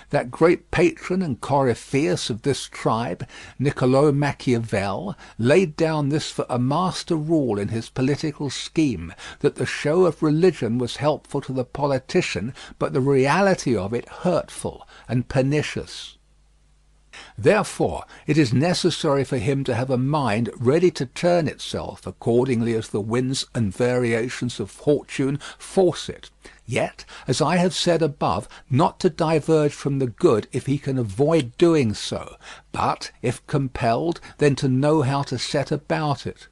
Speaker 2: That great patron and coryphaeus of this tribe, Niccolò Machiavel, laid down this for a master rule in his political scheme, that the show of religion was helpful to the politician, but the reality of it hurtful and pernicious. Therefore it is necessary for him to have a mind ready to turn itself accordingly as the winds and variations of fortune force it, yet, as I have said above, not to diverge from the good if he can avoid doing so, but, if compelled, then to know how to set about it.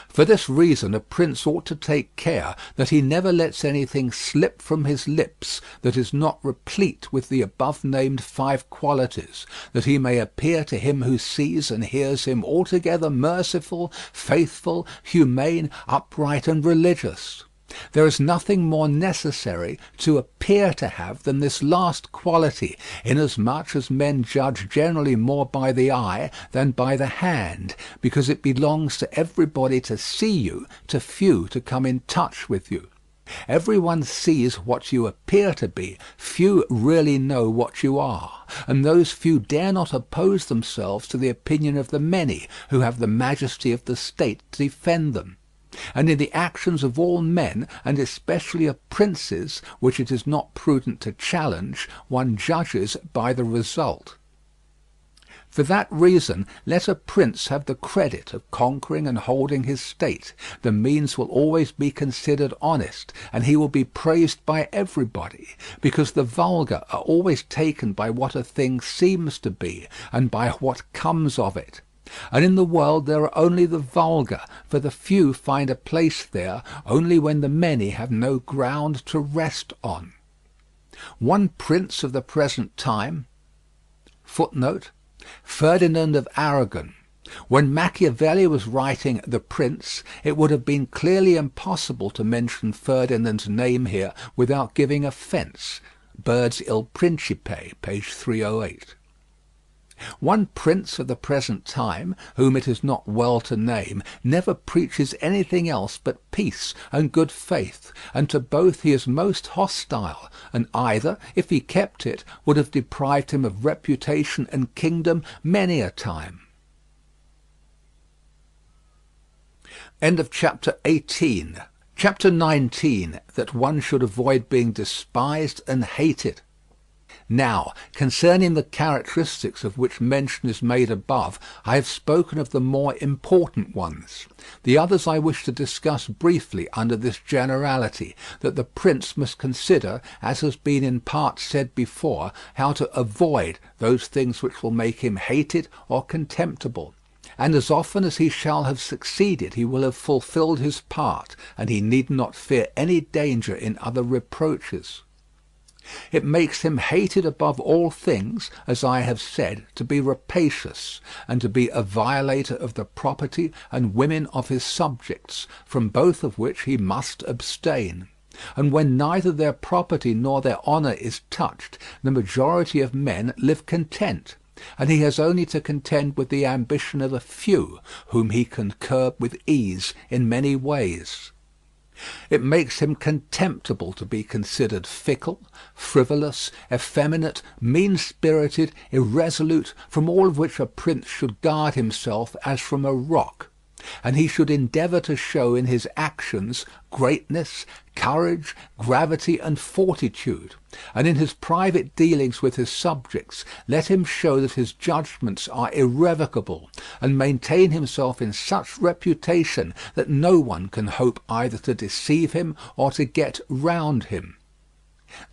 Speaker 2: For this reason a prince ought to take care that he never lets anything slip from his lips that is not replete with the above-named 5 qualities, that he may appear to him who sees and hears him altogether merciful, faithful, humane, upright, and religious. There is nothing more necessary to appear to have than this last quality, inasmuch as men judge generally more by the eye than by the hand, because it belongs to everybody to see you, to few to come in touch with you. Everyone sees what you appear to be, few really know what you are, and those few dare not oppose themselves to the opinion of the many who have the majesty of the state to defend them. And in the actions of all men, and especially of princes, which it is not prudent to challenge, one judges by the result. For that reason, let a prince have the credit of conquering and holding his state. The means will always be considered honest, and he will be praised by everybody, because the vulgar are always taken by what a thing seems to be, and by what comes of it. And in the world there are only the vulgar, for the few find a place there only when the many have no ground to rest on. One prince of the present time, footnote, Ferdinand of Aragon. When Machiavelli was writing The Prince, it would have been clearly impossible to mention Ferdinand's name here without giving offence. Bird's Il Principe, page 308. One prince of the present time, whom it is not well to name, never preaches anything else but peace and good faith, and to both he is most hostile, and either, if he kept it, would have deprived him of reputation and kingdom many a time. End of chapter 18. Chapter 19. That one should avoid being despised and hated. Now, concerning the characteristics of which mention is made above, I have spoken of the more important ones. The others I wish to discuss briefly under this generality, that the prince must consider, as has been in part said before, how to avoid those things which will make him hated or contemptible. And as often as he shall have succeeded, he will have fulfilled his part, and he need not fear any danger in other reproaches. It makes him hated above all things, as I have said, to be rapacious, and to be a violator of the property and women of his subjects, from both of which he must abstain. And when neither their property nor their honour is touched, the majority of men live content, and he has only to contend with the ambition of a few, whom he can curb with ease in many ways. It makes him contemptible to be considered fickle, frivolous, effeminate, mean-spirited, irresolute, from all of which a prince should guard himself as from a rock. and he should endeavour to show in his actions greatness, courage, gravity, and fortitude, and in his private dealings with his subjects let him show that his judgments are irrevocable, and maintain himself in such reputation that no one can hope either to deceive him or to get round him.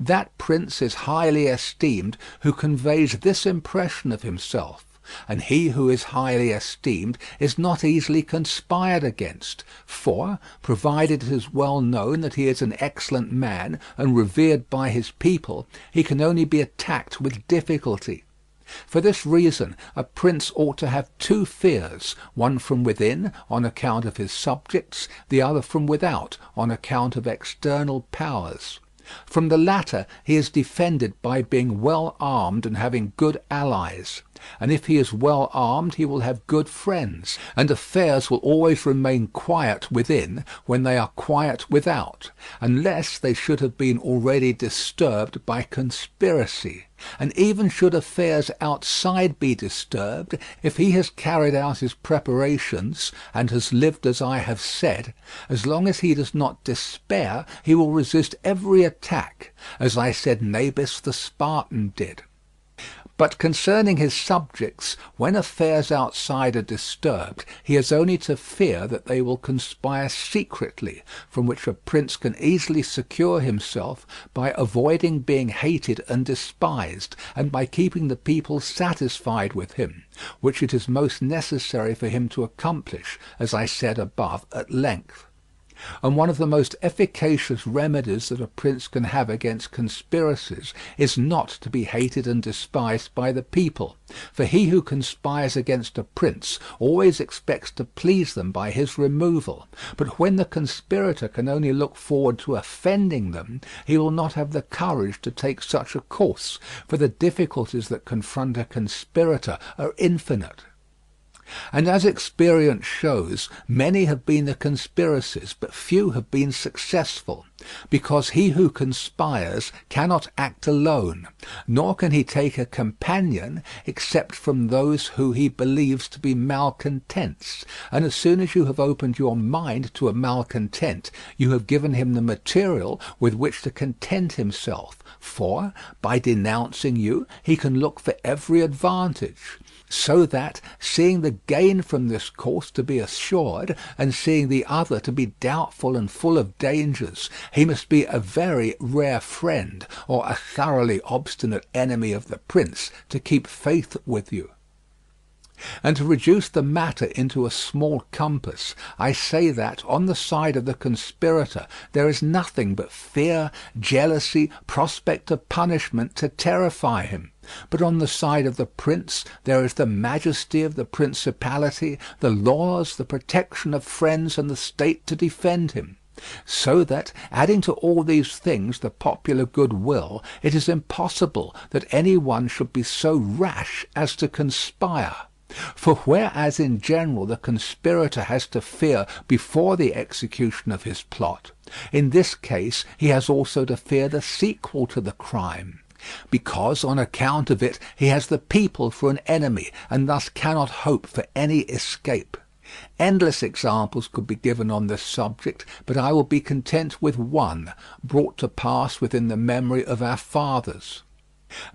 Speaker 2: That prince is highly esteemed who conveys this impression of himself, and he who is highly esteemed is not easily conspired against, for, provided it is well known that he is an excellent man and revered by his people, he can only be attacked with difficulty. For this reason a prince ought to have two fears, one from within, on account of his subjects, the other from without, on account of external powers. From the latter he is defended by being well armed and having good allies, and if he is well armed he will have good friends, and affairs will always remain quiet within when they are quiet without, unless they should have been already disturbed by conspiracy. And even should affairs outside be disturbed, if he has carried out his preparations and has lived as I have said, as long as he does not despair, he will resist every attack, as I said Nabis the Spartan did. But concerning his subjects, when affairs outside are disturbed, he has only to fear that they will conspire secretly, from which a prince can easily secure himself by avoiding being hated and despised, and by keeping the people satisfied with him, which it is most necessary for him to accomplish, as I said above at length. And one of the most efficacious remedies that a prince can have against conspiracies is not to be hated and despised by the people, for he who conspires against a prince always expects to please them by his removal, but when the conspirator can only look forward to offending them, he will not have the courage to take such a course, for the difficulties that confront a conspirator are infinite. And as experience shows, many have been the conspiracies, but few have been successful, because he who conspires cannot act alone, nor can he take a companion except from those who he believes to be malcontents, and as soon as you have opened your mind to a malcontent, you have given him the material with which to content himself, for, by denouncing you, he can look for every advantage. So that, seeing the gain from this course to be assured, and seeing the other to be doubtful and full of dangers, he must be a very rare friend, or a thoroughly obstinate enemy of the prince, to keep faith with you. And to reduce the matter into a small compass, I say that, on the side of the conspirator, there is nothing but fear, jealousy, prospect of punishment to terrify him. But on the side of the prince there is the majesty of the principality, the laws, the protection of friends, and the state to defend him. So that, adding to all these things the popular goodwill, it is impossible that any one should be so rash as to conspire. For whereas in general the conspirator has to fear before the execution of his plot, in this case he has also to fear the sequel to the crime, because on account of it he has the people for an enemy, and thus cannot hope for any escape. Endless examples could be given on this subject, but I will be content with one, brought to pass within the memory of our fathers.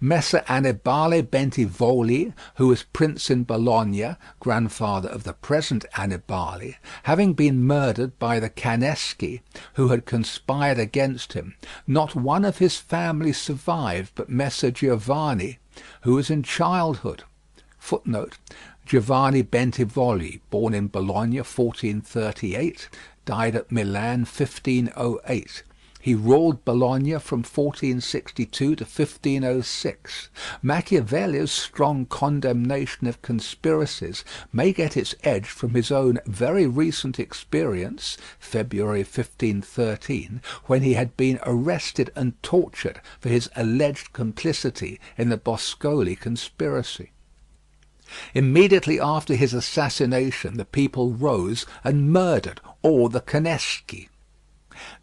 Speaker 2: Messer Annibale Bentivogli, who was prince in Bologna, grandfather of the present Annibale, having been murdered by the Caneschi, who had conspired against him, not one of his family survived but Messer Giovanni, who was in childhood. Footnote: Giovanni Bentivogli, born in Bologna 1438, died at Milan 1508. He ruled Bologna from 1462 to 1506. Machiavelli's strong condemnation of conspiracies may get its edge from his own very recent experience, February 1513, when he had been arrested and tortured for his alleged complicity in the Boscoli conspiracy. Immediately after his assassination the people rose and murdered all the Caneschi.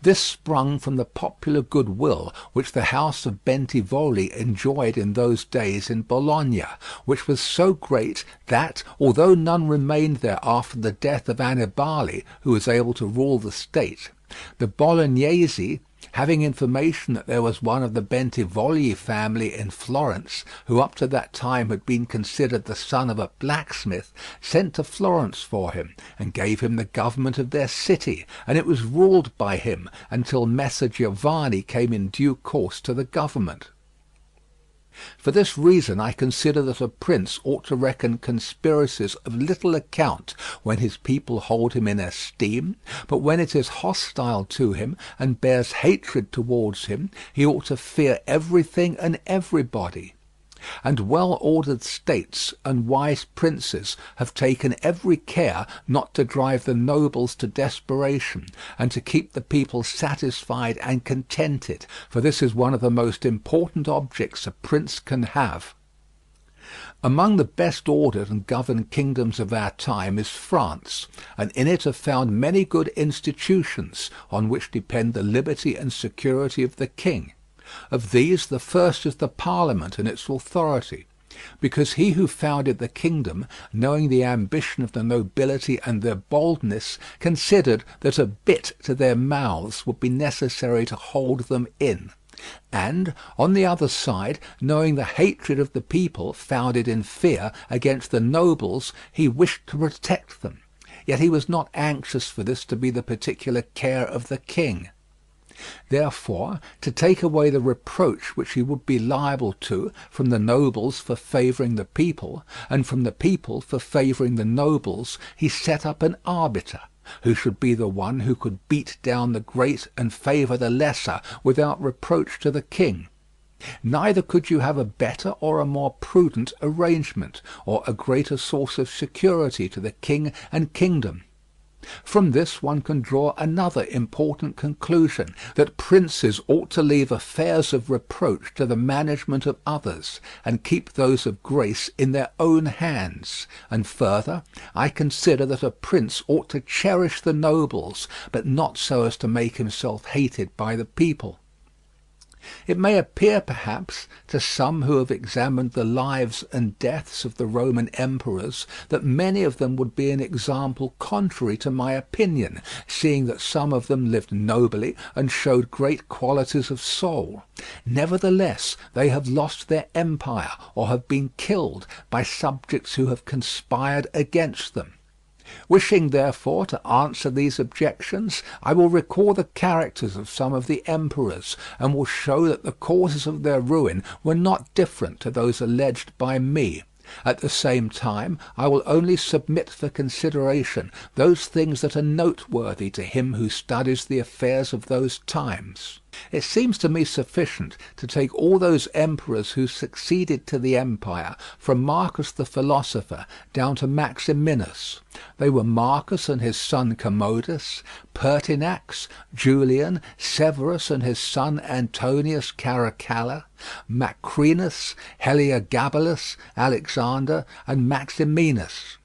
Speaker 2: This sprung from the popular goodwill which the house of Bentivogli enjoyed in those days in Bologna, which was so great that, although none remained there after the death of Annibale, who was able to rule the state, the Bolognese, having information that there was one of the Bentivogli family in Florence, who up to that time had been considered the son of a blacksmith, sent to Florence for him, and gave him the government of their city, and it was ruled by him until Messer Giovanni came in due course to the government. For this reason I consider that a prince ought to reckon conspiracies of little account when his people hold him in esteem, but when it is hostile to him and bears hatred towards him, he ought to fear everything and everybody. And well-ordered states and wise princes have taken every care not to drive the nobles to desperation, and to keep the people satisfied and contented, for this is one of the most important objects a prince can have. Among the best ordered and governed kingdoms of our time is France, and in it are found many good institutions, on which depend the liberty and security of the king. Of these the first is the Parliament and its authority, because he who founded the kingdom, knowing the ambition of the nobility and their boldness, considered that a bit to their mouths would be necessary to hold them in; and, on the other side, knowing the hatred of the people, founded in fear, against the nobles, he wished to protect them. Yet he was not anxious for this to be the particular care of the king. Therefore, to take away the reproach which he would be liable to from the nobles for favouring the people, and from the people for favouring the nobles, he set up an arbiter, who should be the one who could beat down the great and favour the lesser without reproach to the king. Neither could you have a better or a more prudent arrangement, or a greater source of security to the king and kingdom. From this one can draw another important conclusion, that princes ought to leave affairs of reproach to the management of others, and keep those of grace in their own hands. And further, I consider that a prince ought to cherish the nobles, but not so as to make himself hated by the people. It may appear, perhaps, to some who have examined the lives and deaths of the Roman emperors, that many of them would be an example contrary to my opinion, seeing that some of them lived nobly and showed great qualities of soul. Nevertheless, they have lost their empire, or have been killed by subjects who have conspired against them. Wishing, therefore, to answer these objections, I will recall the characters of some of the emperors, and will show that the causes of their ruin were not different to those alleged by me. At the same time, I will only submit for consideration those things that are noteworthy to him who studies the affairs of those times. It seems to me sufficient to take all those emperors who succeeded to the empire, from Marcus the philosopher down to Maximinus. They were Marcus and his son Commodus, Pertinax, Julian, Severus and his son Antonius Caracalla, Macrinus, Heliogabalus, Alexander, and Maximinus.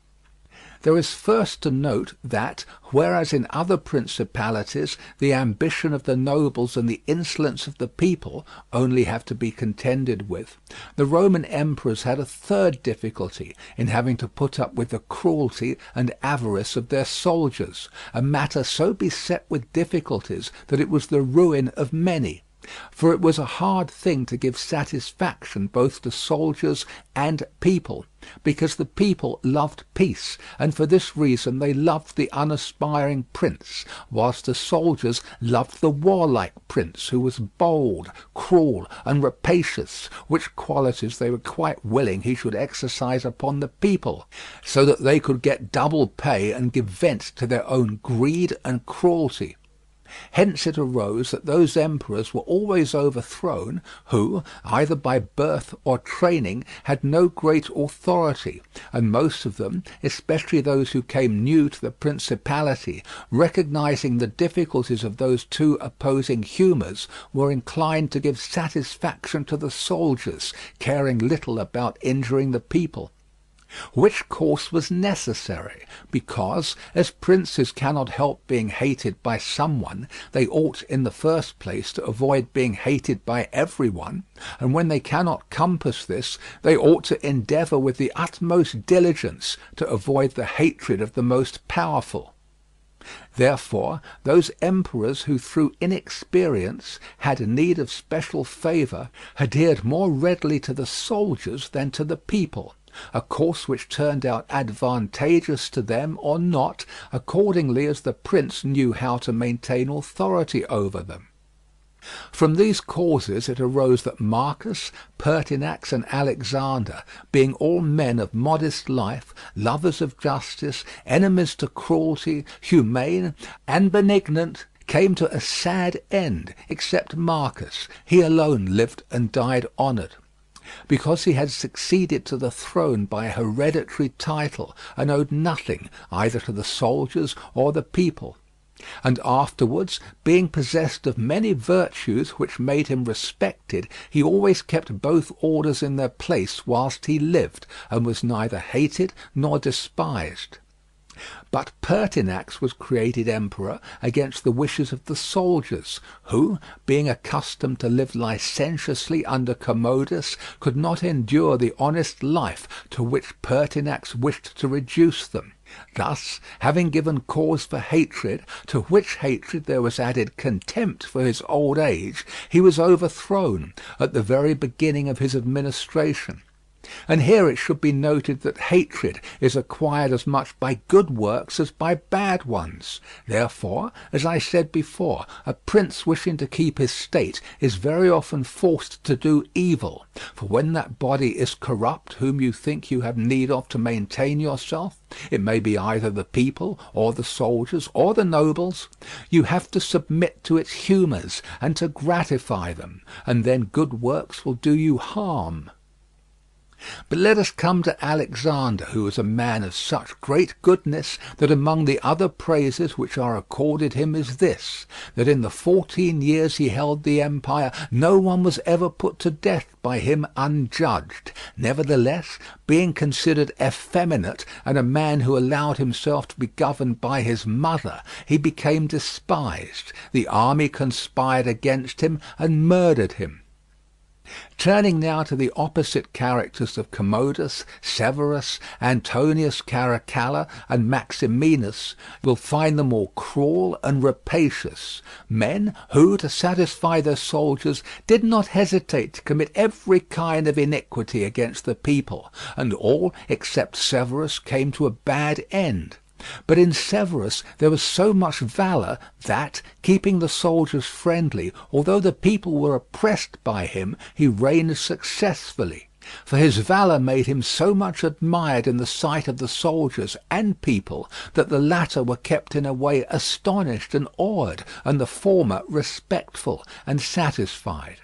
Speaker 2: There is first to note that, whereas in other principalities the ambition of the nobles and the insolence of the people only have to be contended with, the Roman emperors had a third difficulty in having to put up with the cruelty and avarice of their soldiers, a matter so beset with difficulties that it was the ruin of many. For it was a hard thing to give satisfaction both to soldiers and people, because the people loved peace, and for this reason they loved the unaspiring prince, whilst the soldiers loved the warlike prince, who was bold, cruel, and rapacious, which qualities they were quite willing he should exercise upon the people, so that they could get double pay and give vent to their own greed and cruelty. Hence it arose that those emperors were always overthrown who, either by birth or training, had no great authority, and most of them, especially those who came new to the principality, recognizing the difficulties of those two opposing humours, were inclined to give satisfaction to the soldiers, caring little about injuring the people. which course was necessary, because, as princes cannot help being hated by someone, they ought in the first place to avoid being hated by everyone, and when they cannot compass this, they ought to endeavour with the utmost diligence to avoid the hatred of the most powerful. Therefore, those emperors who through inexperience had need of special favour adhered more readily to the soldiers than to the people, a course which turned out advantageous to them or not, accordingly as the prince knew how to maintain authority over them. From these causes it arose that Marcus, Pertinax, and Alexander, being all men of modest life, lovers of justice, enemies to cruelty, humane, and benignant, came to a sad end, except Marcus. He alone lived and died honoured, because he had succeeded to the throne by a hereditary title, and owed nothing either to the soldiers or the people. And afterwards, being possessed of many virtues which made him respected, he always kept both orders in their place whilst he lived, and was neither hated nor despised. But Pertinax was created emperor against the wishes of the soldiers, who, being accustomed to live licentiously under Commodus, could not endure the honest life to which Pertinax wished to reduce them. Thus, having given cause for hatred, to which hatred there was added contempt for his old age, he was overthrown at the very beginning of his administration. And here it should be noted that hatred is acquired as much by good works as by bad ones. Therefore, as I said before, a prince wishing to keep his state is very often forced to do evil, for when that body is corrupt whom you think you have need of to maintain yourself, it may be either the people, or the soldiers, or the nobles, you have to submit to its humours and to gratify them, and then good works will do you harm. But let us come to Alexander, who was a man of such great goodness that among the other praises which are accorded him is this, that in the 14 years he held the empire, no one was ever put to death by him unjudged. Nevertheless, being considered effeminate and a man who allowed himself to be governed by his mother, he became despised. The army conspired against him and murdered him. Turning now to the opposite characters of Commodus, Severus, Antonius Caracalla, and Maximinus, will find them all cruel and rapacious, men who, to satisfy their soldiers, did not hesitate to commit every kind of iniquity against the people, and all, except Severus, came to a bad end. But in Severus there was so much valour that, keeping the soldiers friendly, although the people were oppressed by him, he reigned successfully. For his valour made him so much admired in the sight of the soldiers and people that the latter were kept in a way astonished and awed, and the former respectful and satisfied.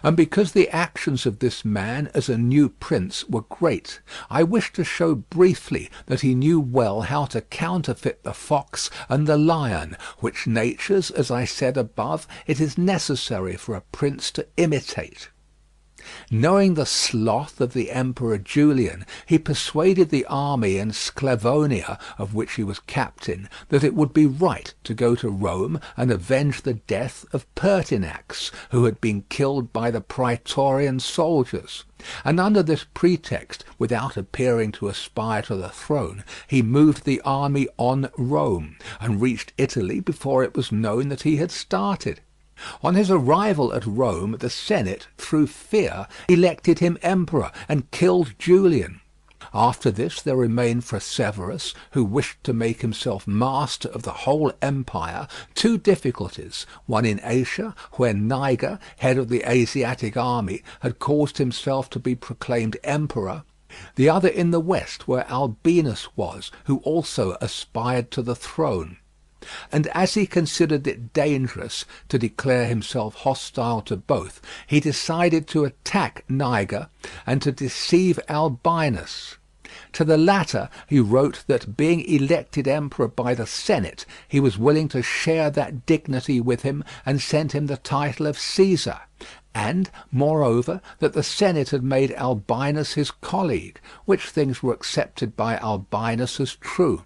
Speaker 2: And because the actions of this man as a new prince were great, I wish to show briefly that he knew well how to counterfeit the fox and the lion, which natures, as I said above, it is necessary for a prince to imitate. Knowing the sloth of the Emperor Julian, he persuaded the army in Sclavonia, of which he was captain, that it would be right to go to Rome and avenge the death of Pertinax, who had been killed by the praetorian soldiers. And under this pretext, without appearing to aspire to the throne, he moved the army on Rome, and reached Italy before it was known that he had started. On his arrival at Rome, the Senate, through fear, elected him emperor and killed Julian. After this there remained for Severus, who wished to make himself master of the whole empire, two difficulties, one in Asia, where Niger, head of the Asiatic army, had caused himself to be proclaimed emperor, the other in the west, where Albinus was, who also aspired to the throne. And as he considered it dangerous to declare himself hostile to both, he decided to attack Niger and to deceive Albinus. To the latter he wrote that, being elected emperor by the Senate, he was willing to share that dignity with him, and sent him the title of Caesar; and, moreover, that the Senate had made Albinus his colleague, which things were accepted by Albinus as true.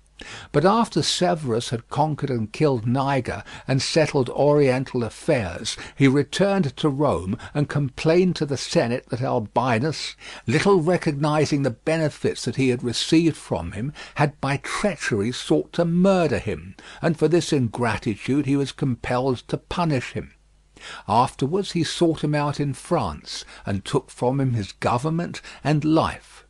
Speaker 2: But after Severus had conquered and killed Niger, and settled oriental affairs, he returned to Rome, and complained to the Senate that Albinus, little recognizing the benefits that he had received from him, had by treachery sought to murder him, and for this ingratitude he was compelled to punish him. Afterwards he sought him out in France, and took from him his government and life.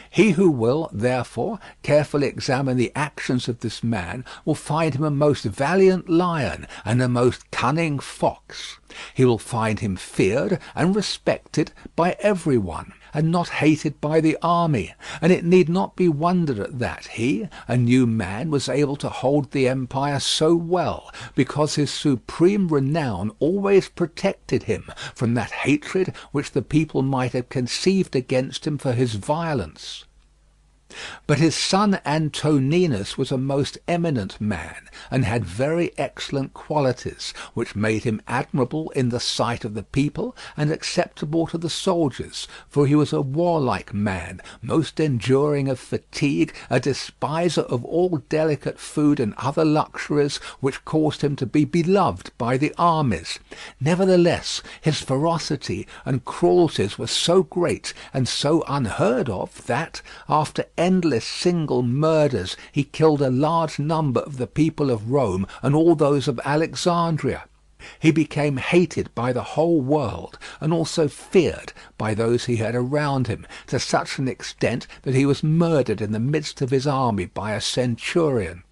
Speaker 2: He who will, therefore, carefully examine the actions of this man will find him a most valiant lion and a most cunning fox. He will find him feared and respected by every one, and not hated by the army, and it need not be wondered at that he, a new man, was able to hold the empire so well, because his supreme renown always protected him from that hatred which the people might have conceived against him for his violence. But his son Antoninus was a most eminent man, and had very excellent qualities, which made him admirable in the sight of the people, and acceptable to the soldiers, for he was a warlike man, most enduring of fatigue, a despiser of all delicate food and other luxuries, which caused him to be beloved by the armies. Nevertheless, his ferocity and cruelties were so great and so unheard of that, after endless single murders, he killed a large number of the people of Rome and all those of Alexandria. He became hated by the whole world, and also feared by those he had around him, to such an extent that he was murdered in the midst of his army by a centurion.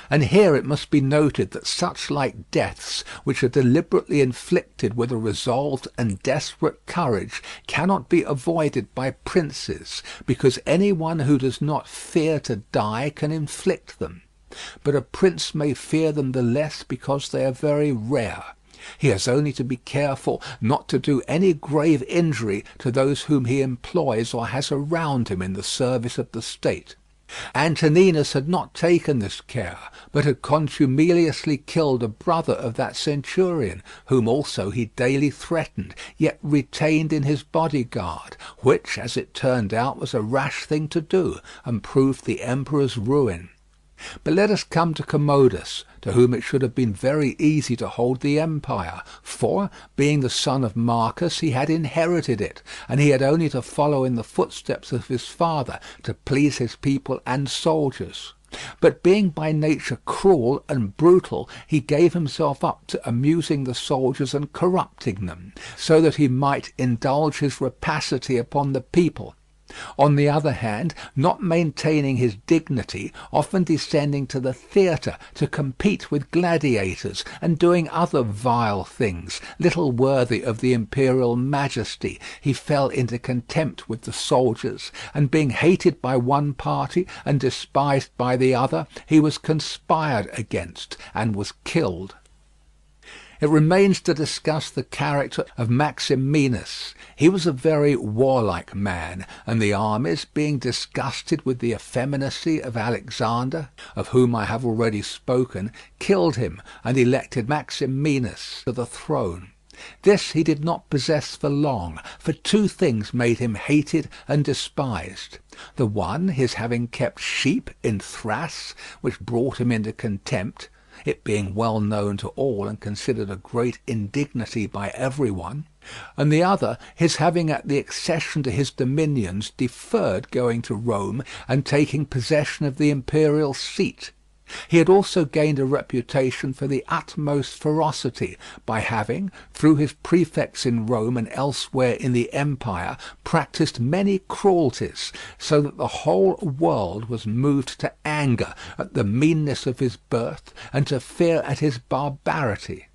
Speaker 2: And here it must be noted that such like deaths, which are deliberately inflicted with a resolved and desperate courage, cannot be avoided by princes, because any one who does not fear to die can inflict them. But a prince may fear them the less because they are very rare. He has only to be careful not to do any grave injury to those whom he employs or has around him in the service of the state. Antoninus had not taken this care, but had contumeliously killed a brother of that centurion, whom also he daily threatened, yet retained in his bodyguard, which, as it turned out, was a rash thing to do, and proved the emperor's ruin. But let us come to Commodus, to whom it should have been very easy to hold the empire, for, being the son of Marcus, he had inherited it, and he had only to follow in the footsteps of his father to please his people and soldiers. But being by nature cruel and brutal, he gave himself up to amusing the soldiers and corrupting them, so that he might indulge his rapacity upon the people. On the other hand, not maintaining his dignity, often descending to the theatre to compete with gladiators, and doing other vile things, little worthy of the imperial majesty, he fell into contempt with the soldiers, and being hated by one party and despised by the other, he was conspired against, and was killed. It remains to discuss the character of Maximinus. He was a very warlike man, and the armies, being disgusted with the effeminacy of Alexander, of whom I have already spoken, killed him, and elected Maximinus to the throne. This he did not possess for long, for two things made him hated and despised. The one, his having kept sheep in Thrace, which brought him into contempt, it being well known to all and considered a great indignity by every one; and the other, his having at the accession to his dominions deferred going to Rome and taking possession of the imperial seat. He had also gained a reputation for the utmost ferocity by having, through his prefects in Rome and elsewhere in the empire, practised many cruelties, so that the whole world was moved to anger at the meanness of his birth and to fear at his barbarity.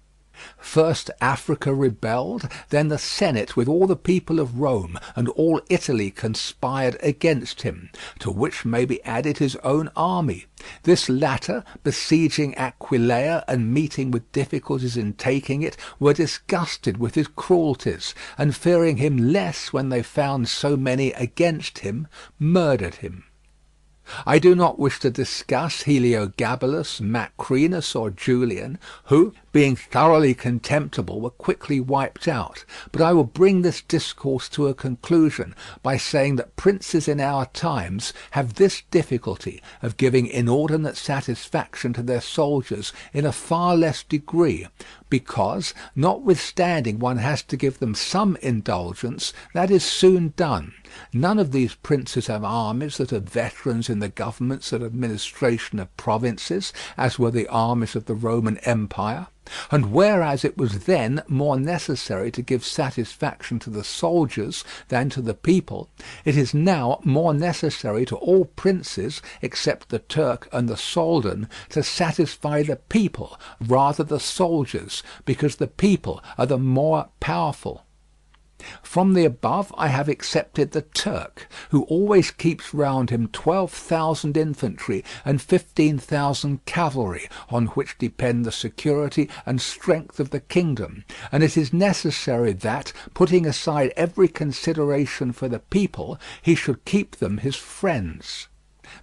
Speaker 2: First Africa rebelled, then the Senate with all the people of Rome and all Italy conspired against him, to which may be added his own army. This latter, besieging Aquileia and meeting with difficulties in taking it, were disgusted with his cruelties, and fearing him less when they found so many against him, murdered him. I do not wish to discuss Heliogabalus, Macrinus, or Julian, who, being thoroughly contemptible, were quickly wiped out, but I will bring this discourse to a conclusion by saying that princes in our times have this difficulty of giving inordinate satisfaction to their soldiers in a far less degree, because, notwithstanding one has to give them some indulgence, that is soon done. None of these princes have armies that are veterans in the governments and administration of provinces, as were the armies of the Roman Empire. And whereas it was then more necessary to give satisfaction to the soldiers than to the people, it is now more necessary to all princes, except the Turk and the Soldan, to satisfy the people rather the soldiers, because the people are the more powerful. From the above I have accepted the Turk, who always keeps round him 12,000 infantry and 15,000 cavalry, on which depend the security and strength of the kingdom, and it is necessary that, putting aside every consideration for the people, he should keep them his friends.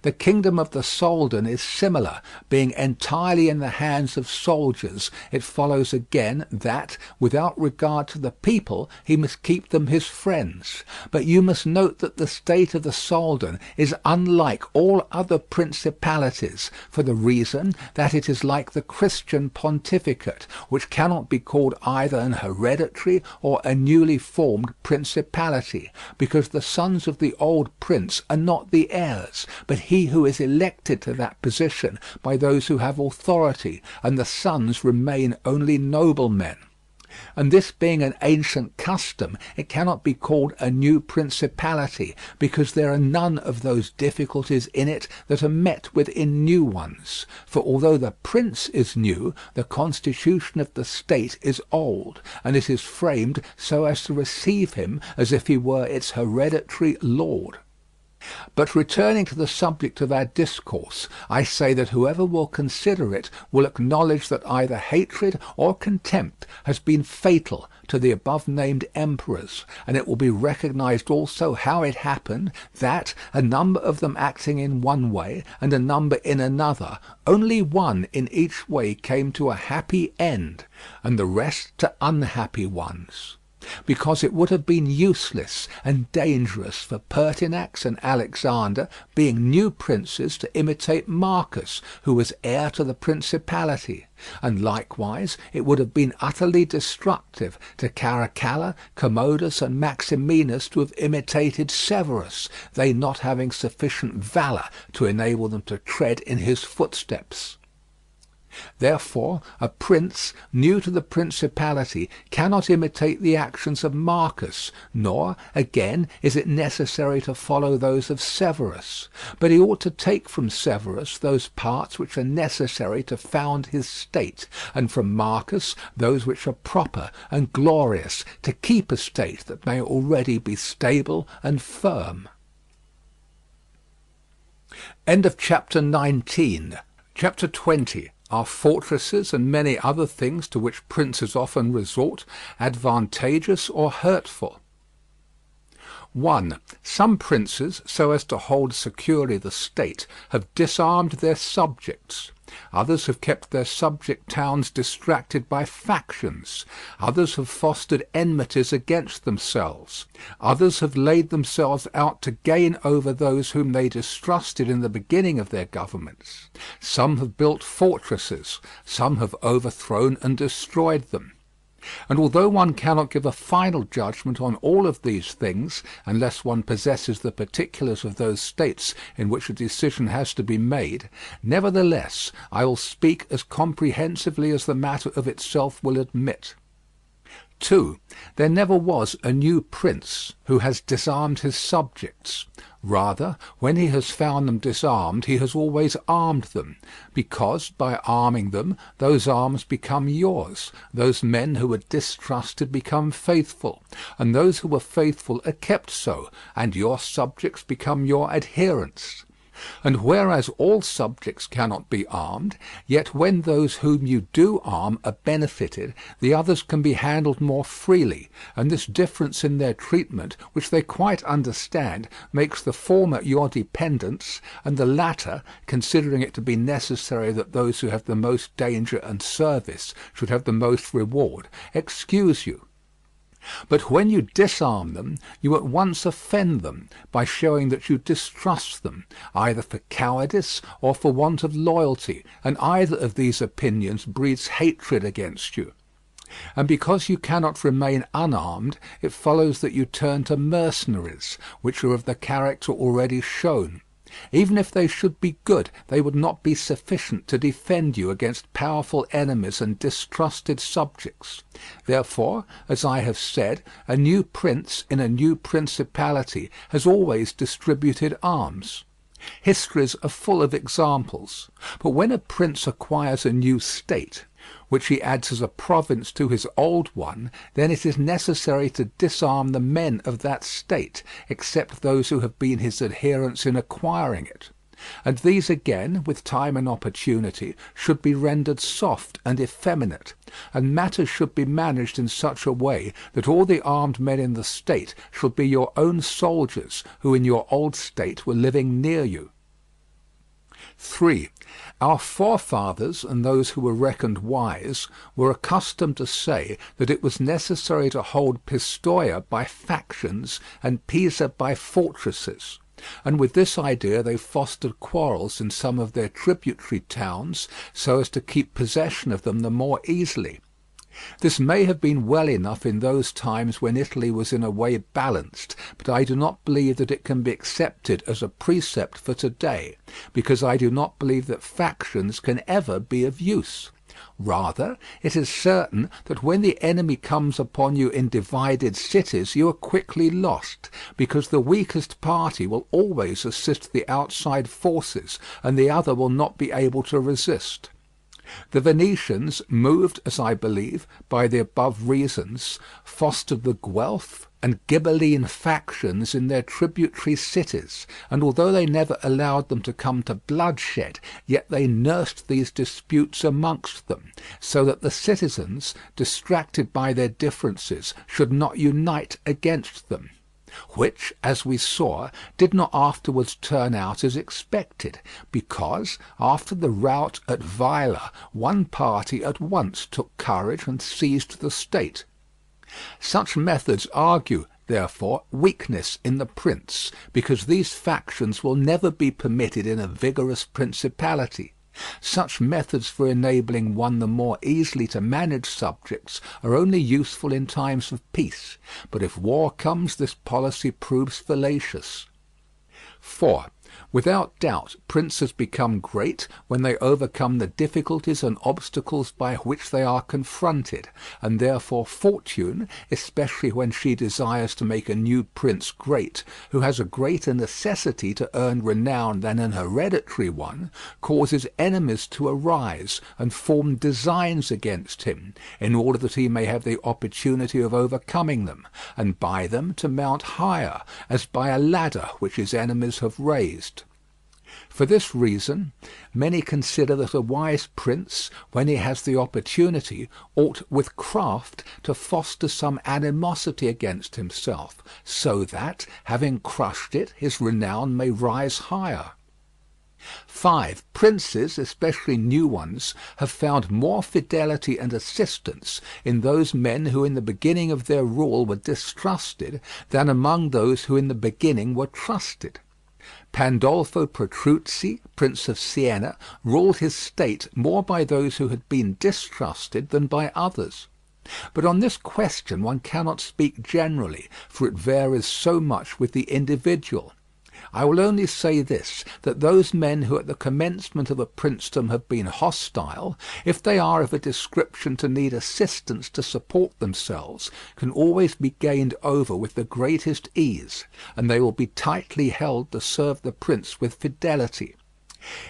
Speaker 2: The kingdom of the Soldan is similar, being entirely in the hands of soldiers. It follows again that, without regard to the people, he must keep them his friends. But you must note that the state of the Soldan is unlike all other principalities, for the reason that it is like the Christian pontificate, which cannot be called either an hereditary or a newly formed principality, because the sons of the old prince are not the heirs, but he who is elected to that position by those who have authority, and the sons remain only noblemen. And this being an ancient custom, it cannot be called a new principality, because there are none of those difficulties in it that are met with in new ones. For although the prince is new, the constitution of the state is old, and it is framed so as to receive him as if he were its hereditary lord. But returning to the subject of our discourse, I say that whoever will consider it will acknowledge that either hatred or contempt has been fatal to the above-named emperors, and it will be recognized also how it happened that, a number of them acting in one way and a number in another, only one in each way came to a happy end, and the rest to unhappy ones. Because it would have been useless and dangerous for Pertinax and Alexander, being new princes, to imitate Marcus, who was heir to the principality, and likewise it would have been utterly destructive to Caracalla, Commodus, and Maximinus to have imitated Severus, they not having sufficient valour to enable them to tread in his footsteps. Therefore a prince new to the principality cannot imitate the actions of Marcus, nor, again, is it necessary to follow those of Severus, but he ought to take from Severus those parts which are necessary to found his state, and from Marcus those which are proper and glorious to keep a state that may already be stable and firm. End of chapter 19. Chapter 20. Are fortresses and many other things to which princes often resort advantageous or hurtful? 1. Some princes, so as to hold securely the state, have disarmed their subjects. Others have kept their subject towns distracted by factions. Others have fostered enmities against themselves. Others have laid themselves out to gain over those whom they distrusted in the beginning of their governments. Some have built fortresses. Some have overthrown and destroyed them. And although one cannot give a final judgment on all of these things, unless one possesses the particulars of those states in which a decision has to be made, nevertheless I will speak as comprehensively as the matter of itself will admit. 2. There never was a new prince who has disarmed his subjects. Rather, when he has found them disarmed, he has always armed them, because, by arming them, those arms become yours, those men who were distrusted become faithful, and those who were faithful are kept so, and your subjects become your adherents. And whereas all subjects cannot be armed, yet when those whom you do arm are benefited, the others can be handled more freely, and this difference in their treatment, which they quite understand, makes the former your dependents, and the latter, considering it to be necessary that those who have the most danger and service should have the most reward, excuse you. But when you disarm them, you at once offend them by showing that you distrust them, either for cowardice or for want of loyalty, and either of these opinions breeds hatred against you. And because you cannot remain unarmed, it follows that you turn to mercenaries, which are of the character already shown. Even if they should be good, they would not be sufficient to defend you against powerful enemies and distrusted subjects. Therefore, as I have said, a new prince in a new principality has always distributed arms. Histories are full of examples. But when a prince acquires a new state, which he adds as a province to his old one, then it is necessary to disarm the men of that state, except those who have been his adherents in acquiring it. And these again, with time and opportunity, should be rendered soft and effeminate, and matters should be managed in such a way that all the armed men in the state should be your own soldiers, who in your old state were living near you. 3. Our forefathers, and those who were reckoned wise, were accustomed to say that it was necessary to hold Pistoia by factions and Pisa by fortresses, and with this idea they fostered quarrels in some of their tributary towns so as to keep possession of them the more easily. This may have been well enough in those times when Italy was in a way balanced, but I do not believe that it can be accepted as a precept for today, because I do not believe that factions can ever be of use. Rather, it is certain that when the enemy comes upon you in divided cities, you are quickly lost, because the weakest party will always assist the outside forces, and the other will not be able to resist. The Venetians, moved, as I believe, by the above reasons, fostered the Guelph and Ghibelline factions in their tributary cities, and although they never allowed them to come to bloodshed, yet they nursed these disputes amongst them, so that the citizens, distracted by their differences, should not unite against them. Which, as we saw, did not afterwards turn out as expected, because, after the rout at Vaila, one party at once took courage and seized the state. Such methods argue, therefore, weakness in the prince, because these factions will never be permitted in a vigorous principality. Such methods for enabling one the more easily to manage subjects are only useful in times of peace, but if war comes this policy proves fallacious. 4. Without doubt, princes become great when they overcome the difficulties and obstacles by which they are confronted, and therefore fortune, especially when she desires to make a new prince great, who has a greater necessity to earn renown than an hereditary one, causes enemies to arise and form designs against him, in order that he may have the opportunity of overcoming them, and by them to mount higher, as by a ladder which his enemies have raised. For this reason, many consider that a wise prince, when he has the opportunity, ought with craft to foster some animosity against himself, so that, having crushed it, his renown may rise higher. 5. Princes, especially new ones, have found more fidelity and assistance in those men who in the beginning of their rule were distrusted than among those who in the beginning were trusted. Pandolfo Petrucci, Prince of Siena, ruled his state more by those who had been distrusted than by others. But on this question one cannot speak generally, for it varies so much with the individual. I will only say this, that those men who at the commencement of a princedom have been hostile, if they are of a description to need assistance to support themselves, can always be gained over with the greatest ease, and they will be tightly held to serve the prince with fidelity.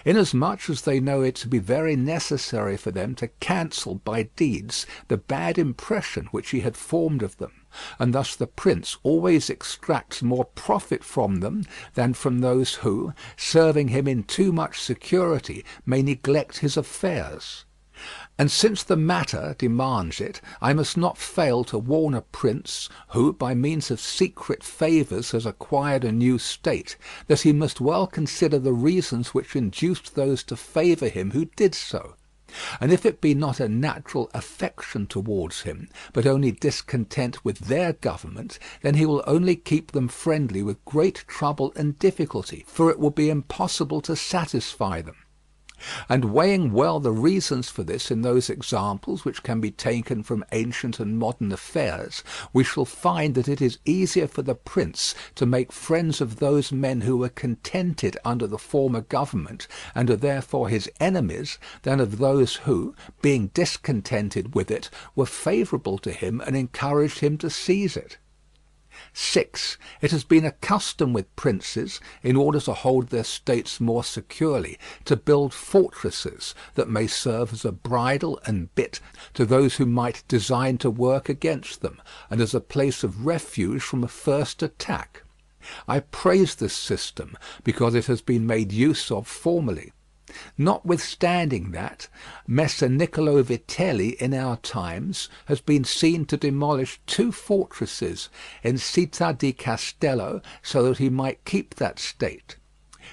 Speaker 2: Inasmuch as they know it to be very necessary for them to cancel by deeds the bad impression which he had formed of them, and thus the prince always extracts more profit from them than from those who, serving him in too much security, may neglect his affairs. And since the matter demands it, I must not fail to warn a prince who, by means of secret favours, has acquired a new state, that he must well consider the reasons which induced those to favour him who did so. And if it be not a natural affection towards him, but only discontent with their government, then he will only keep them friendly with great trouble and difficulty, for it will be impossible to satisfy them. And weighing well the reasons for this in those examples which can be taken from ancient and modern affairs, we shall find that it is easier for the prince to make friends of those men who were contented under the former government, and are therefore his enemies, than of those who, being discontented with it, were favourable to him and encouraged him to seize it. 6. It has been a custom with princes, in order to hold their states more securely, to build fortresses that may serve as a bridle and bit to those who might design to work against them, and as a place of refuge from a first attack. I praise this system, because it has been made use of formerly. Notwithstanding that, Messer Niccolo Vitelli in our times has been seen to demolish 2 fortresses in Città di Castello, so that he might keep that state.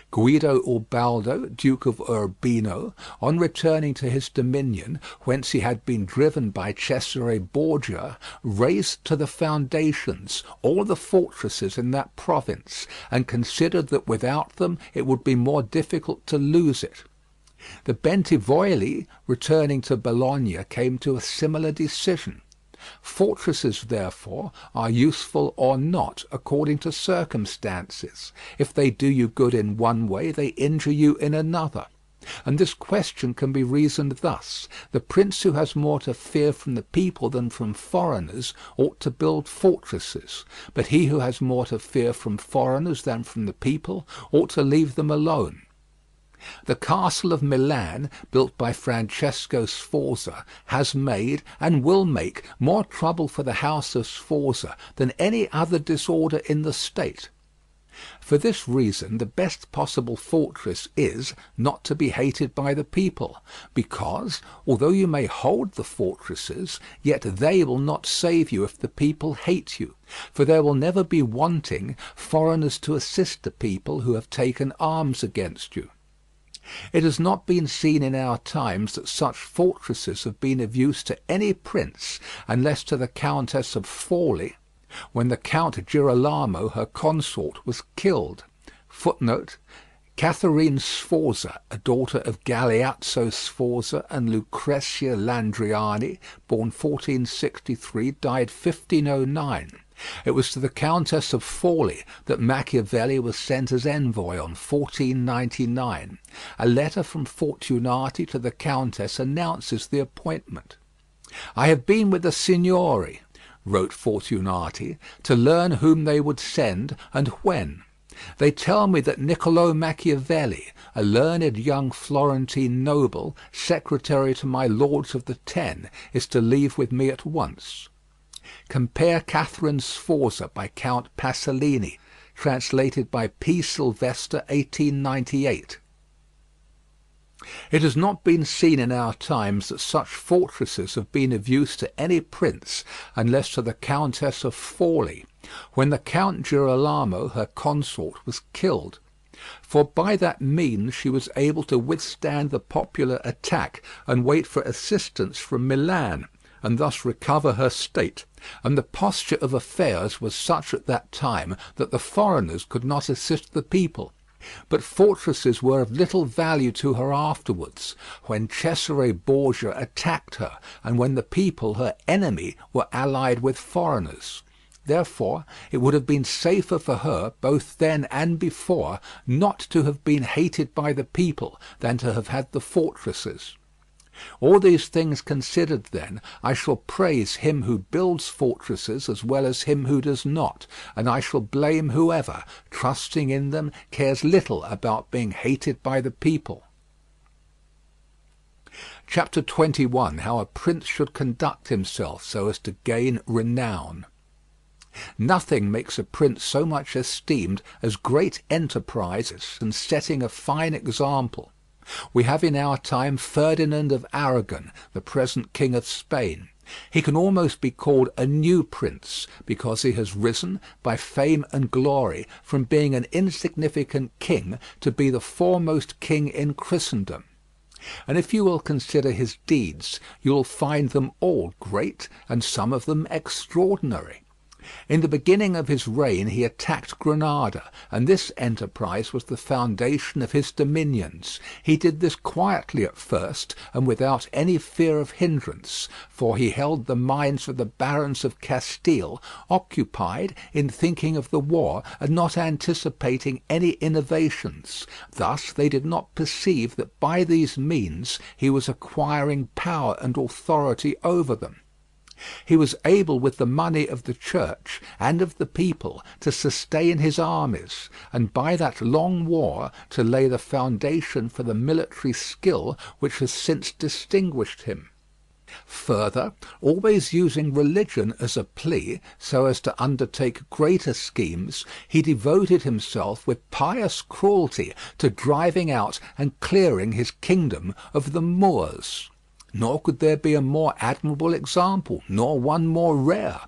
Speaker 2: Guido Ubaldo, Duke of Urbino, on returning to his dominion, whence he had been driven by Cesare Borgia, razed to the foundations all the fortresses in that province, and considered that without them it would be more difficult to lose it. The Bentivoglio, returning to Bologna, came to a similar decision. Fortresses, therefore, are useful or not according to circumstances. If they do you good in one way, they injure you in another. And this question can be reasoned thus: the prince who has more to fear from the people than from foreigners ought to build fortresses, but he who has more to fear from foreigners than from the people ought to leave them alone. The castle of Milan, built by Francesco Sforza, has made, and will make, more trouble for the house of Sforza than any other disorder in the state. For this reason the best possible fortress is not to be hated by the people, because, although you may hold the fortresses, yet they will not save you if the people hate you, for there will never be wanting foreigners to assist the people who have taken arms against you. It has not been seen in our times that such fortresses have been of use to any prince, unless to the Countess of Forli, when the Count Girolamo, her consort, was killed. Catherine Sforza, a daughter of Galeazzo Sforza and Lucrezia Landriani, born 1463, died 1509. It was to the Countess of Forli that Machiavelli was sent as envoy on 1499. A letter from Fortunati to the Countess announces the appointment. "I have been with the Signori," wrote Fortunati, "to learn whom they would send and when. They tell me that Niccolò Machiavelli, a learned young Florentine noble, secretary to my lords of the Ten, is to leave with me at once." Compare Catherine Sforza by Count Pasolini, translated by P. Sylvester, 1898. It has not been seen in our times that such fortresses have been of use to any prince, unless to the Countess of Forli, when the Count Girolamo, her consort, was killed. For by that means she was able to withstand the popular attack and wait for assistance from Milan, and thus recover her state, and the posture of affairs was such at that time that the foreigners could not assist the people. But fortresses were of little value to her afterwards, when Cesare Borgia attacked her, and when the people, her enemy, were allied with foreigners. Therefore it would have been safer for her, both then and before, not to have been hated by the people than to have had the fortresses. All these things considered, then, I shall praise him who builds fortresses as well as him who does not, and I shall blame whoever, trusting in them, cares little about being hated by the people. Chapter 21. How a prince should conduct himself so as to gain renown. Nothing makes a prince so much esteemed as great enterprises and setting a fine example. We have in our time Ferdinand of Aragon, the present King of Spain. He can almost be called a new prince, because he has risen, by fame and glory, from being an insignificant king to be the foremost king in Christendom. And if you will consider his deeds, you will find them all great, and some of them extraordinary. In the beginning of his reign he attacked Granada, and this enterprise was the foundation of his dominions. He did this quietly at first, and without any fear of hindrance, for he held the minds of the barons of Castile occupied in thinking of the war and not anticipating any innovations. Thus they did not perceive that by these means he was acquiring power and authority over them. He was able with the money of the church and of the people to sustain his armies, and by that long war to lay the foundation for the military skill which has since distinguished him. Further, always using religion as a plea so as to undertake greater schemes, he devoted himself with pious cruelty to driving out and clearing his kingdom of the Moors. Nor could there be a more admirable example, nor one more rare.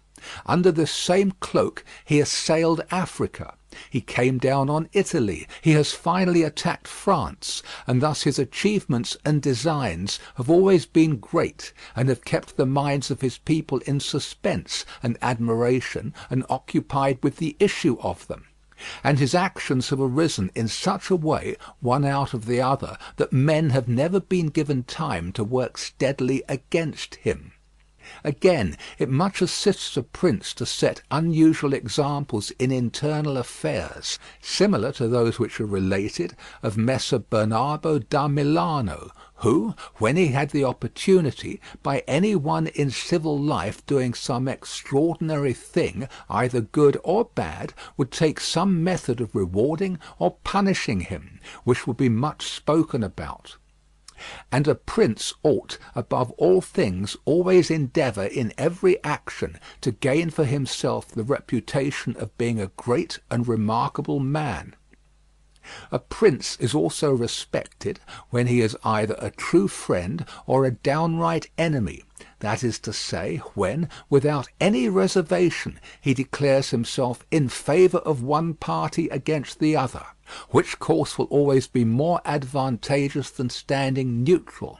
Speaker 2: Under this same cloak he assailed Africa. He came down on Italy. He has finally attacked France, and thus his achievements and designs have always been great, and have kept the minds of his people in suspense and admiration, and occupied with the issue of them. And his actions have arisen in such a way, one out of the other, that men have never been given time to work steadily against him. Again, it much assists a prince to set unusual examples in internal affairs, similar to those which are related of Messer Bernardo da Milano, who, when he had the opportunity, by any one in civil life doing some extraordinary thing, either good or bad, would take some method of rewarding or punishing him, which would be much spoken about. And a prince ought, above all things, always endeavour in every action to gain for himself the reputation of being a great and remarkable man. A prince is also respected when he is either a true friend or a downright enemy, that is to say, when, without any reservation, he declares himself in favour of one party against the other, which course will always be more advantageous than standing neutral.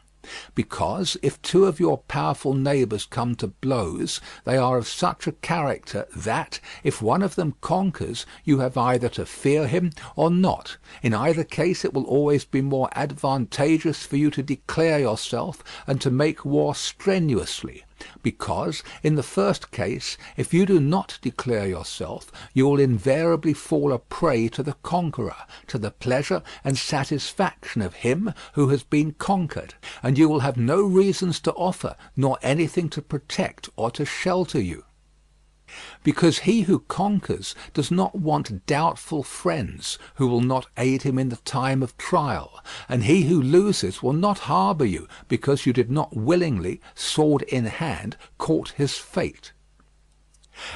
Speaker 2: Because if two of your powerful neighbours come to blows, they are of such a character that, if one of them conquers, you have either to fear him or not. In either case it will always be more advantageous for you to declare yourself and to make war strenuously. Because, in the first case, if you do not declare yourself, you will invariably fall a prey to the conqueror, to the pleasure and satisfaction of him who has been conquered, and you will have no reasons to offer, nor anything to protect or to shelter you. Because he who conquers does not want doubtful friends who will not aid him in the time of trial, and he who loses will not harbour you because you did not willingly, sword in hand, court his fate.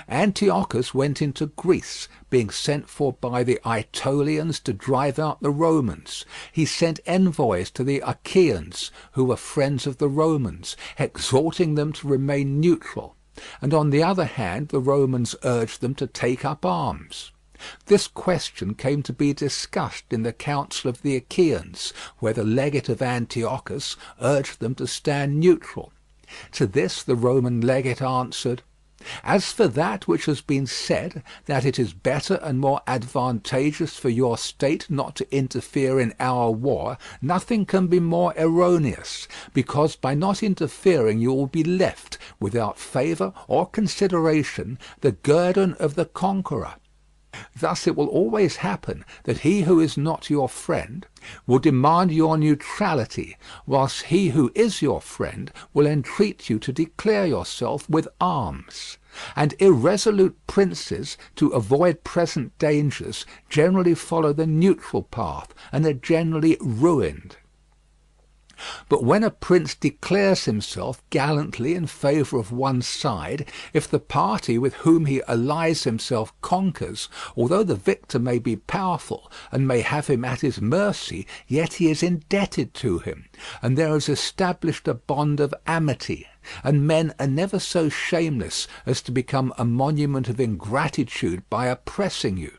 Speaker 2: Antiochus went into Greece, being sent for by the Aetolians to drive out the Romans. He sent envoys to the Achaeans, who were friends of the Romans, exhorting them to remain neutral. And on the other hand the Romans urged them to take up arms. This question came to be discussed in the council of the Achaeans, where the legate of Antiochus urged them to stand neutral. To this the Roman legate answered, "As for that which has been said, that it is better and more advantageous for your state not to interfere in our war, nothing can be more erroneous, because by not interfering you will be left, without favour or consideration, the guerdon of the conqueror. Thus it will always happen that he who is not your friend will demand your neutrality, whilst he who is your friend will entreat you to declare yourself with arms. And irresolute princes, to avoid present dangers, generally follow the neutral path, and are generally ruined. But when a prince declares himself gallantly in favour of one side, if the party with whom he allies himself conquers, although the victor may be powerful and may have him at his mercy, yet he is indebted to him, and there is established a bond of amity, and men are never so shameless as to become a monument of ingratitude by oppressing you.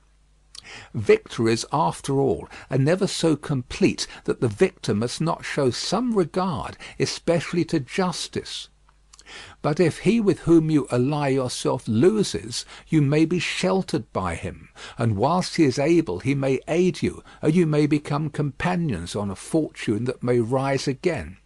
Speaker 2: Victories, after all, are never so complete that the victor must not show some regard, especially to justice. But if he with whom you ally yourself loses, you may be sheltered by him, and whilst he is able he may aid you, and you may become companions on a fortune that may rise again.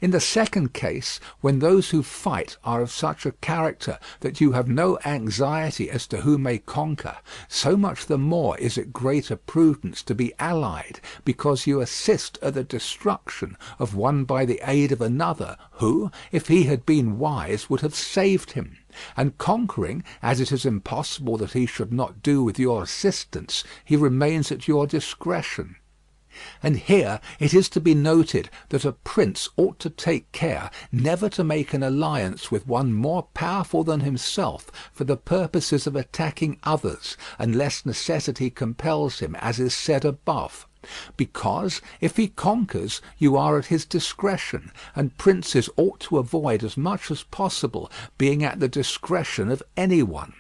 Speaker 2: In the second case, when those who fight are of such a character that you have no anxiety as to who may conquer, so much the more is it greater prudence to be allied, because you assist at the destruction of one by the aid of another, who, if he had been wise, would have saved him. And conquering, as it is impossible that he should not do with your assistance, he remains at your discretion. And here it is to be noted that a prince ought to take care never to make an alliance with one more powerful than himself for the purposes of attacking others, unless necessity compels him, as is said above. Because, if he conquers, you are at his discretion, and princes ought to avoid as much as possible being at the discretion of any one.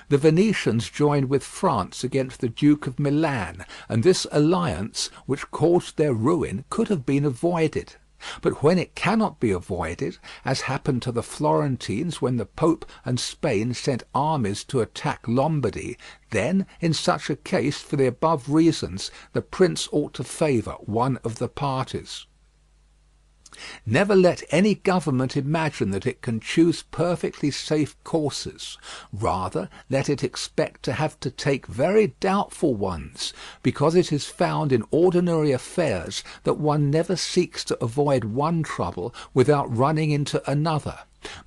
Speaker 2: The Venetians joined with France against the Duke of Milan, and this alliance, which caused their ruin, could have been avoided. But when it cannot be avoided, as happened to the Florentines when the Pope and Spain sent armies to attack Lombardy, then, in such a case, for the above reasons, the prince ought to favour one of the parties. Never let any government imagine that it can choose perfectly safe courses; rather let it expect to have to take very doubtful ones, because it is found in ordinary affairs that one never seeks to avoid one trouble without running into another.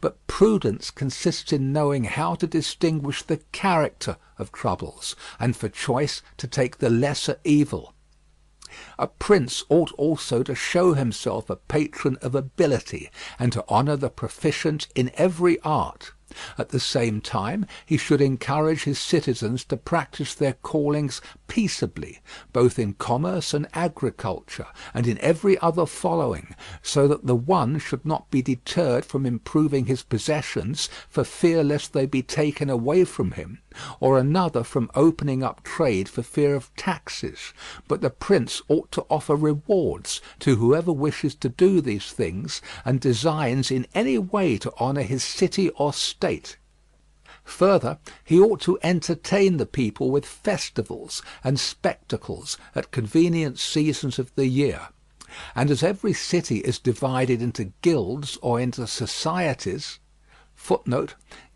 Speaker 2: But prudence consists in knowing how to distinguish the character of troubles, and for choice to take the lesser evil. A prince ought also to show himself a patron of ability, and to honour the proficient in every art. At the same time he should encourage his citizens to practise their callings peaceably, both in commerce and agriculture, and in every other following, so that the one should not be deterred from improving his possessions for fear lest they be taken away from him, or another from opening up trade for fear of taxes, but the prince ought to offer rewards to whoever wishes to do these things, and designs in any way to honour his city or state. Further, he ought to entertain the people with festivals and spectacles at convenient seasons of the year. And as every city is divided into guilds or into societies,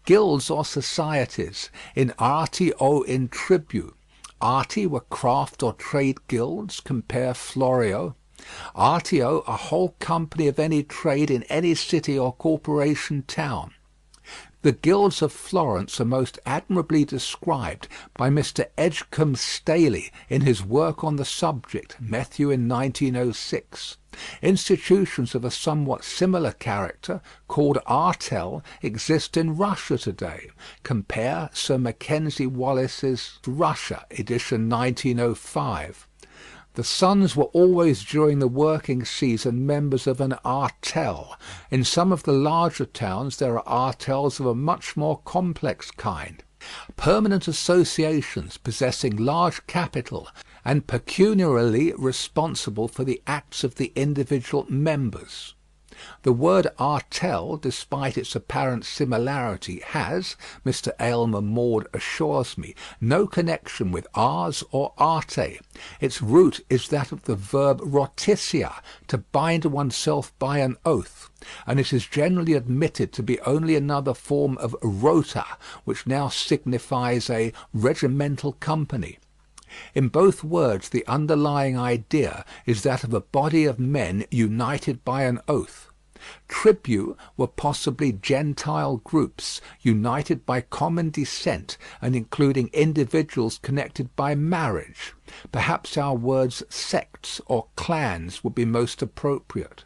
Speaker 2: guilds or societies, in arti o in tribu. Arti were craft or trade guilds, compare Florio. Artio, a whole company of any trade in any city or corporation town. The guilds of Florence are most admirably described by Mr. Edgecombe Staley in his work on the subject, Methuen in 1906. Institutions of a somewhat similar character, called artel, exist in Russia today. Compare Sir Mackenzie Wallace's Russia, edition 1905. The sons were always during the working season members of an artel. In some of the larger towns there are artels of a much more complex kind. Permanent associations possessing large capital and pecuniarily responsible for the acts of the individual members. The word artel, despite its apparent similarity, has, Mr. Aylmer Maude assures me, no connection with ars or arte. Its root is that of the verb rotitia, to bind oneself by an oath, and it is generally admitted to be only another form of rota, which now signifies a regimental company. In both words the underlying idea is that of a body of men united by an oath. Tribu were possibly Gentile groups, united by common descent and including individuals connected by marriage. Perhaps our words sects or clans would be most appropriate.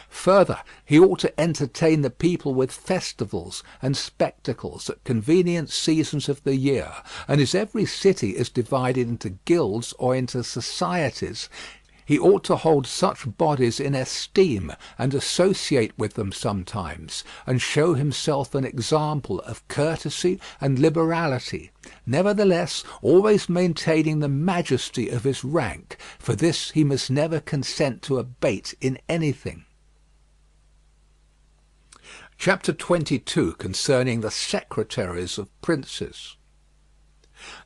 Speaker 2: Further, he ought to entertain the people with festivals and spectacles at convenient seasons of the year, and as every city is divided into guilds or into societies, he ought to hold such bodies in esteem and associate with them sometimes, and show himself an example of courtesy and liberality, nevertheless always maintaining the majesty of his rank. For this he must never consent to abate in anything. Chapter 22, concerning the secretaries of princes.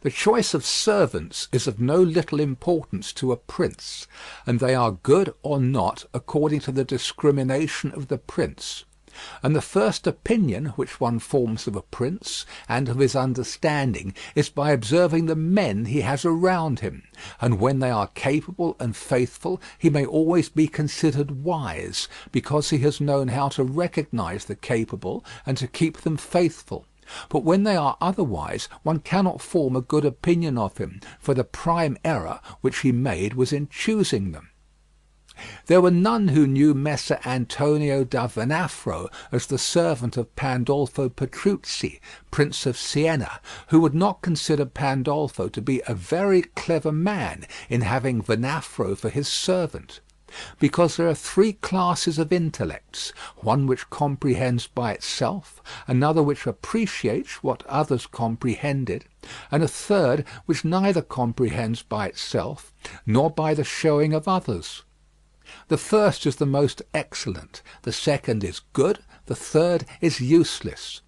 Speaker 2: The choice of servants is of no little importance to a prince, and they are good or not according to the discrimination of the prince. And the first opinion which one forms of a prince and of his understanding is by observing the men he has around him, and when they are capable and faithful he may always be considered wise, because he has known how to recognize the capable and to keep them faithful. But when they are otherwise, one cannot form a good opinion of him, for the prime error which he made was in choosing them. There were none who knew Messer Antonio da Venafro as the servant of Pandolfo Petrucci, Prince of Siena, who would not consider Pandolfo to be a very clever man in having Venafro for his servant. Because there are three classes of intellects, one which comprehends by itself, another which appreciates what others comprehended, and a third which neither comprehends by itself nor by the showing of others. The first is the most excellent, the second is good, the third is useless.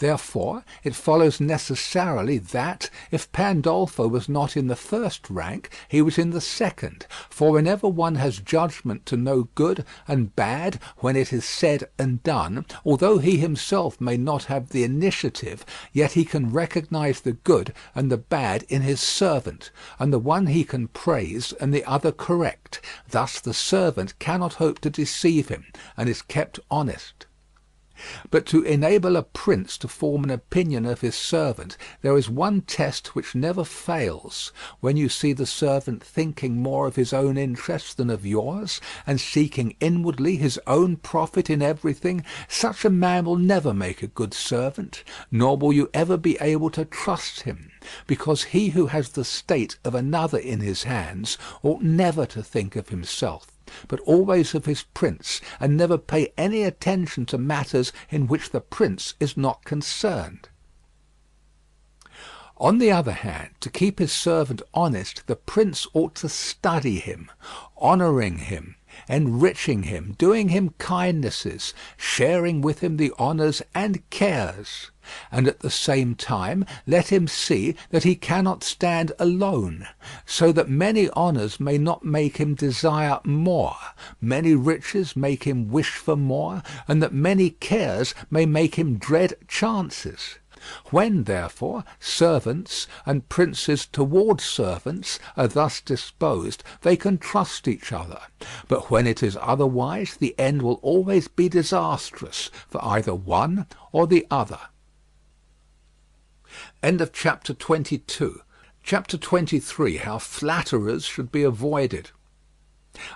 Speaker 2: Therefore it follows necessarily that, if Pandolfo was not in the first rank, he was in the second, for whenever one has judgment to know good and bad when it is said and done, although he himself may not have the initiative, yet he can recognize the good and the bad in his servant, and the one he can praise and the other correct. Thus the servant cannot hope to deceive him, and is kept honest. But to enable a prince to form an opinion of his servant, there is one test which never fails. When you see the servant thinking more of his own interest than of yours, and seeking inwardly his own profit in everything, such a man will never make a good servant, nor will you ever be able to trust him, because he who has the state of another in his hands ought never to think of himself, but always of his prince, and never pay any attention to matters in which the prince is not concerned. On the other hand, to keep his servant honest, the prince ought to study him, honouring him, enriching him, doing him kindnesses, sharing with him the honours and cares, and at the same time let him see that he cannot stand alone, so that many honours may not make him desire more, many riches make him wish for more, and that many cares may make him dread chances. When, therefore, servants and princes toward servants are thus disposed, they can trust each other. But when it is otherwise, the end will always be disastrous for either one or the other. End of chapter 22. Chapter 23. How flatterers should be avoided.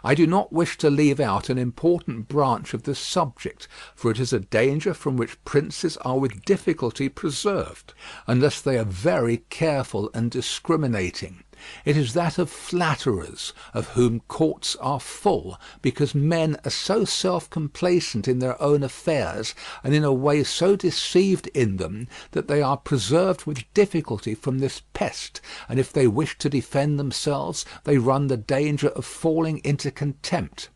Speaker 2: I do not wish to leave out an important branch of this subject, for it is a danger from which princes are with difficulty preserved, unless they are very careful and discriminating. It is that of flatterers, of whom courts are full, because men are so self-complacent in their own affairs, and in a way so deceived in them, that they are preserved with difficulty from this pest, and if they wish to defend themselves, they run the danger of falling into contempt.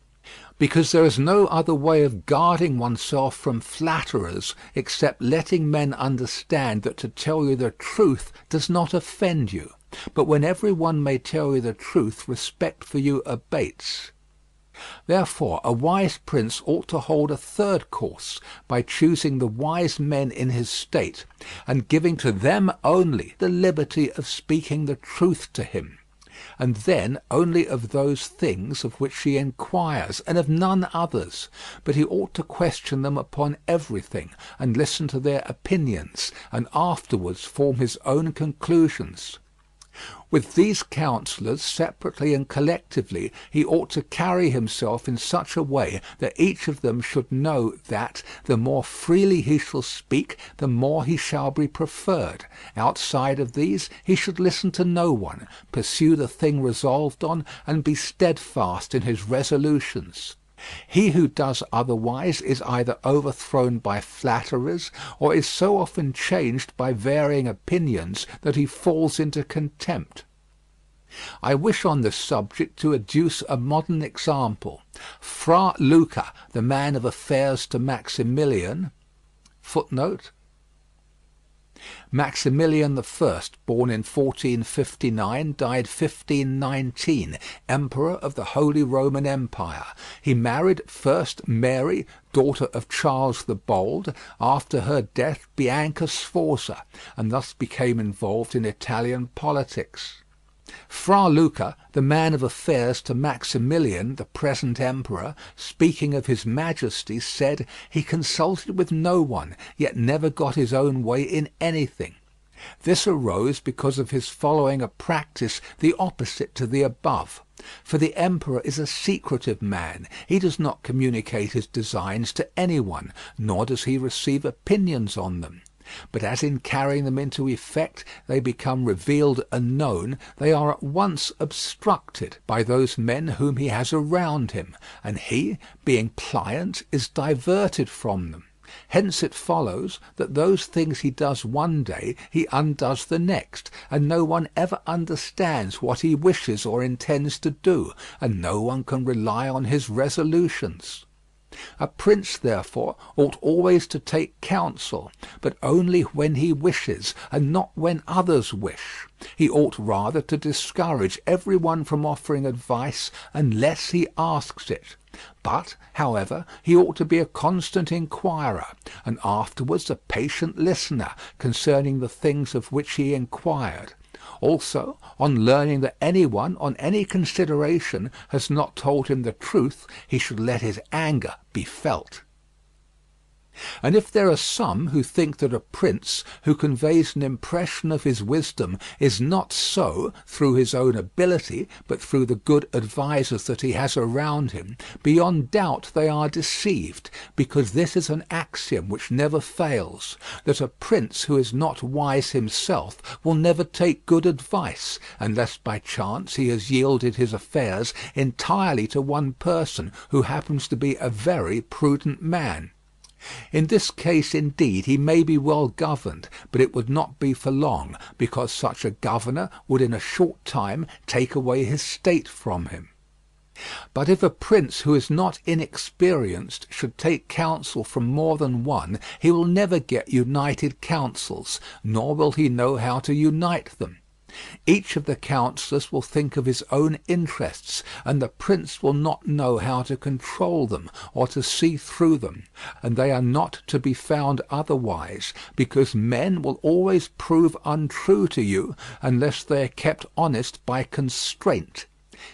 Speaker 2: Because there is no other way of guarding oneself from flatterers except letting men understand that to tell you the truth does not offend you. But when every one may tell you the truth, respect for you abates. Therefore a wise prince ought to hold a third course, by choosing the wise men in his state, and giving to them only the liberty of speaking the truth to him, and then only of those things of which he enquires, and of none others. But he ought to question them upon everything, and listen to their opinions, and afterwards form his own conclusions. With these counsellors, separately and collectively, he ought to carry himself in such a way that each of them should know that, the more freely he shall speak, the more he shall be preferred. Outside of these he should listen to no one, pursue the thing resolved on, and be steadfast in his resolutions. He who does otherwise is either overthrown by flatterers, or is so often changed by varying opinions that he falls into contempt. I wish on this subject to adduce a modern example. Fra Luca, the man of affairs to Maximilian, Maximilian I, born in 1459, died 1519, Emperor of the Holy Roman Empire. He married first Mary, daughter of Charles the Bold, after her death Bianca Sforza, and thus became involved in Italian politics. Fra Luca, the man of affairs to Maximilian, the present emperor, speaking of his majesty, said, he consulted with no one, yet never got his own way in anything. This arose because of his following a practice the opposite to the above. For the emperor is a secretive man. He does not communicate his designs to any one, nor does he receive opinions on them. But as in carrying them into effect they become revealed and known, they are at once obstructed by those men whom he has around him, and he, being pliant, is diverted from them. Hence it follows that those things he does one day he undoes the next, and no one ever understands what he wishes or intends to do, and no one can rely on his resolutions. A prince, therefore, ought always to take counsel, but only when he wishes, and not when others wish. He ought rather to discourage every one from offering advice unless he asks it. But, however, he ought to be a constant inquirer, and afterwards a patient listener concerning the things of which he inquired. Also, on learning that any one, on any consideration, has not told him the truth, he should let his anger be felt. And if there are some who think that a prince who conveys an impression of his wisdom is not so through his own ability, but through the good advisers that he has around him, beyond doubt they are deceived, because this is an axiom which never fails, that a prince who is not wise himself will never take good advice, unless by chance he has yielded his affairs entirely to one person who happens to be a very prudent man. In this case, indeed, he may be well governed, but it would not be for long, because such a governor would in a short time take away his state from him. But if a prince who is not inexperienced should take counsel from more than one, he will never get united counsels, nor will he know how to unite them. Each of the counsellors will think of his own interests, and the prince will not know how to control them or to see through them, and they are not to be found otherwise, because men will always prove untrue to you unless they are kept honest by constraint.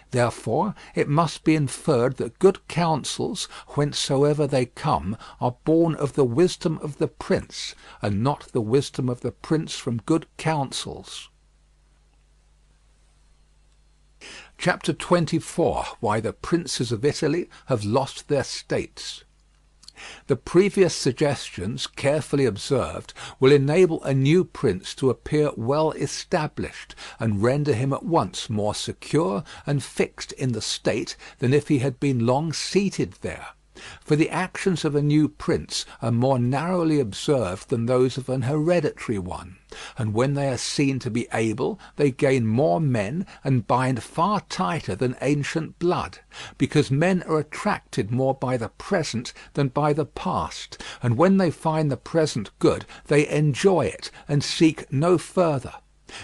Speaker 2: Therefore it must be inferred that good counsels, whencesoever they come, are born of the wisdom of the prince, and not the wisdom of the prince from good counsels. Chapter 24. Why the princes of Italy have lost their states. The previous suggestions, carefully observed, will enable a new prince to appear well established, and render him at once more secure and fixed in the state than if he had been long seated there. For the actions of a new prince are more narrowly observed than those of an hereditary one, and when they are seen to be able, they gain more men and bind far tighter than ancient blood, because men are attracted more by the present than by the past, and when they find the present good, they enjoy it and seek no further.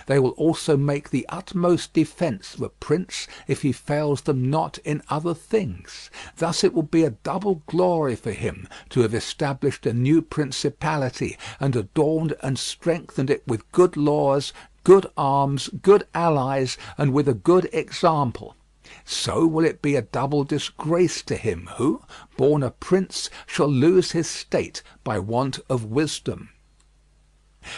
Speaker 2: They will also make the utmost defence of a prince if he fails them not in other things. Thus it will be a double glory for him to have established a new principality, and adorned and strengthened it with good laws, good arms, good allies, and with a good example. So will it be a double disgrace to him who, born a prince, shall lose his state by want of wisdom.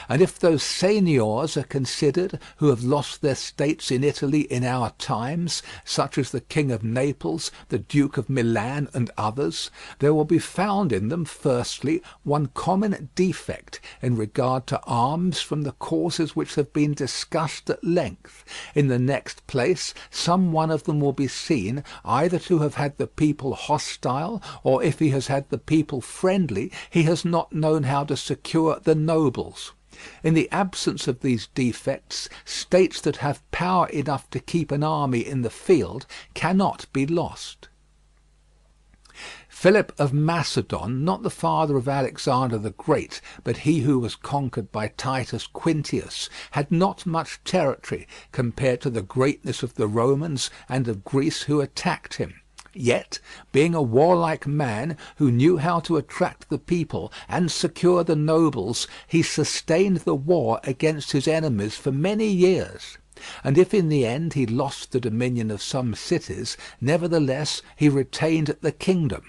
Speaker 2: And if those seigneurs are considered who have lost their states in Italy in our times, such as the King of Naples, the Duke of Milan, and others, there will be found in them, firstly, one common defect in regard to arms from the causes which have been discussed at length. In the next place, some one of them will be seen either to have had the people hostile, or if he has had the people friendly, he has not known how to secure the nobles. In the absence of these defects, states that have power enough to keep an army in the field cannot be lost. Philip of Macedon, not the father of Alexander the Great, but he who was conquered by Titus Quintius, had not much territory compared to the greatness of the Romans and of Greece who attacked him. Yet, being a warlike man who knew how to attract the people and secure the nobles, he sustained the war against his enemies for many years. And if in the end he lost the dominion of some cities, nevertheless he retained the kingdom.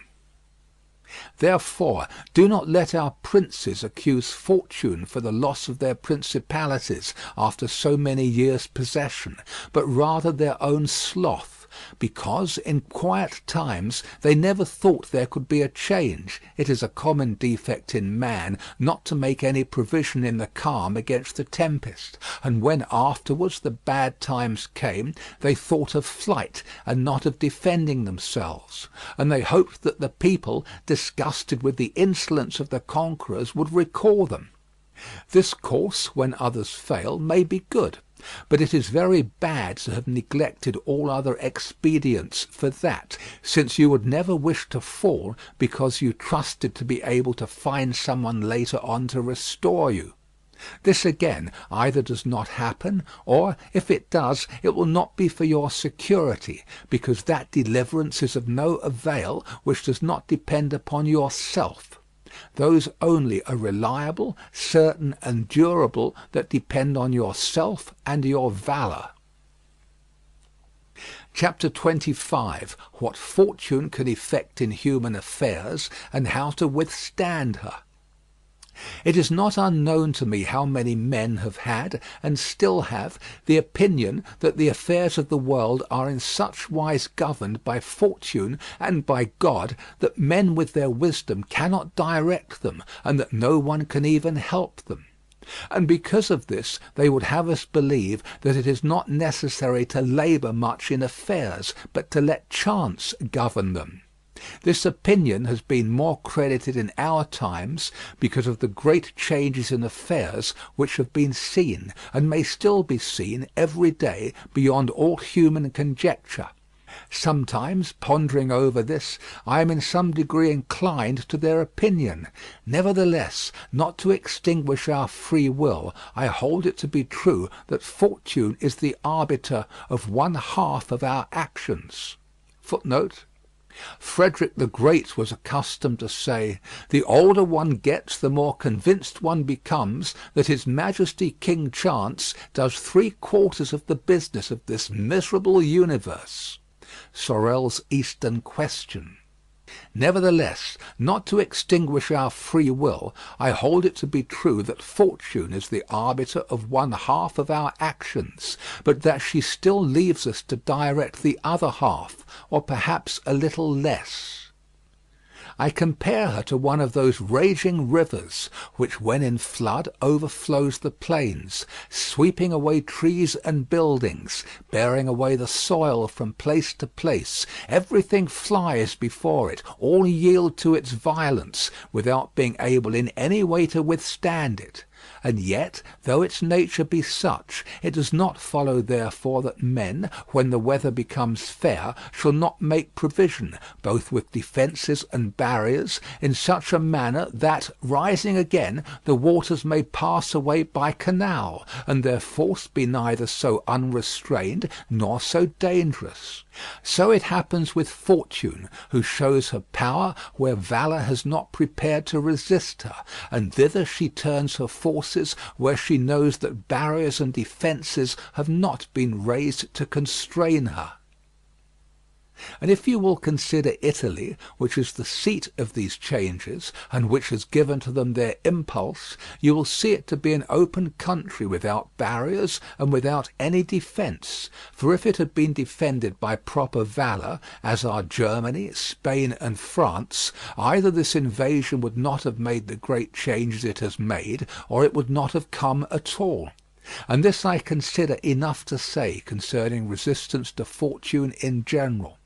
Speaker 2: Therefore, do not let our princes accuse fortune for the loss of their principalities after so many years' possession, but rather their own sloth, because in quiet times they never thought there could be a change. It is a common defect in man not to make any provision in the calm against the tempest, and when afterwards the bad times came, they thought of flight and not of defending themselves, and they hoped that the people, disgusted with the insolence of the conquerors, would recall them. This course, when others fail, may be good, but it is very bad to have neglected all other expedients for that, since you would never wish to fall because you trusted to be able to find someone later on to restore you. This again either does not happen, or if it does, it will not be for your security, because that deliverance is of no avail which does not depend upon yourself. Those only are reliable, certain, and durable that depend on yourself and your valour. Chapter 25. What fortune can effect in human affairs, and how to withstand her. It is not unknown to me how many men have had, and still have, the opinion that the affairs of the world are in such wise governed by fortune and by God that men with their wisdom cannot direct them, and that no one can even help them. And because of this they would have us believe that it is not necessary to labour much in affairs, but to let chance govern them. This opinion has been more credited in our times because of the great changes in affairs which have been seen, and may still be seen, every day beyond all human conjecture. Sometimes, pondering over this, I am in some degree inclined to their opinion. Nevertheless, not to extinguish our free will, I hold it to be true that fortune is the arbiter of one half of our actions. Footnote: Frederick the Great was accustomed to say, "The older one gets, the more convinced one becomes that His Majesty King Chance does 3/4 of the business of this miserable universe." Sorel's Eastern Question. Nevertheless, not to extinguish our free will, I hold it to be true that fortune is the arbiter of one half of our actions, but that she still leaves us to direct the other half, or perhaps a little less. I compare her to one of those raging rivers which when in flood overflows the plains, sweeping away trees and buildings, bearing away the soil from place to place. Everything flies before it, all yield to its violence, without being able in any way to withstand it. And yet, though its nature be such, it does not follow therefore that men, when the weather becomes fair, shall not make provision, both with defences and barriers, in such a manner that, rising again, the waters may pass away by canal, and their force be neither so unrestrained nor so dangerous. So it happens with Fortune, who shows her power where valour has not prepared to resist her, and thither she turns her forces where she knows that barriers and defences have not been raised to constrain her. And if you will consider Italy, which is the seat of these changes, and which has given to them their impulse, you will see it to be an open country without barriers and without any defence. For if it had been defended by proper valour, as are Germany, Spain, and France, either this invasion would not have made the great changes it has made, or it would not have come at all. And this I consider enough to say concerning resistance to fortune in general.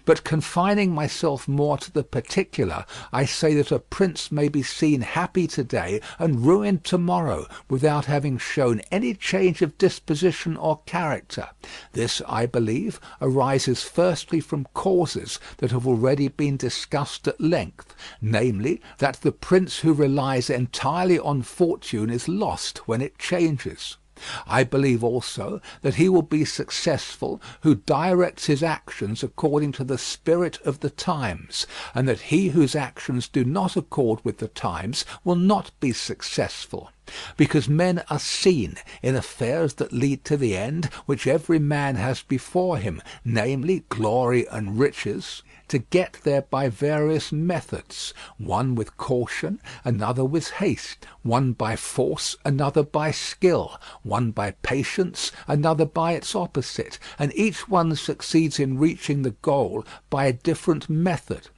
Speaker 2: But confining myself more to the particular, I say that a prince may be seen happy today and ruined tomorrow, without having shown any change of disposition or character. This, I believe, arises firstly from causes that have already been discussed at length, namely, that the prince who relies entirely on fortune is lost when it changes. I believe also that he will be successful who directs his actions according to the spirit of the times, and that he whose actions do not accord with the times will not be successful. Because men are seen in affairs that lead to the end which every man has before him, namely glory and riches, to get there by various methods, one with caution, another with haste, one by force, another by skill, one by patience, another by its opposite, and each one succeeds in reaching the goal by a different method.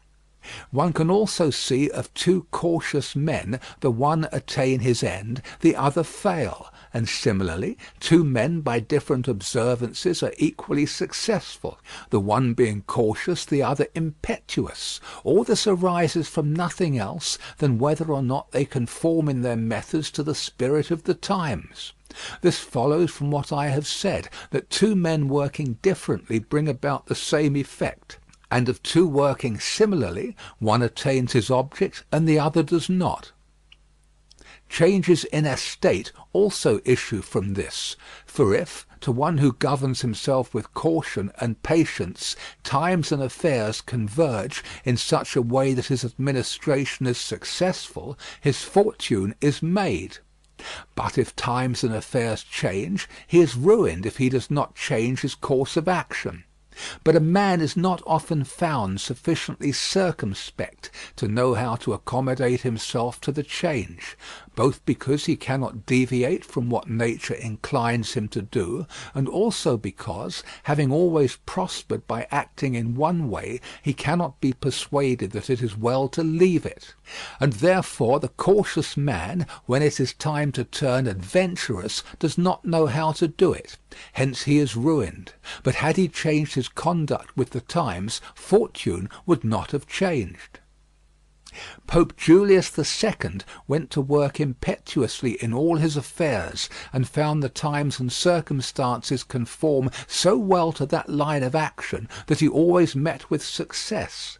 Speaker 2: One can also see of two cautious men, the one attain his end, the other fail, and similarly, two men by different observances are equally successful, the one being cautious, the other impetuous. All this arises from nothing else than whether or not they conform in their methods to the spirit of the times. This follows from what I have said, that two men working differently bring about the same effect, and of two working similarly, one attains his object and the other does not. Changes in estate also issue from this, for if, to one who governs himself with caution and patience, times and affairs converge in such a way that his administration is successful, his fortune is made. But if times and affairs change, he is ruined if he does not change his course of action. But a man is not often found sufficiently circumspect to know how to accommodate himself to the change, both because he cannot deviate from what nature inclines him to do, and also because, having always prospered by acting in one way, he cannot be persuaded that it is well to leave it. And therefore the cautious man, when it is time to turn adventurous, does not know how to do it. Hence he is ruined. But had he changed his conduct with the times, fortune would not have changed. Pope Julius II went to work impetuously in all his affairs, and found the times and circumstances conform so well to that line of action that he always met with success.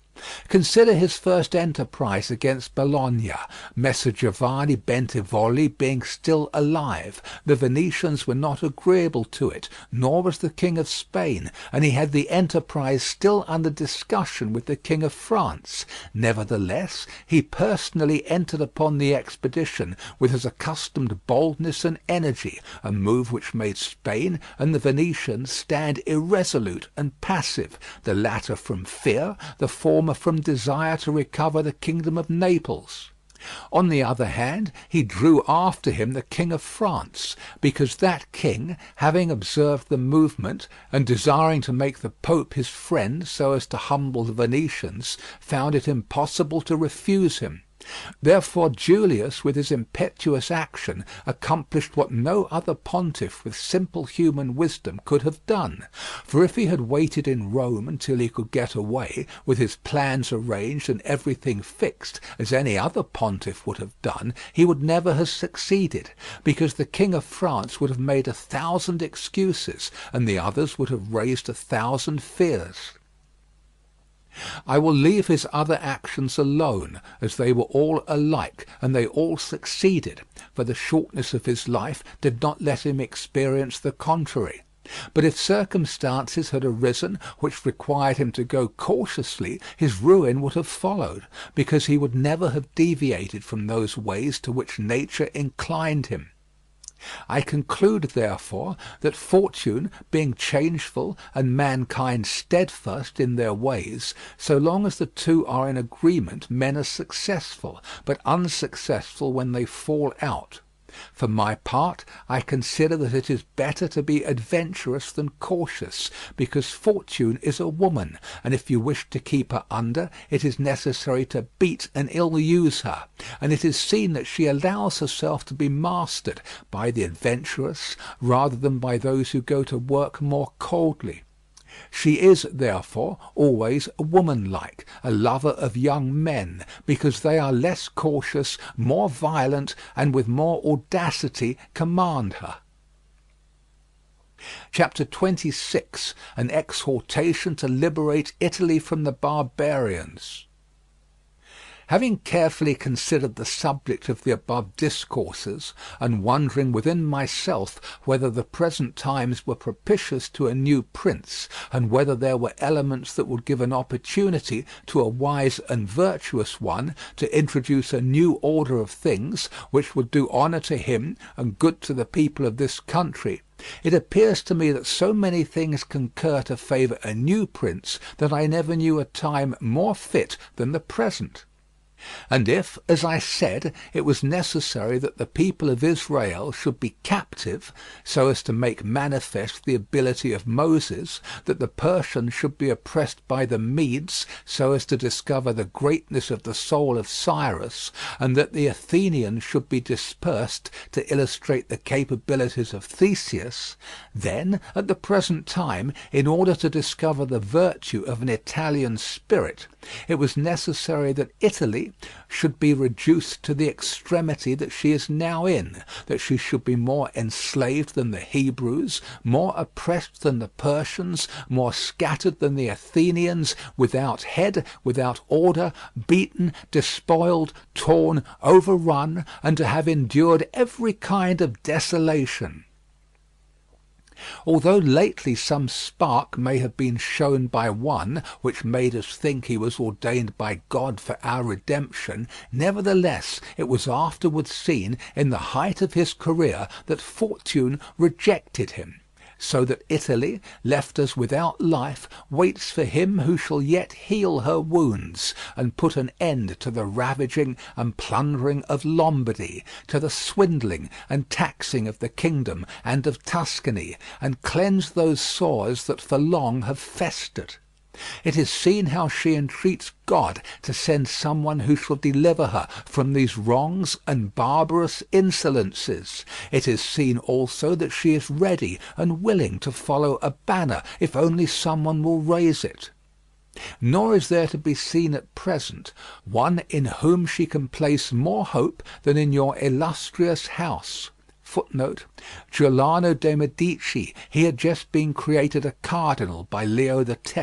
Speaker 2: Consider his first enterprise against Bologna. Messer Giovanni Bentivogli being still alive, the Venetians were not agreeable to it, nor was the King of Spain, and he had the enterprise still under discussion with the King of France. Nevertheless, he personally entered upon the expedition with his accustomed boldness and energy, a move which made Spain and the Venetians stand irresolute and passive, the latter from fear, the former from desire to recover the kingdom of Naples. On the other hand, he drew after him the King of France, because that king, having observed the movement, and desiring to make the Pope his friend so as to humble the Venetians, found it impossible to refuse him. Therefore Julius, with his impetuous action, accomplished what no other pontiff with simple human wisdom could have done. For if he had waited in Rome until he could get away, with his plans arranged and everything fixed, as any other pontiff would have done, he would never have succeeded, because the King of France would have made 1,000 excuses, and the others would have raised 1,000 fears. I will leave his other actions alone, as they were all alike, and they all succeeded, for the shortness of his life did not let him experience the contrary. But if circumstances had arisen which required him to go cautiously, his ruin would have followed, because he would never have deviated from those ways to which nature inclined him. I conclude, therefore, that fortune, being changeful and mankind steadfast in their ways, so long as the two are in agreement men are successful, but unsuccessful when they fall out. For my part, I consider that it is better to be adventurous than cautious, because fortune is a woman, and if you wish to keep her under, it is necessary to beat and ill-use her, and it is seen that she allows herself to be mastered by the adventurous rather than by those who go to work more coldly. She is, therefore, always womanlike, a lover of young men, because they are less cautious, more violent, and with more audacity command her. Chapter 26. An exhortation to liberate Italy from the barbarians. Having carefully considered the subject of the above discourses, and wondering within myself whether the present times were propitious to a new prince, and whether there were elements that would give an opportunity to a wise and virtuous one to introduce a new order of things which would do honour to him and good to the people of this country, it appears to me that so many things concur to favour a new prince that I never knew a time more fit than the present. And if, as I said, it was necessary that the people of Israel should be captive, so as to make manifest the ability of Moses, that the Persians should be oppressed by the Medes, so as to discover the greatness of the soul of Cyrus, and that the Athenians should be dispersed to illustrate the capabilities of Theseus, then, at the present time, in order to discover the virtue of an Italian spirit, it was necessary that Italy should be reduced to the extremity that she is now in, that she should be more enslaved than the Hebrews, more oppressed than the Persians, more scattered than the Athenians, without head, without order, beaten, despoiled, torn, overrun, and to have endured every kind of desolation. Although lately some spark may have been shown by one, which made us think he was ordained by God for our redemption, nevertheless it was afterwards seen in the height of his career that fortune rejected him, so that Italy, left us without life, waits for him who shall yet heal her wounds, and put an end to the ravaging and plundering of Lombardy, to the swindling and taxing of the kingdom and of Tuscany, and cleanse those sores that for long have festered. It is seen how she entreats God to send someone who shall deliver her from these wrongs and barbarous insolences. It is seen also that she is ready and willing to follow a banner if only someone will raise it. Nor is there to be seen at present one in whom she can place more hope than in your illustrious house. Footnote: Giuliano de' Medici. He had just been created a cardinal by Leo X.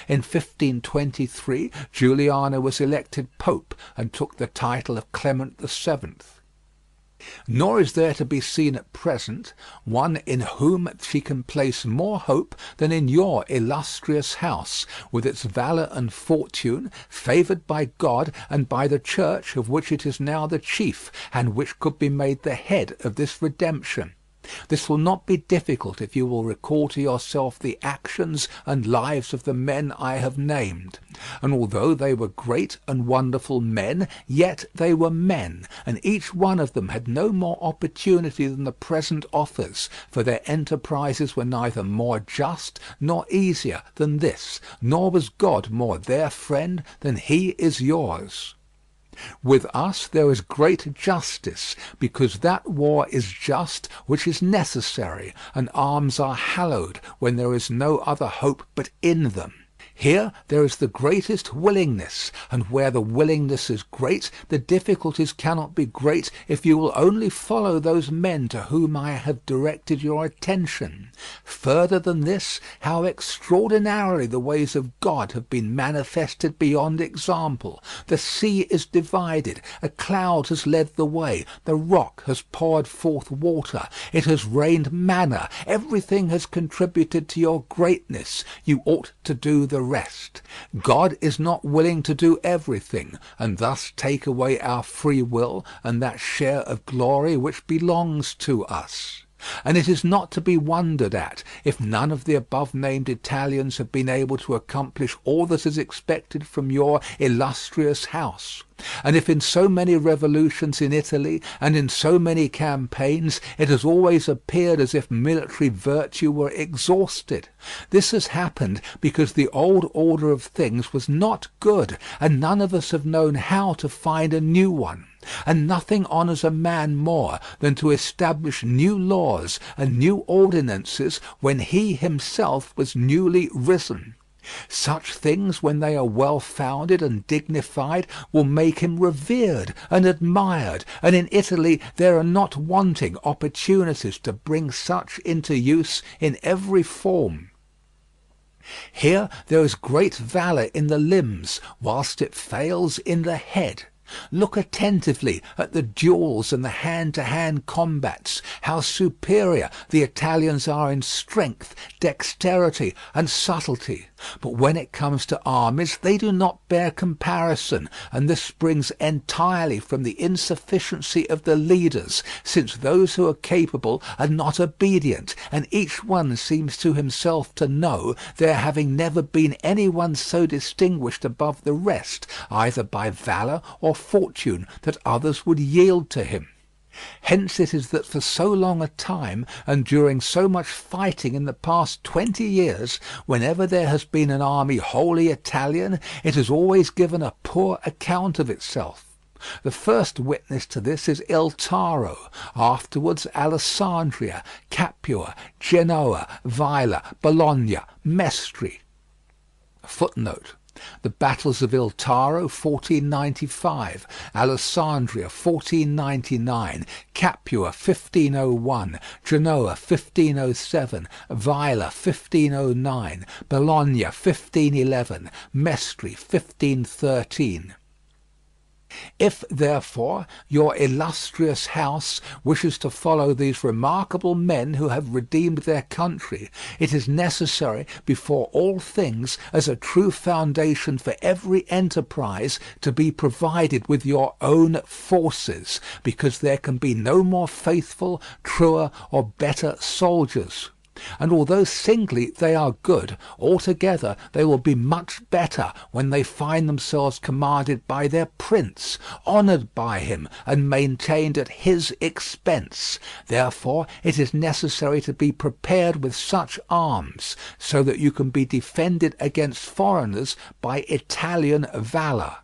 Speaker 2: In 1523 Giuliano was elected pope and took the title of Clement VII. Nor is there to be seen at present one in whom she can place more hope than in your illustrious house, with its valour and fortune, favoured by God and by the Church of which it is now the chief, and which could be made the head of this redemption. This will not be difficult if you will recall to yourself the actions and lives of the men I have named. And although they were great and wonderful men, yet they were men, and each one of them had no more opportunity than the present offers, for their enterprises were neither more just nor easier than this, nor was God more their friend than he is yours. With us there is great justice, because that war is just which is necessary, and arms are hallowed when there is no other hope but in them. Here there is the greatest willingness, and where the willingness is great, the difficulties cannot be great if you will only follow those men to whom I have directed your attention. Further than this, how extraordinarily the ways of God have been manifested beyond example. The sea is divided, a cloud has led the way, the rock has poured forth water, it has rained manna, everything has contributed to your greatness. You ought to do the rest. God is not willing to do everything, and thus take away our free will and that share of glory which belongs to us. And it is not to be wondered at if none of the above-named Italians have been able to accomplish all that is expected from your illustrious house, and if in so many revolutions in Italy and in so many campaigns it has always appeared as if military virtue were exhausted. This has happened because the old order of things was not good, and none of us have known how to find a new one. And nothing honours a man more than to establish new laws and new ordinances when he himself was newly risen. Such things, when they are well founded and dignified, will make him revered and admired, and in Italy there are not wanting opportunities to bring such into use in every form. Here there is great valour in the limbs, whilst it fails in the head. Look attentively at the duels and the hand-to-hand combats, how superior the Italians are in strength, dexterity, and subtlety. But when it comes to armies, they do not bear comparison, and this springs entirely from the insufficiency of the leaders, since those who are capable are not obedient, and each one seems to himself to know there having never been any one so distinguished above the rest, either by valour or fortune, that others would yield to him. Hence it is that for so long a time, and during so much fighting in the past 20 years, whenever there has been an army wholly Italian, it has always given a poor account of itself. The first witness to this is Il Taro, afterwards Alessandria, Capua, Genoa, Vaila, Bologna, Mestre. Footnote: the battles of Il Taro 1495, Alessandria 1499, Capua 1501, Genoa 1507, Vaila 1509, Bologna 1511, Mestre 1513. If, therefore, your illustrious house wishes to follow these remarkable men who have redeemed their country, it is necessary, before all things, as a true foundation for every enterprise, to be provided with your own forces, because there can be no more faithful, truer, or better soldiers. And although singly they are good, altogether they will be much better when they find themselves commanded by their prince, honoured by him, and maintained at his expense. Therefore it is necessary to be prepared with such arms, so that you can be defended against foreigners by Italian valour.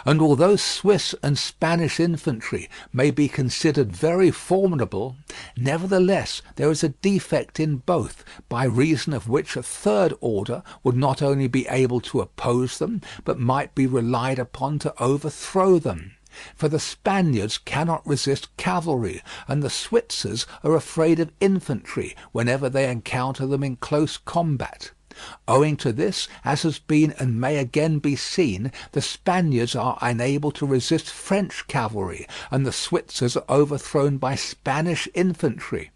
Speaker 2: And although Swiss and Spanish infantry may be considered very formidable, nevertheless there is a defect in both, by reason of which a third order would not only be able to oppose them, but might be relied upon to overthrow them. For the Spaniards cannot resist cavalry, and the Switzers are afraid of infantry whenever they encounter them in close combat. Owing to this, as has been and may again be seen, the Spaniards are unable to resist French cavalry, and the Switzers are overthrown by Spanish infantry.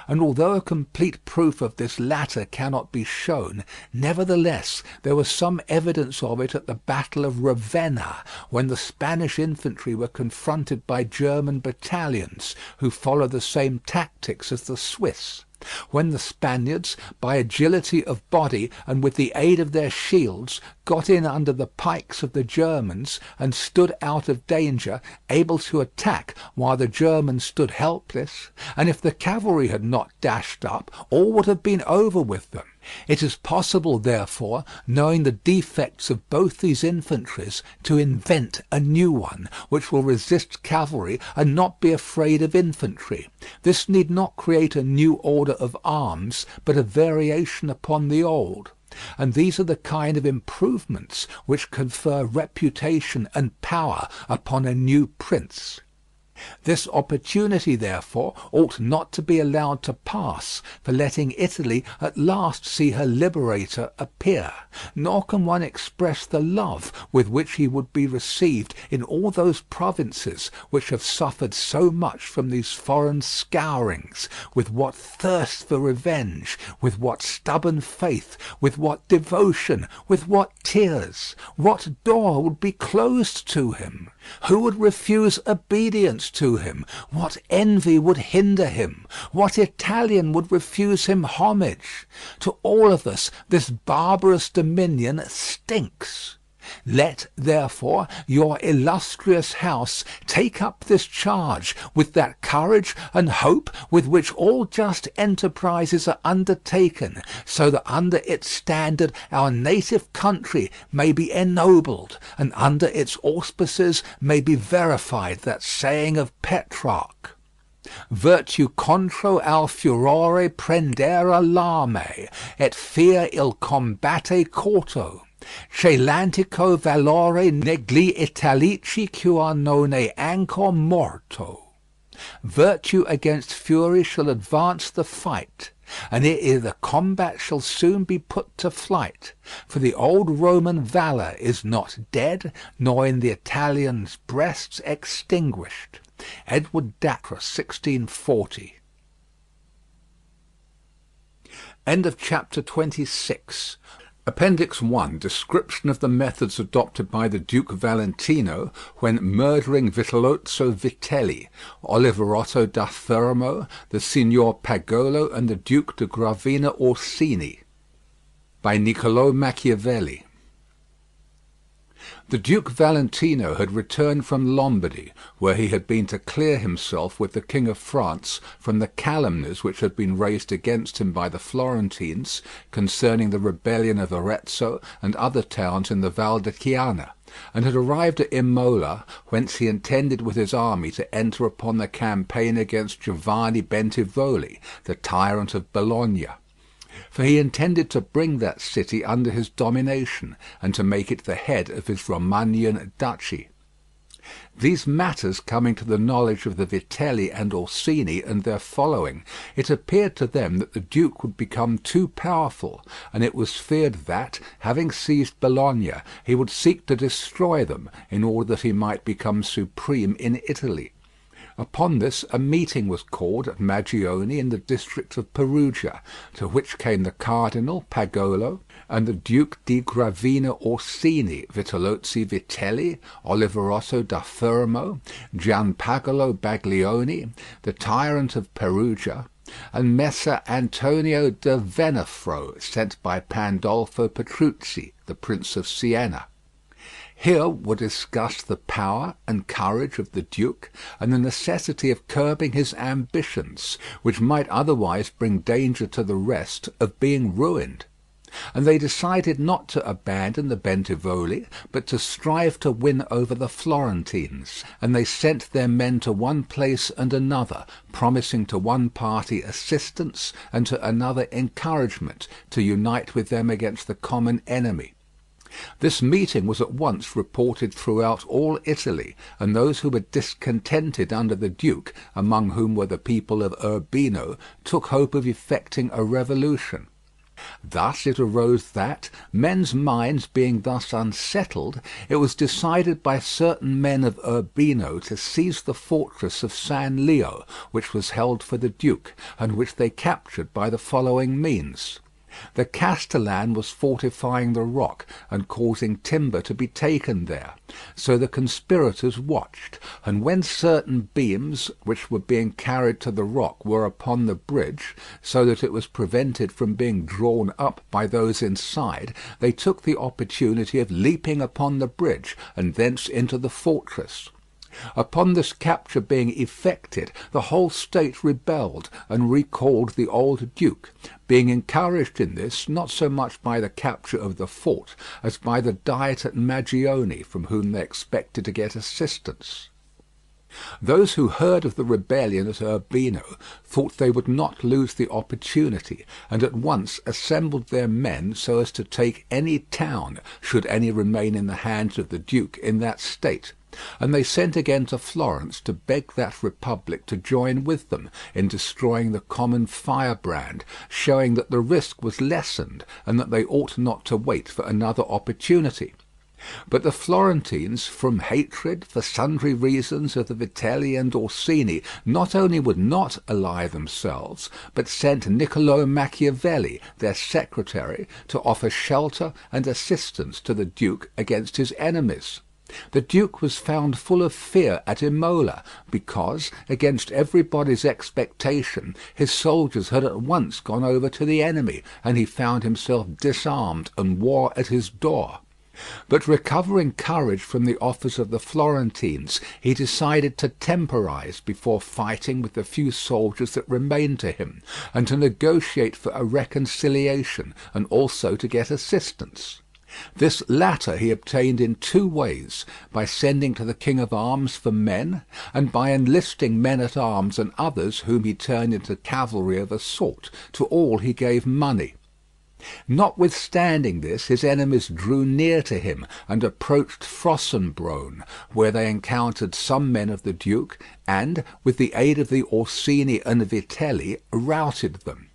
Speaker 2: And although a complete proof of this latter cannot be shown, nevertheless there was some evidence of it at the battle of Ravenna, when the Spanish infantry were confronted by German battalions, who follow the same tactics as the Swiss. When the Spaniards, by agility of body and with the aid of their shields, got in under the pikes of the Germans and stood out of danger, able to attack while the Germans stood helpless, and if the cavalry had not dashed up, all would have been over with them. It is possible, therefore, knowing the defects of both these infantries, to invent a new one, which will resist cavalry and not be afraid of infantry. This need not create a new order of arms, but a variation upon the old. And these are the kind of improvements which confer reputation and power upon a new prince. This opportunity, therefore, ought not to be allowed to pass for letting Italy at last see her liberator appear, nor can one express the love with which he would be received in all those provinces which have suffered so much from these foreign scourings, with what thirst for revenge, with what stubborn faith, with what devotion, with what tears. What door would be closed to him? Who would refuse obedience to him? What envy would hinder him? What Italian would refuse him homage? To all of us this barbarous dominion stinks. Let, therefore, your illustrious house take up this charge with that courage and hope with which all just enterprises are undertaken, so that under its standard our native country may be ennobled, and under its auspices may be verified that saying of Petrarch, Virtù contro al furore prendere l'arme, et fier il combate corto. Che l'antico valore negli Italici qua non è ancor morto. Virtue against fury shall advance the fight, and ere the combat shall soon be put to flight. For the old Roman valour is not dead, nor in the Italians' breasts extinguished. Edward Dacre, 1640. End of chapter 26. Appendix 1. Description of the methods adopted by the Duke Valentino when murdering Vitellozzo Vitelli, Oliverotto da Fermo, the Signor Pagolo, and the Duke de Gravina Orsini. By Niccolò Machiavelli. The Duke Valentino had returned from Lombardy, where he had been to clear himself with the King of France from the calumnies which had been raised against him by the Florentines concerning the rebellion of Arezzo and other towns in the Val di Chiana, and had arrived at Imola, whence he intended with his army to enter upon the campaign against Giovanni Bentivogli, the tyrant of Bologna. For he intended to bring that city under his domination, and to make it the head of his Romagnan duchy. These matters coming to the knowledge of the Vitelli and Orsini and their following, it appeared to them that the Duke would become too powerful, and it was feared that, having seized Bologna, he would seek to destroy them, in order that he might become supreme in Italy. Upon this a meeting was called at Magione in the district of Perugia, to which came the Cardinal Pagolo and the Duke di Gravina Orsini, Vitellozzi Vitelli, Oliverotto da Fermo, Gianpagolo Baglioni, the tyrant of Perugia, and Messer Antonio da Venafro, sent by Pandolfo Petrucci, the Prince of Siena. Here were discussed the power and courage of the Duke, and the necessity of curbing his ambitions, which might otherwise bring danger to the rest of being ruined. And they decided not to abandon the Bentivogli, but to strive to win over the Florentines, and they sent their men to one place and another, promising to one party assistance and to another encouragement to unite with them against the common enemy. This meeting was at once reported throughout all Italy, and those who were discontented under the Duke, among whom were the people of Urbino, took hope of effecting a revolution. Thus it arose that, men's minds being thus unsettled, it was decided by certain men of Urbino to seize the fortress of San Leo, which was held for the duke, and which they captured by the following means. The castellan was fortifying the rock and causing timber to be taken there. So the conspirators watched, and when certain beams which were being carried to the rock were upon the bridge, so that it was prevented from being drawn up by those inside, they took the opportunity of leaping upon the bridge and thence into the fortress. Upon this capture being effected, the whole state rebelled and recalled the old duke, being encouraged in this not so much by the capture of the fort as by the diet at Magione, from whom they expected to get assistance. Those who heard of the rebellion at Urbino thought they would not lose the opportunity, and at once assembled their men so as to take any town, should any remain in the hands of the duke in that state. And they sent again to Florence to beg that republic to join with them in destroying the common firebrand, showing that the risk was lessened and that they ought not to wait for another opportunity. But the Florentines, from hatred, for sundry reasons, of the Vitelli and Orsini, not only would not ally themselves, but sent Niccolo Machiavelli, their secretary, to offer shelter and assistance to the duke against his enemies. The duke was found full of fear at Imola, because, against everybody's expectation, his soldiers had at once gone over to the enemy, and he found himself disarmed and war at his door. But recovering courage from the offers of the Florentines, he decided to temporize before fighting with the few soldiers that remained to him, and to negotiate for a reconciliation, and also to get assistance. This latter he obtained in two ways, by sending to the King of Arms for men, and by enlisting men-at-arms and others whom he turned into cavalry of a sort. To all he gave money. Notwithstanding this, his enemies drew near to him and approached Fossombrone, where they encountered some men of the duke, and, with the aid of the Orsini and Vitelli, routed them.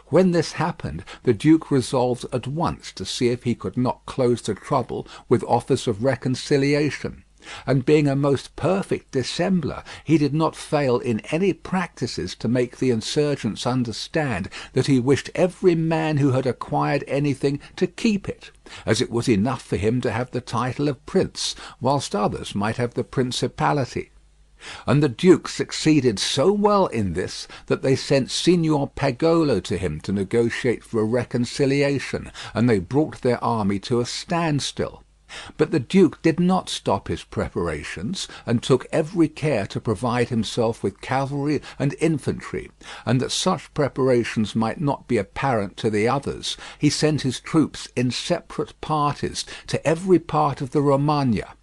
Speaker 2: When this happened, the duke resolved at once to see if he could not close the trouble with offers of reconciliation. And being a most perfect dissembler, he did not fail in any practices to make the insurgents understand that he wished every man who had acquired anything to keep it, as it was enough for him to have the title of prince, whilst others might have the principality. And the duke succeeded so well in this that they sent Signor Pagolo to him to negotiate for a reconciliation, and they brought their army to a standstill. But the duke did not stop his preparations, and took every care to provide himself with cavalry and infantry, and that such preparations might not be apparent to the others, he sent his troops in separate parties to every part of the Romagna.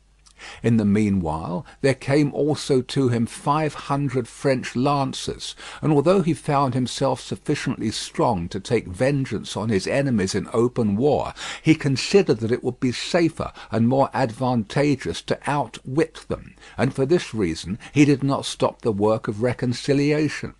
Speaker 2: In the meanwhile there came also to him 500 French lancers, and although he found himself sufficiently strong to take vengeance on his enemies in open war, he considered that it would be safer and more advantageous to outwit them, and for this reason he did not stop the work of reconciliation.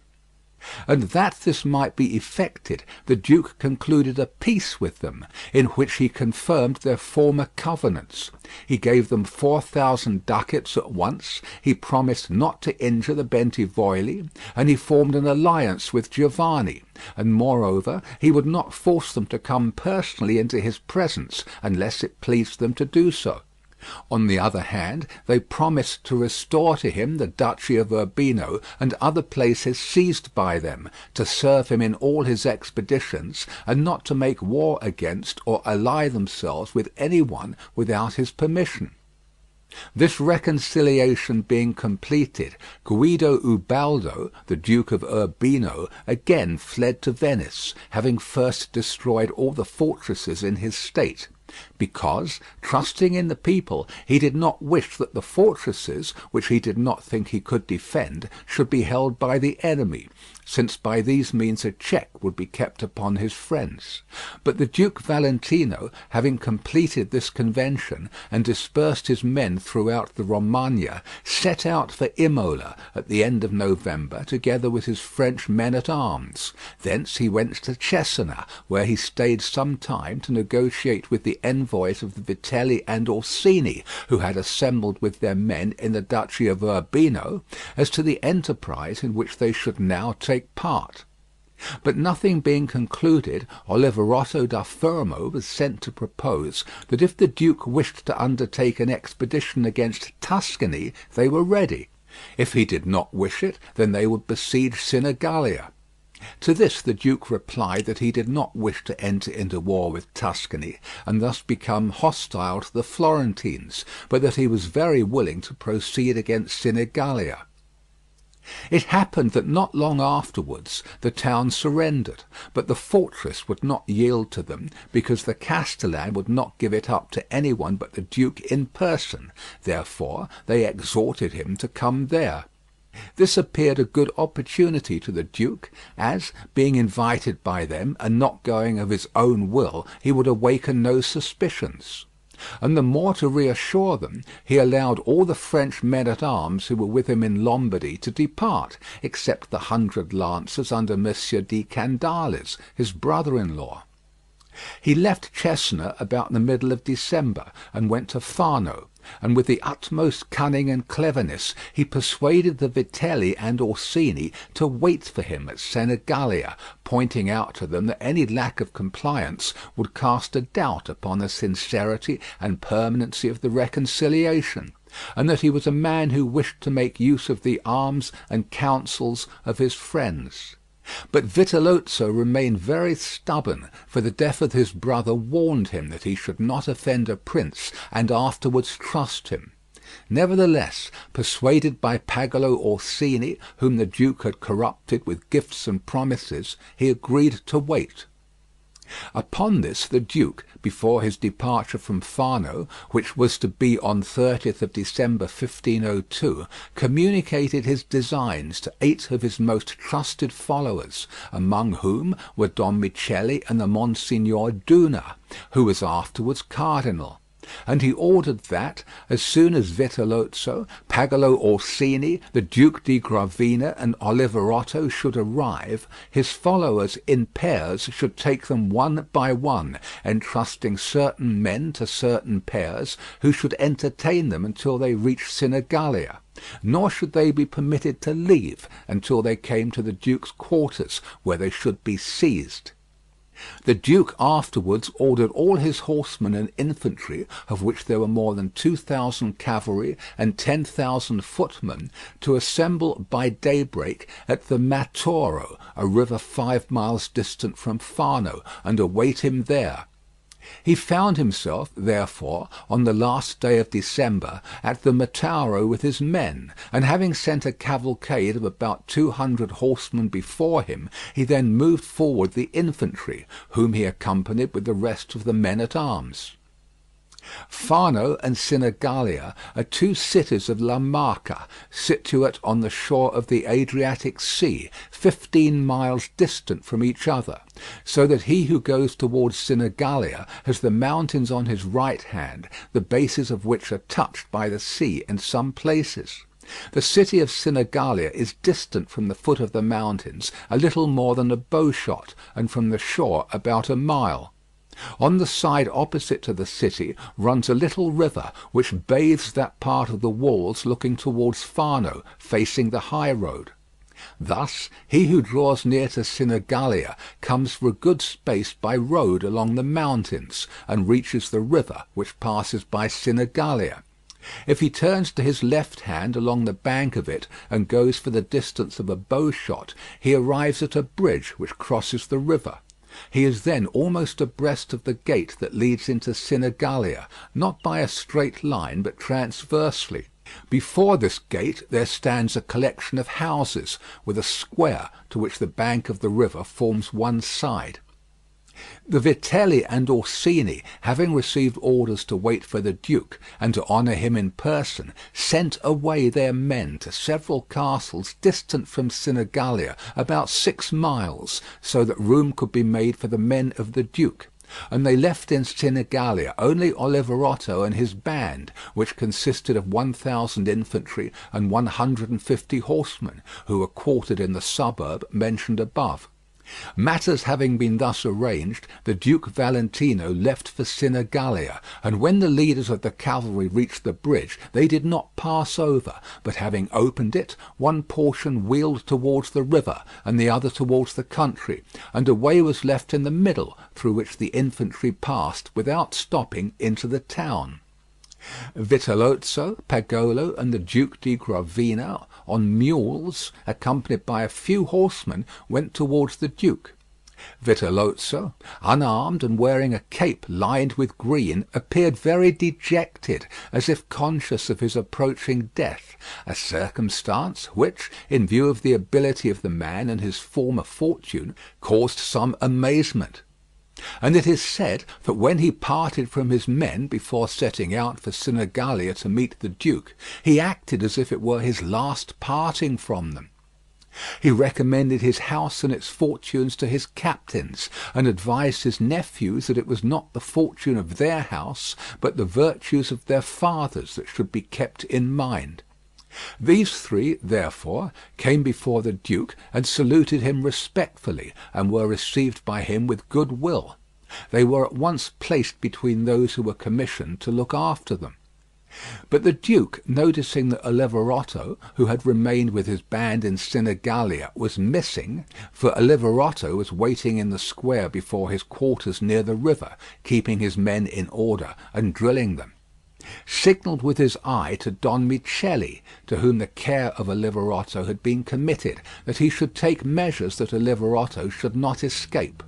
Speaker 2: And that this might be effected, the duke concluded a peace with them, in which he confirmed their former covenants. He gave them 4,000 ducats at once, he promised not to injure the Bentivogli, and he formed an alliance with Giovanni, and moreover he would not force them to come personally into his presence unless it pleased them to do so. On the other hand, they promised to restore to him the duchy of Urbino and other places seized by them, to serve him in all his expeditions, and not to make war against or ally themselves with any one without his permission. This reconciliation being completed, Guido Ubaldo, the Duke of Urbino, again fled to Venice, having first destroyed all the fortresses in his state, because, trusting in the people, he did not wish that the fortresses, which he did not think he could defend, should be held by the enemy, since by these means a check would be kept upon his friends. But the Duke Valentino, having completed this convention and dispersed his men throughout the Romagna, set out for Imola at the end of November, together with his French men-at-arms. Thence he went to Cesena, where he stayed some time to negotiate with the envoys of the Vitelli and Orsini, who had assembled with their men in the duchy of Urbino, as to the enterprise in which they should now take part. But nothing being concluded, Oliverotto da Fermo was sent to propose that if the duke wished to undertake an expedition against Tuscany, they were ready. If he did not wish it, then they would besiege Sinigalia. To this the duke replied that he did not wish to enter into war with Tuscany, and thus become hostile to the Florentines, but that he was very willing to proceed against Sinigalia. It happened that not long afterwards the town surrendered, but the fortress would not yield to them, because the castellan would not give it up to any one but the duke in person. Therefore they exhorted him to come there. This appeared a good opportunity to the duke, as, being invited by them, and not going of his own will, he would awaken no suspicions. And the more to reassure them, he allowed all the French men-at-arms who were with him in Lombardy to depart, except the 100 lancers under Monsieur di Candales, his brother-in-law. He left Cesena about the middle of December, and went to Fano, and with the utmost cunning and cleverness he persuaded the Vitelli and Orsini to wait for him at Senigallia, pointing out to them that any lack of compliance would cast a doubt upon the sincerity and permanency of the reconciliation, and that he was a man who wished to make use of the arms and counsels of his friends. But Vitellozzo remained very stubborn, for the death of his brother warned him that he should not offend a prince and afterwards trust him. Nevertheless, persuaded by Pagolo Orsini, whom the duke had corrupted with gifts and promises, he agreed to wait. Upon this the duke, before his departure from Fano, which was to be on 30th of December 1502, communicated his designs to 8 of his most trusted followers, among whom were Don Michele and the Monsignor Duna, who was afterwards cardinal. And he ordered that, as soon as Vitellozzo, Pagolo Orsini, the Duke di Gravina, and Oliverotto should arrive, his followers in pairs should take them one by one, entrusting certain men to certain pairs, who should entertain them until they reached Sinigalia. Nor should they be permitted to leave until they came to the duke's quarters, where they should be seized. The duke afterwards ordered all his horsemen and infantry, of which there were more than 2,000 cavalry and 10,000 footmen, to assemble by daybreak at the Matoro, a river 5 miles distant from Fano, and await him there. He found himself, therefore, on the last day of December, at the Mataro with his men, and having sent a cavalcade of about 200 horsemen before him, he then moved forward the infantry, whom he accompanied with the rest of the men-at-arms. Fano and Sinigalia are 2 cities of La Marca, situate on the shore of the Adriatic Sea, 15 miles distant from each other, so that he who goes towards Sinigalia has the mountains on his right hand, the bases of which are touched by the sea in some places. The city of Sinigalia is distant from the foot of the mountains a little more than a bowshot, and from the shore about a mile. On the side opposite to the city runs a little river, which bathes that part of the walls looking towards Fano, facing the high road. Thus he who draws near to Sinigalia comes for a good space by road along the mountains, and reaches the river, which passes by Sinigalia. If he turns to his left hand along the bank of it, and goes for the distance of a bowshot, he arrives at a bridge which crosses the river. He is then almost abreast of the gate that leads into Sinigalia, not by a straight line, but transversely. Before this gate there stands a collection of houses, with a square to which the bank of the river forms one side. The Vitelli and Orsini, having received orders to wait for the duke and to honour him in person, sent away their men to several castles distant from Sinigalia, about 6 miles, so that room could be made for the men of the duke. And they left in Sinigalia only Oliverotto and his band, which consisted of 1,000 infantry and 150 horsemen, who were quartered in the suburb mentioned above. Matters having been thus arranged, the Duke Valentino left for Sinigalia, and when the leaders of the cavalry reached the bridge, they did not pass over, but having opened it, one portion wheeled towards the river, and the other towards the country, and a way was left in the middle, through which the infantry passed without stopping into the town. Vitellozzo, Pagolo, and the Duke di Gravina, on mules, accompanied by a few horsemen, went towards the duke. Vitellozzo, unarmed and wearing a cape lined with green, appeared very dejected, as if conscious of his approaching death, a circumstance which, in view of the ability of the man and his former fortune, caused some amazement. And it is said that when he parted from his men before setting out for Sinigalia to meet the duke, he acted as if it were his last parting from them. He recommended his house and its fortunes to his captains, and advised his nephews that it was not the fortune of their house, but the virtues of their fathers that should be kept in mind. These three, therefore, came before the duke and saluted him respectfully, and were received by him with good will. They were at once placed between those who were commissioned to look after them. But the duke, noticing that Oliverotto, who had remained with his band in Sinigalia, was missing, for Oliverotto was waiting in the square before his quarters near the river, keeping his men in order and drilling them, signalled with his eye to Don Michele, to whom the care of Oliverotto had been committed, that he should take measures that Oliverotto should not escape.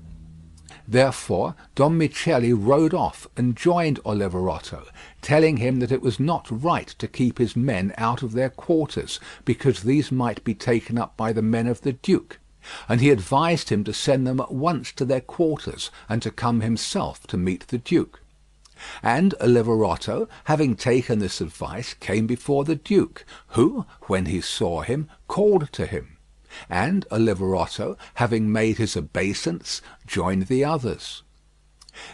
Speaker 2: Therefore Don Michele rode off and joined Oliverotto, telling him that it was not right to keep his men out of their quarters, because these might be taken up by the men of the duke, and he advised him to send them at once to their quarters, and to come himself to meet the duke. And Oliverotto, having taken this advice, came before the duke, who, when he saw him, called to him. And Oliverotto, having made his obeisance, joined the others.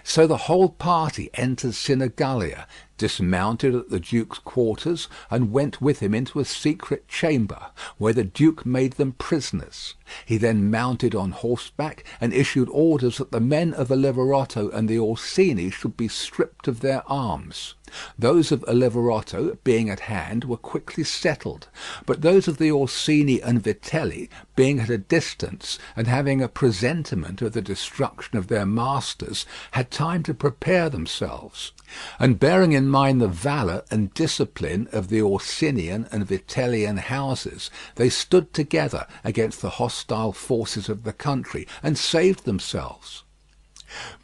Speaker 2: So the whole party entered Sinigalia, dismounted at the duke's quarters, and went with him into a secret chamber, where the duke made them prisoners. He then mounted on horseback, and issued orders that the men of Oliverotto and the Orsini should be stripped of their arms. Those of Oliverotto, being at hand, were quickly settled, but those of the Orsini and Vitelli, being at a distance, and having a presentiment of the destruction of their masters, had time to prepare themselves. And bearing in mind the valour and discipline of the Orsinian and Vitellian houses, they stood together against the hostile forces of the country, and saved themselves.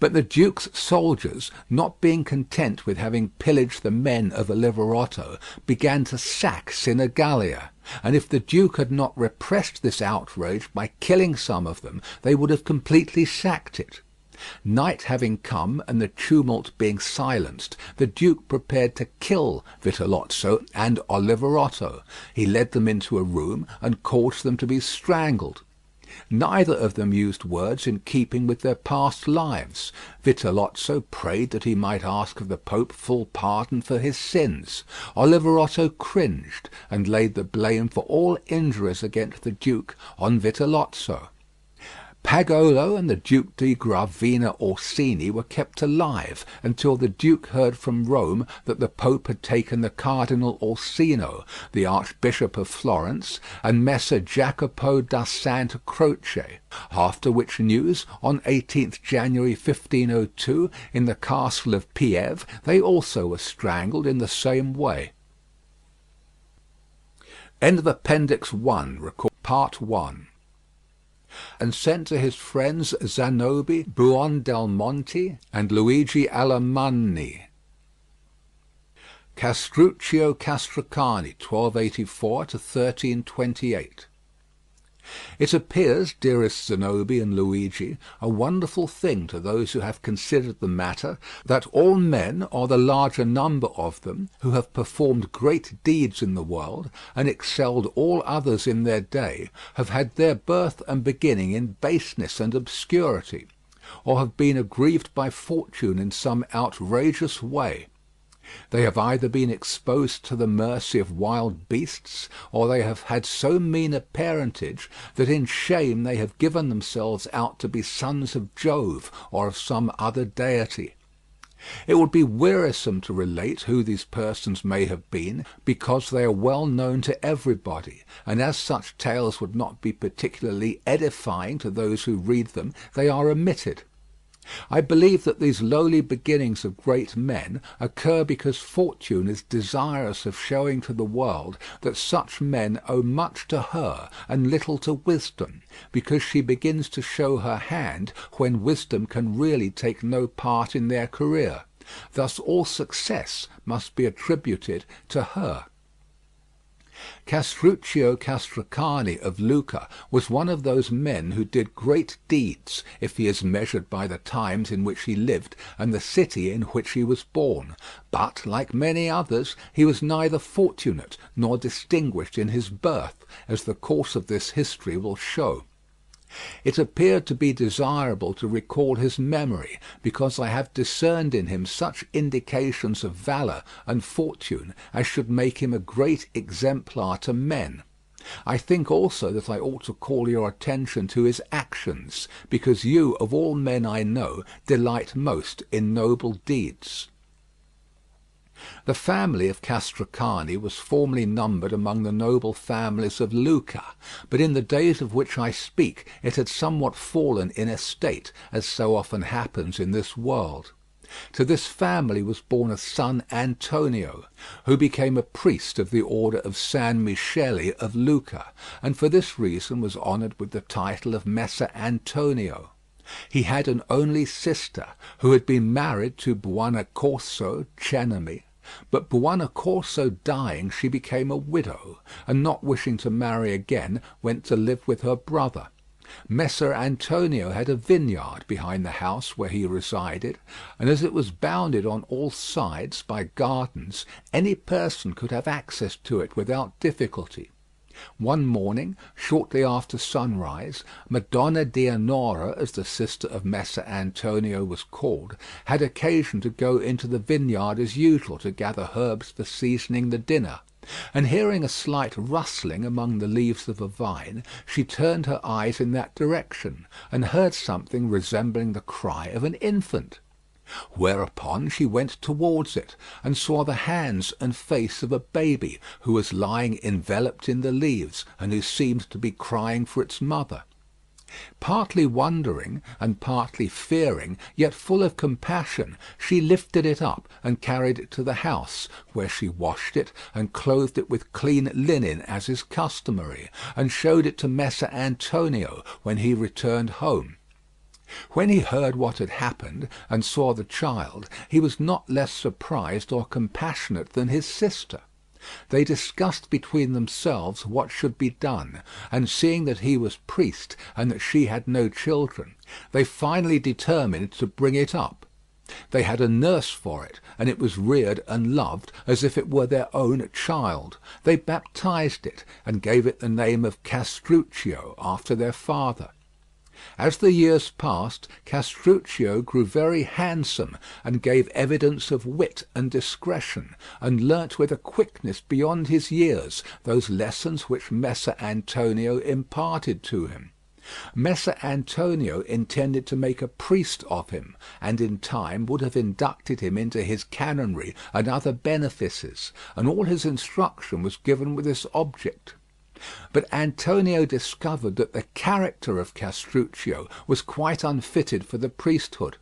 Speaker 2: But the duke's soldiers, not being content with having pillaged the men of Oliverotto, began to sack Sinigalia, and if the duke had not repressed this outrage by killing some of them, they would have completely sacked it. Night having come, and the tumult being silenced, the duke prepared to kill Vitellozzo and Oliverotto. He led them into a room, and caused them to be strangled. Neither of them used words in keeping with their past lives. Vitellozzo prayed that he might ask of the Pope full pardon for his sins. Oliverotto cringed, and laid the blame for all injuries against the duke on Vitellozzo. Pagolo and the Duke di Gravina Orsini were kept alive until the duke heard from Rome that the Pope had taken the Cardinal Orsino, the Archbishop of Florence, and Messer Jacopo da Santa Croce, after which news, on 18th January 1502, in the castle of Pieve, they also were strangled in the same way. End of Appendix 1, Part 1. And sent to his friends Zanobi, Buondelmonti, and Luigi Alamanni. Castruccio Castracani, 1284 to 1328. It appears, dearest Zenobi and Luigi, a wonderful thing to those who have considered the matter, that all men, or the larger number of them, who have performed great deeds in the world, and excelled all others in their day, have had their birth and beginning in baseness and obscurity, or have been aggrieved by fortune in some outrageous way. They have either been exposed to the mercy of wild beasts, or they have had so mean a parentage that in shame they have given themselves out to be sons of Jove or of some other deity. It would be wearisome to relate who these persons may have been, because they are well known to everybody, and as such tales would not be particularly edifying to those who read them, they are omitted. I believe that these lowly beginnings of great men occur because fortune is desirous of showing to the world that such men owe much to her and little to wisdom, because she begins to show her hand when wisdom can really take no part in their career. Thus all success must be attributed to her. Castruccio Castracani of Lucca was one of those men who did great deeds, if he is measured by the times in which he lived and the city in which he was born. But, like many others, he was neither fortunate nor distinguished in his birth, as the course of this history will show. It appeared to be desirable to recall his memory, because I have discerned in him such indications of valour and fortune as should make him a great exemplar to men. I think also that I ought to call your attention to his actions, because you, of all men I know, delight most in noble deeds. The family of Castracani was formerly numbered among the noble families of Lucca, but in the days of which I speak it had somewhat fallen in estate, as so often happens in this world. To this family was born a son Antonio, who became a priest of the order of San Michele of Lucca, and for this reason was honoured with the title of Messer Antonio. He had an only sister, who had been married to Buonaccorso Cenami, but Buonaccorso dying, she became a widow, and not wishing to marry again, went to live with her brother. Messer Antonio had a vineyard behind the house where he resided, and as it was bounded on all sides by gardens, any person could have access to it without difficulty. One morning, shortly after sunrise, Madonna Dianora, as the sister of Messer Antonio was called, had occasion to go into the vineyard as usual to gather herbs for seasoning the dinner, and hearing a slight rustling among the leaves of a vine, she turned her eyes in that direction, and heard something resembling the cry of an infant. Whereupon she went towards it, and saw the hands and face of a baby, who was lying enveloped in the leaves, and who seemed to be crying for its mother. Partly wondering, and partly fearing, yet full of compassion, she lifted it up and carried it to the house, where she washed it and clothed it with clean linen as is customary, and showed it to Messer Antonio when he returned home. When he heard what had happened, and saw the child, he was not less surprised or compassionate than his sister. They discussed between themselves what should be done, and seeing that he was priest, and that she had no children, they finally determined to bring it up. They had a nurse for it, and it was reared and loved as if it were their own child. They baptized it, and gave it the name of Castruccio, after their father. As the years passed, Castruccio grew very handsome, and gave evidence of wit and discretion, and learnt with a quickness beyond his years those lessons which Messer Antonio imparted to him. Messer Antonio intended to make a priest of him, and in time would have inducted him into his canonry and other benefices, and all his instruction was given with this object. But Antonio discovered that the character of Castruccio was quite unfitted for the priesthood.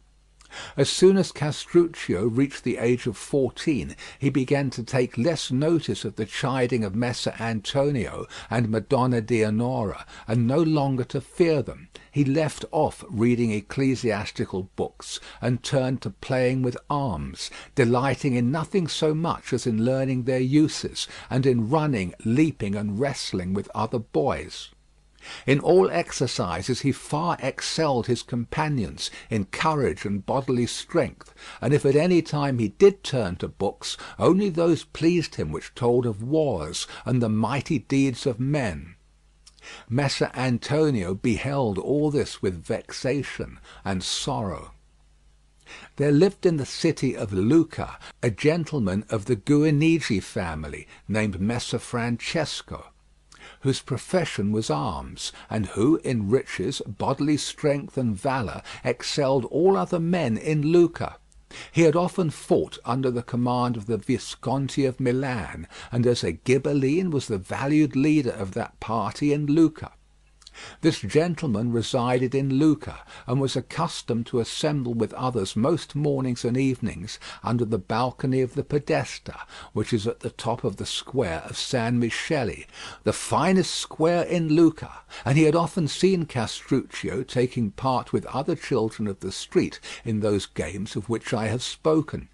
Speaker 2: As soon as Castruccio reached the age of 14, he began to take less notice of the chiding of Messer Antonio and Madonna Dianora, and no longer to fear them. He left off reading ecclesiastical books, and turned to playing with arms, delighting in nothing so much as in learning their uses, and in running, leaping, and wrestling with other boys. In all exercises he far excelled his companions in courage and bodily strength, and if at any time he did turn to books, only those pleased him which told of wars and the mighty deeds of men. Messer Antonio beheld all this with vexation and sorrow. There lived in the city of Lucca a gentleman of the Guinigi family, named Messer Francesco, whose profession was arms, and who in riches, bodily strength, and valour excelled all other men in Lucca. He had often fought under the command of the Visconti of Milan, and as a Ghibelline was the valued leader of that party in Lucca. This gentleman resided in Lucca, and was accustomed to assemble with others most mornings and evenings under the balcony of the Podesta, which is at the top of the square of San Michele, the finest square in Lucca, and he had often seen Castruccio taking part with other children of the street in those games of which I have spoken.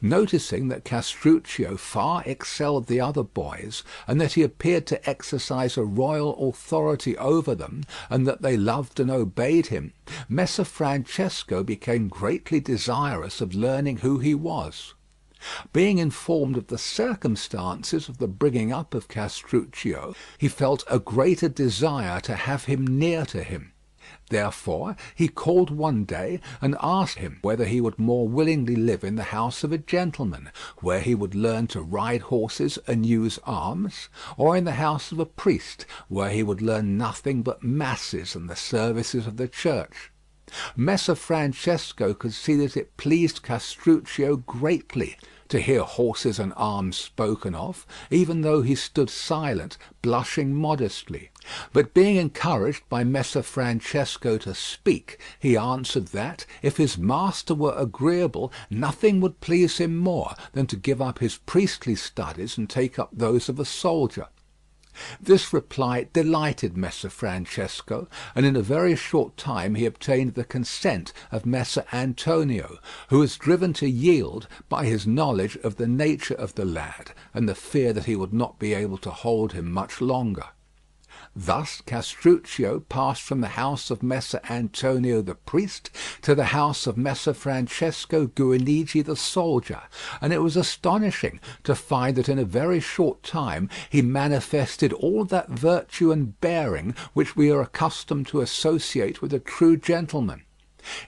Speaker 2: Noticing that Castruccio far excelled the other boys, and that he appeared to exercise a royal authority over them, and that they loved and obeyed him, Messer Francesco became greatly desirous of learning who he was. Being informed of the circumstances of the bringing up of Castruccio, he felt a greater desire to have him near to him. Therefore he called one day and asked him whether he would more willingly live in the house of a gentleman, where he would learn to ride horses and use arms, or in the house of a priest, where he would learn nothing but masses and the services of the church. Messer Francesco could see that it pleased Castruccio greatly to hear horses and arms spoken of, even though he stood silent, blushing modestly. But being encouraged by Messer Francesco to speak, he answered that, if his master were agreeable, nothing would please him more than to give up his priestly studies and take up those of a soldier. This reply delighted Messer Francesco, and in a very short time he obtained the consent of Messer Antonio, who was driven to yield by his knowledge of the nature of the lad, and the fear that he would not be able to hold him much longer. Thus Castruccio passed from the house of Messer Antonio the priest to the house of Messer Francesco Guinigi the soldier, and it was astonishing to find that in a very short time he manifested all that virtue and bearing which we are accustomed to associate with a true gentleman.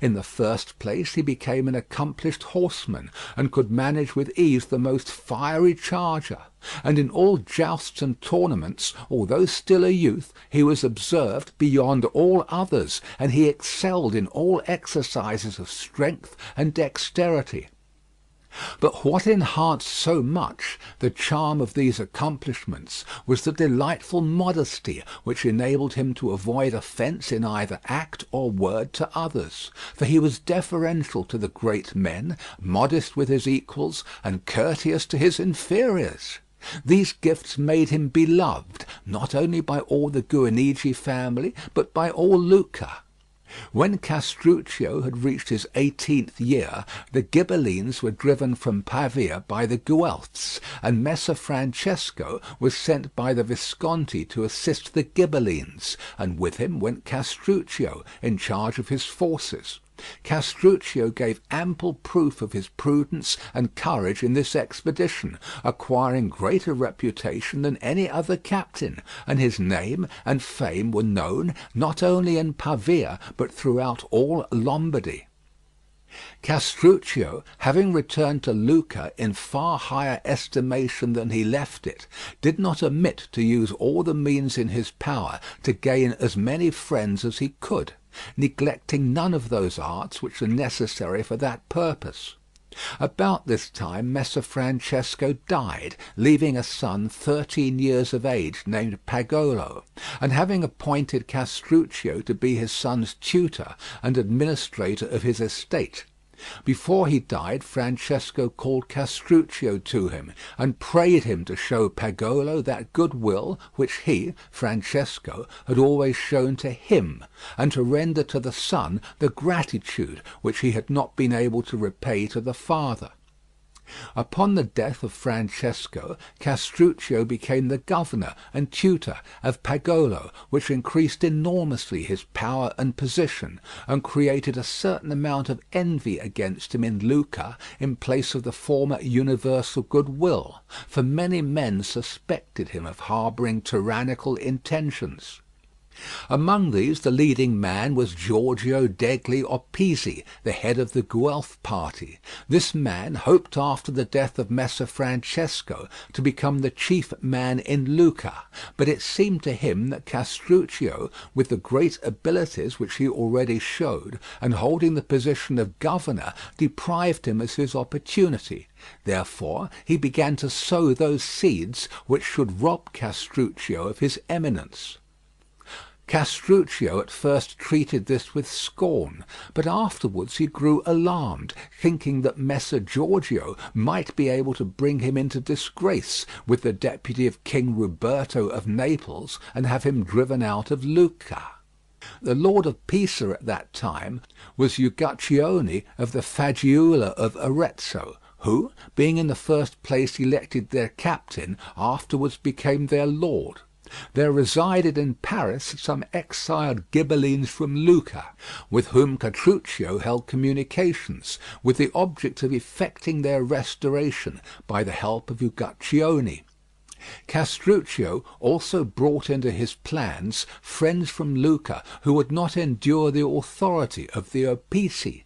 Speaker 2: In the first place he became an accomplished horseman, and could manage with ease the most fiery charger, and in all jousts and tournaments, although still a youth, he was observed beyond all others, and he excelled in all exercises of strength and dexterity. But what enhanced so much the charm of these accomplishments was the delightful modesty which enabled him to avoid offence in either act or word to others, for he was deferential to the great men, modest with his equals, and courteous to his inferiors. These gifts made him beloved, not only by all the Guinigi family, but by all Lucca. When Castruccio had reached his 18th year, the Ghibellines were driven from Pavia by the Guelphs, and Messer Francesco was sent by the Visconti to assist the Ghibellines, and with him went Castruccio in charge of his forces. Castruccio gave ample proof of his prudence and courage in this expedition, acquiring greater reputation than any other captain, and his name and fame were known not only in Pavia but throughout all Lombardy. Castruccio, having returned to Lucca in far higher estimation than he left it, did not omit to use all the means in his power to gain as many friends as he could, neglecting none of those arts which are necessary for that purpose. About this time Messer Francesco died, leaving a son 13 years of age named Pagolo, and having appointed Castruccio to be his son's tutor and administrator of his estate. Before he died, Francesco called Castruccio to him, and prayed him to show Pagolo that good will which he, Francesco, had always shown to him, and to render to the son the gratitude which he had not been able to repay to the father. Upon the death of Francesco, Castruccio became the governor and tutor of Pagolo, which increased enormously his power and position, and created a certain amount of envy against him in Lucca in place of the former universal goodwill, for many men suspected him of harbouring tyrannical intentions. Among these the leading man was Giorgio degli Opizi, the head of the Guelph party. This man hoped after the death of Messer Francesco to become the chief man in Lucca, but it seemed to him that Castruccio, with the great abilities which he already showed, and holding the position of governor, deprived him of his opportunity. Therefore he began to sow those seeds which should rob Castruccio of his eminence. Castruccio at first treated this with scorn, but afterwards he grew alarmed, thinking that Messer Giorgio might be able to bring him into disgrace with the deputy of King Ruberto of Naples and have him driven out of Lucca. The lord of Pisa at that time was Uguccione of the Fagiuola of Arezzo, who, being in the first place elected their captain, afterwards became their lord. There resided in Paris some exiled Ghibellines from Lucca, with whom Castruccio held communications, with the object of effecting their restoration by the help of Uguccione. Castruccio also brought into his plans friends from Lucca who would not endure the authority of the Opizi.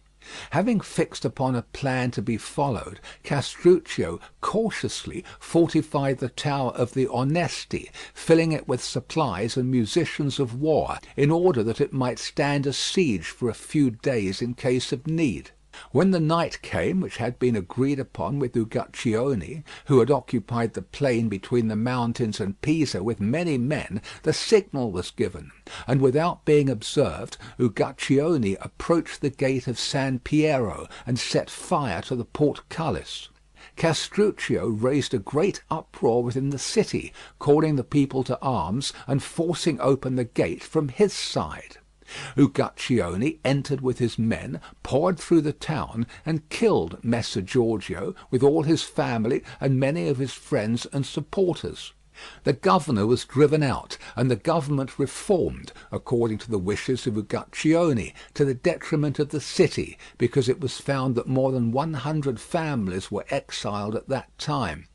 Speaker 2: Having fixed upon a plan to be followed, Castruccio cautiously fortified the tower of the Onesti, filling it with supplies and musicians of war, in order that it might stand a siege for a few days in case of need. When the night came which had been agreed upon with Uguccione, who had occupied the plain between the mountains and Pisa with many men, the signal was given, and without being observed, Uguccione approached the gate of San Piero and set fire to the portcullis. Castruccio raised a great uproar within the city, calling the people to arms and forcing open the gate from his side. Uguccione entered with his men, poured through the town, and killed Messer Giorgio with all his family and many of his friends and supporters. The governor was driven out, and the government reformed, according to the wishes of Uguccione, to the detriment of the city, because it was found that more than 100 families were exiled at that time.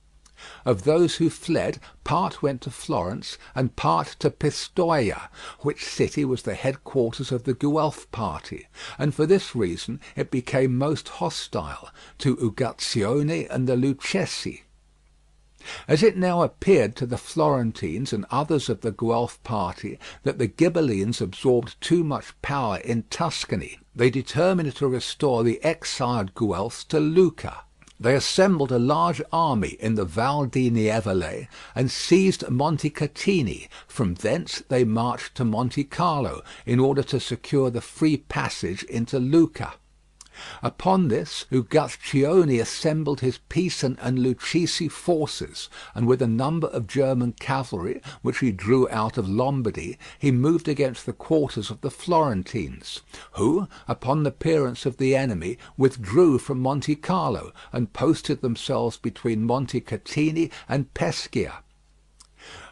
Speaker 2: Of those who fled, part went to Florence and part to Pistoia, which city was the headquarters of the Guelph party, and for this reason it became most hostile to Uguccione and the Lucchesi. As it now appeared to the Florentines and others of the Guelph party that the Ghibellines absorbed too much power in Tuscany, they determined to restore the exiled Guelphs to Lucca. They assembled a large army in the Val di Nievole and seized Montecatini. From thence they marched to Monte Carlo in order to secure the free passage into Lucca. Upon this Uguccione assembled his Pisan and Lucchese forces, and with a number of German cavalry which he drew out of Lombardy, he moved against the quarters of the Florentines, who, upon the appearance of the enemy, withdrew from Monte Carlo and posted themselves between Montecatini and Pescia.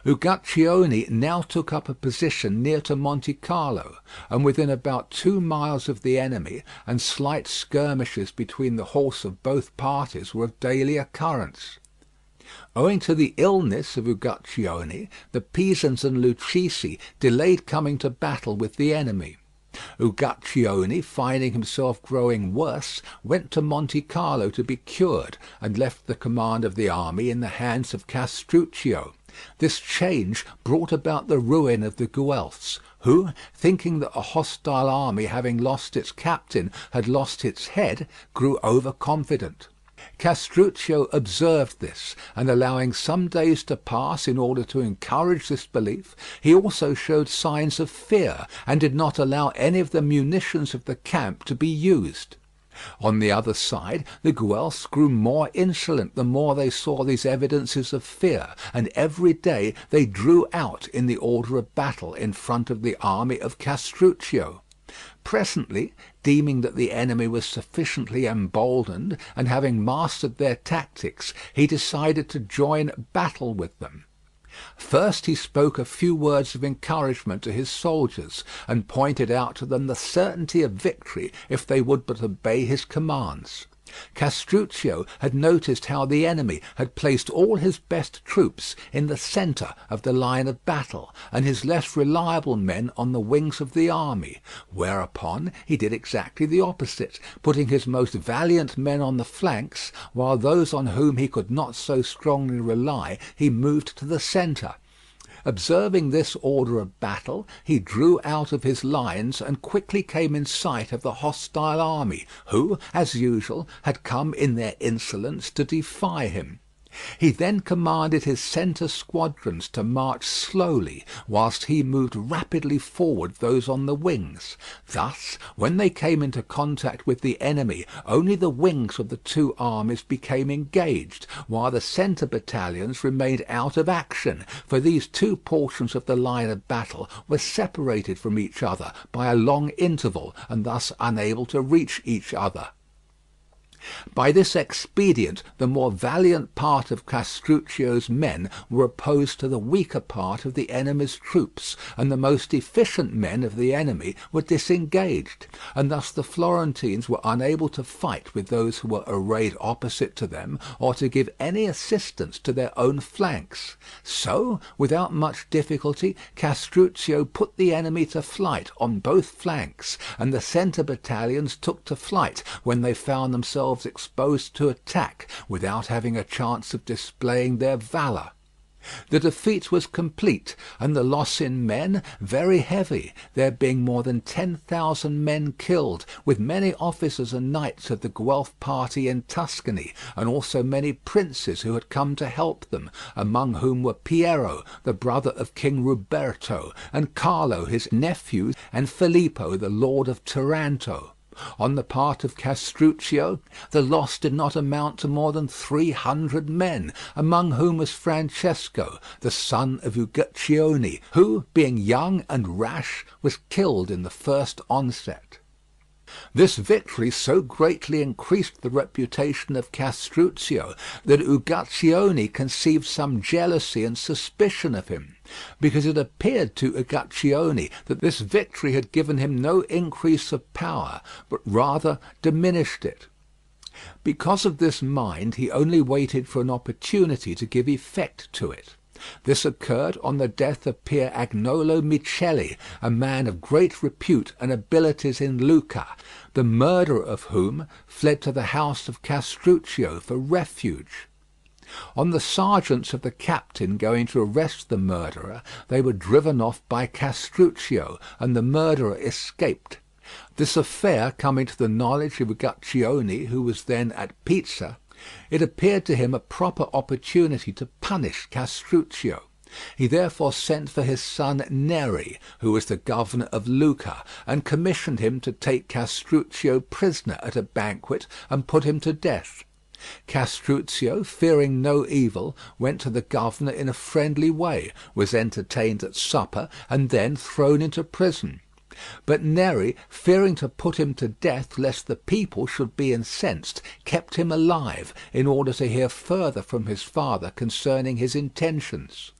Speaker 2: Uguccione now took up a position near to Monte Carlo, and within about 2 miles of the enemy, and slight skirmishes between the horse of both parties were of daily occurrence. Owing to the illness of Uguccione, the Pisans and Lucchese delayed coming to battle with the enemy. Uguccione, finding himself growing worse, went to Monte Carlo to be cured, and left the command of the army in the hands of Castruccio. This change brought about the ruin of the Guelphs, who, thinking that a hostile army having lost its captain had lost its head, grew overconfident. Castruccio observed this, and allowing some days to pass in order to encourage this belief, he also showed signs of fear, and did not allow any of the munitions of the camp to be used. On the other side, the Guelphs grew more insolent the more they saw these evidences of fear, and every day they drew out in the order of battle in front of the army of Castruccio. Presently, deeming that the enemy was sufficiently emboldened, and having mastered their tactics, he decided to join battle with them. First he spoke a few words of encouragement to his soldiers, and pointed out to them the certainty of victory if they would but obey his commands. Castruccio had noticed how the enemy had placed all his best troops in the centre of the line of battle, and his less reliable men on the wings of the army, whereupon he did exactly the opposite, putting his most valiant men on the flanks, while those on whom he could not so strongly rely he moved to the centre. Observing this order of battle, he drew out of his lines and quickly came in sight of the hostile army, who, as usual, had come in their insolence to defy him. He then commanded his centre squadrons to march slowly, whilst he moved rapidly forward those on the wings. Thus, when they came into contact with the enemy, only the wings of the two armies became engaged, while the centre battalions remained out of action, for these two portions of the line of battle were separated from each other by a long interval, and thus unable to reach each other. By this expedient the more valiant part of Castruccio's men were opposed to the weaker part of the enemy's troops, and the most efficient men of the enemy were disengaged, and thus the Florentines were unable to fight with those who were arrayed opposite to them, or to give any assistance to their own flanks. So, without much difficulty, Castruccio put the enemy to flight on both flanks, and the centre battalions took to flight when they found themselves exposed to attack without having a chance of displaying their valour. The defeat was complete, and the loss in men very heavy, there being more than 10,000 men killed, with many officers and knights of the Guelph party in Tuscany, and also many princes who had come to help them, among whom were Piero, the brother of King Ruberto, and Carlo his nephew, and Filippo the lord of Taranto. On the part of Castruccio, the loss did not amount to more than 300 men, among whom was Francesco, the son of Uguccione, who, being young and rash, was killed in the first onset. This victory so greatly increased the reputation of Castruccio that Uguccione conceived some jealousy and suspicion of him, because it appeared to Uguccione that this victory had given him no increase of power, but rather diminished it. Because of this mind he only waited for an opportunity to give effect to it. This occurred on the death of Pier Agnolo Micheli, a man of great repute and abilities in Lucca, the murderer of whom fled to the house of Castruccio for refuge. On the sergeants of the captain going to arrest the murderer, they were driven off by Castruccio, and the murderer escaped. This affair coming to the knowledge of Uguccione, who was then at Pisa, it appeared to him a proper opportunity to punish Castruccio. He therefore sent for his son Neri, who was the governor of Lucca, and commissioned him to take Castruccio prisoner at a banquet and put him to death. Castruccio, fearing no evil, went to the governor in a friendly way, was entertained at supper, and then thrown into prison. But Neri, fearing to put him to death lest the people should be incensed, kept him alive in order to hear further from his father concerning his intentions.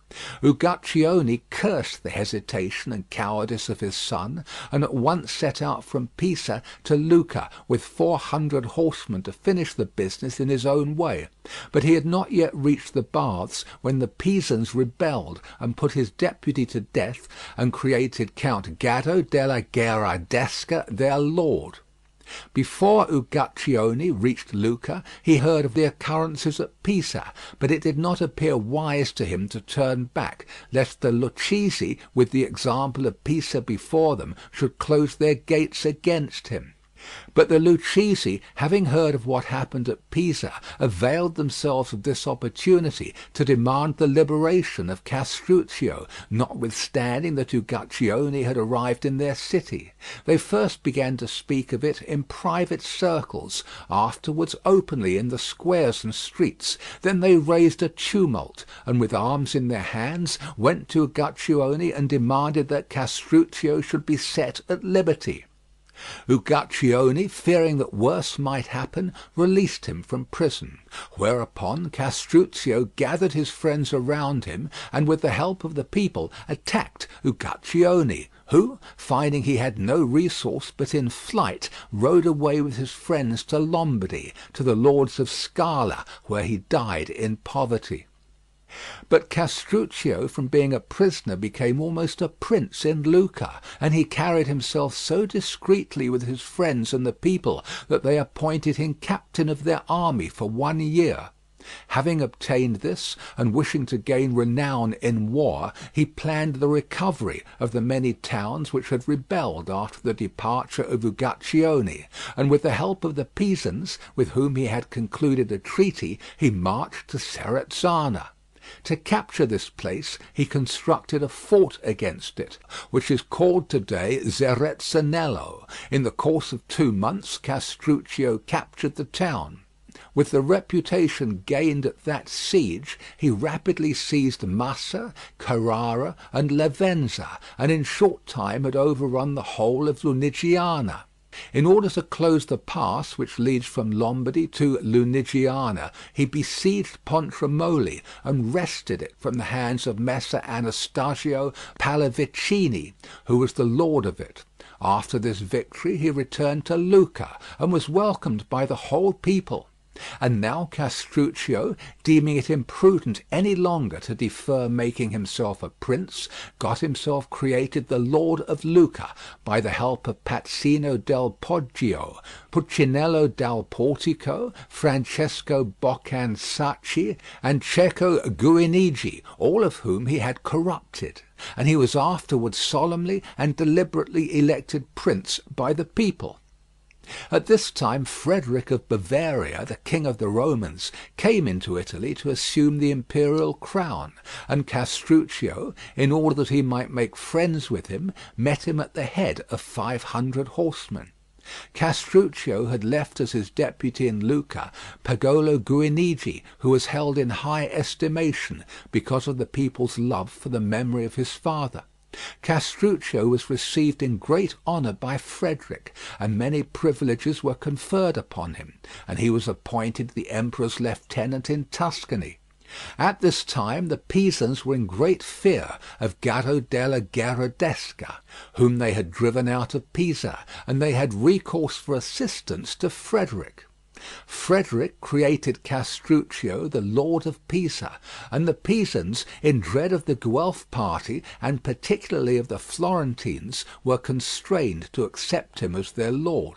Speaker 2: Uguccione cursed the hesitation and cowardice of his son, and at once set out from Pisa to Lucca with 400 horsemen to finish the business in his own way. But he had not yet reached the baths when the Pisans rebelled and put his deputy to death, and created Count Gaddo della Gherardesca their lord. Before Uguccione reached Lucca, he heard of the occurrences at Pisa, but it did not appear wise to him to turn back, lest the Lucchese, with the example of Pisa before them, should close their gates against him. But the Lucchese, having heard of what happened at Pisa, availed themselves of this opportunity to demand the liberation of Castruccio, notwithstanding that Uguccione had arrived in their city. They first began to speak of it in private circles, afterwards openly in the squares and streets. Then they raised a tumult, and with arms in their hands went to Uguccione and demanded that Castruccio should be set at liberty. Uguccione, fearing that worse might happen, released him from prison, whereupon Castruccio gathered his friends around him, and with the help of the people attacked Uguccione, who, finding he had no resource but in flight, rode away with his friends to Lombardy, to the lords of Scala, where he died in poverty. But Castruccio from being a prisoner became almost a prince in Lucca, and he carried himself so discreetly with his friends and the people that they appointed him captain of their army for 1 year. Having obtained this, and wishing to gain renown in war, he planned the recovery of the many towns which had rebelled after the departure of Uguccione, and with the help of the Pisans, with whom he had concluded a treaty, he marched to Serezzana. To capture this place he constructed a fort against it, which is called today Zerezzanello. In the course of 2 months Castruccio captured the town. With the reputation gained at that siege, he rapidly seized Massa, Carrara, and Lavenza, and in short time had overrun the whole of Lunigiana. In order to close the pass which leads from Lombardy to Lunigiana, he besieged Pontremoli and wrested it from the hands of Messer Anastasio Pallavicini, who was the lord of it. After this victory he returned to Lucca, and was welcomed by the whole people. And now Castruccio, deeming it imprudent any longer to defer making himself a prince, got himself created the lord of Lucca by the help of Pazzino del Poggio, Puccinello dal Portico, Francesco Boccansacchi, and Cecco Guinigi, all of whom he had corrupted. And he was afterwards solemnly and deliberately elected prince by the people. At this time Frederick of Bavaria, the king of the Romans, came into Italy to assume the imperial crown, and Castruccio, in order that he might make friends with him, met him at the head of 500 horsemen. Castruccio had left as his deputy in Lucca Pagolo Guinigi, who was held in high estimation because of the people's love for the memory of his father. Castruccio was received in great honour by Frederick, and many privileges were conferred upon him, and he was appointed the emperor's lieutenant in Tuscany. At this time the Pisans were in great fear of Gaddo della Gherardesca, whom they had driven out of Pisa, and they had recourse for assistance to Frederick. Frederick created Castruccio the lord of Pisa, and the Pisans, in dread of the Guelph party, and particularly of the Florentines, were constrained to accept him as their lord.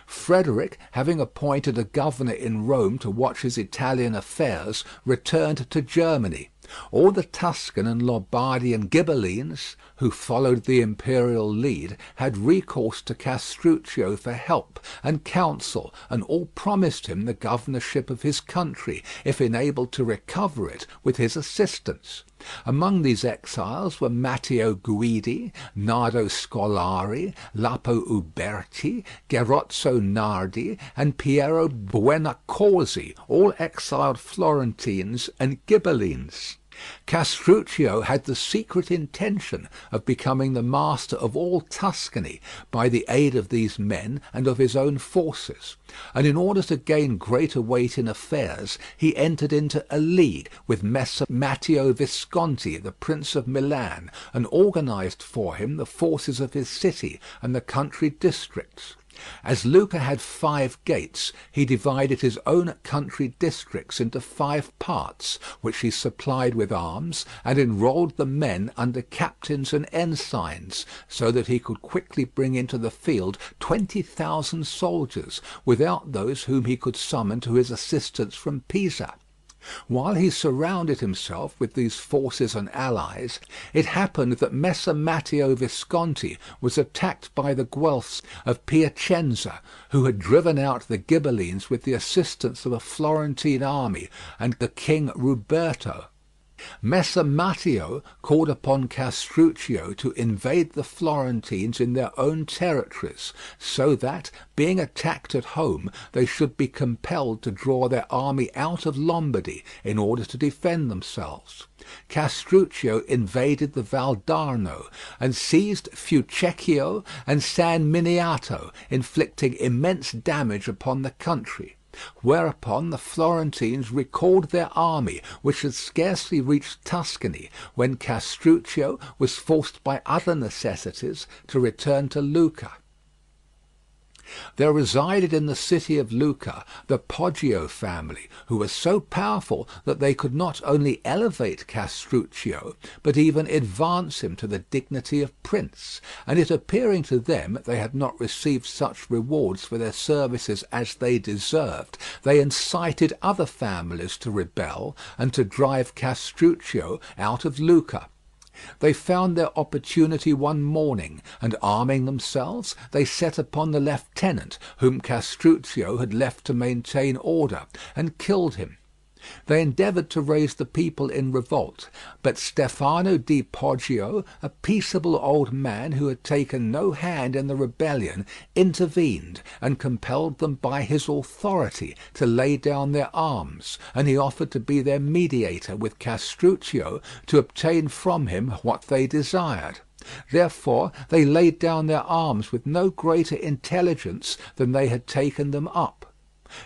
Speaker 2: Frederick, having appointed a governor in Rome to watch his Italian affairs, returned to Germany. All the Tuscan and Lombardian Ghibellines, who followed the imperial lead, had recourse to Castruccio for help and counsel, and all promised him the governorship of his country, if enabled to recover it with his assistance. Among these exiles were Matteo Guidi, Nardo Scolari, Lapo Uberti, Gerozzo Nardi, and Piero Buonaccorsi, all exiled Florentines and Ghibellines. Castruccio had the secret intention of becoming the master of all Tuscany by the aid of these men and of his own forces, and in order to gain greater weight in affairs he entered into a league with Messer Matteo Visconti, the Prince of Milan, and organized for him the forces of his city and the country districts. As Lucca had 5 gates, he divided his own country districts into 5 parts, which he supplied with arms, and enrolled the men under captains and ensigns, so that he could quickly bring into the field 20,000 soldiers, without those whom he could summon to his assistance from Pisa. While he surrounded himself with these forces and allies, it happened that Messer Matteo Visconti was attacked by the Guelphs of Piacenza, who had driven out the Ghibellines with the assistance of a Florentine army and the King Ruberto. Messer Matteo called upon Castruccio to invade the Florentines in their own territories, so that, being attacked at home, they should be compelled to draw their army out of Lombardy in order to defend themselves. Castruccio invaded the Valdarno and seized Fucecchio and San Miniato, inflicting immense damage upon the country. Whereupon the Florentines recalled their army, which had scarcely reached Tuscany, when Castruccio was forced by other necessities to return to Lucca. There resided in the city of Lucca the Poggio family, who were so powerful that they could not only elevate Castruccio, but even advance him to the dignity of prince, and it appearing to them they had not received such rewards for their services as they deserved, they incited other families to rebel and to drive Castruccio out of Lucca. They found their opportunity one morning, and arming themselves, they set upon the lieutenant whom Castruccio had left to maintain order, and killed him. They endeavoured to raise the people in revolt, but Stefano di Poggio, a peaceable old man who had taken no hand in the rebellion, intervened and compelled them by his authority to lay down their arms, and he offered to be their mediator with Castruccio to obtain from him what they desired. Therefore they laid down their arms with no greater intelligence than they had taken them up.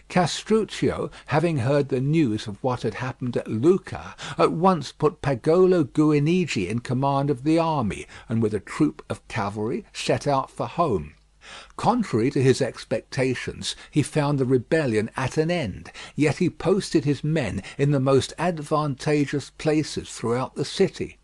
Speaker 2: Castruccio, having heard the news of what had happened at Lucca, at once put Pagolo Guinigi in command of the army, and with a troop of cavalry set out for home. Contrary to his expectations, he found the rebellion at an end, yet he posted his men in the most advantageous places throughout the city.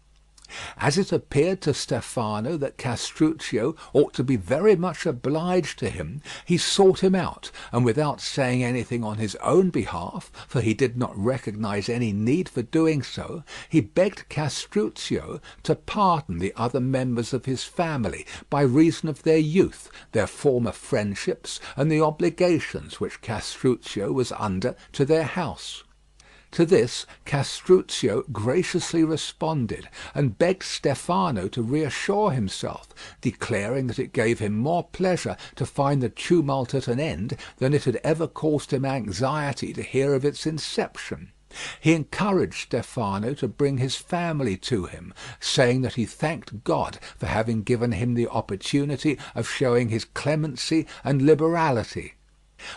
Speaker 2: As it appeared to Stefano that Castruccio ought to be very much obliged to him, he sought him out, and without saying anything on his own behalf, for he did not recognize any need for doing so, he begged Castruccio to pardon the other members of his family by reason of their youth, their former friendships, and the obligations which Castruccio was under to their house. To this Castruccio graciously responded, and begged Stefano to reassure himself, declaring that it gave him more pleasure to find the tumult at an end than it had ever caused him anxiety to hear of its inception. He encouraged Stefano to bring his family to him, saying that he thanked God for having given him the opportunity of showing his clemency and liberality.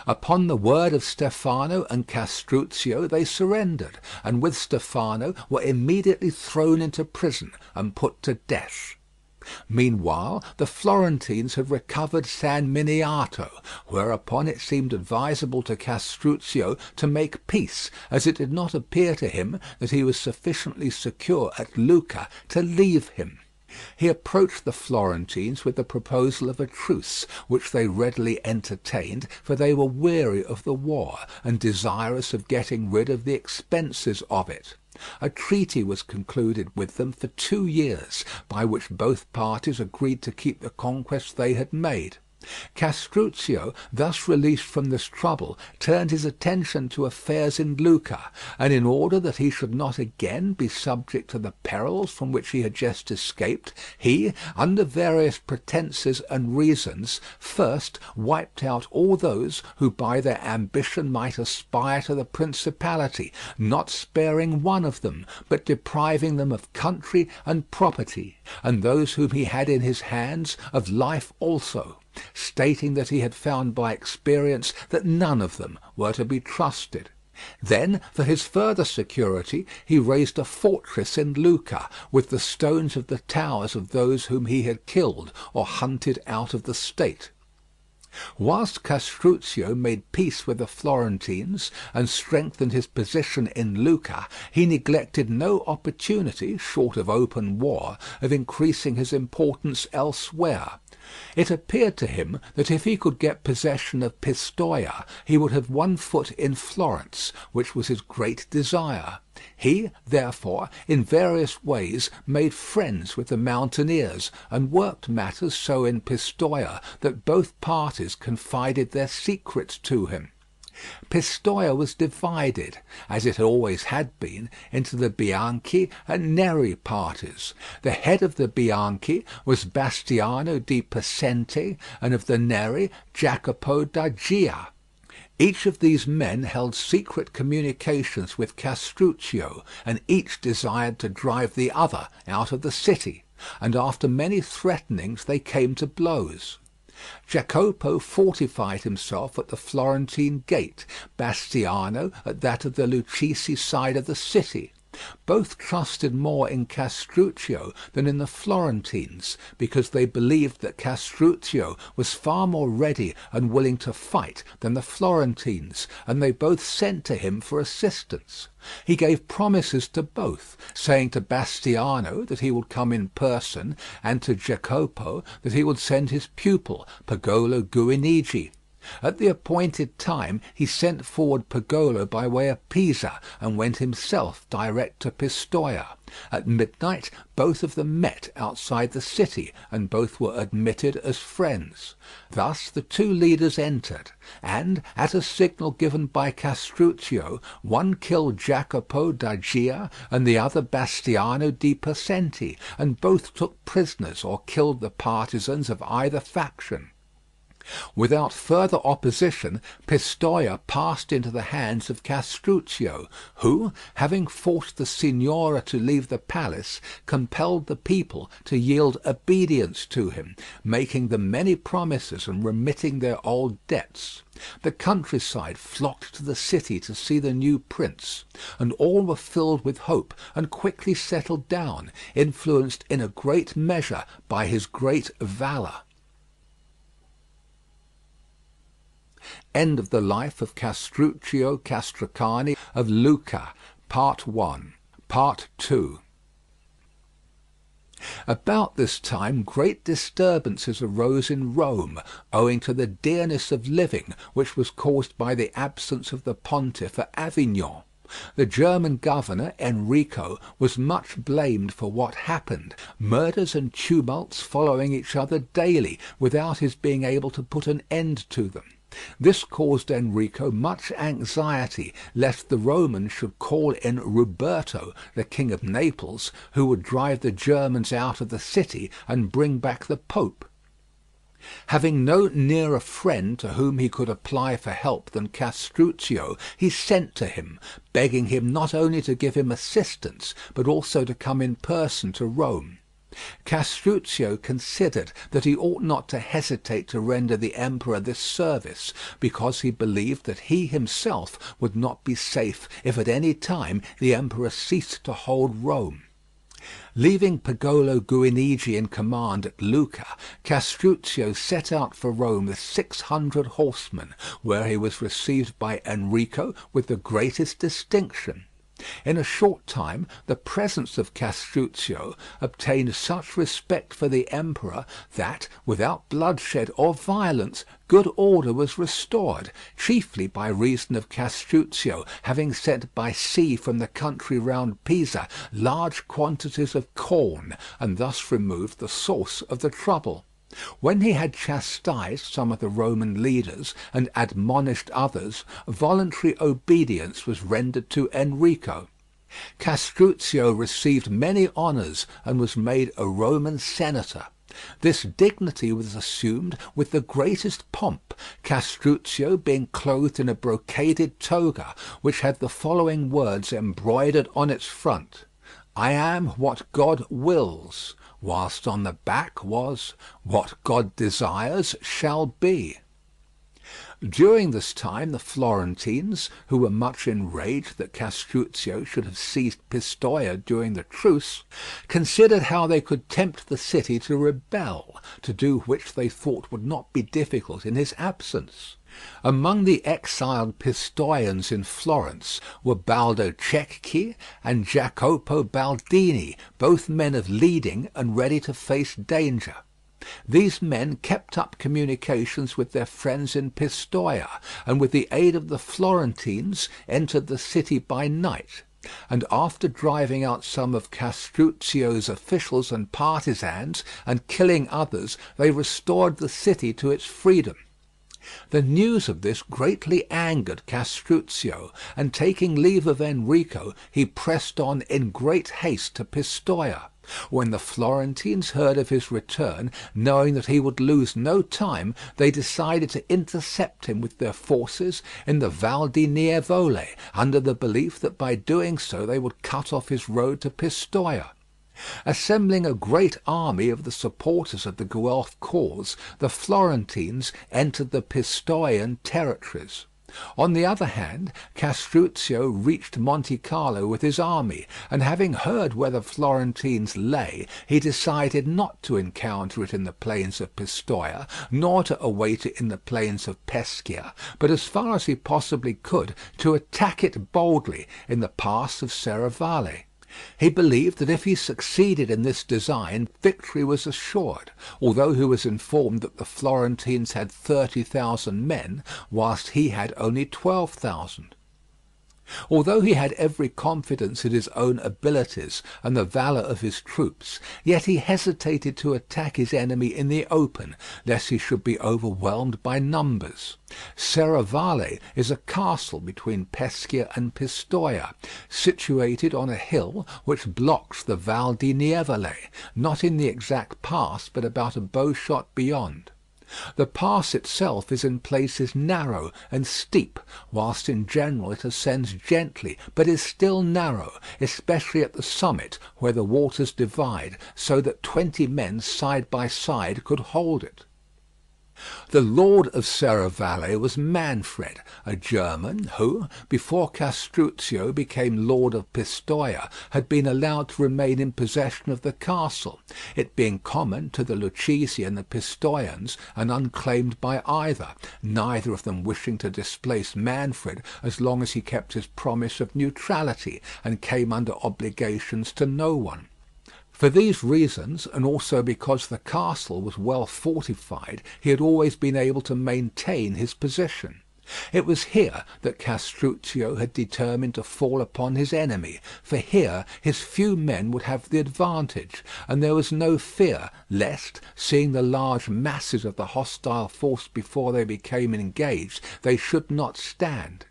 Speaker 2: Upon the word of Stefano and Castruccio they surrendered, and with Stefano were immediately thrown into prison and put to death. Meanwhile the Florentines had recovered San Miniato, whereupon it seemed advisable to Castruccio to make peace, as it did not appear to him that he was sufficiently secure at Lucca to leave him. He approached the Florentines with the proposal of a truce, which they readily entertained, for they were weary of the war, and desirous of getting rid of the expenses of it. A treaty was concluded with them for 2 years, by which both parties agreed to keep the conquests they had made. Castruccio, thus released from this trouble, turned his attention to affairs in Lucca, and in order that he should not again be subject to the perils from which he had just escaped, he, under various pretences and reasons, first wiped out all those who by their ambition might aspire to the principality, not sparing one of them, but depriving them of country and property, and those whom he had in his hands of life also, stating that he had found by experience that none of them were to be trusted. Then, for his further security, he raised a fortress in Lucca, with the stones of the towers of those whom he had killed or hunted out of the state. Whilst Castruccio made peace with the Florentines and strengthened his position in Lucca, he neglected no opportunity, short of open war, of increasing his importance elsewhere. It appeared to him that if he could get possession of Pistoia, he would have one foot in Florence, which was his great desire. He, therefore, in various ways made friends with the mountaineers, and worked matters so in Pistoia that both parties confided their secrets to him. Pistoia was divided, as it always had been, into the Bianchi and Neri parties. The head of the Bianchi was Bastiano di Possente, and of the Neri, Jacopo da Gia. Each of these men held secret communications with Castruccio, and each desired to drive the other out of the city, and after many threatenings they came to blows. Jacopo fortified himself at the Florentine gate, Bastiano at that of the Lucchese side of the city. Both trusted more in Castruccio than in the Florentines, because they believed that Castruccio was far more ready and willing to fight than the Florentines, and they both sent to him for assistance. He gave promises to both, saying to Bastiano that he would come in person, and to Jacopo that he would send his pupil, Pagolo Guinigi. At the appointed time he sent forward Pagolo by way of Pisa, and went himself direct to Pistoia. At midnight both of them met outside the city, and both were admitted as friends. Thus the two leaders entered, and at a signal given by Castruccio, one killed Jacopo da Gia and the other Bastiano di Possente, and both took prisoners or killed the partisans of either faction. Without further opposition, Pistoia passed into the hands of Castruccio, who, having forced the signora to leave the palace, compelled the people to yield obedience to him, making them many promises and remitting their old debts. The countryside flocked to the city to see the new prince, and all were filled with hope and quickly settled down, influenced in a great measure by his great valour. End of the life of Castruccio Castracani of Lucca, Part 1. Part 2. About this time great disturbances arose in Rome, owing to the dearness of living which was caused by the absence of the pontiff at Avignon. The German governor, Enrico, was much blamed for what happened, murders and tumults following each other daily, without his being able to put an end to them. This caused Enrico much anxiety lest the Romans should call in Ruberto, the king of Naples, who would drive the Germans out of the city and bring back the Pope. Having no nearer friend to whom he could apply for help than Castruccio, he sent to him, begging him not only to give him assistance, but also to come in person to Rome. Castruccio considered that he ought not to hesitate to render the emperor this service, because he believed that he himself would not be safe if at any time the emperor ceased to hold Rome. Leaving Pagolo Guinigi in command at Lucca, Castruccio set out for Rome with 600 horsemen, where he was received by Enrico with the greatest distinction. In a short time the presence of Castruccio obtained such respect for the emperor that, without bloodshed or violence, good order was restored, chiefly by reason of Castruccio having sent by sea from the country round Pisa large quantities of corn, and thus removed the source of the trouble. When he had chastised some of the Roman leaders and admonished others, voluntary obedience was rendered to Enrico. Castruccio received many honours and was made a Roman senator. This dignity was assumed with the greatest pomp, Castruccio being clothed in a brocaded toga, which had the following words embroidered on its front: "I am what God wills," whilst on the back was, "What God desires shall be." During this time the Florentines, who were much enraged that Castruccio should have seized Pistoia during the truce, considered how they could tempt the city to rebel, to do which they thought would not be difficult in his absence. Among the exiled Pistoians in Florence were Baldo Cecchi and Jacopo Baldini, both men of leading and ready to face danger. These men kept up communications with their friends in Pistoia, and with the aid of the Florentines entered the city by night, and after driving out some of Castruccio's officials and partisans and killing others, they restored the city to its freedom. The news of this greatly angered Castruccio, and taking leave of Enrico, he pressed on in great haste to Pistoia. When the Florentines heard of his return, knowing that he would lose no time, they decided to intercept him with their forces in the Val di Nievole, under the belief that by doing so they would cut off his road to Pistoia. Assembling a great army of the supporters of the Guelph cause, the Florentines entered the Pistoian territories. On the other hand, Castruccio reached Monte Carlo with his army, and having heard where the Florentines lay, he decided not to encounter it in the plains of Pistoia, nor to await it in the plains of Pescia, but as far as he possibly could, to attack it boldly in the pass of Serravalle. He believed that if he succeeded in this design, victory was assured, although he was informed that the Florentines had 30,000 men, whilst he had only 12,000. Although he had every confidence in his own abilities and the valour of his troops, yet he hesitated to attack his enemy in the open, lest he should be overwhelmed by numbers. Serravalle is a castle between Pescia and Pistoia, situated on a hill which blocks the Val di Nievole, not in the exact pass, but about a bowshot beyond. The pass itself is in places narrow and steep, whilst in general it ascends gently, but is still narrow, especially at the summit where the waters divide, so that 20 men side by side could hold it. The lord of Serravalle was Manfred, a German, who, before Castruccio became lord of Pistoia, had been allowed to remain in possession of the castle, it being common to the Lucchese and the Pistoians, and unclaimed by either, neither of them wishing to displace Manfred as long as he kept his promise of neutrality, and came under obligations to no one. For these reasons, and also because the castle was well fortified, he had always been able to maintain his position. It was here that Castruccio had determined to fall upon his enemy, for here his few men would have the advantage, and there was no fear lest, seeing the large masses of the hostile force before they became engaged, they should not stand.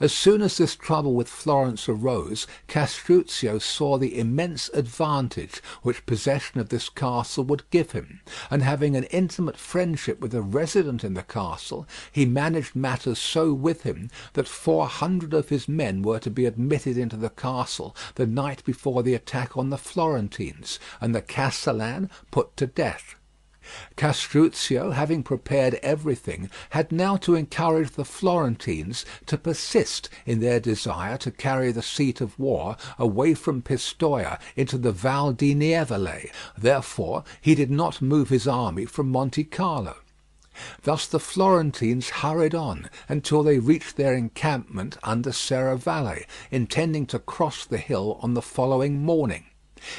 Speaker 2: As soon as this trouble with Florence arose, Castruccio saw the immense advantage which possession of this castle would give him, and having an intimate friendship with a resident in the castle, he managed matters so with him that 400 of his men were to be admitted into the castle the night before the attack on the Florentines, and the castellan put to death. Castruccio, having prepared everything, had now to encourage the Florentines to persist in their desire to carry the seat of war away from Pistoia into the Val di Nievole. Therefore he did not move his army from Monte Carlo. Thus the Florentines hurried on until they reached their encampment under Serravalle, intending to cross the hill on the following morning.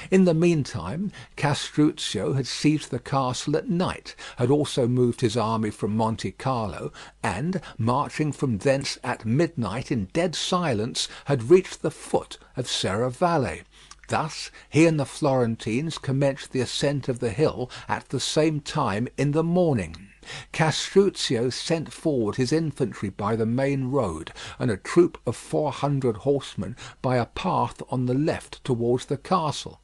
Speaker 2: In the meantime, Castruccio had seized the castle at night, had also moved his army from Monte Carlo, and, marching from thence at midnight in dead silence, had reached the foot of Serravalle. Thus he and the Florentines commenced the ascent of the hill at the same time in the morning. Castruccio sent forward his infantry by the main road, and a troop of 400 horsemen by a path on the left towards the castle.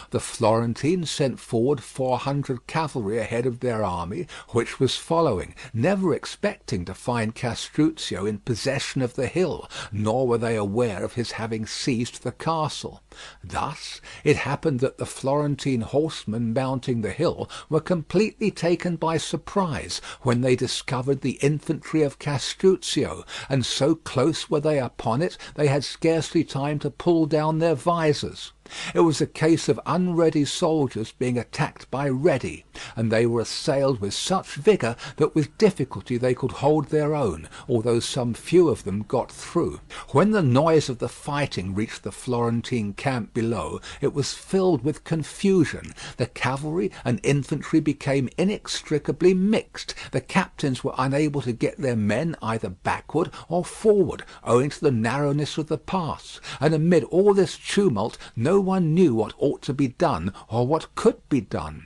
Speaker 2: The Florentines sent forward 400 cavalry ahead of their army, which was following, never expecting to find Castruccio in possession of the hill, nor were they aware of his having seized the castle. Thus it happened that the Florentine horsemen mounting the hill were completely taken by surprise when they discovered the infantry of Castruccio, and so close were they upon it they had scarcely time to pull down their visors. It was a case of unready soldiers being attacked by ready, and they were assailed with such vigour that with difficulty they could hold their own, although some few of them got through. When the noise of the fighting reached the Florentine camp below, it was filled with confusion. The cavalry and infantry became inextricably mixed. The captains were unable to get their men either backward or forward, owing to the narrowness of the pass, and amid all this tumult no one knew what ought to be done or what could be done.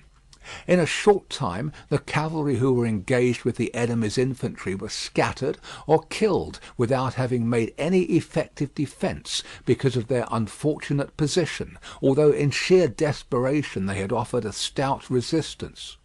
Speaker 2: In a short time the cavalry who were engaged with the enemy's infantry were scattered or killed without having made any effective defence because of their unfortunate position, although in sheer desperation they had offered a stout resistance.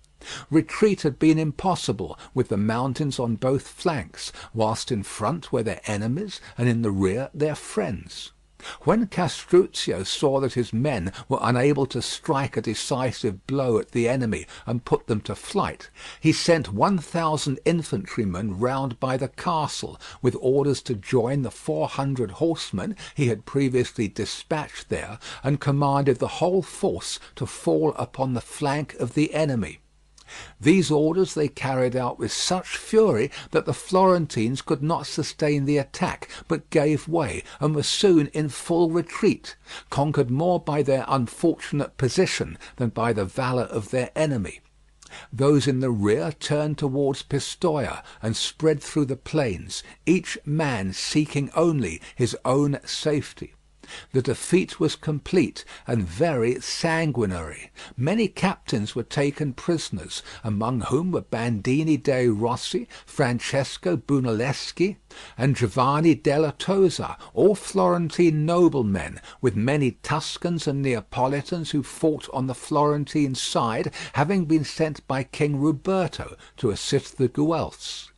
Speaker 2: Retreat had been impossible, with the mountains on both flanks, whilst in front were their enemies and in the rear their friends. When Castruccio saw that his men were unable to strike a decisive blow at the enemy and put them to flight, he sent 1,000 infantrymen round by the castle, with orders to join the 400 horsemen he had previously dispatched there, and commanded the whole force to fall upon the flank of the enemy. These orders they carried out with such fury that the Florentines could not sustain the attack, but gave way, and were soon in full retreat, conquered more by their unfortunate position than by the valour of their enemy. Those in the rear turned towards Pistoia and spread through the plains, each man seeking only his own safety. The defeat was complete and very sanguinary. Many captains were taken prisoners, among whom were Bandini dei Rossi, Francesco Brunelleschi, and Giovanni della Tosa, all Florentine noblemen, with many Tuscans and Neapolitans who fought on the Florentine side, having been sent by King Ruberto to assist the Guelphs.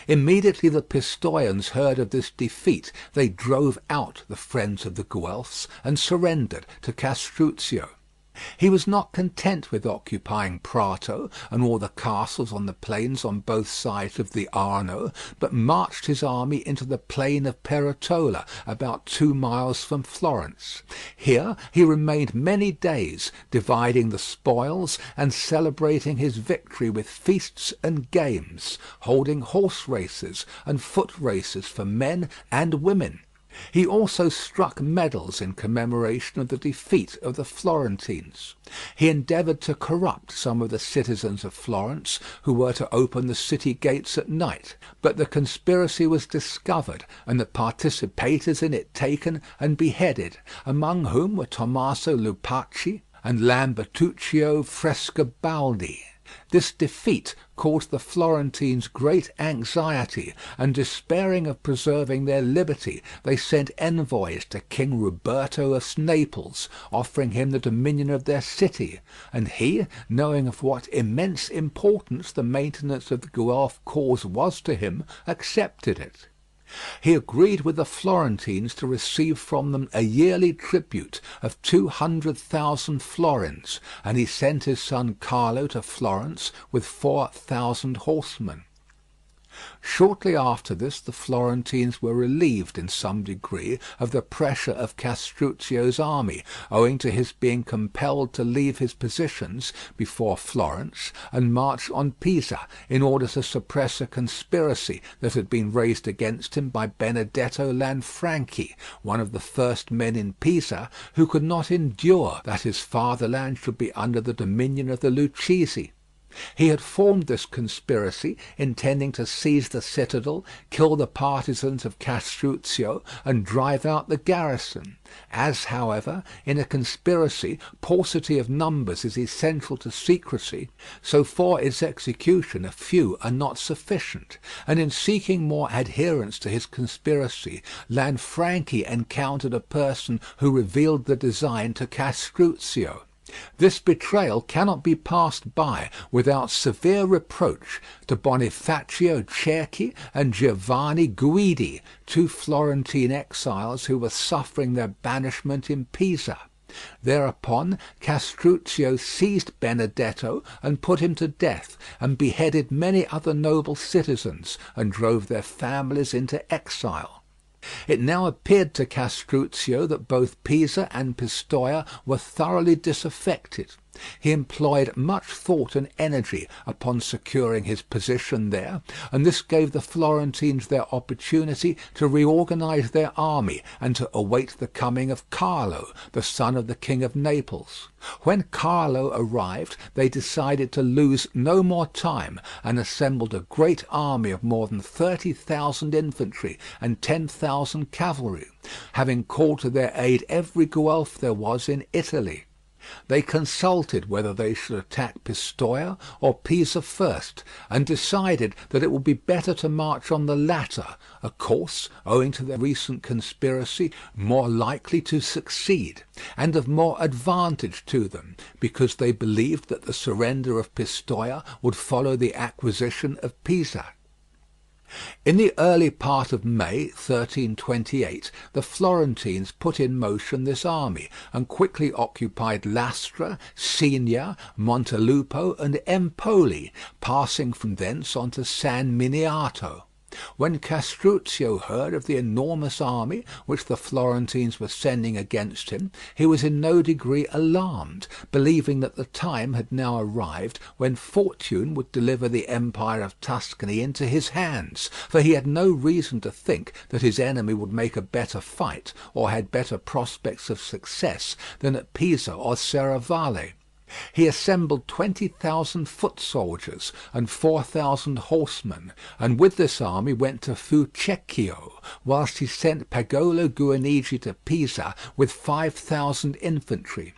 Speaker 2: Immediately the Pistoians heard of this defeat, they drove out the friends of the Guelphs and surrendered to Castruccio. He was not content with occupying Prato and all the castles on the plains on both sides of the Arno, but marched his army into the plain of Peretola, about 2 miles from Florence. Here he remained many days, dividing the spoils and celebrating his victory with feasts and games, holding horse races and foot races for men and women. He also struck medals in commemoration of the defeat of the Florentines. He endeavoured to corrupt some of the citizens of Florence who were to open the city gates at night, but the conspiracy was discovered and the participators in it taken and beheaded, among whom were Tommaso Lupacci and Lambertuccio Frescobaldi. This defeat caused the Florentines great anxiety, and despairing of preserving their liberty, they sent envoys to King Ruberto of Naples, offering him the dominion of their city, and he, knowing of what immense importance the maintenance of the Guelph cause was to him, accepted it. He agreed with the Florentines to receive from them a yearly tribute of 200,000 florins, and he sent his son Carlo to Florence with 4,000 horsemen. Shortly after this the Florentines were relieved in some degree of the pressure of Castruccio's army, owing to his being compelled to leave his positions before Florence and march on Pisa in order to suppress a conspiracy that had been raised against him by Benedetto Lanfranchi, one of the first men in Pisa, who could not endure that his fatherland should be under the dominion of the Lucchese. He had formed this conspiracy, intending to seize the citadel, kill the partisans of Castruccio, and drive out the garrison. As, however, in a conspiracy paucity of numbers is essential to secrecy, so for its execution a few are not sufficient, and in seeking more adherents to his conspiracy, Lanfranchi encountered a person who revealed the design to Castruccio. This betrayal cannot be passed by without severe reproach to Bonifacio Cerchi and Giovanni Guidi, 2 Florentine exiles who were suffering their banishment in Pisa. Thereupon Castruccio seized Benedetto and put him to death, and beheaded many other noble citizens, and drove their families into exile. It now appeared to Castruccio that both Pisa and Pistoia were thoroughly disaffected. He employed much thought and energy upon securing his position there, and this gave the Florentines their opportunity to reorganize their army and to await the coming of Carlo, the son of the King of Naples. When Carlo arrived, they decided to lose no more time, and assembled a great army of more than 30,000 infantry and 10,000 cavalry, having called to their aid every Guelph there was in Italy. They consulted whether they should attack Pistoia or Pisa first, and decided that it would be better to march on the latter, a course, owing to their recent conspiracy, more likely to succeed, and of more advantage to them, because they believed that the surrender of Pistoia would follow the acquisition of Pisa. In the early part of May 1328 the Florentines put in motion this army, and quickly occupied Lastra, Signa, Montelupo, and Empoli, passing from thence on to San Miniato. When Castruccio heard of the enormous army which the Florentines were sending against him, he was in no degree alarmed, believing that the time had now arrived when fortune would deliver the empire of Tuscany into his hands, for he had no reason to think that his enemy would make a better fight, or had better prospects of success, than at Pisa or Serravalle. He assembled 20,000 foot soldiers and 4,000 horsemen, and with this army went to Fucecchio, whilst he sent Pagolo Guinigi to Pisa with 5,000 infantry.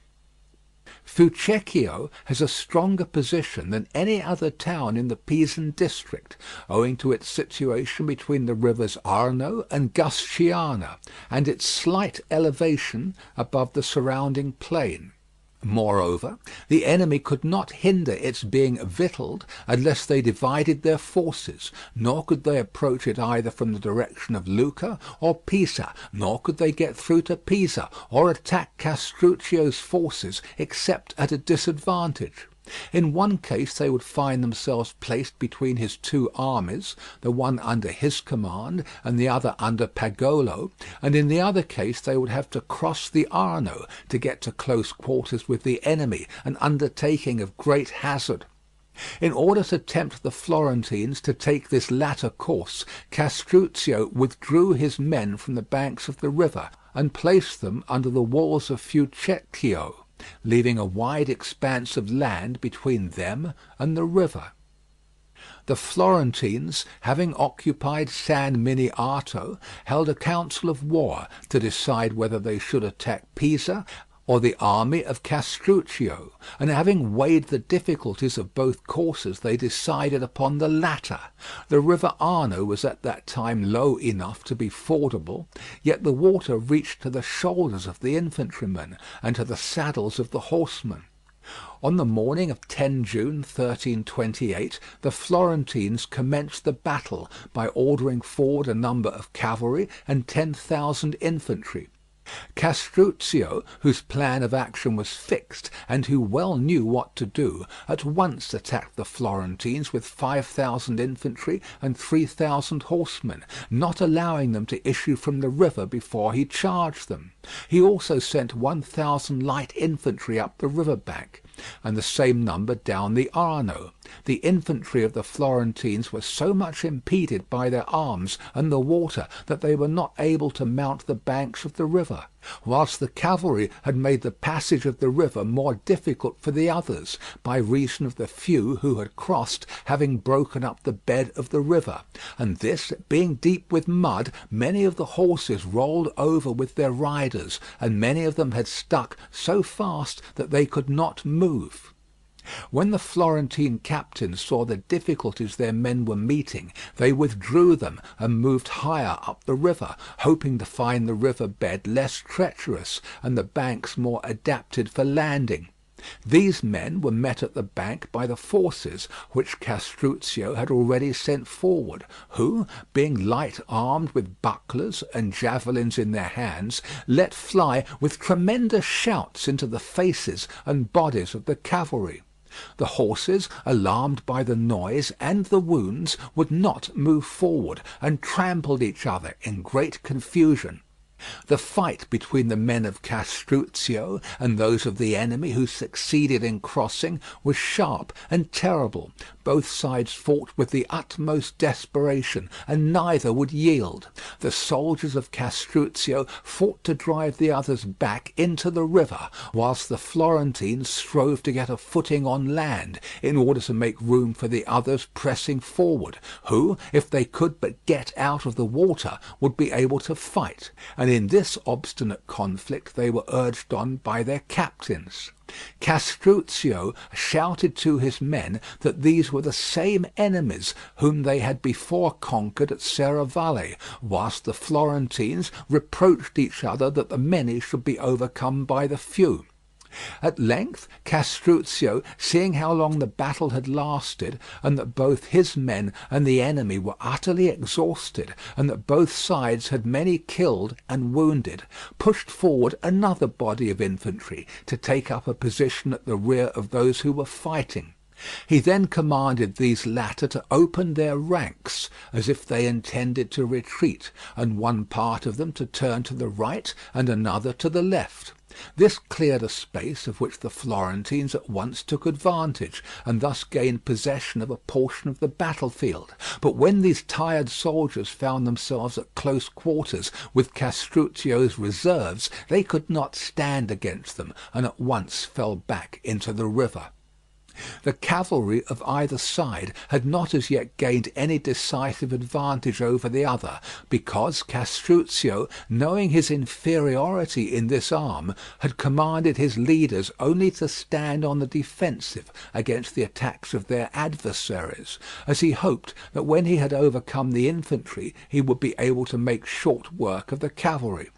Speaker 2: Fucecchio has a stronger position than any other town in the Pisan district, owing to its situation between the rivers Arno and Gusciana, and its slight elevation above the surrounding plain. Moreover, the enemy could not hinder its being victualled unless they divided their forces, nor could they approach it either from the direction of Lucca or Pisa, nor could they get through to Pisa, or attack Castruccio's forces except at a disadvantage. In one case they would find themselves placed between his two armies, the one under his command and the other under Pagolo, and in the other case they would have to cross the Arno to get to close quarters with the enemy, an undertaking of great hazard. In order to tempt the Florentines to take this latter course, Castruccio withdrew his men from the banks of the river and placed them under the walls of Fucecchio, leaving a wide expanse of land between them and the river. The Florentines, having occupied San Miniato, held a council of war to decide whether they should attack Pisa or the army of Castruccio, and having weighed the difficulties of both courses, they decided upon the latter. The river Arno was at that time low enough to be fordable, yet the water reached to the shoulders of the infantrymen and to the saddles of the horsemen. On the morning of 10 June 1328 the Florentines commenced the battle by ordering forward a number of cavalry and 10,000 infantry. Castruccio, whose plan of action was fixed, and who well knew what to do, at once attacked the Florentines with 5,000 infantry and 3,000 horsemen, not allowing them to issue from the river before he charged them. He also sent 1,000 light infantry up the river bank, and the same number down the Arno. The infantry of the Florentines were so much impeded by their arms and the water that they were not able to mount the banks of the river, whilst the cavalry had made the passage of the river more difficult for the others, by reason of the few who had crossed having broken up the bed of the river, and this being deep with mud, many of the horses rolled over with their riders, and many of them had stuck so fast that they could not move. When the Florentine captains saw the difficulties their men were meeting, they withdrew them and moved higher up the river, hoping to find the river bed less treacherous and the banks more adapted for landing. These men were met at the bank by the forces which Castruccio had already sent forward, who, being light armed with bucklers and javelins in their hands, let fly with tremendous shouts into the faces and bodies of the cavalry. The horses, alarmed by the noise and the wounds, would not move forward, and trampled each other in great confusion. The fight between the men of Castruccio and those of the enemy who succeeded in crossing was sharp and terrible. Both sides fought with the utmost desperation, and neither would yield. The soldiers of Castruccio fought to drive the others back into the river, whilst the Florentines strove to get a footing on land, in order to make room for the others pressing forward, who, if they could but get out of the water, would be able to fight, and and in this obstinate conflict they were urged on by their captains. Castruccio shouted to his men that these were the same enemies whom they had before conquered at Serravalle, whilst the Florentines reproached each other that the many should be overcome by the few. At length Castruccio, seeing how long the battle had lasted, and that both his men and the enemy were utterly exhausted, and that both sides had many killed and wounded, pushed forward another body of infantry to take up a position at the rear of those who were fighting. He then commanded these latter to open their ranks, as if they intended to retreat, and one part of them to turn to the right and another to the left. This cleared a space of which the Florentines at once took advantage, and thus gained possession of a portion of the battlefield. But when these tired soldiers found themselves at close quarters with Castruccio's reserves, they could not stand against them, and at once fell back into the river. The cavalry of either side had not as yet gained any decisive advantage over the other, because Castruccio, knowing his inferiority in this arm, had commanded his leaders only to stand on the defensive against the attacks of their adversaries, as he hoped that when he had overcome the infantry he would be able to make short work of the cavalry.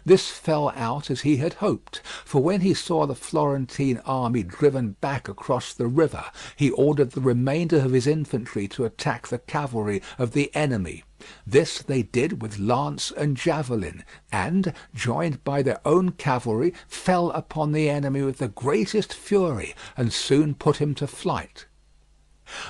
Speaker 2: This fell out as he had hoped, for when he saw the Florentine army driven back across the river, he ordered the remainder of his infantry to attack the cavalry of the enemy. This they did with lance and javelin, and, joined by their own cavalry, fell upon the enemy with the greatest fury, and soon put him to flight.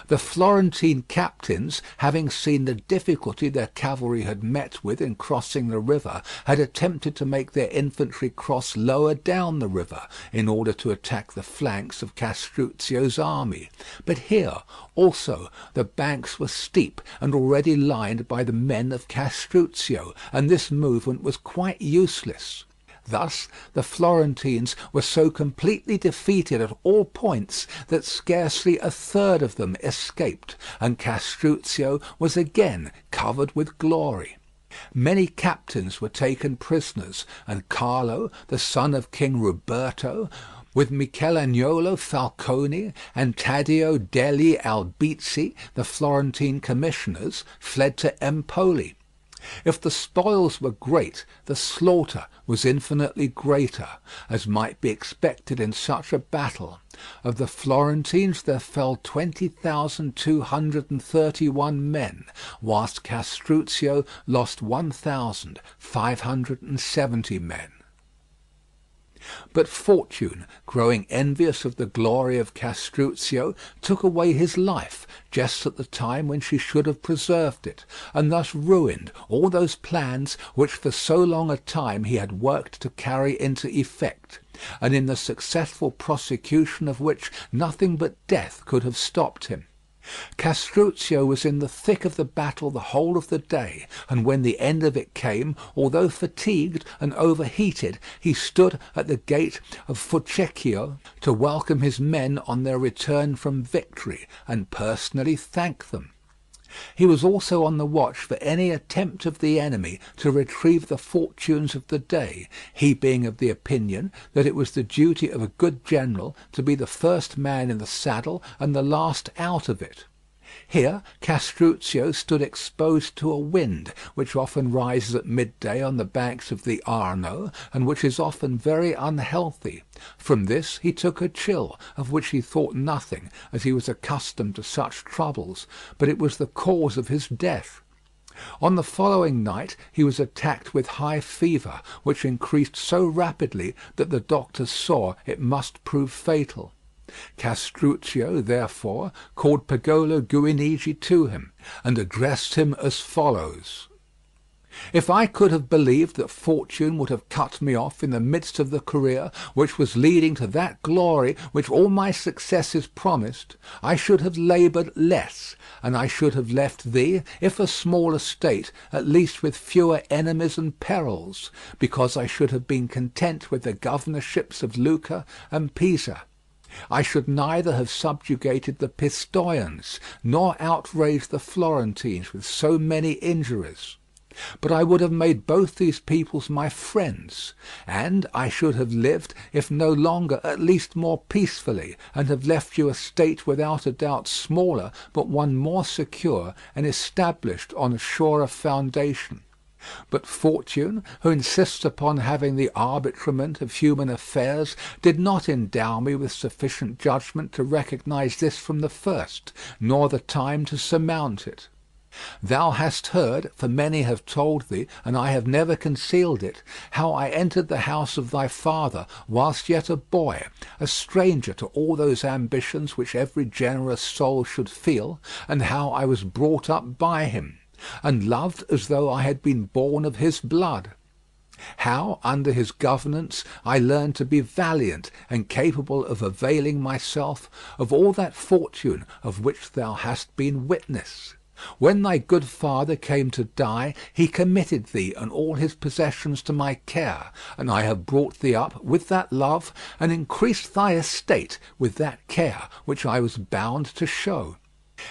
Speaker 2: The Florentine captains, having seen the difficulty their cavalry had met with in crossing the river, had attempted to make their infantry cross lower down the river, in order to attack the flanks of Castruccio's army. But here, also, the banks were steep and already lined by the men of Castruccio, and this movement was quite useless. Thus the Florentines were so completely defeated at all points that scarcely a third of them escaped, and Castruccio was again covered with glory. Many captains were taken prisoners, and Carlo, the son of King Ruberto, with Michelagnolo Falcone and Taddeo degli Albizzi, the Florentine commissioners, fled to Empoli. If the spoils were great, the slaughter was infinitely greater, as might be expected in such a battle. Of the Florentines there fell 20,231 men, whilst Castruccio lost 1,570 men. But fortune, growing envious of the glory of Castruccio, took away his life just at the time when she should have preserved it, and thus ruined all those plans which for so long a time he had worked to carry into effect, and in the successful prosecution of which nothing but death could have stopped him. Castruccio was in the thick of the battle the whole of the day, and when the end of it came, although fatigued and overheated, he stood at the gate of Fucecchio to welcome his men on their return from victory, and personally thank them. He was also on the watch for any attempt of the enemy to retrieve the fortunes of the day, he being of the opinion that it was the duty of a good general to be the first man in the saddle and the last out of it. Here Castruccio stood exposed to a wind, which often rises at midday on the banks of the Arno, and which is often very unhealthy. From this he took a chill, of which he thought nothing, as he was accustomed to such troubles, but it was the cause of his death. On the following night he was attacked with high fever, which increased so rapidly that the doctors saw it must prove fatal. Castruccio, therefore, called Pagolo Guinigi to him, and addressed him as follows: "If I could have believed that fortune would have cut me off in the midst of the career which was leading to that glory which all my successes promised, I should have laboured less, and I should have left thee, if a small estate, at least with fewer enemies and perils, because I should have been content with the governorships of Lucca and Pisa. I should neither have subjugated the Pistoians, nor outraged the Florentines with so many injuries. But I would have made both these peoples my friends, and I should have lived, if no longer, at least more peacefully, and have left you a state without a doubt smaller, but one more secure and established on a surer foundation. But Fortune, who insists upon having the arbitrament of human affairs, did not endow me with sufficient judgment to recognize this from the first, nor the time to surmount it. Thou hast heard, for many have told thee, and I have never concealed it, how I entered the house of thy father whilst yet a boy, a stranger to all those ambitions which every generous soul should feel, and how I was brought up by him, and loved as though I had been born of his blood. How, under his governance, I learned to be valiant and capable of availing myself of all that fortune of which thou hast been witness. When thy good father came to die, he committed thee and all his possessions to my care, and I have brought thee up with that love, and increased thy estate with that care which I was bound to show.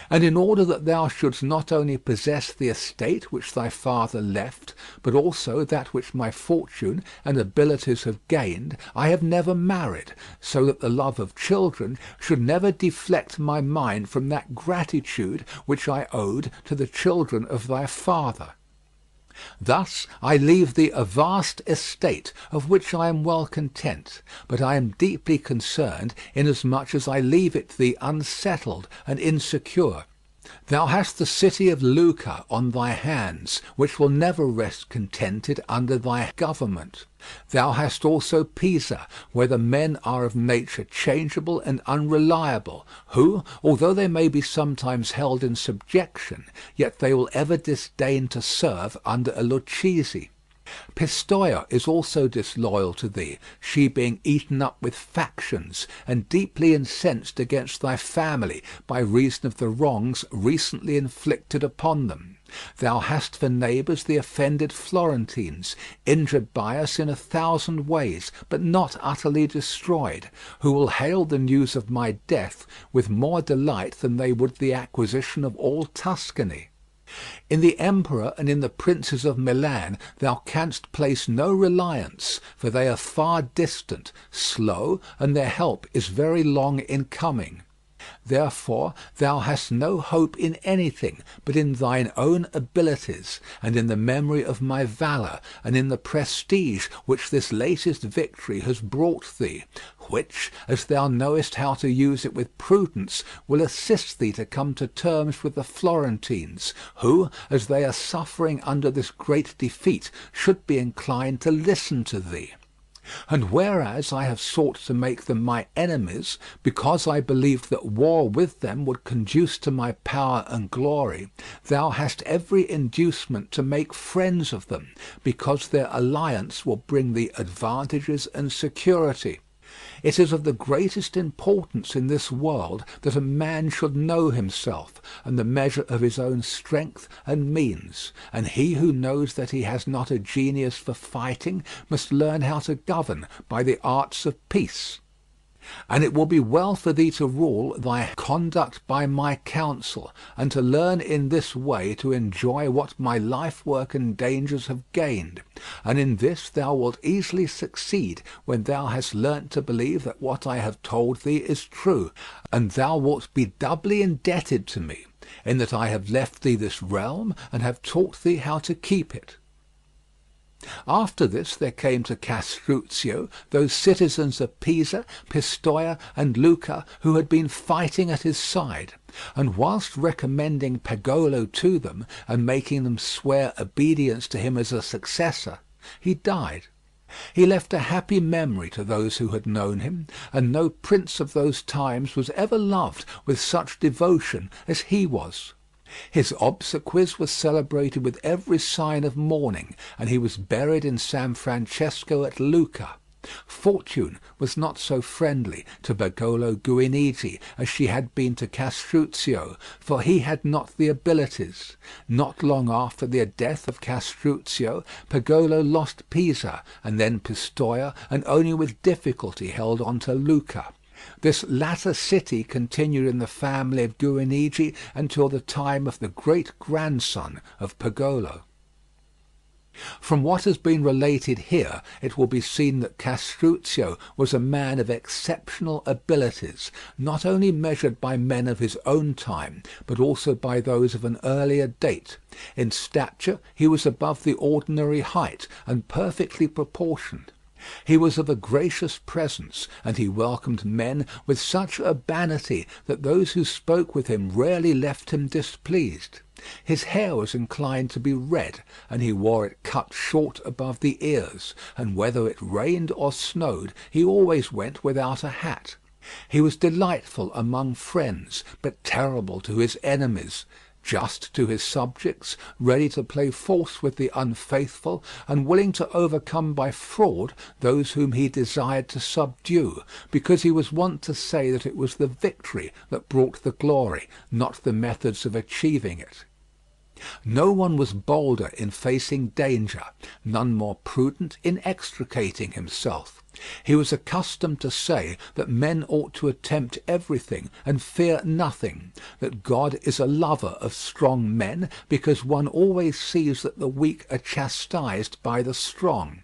Speaker 2: And in order that thou shouldst not only possess the estate which thy father left, but also that which my fortune and abilities have gained, I have never married, so that the love of children should never deflect my mind from that gratitude which I owed to the children of thy father. Thus I leave thee a vast estate, of which I am well content, but I am deeply concerned, inasmuch as I leave it thee unsettled and insecure. Thou hast the city of Lucca on thy hands, which will never rest contented under thy government. Thou hast also Pisa, where the men are of nature changeable and unreliable, who, although they may be sometimes held in subjection, yet they will ever disdain to serve under a Lucchese. Pistoia is also disloyal to thee, she being eaten up with factions, and deeply incensed against thy family by reason of the wrongs recently inflicted upon them. Thou hast for neighbours the offended Florentines, injured by us in 1,000 ways, but not utterly destroyed, who will hail the news of my death with more delight than they would the acquisition of all Tuscany. In the emperor and in the princes of Milan thou canst place no reliance, for they are far distant, slow, and their help is very long in coming. Therefore thou hast no hope in anything but in thine own abilities, and in the memory of my valour, and in the prestige which this latest victory has brought thee, which, as thou knowest how to use it with prudence, will assist thee to come to terms with the Florentines, who, as they are suffering under this great defeat, should be inclined to listen to thee. And whereas I have sought to make them my enemies, because I believed that war with them would conduce to my power and glory, thou hast every inducement to make friends of them, because their alliance will bring thee advantages and security. It is of the greatest importance in this world that a man should know himself and the measure of his own strength and means, and he who knows that he has not a genius for fighting must learn how to govern by the arts of peace. And it will be well for thee to rule thy conduct by my counsel, and to learn in this way to enjoy what my life work and dangers have gained. And in this thou wilt easily succeed when thou hast learnt to believe that what I have told thee is true, and thou wilt be doubly indebted to me, in that I have left thee this realm and have taught thee how to keep it. After this there came to Castruccio those citizens of Pisa, Pistoia, and Lucca who had been fighting at his side, and whilst recommending Pagolo to them, and making them swear obedience to him as a successor, he died. He left a happy memory to those who had known him, and no prince of those times was ever loved with such devotion as he was. His obsequies were celebrated with every sign of mourning, and he was buried in San Francesco at Lucca. Fortune was not so friendly to Pagolo Guinigi as she had been to Castruccio, for he had not the abilities. Not long after the death of Castruccio, Pagolo lost Pisa, and then Pistoia, and only with difficulty held on to Lucca. This latter city continued in the family of Guinigi until the time of the great-grandson of Pagolo. From what has been related here, it will be seen that Castruccio was a man of exceptional abilities, not only measured by men of his own time, but also by those of an earlier date. In stature he was above the ordinary height, and perfectly proportioned. He was of a gracious presence, and he welcomed men with such urbanity that those who spoke with him rarely left him displeased. His hair was inclined to be red, and he wore it cut short above the ears, and whether it rained or snowed, he always went without a hat. He was delightful among friends, but terrible to his enemies, just to his subjects, ready to play false with the unfaithful, and willing to overcome by fraud those whom he desired to subdue, because he was wont to say that it was the victory that brought the glory, not the methods of achieving it. No one was bolder in facing danger, none more prudent in extricating himself. He was accustomed to say that men ought to attempt everything and fear nothing, that God is a lover of strong men, because one always sees that the weak are chastised by the strong.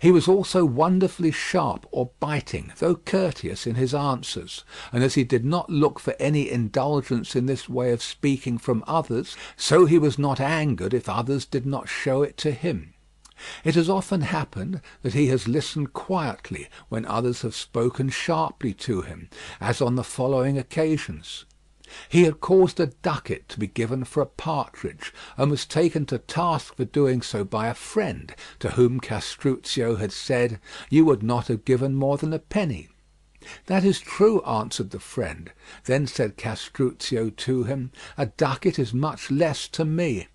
Speaker 2: He was also wonderfully sharp or biting, though courteous in his answers, and as he did not look for any indulgence in this way of speaking from others, so he was not angered if others did not show it to him. It has often happened that he has listened quietly when others have spoken sharply to him, as on the following occasions. He had caused a ducat to be given for a partridge, and was taken to task for doing so by a friend, to whom Castruccio had said, "You would not have given more than a penny." "That is true," answered the friend. Then said Castruccio to him, "A ducat is much less to me."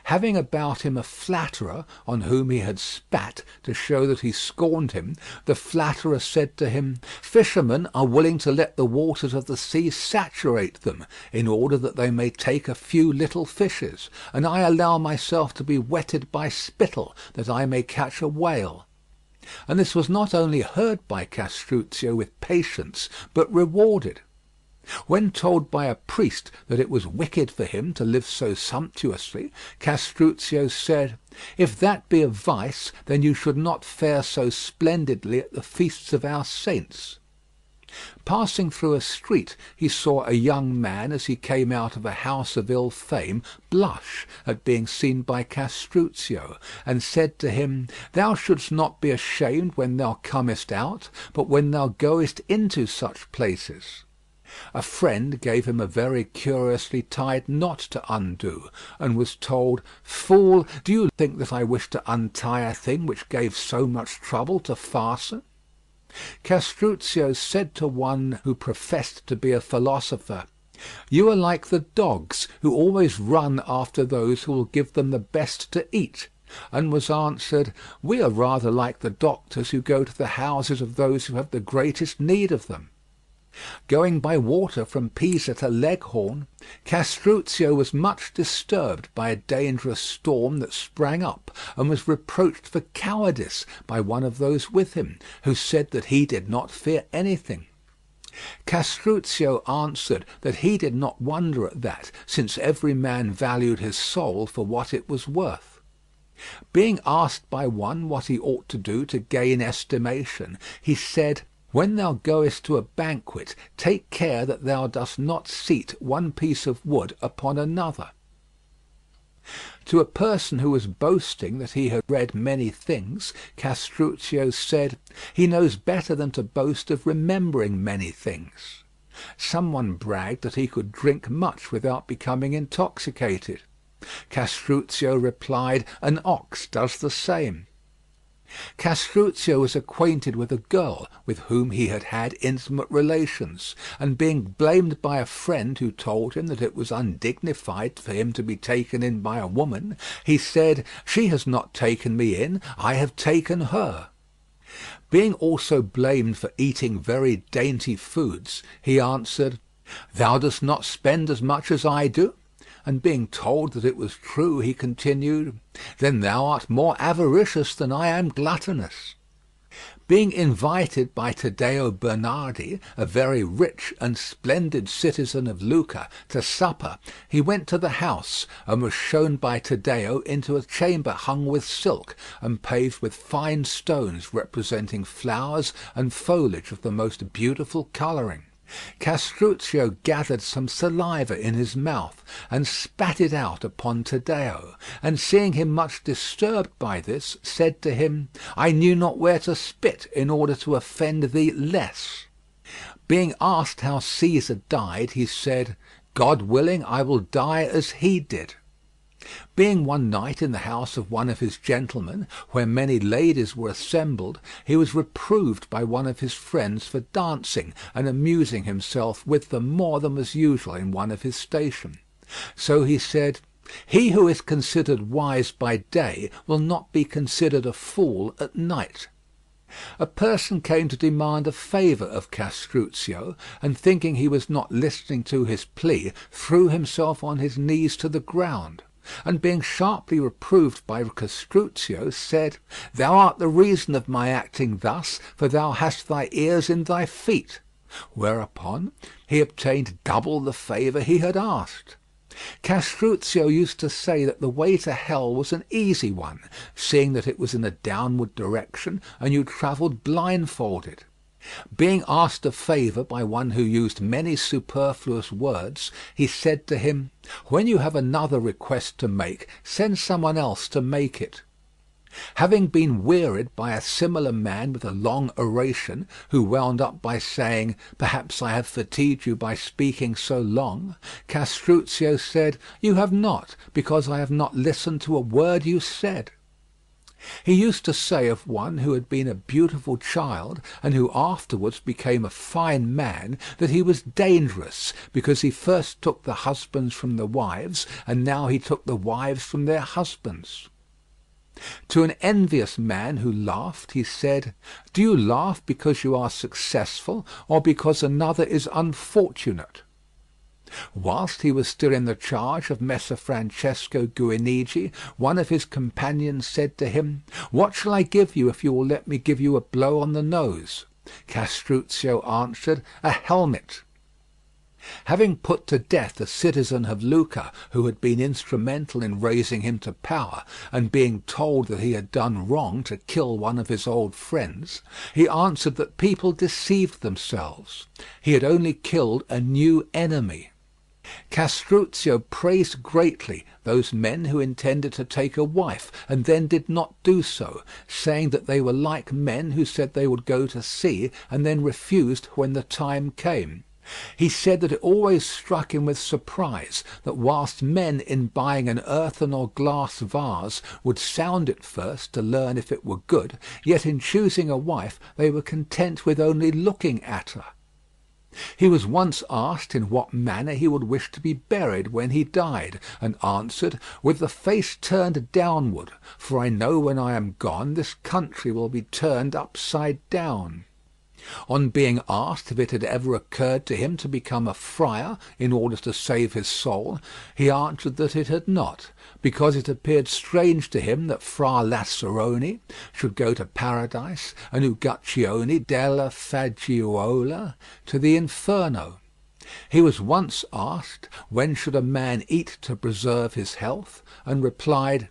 Speaker 2: Having about him a flatterer on whom he had spat to show that he scorned him, the flatterer said to him, "Fishermen are willing to let the waters of the sea saturate them, in order that they may take a few little fishes, and I allow myself to be wetted by spittle, that I may catch a whale." And this was not only heard by Castruccio with patience, but rewarded. When told by a priest that it was wicked for him to live so sumptuously, Castruccio said, "If that be a vice, then you should not fare so splendidly at the feasts of our saints." Passing through a street, he saw a young man, as he came out of a house of ill fame, blush at being seen by Castruccio, and said to him, "Thou shouldst not be ashamed when thou comest out, but when thou goest into such places." A friend gave him a very curiously tied knot to undo, and was told, "Fool, do you think that I wish to untie a thing which gave so much trouble to fasten?" Castruccio said to one who professed to be a philosopher, "You are like the dogs who always run after those who will give them the best to eat," and was answered, "We are rather like the doctors who go to the houses of those who have the greatest need of them." Going by water from Pisa to Leghorn, Castruccio was much disturbed by a dangerous storm that sprang up, and was reproached for cowardice by one of those with him, who said that he did not fear anything. Castruccio answered that he did not wonder at that, since every man valued his soul for what it was worth. Being asked by one what he ought to do to gain estimation, he said, "When thou goest to a banquet, take care that thou dost not seat one piece of wood upon another." To a person who was boasting that he had read many things, Castruccio said, "He knows better than to boast of remembering many things." Some one bragged that he could drink much without becoming intoxicated. Castruccio replied, "An ox does the same." Castruccio was acquainted with a girl with whom he had had intimate relations, and being blamed by a friend who told him that it was undignified for him to be taken in by a woman, he said, "She has not taken me in, I have taken her." Being also blamed for eating very dainty foods, he answered, "Thou dost not spend as much as I do?" And being told that it was true, he continued, "Then thou art more avaricious than I am gluttonous." Being invited by Taddeo Bernardi, a very rich and splendid citizen of Lucca, to supper, he went to the house, and was shown by Taddeo into a chamber hung with silk, and paved with fine stones representing flowers and foliage of the most beautiful colouring. Castruccio gathered some saliva in his mouth, and spat it out upon Taddeo, and seeing him much disturbed by this, said to him, "I knew not where to spit in order to offend thee less." Being asked how Caesar died, he said, "God willing, I will die as he did." Being one night in the house of one of his gentlemen, where many ladies were assembled, he was reproved by one of his friends for dancing and amusing himself with them more than was usual in one of his station. So he said, "He who is considered wise by day will not be considered a fool at night." A person came to demand a favour of Castruccio, and thinking he was not listening to his plea, threw himself on his knees to the ground, and being sharply reproved by Castruccio, said, "Thou art the reason of my acting thus, for thou hast thy ears in thy feet." Whereupon he obtained double the favour he had asked. Castruccio used to say that the way to hell was an easy one, seeing that it was in a downward direction, and you travelled blindfolded. Being asked a favour by one who used many superfluous words, he said to him, "When you have another request to make, send someone else to make it." Having been wearied by a similar man with a long oration, who wound up by saying, "Perhaps I have fatigued you by speaking so long," Castruccio said, "You have not, because I have not listened to a word you said." He used to say of one who had been a beautiful child, and who afterwards became a fine man, that he was dangerous, because he first took the husbands from the wives, and now he took the wives from their husbands. To an envious man who laughed, he said, "Do you laugh because you are successful, or because another is unfortunate?" Whilst he was still in the charge of Messer Francesco Guinigi, one of his companions said to him, "What shall I give you if you will let me give you a blow on the nose?" Castruccio answered, "A helmet." Having put to death a citizen of Lucca who had been instrumental in raising him to power, and being told that he had done wrong to kill one of his old friends, he answered that people deceived themselves. He had only killed a new enemy. Castruccio praised greatly those men who intended to take a wife and then did not do so, saying that they were like men who said they would go to sea and then refused when the time came. He said that it always struck him with surprise that whilst men in buying an earthen or glass vase would sound it first to learn if it were good, yet in choosing a wife they were content with only looking at her. He was once asked in what manner he would wish to be buried when he died, and answered, "With the face turned downward, for I know when I am gone this country will be turned upside down." On being asked if it had ever occurred to him to become a friar in order to save his soul, he answered that it had not, because it appeared strange to him that Fra Lazzaroni should go to paradise and Uguccione della Fagiuola to the Inferno. He was once asked, when should a man eat to preserve his health, and replied,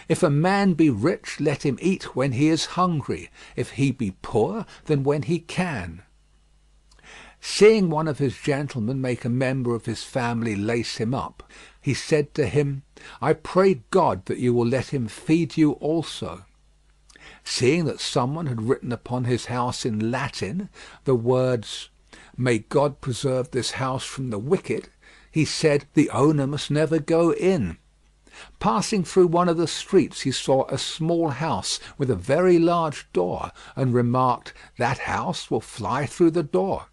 Speaker 2: "If a man be rich, let him eat when he is hungry; if he be poor, then when he can." Seeing one of his gentlemen make a member of his family lace him up, he said to him, "I pray God that you will let him feed you also." Seeing that someone had written upon his house in Latin the words, "May God preserve this house from the wicked," he said, "The owner must never go in." Passing through one of the streets he saw a small house with a very large door, and remarked, "That house will fly through the door."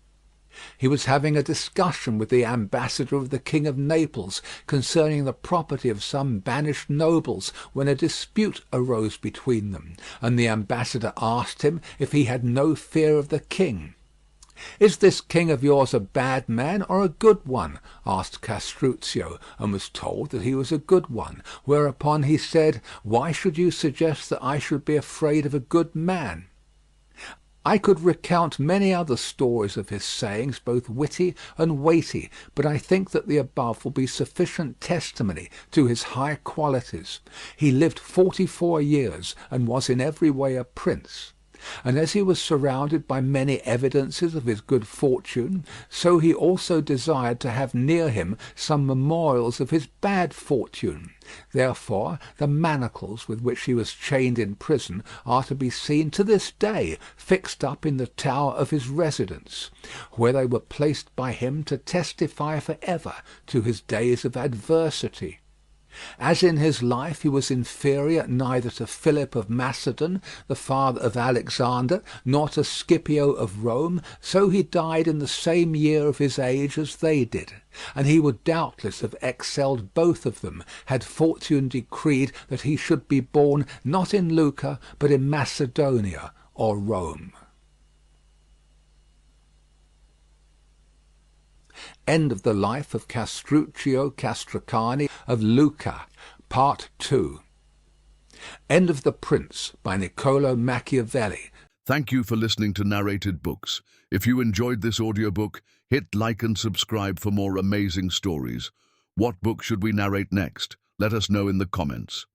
Speaker 2: He was having a discussion with the ambassador of the King of Naples concerning the property of some banished nobles, when a dispute arose between them, and the ambassador asked him if he had no fear of the king. "Is this king of yours a bad man or a good one?" asked Castruccio, and was told that he was a good one, whereupon he said, "Why should you suggest that I should be afraid of a good man?" I could recount many other stories of his sayings, both witty and weighty, but I think that the above will be sufficient testimony to his high qualities. He lived 44 years, and was in every way a prince. And as he was surrounded by many evidences of his good fortune, so he also desired to have near him some memorials of his bad fortune. Therefore the manacles with which he was chained in prison are to be seen to this day fixed up in the tower of his residence, where they were placed by him to testify for ever to his days of adversity. As in his life he was inferior neither to Philip of Macedon, the father of Alexander, nor to Scipio of Rome, so he died in the same year of his age as they did, and he would doubtless have excelled both of them, had fortune decreed that he should be born not in Lucca, but in Macedonia or Rome. End of the life of Castruccio Castracani of Lucca, Part 2. End of the Prince by Niccolo Machiavelli.
Speaker 1: Thank you for listening to Narrated Books. If you enjoyed this audiobook, hit like and subscribe for more amazing stories. What book should we narrate next? Let us know in the comments.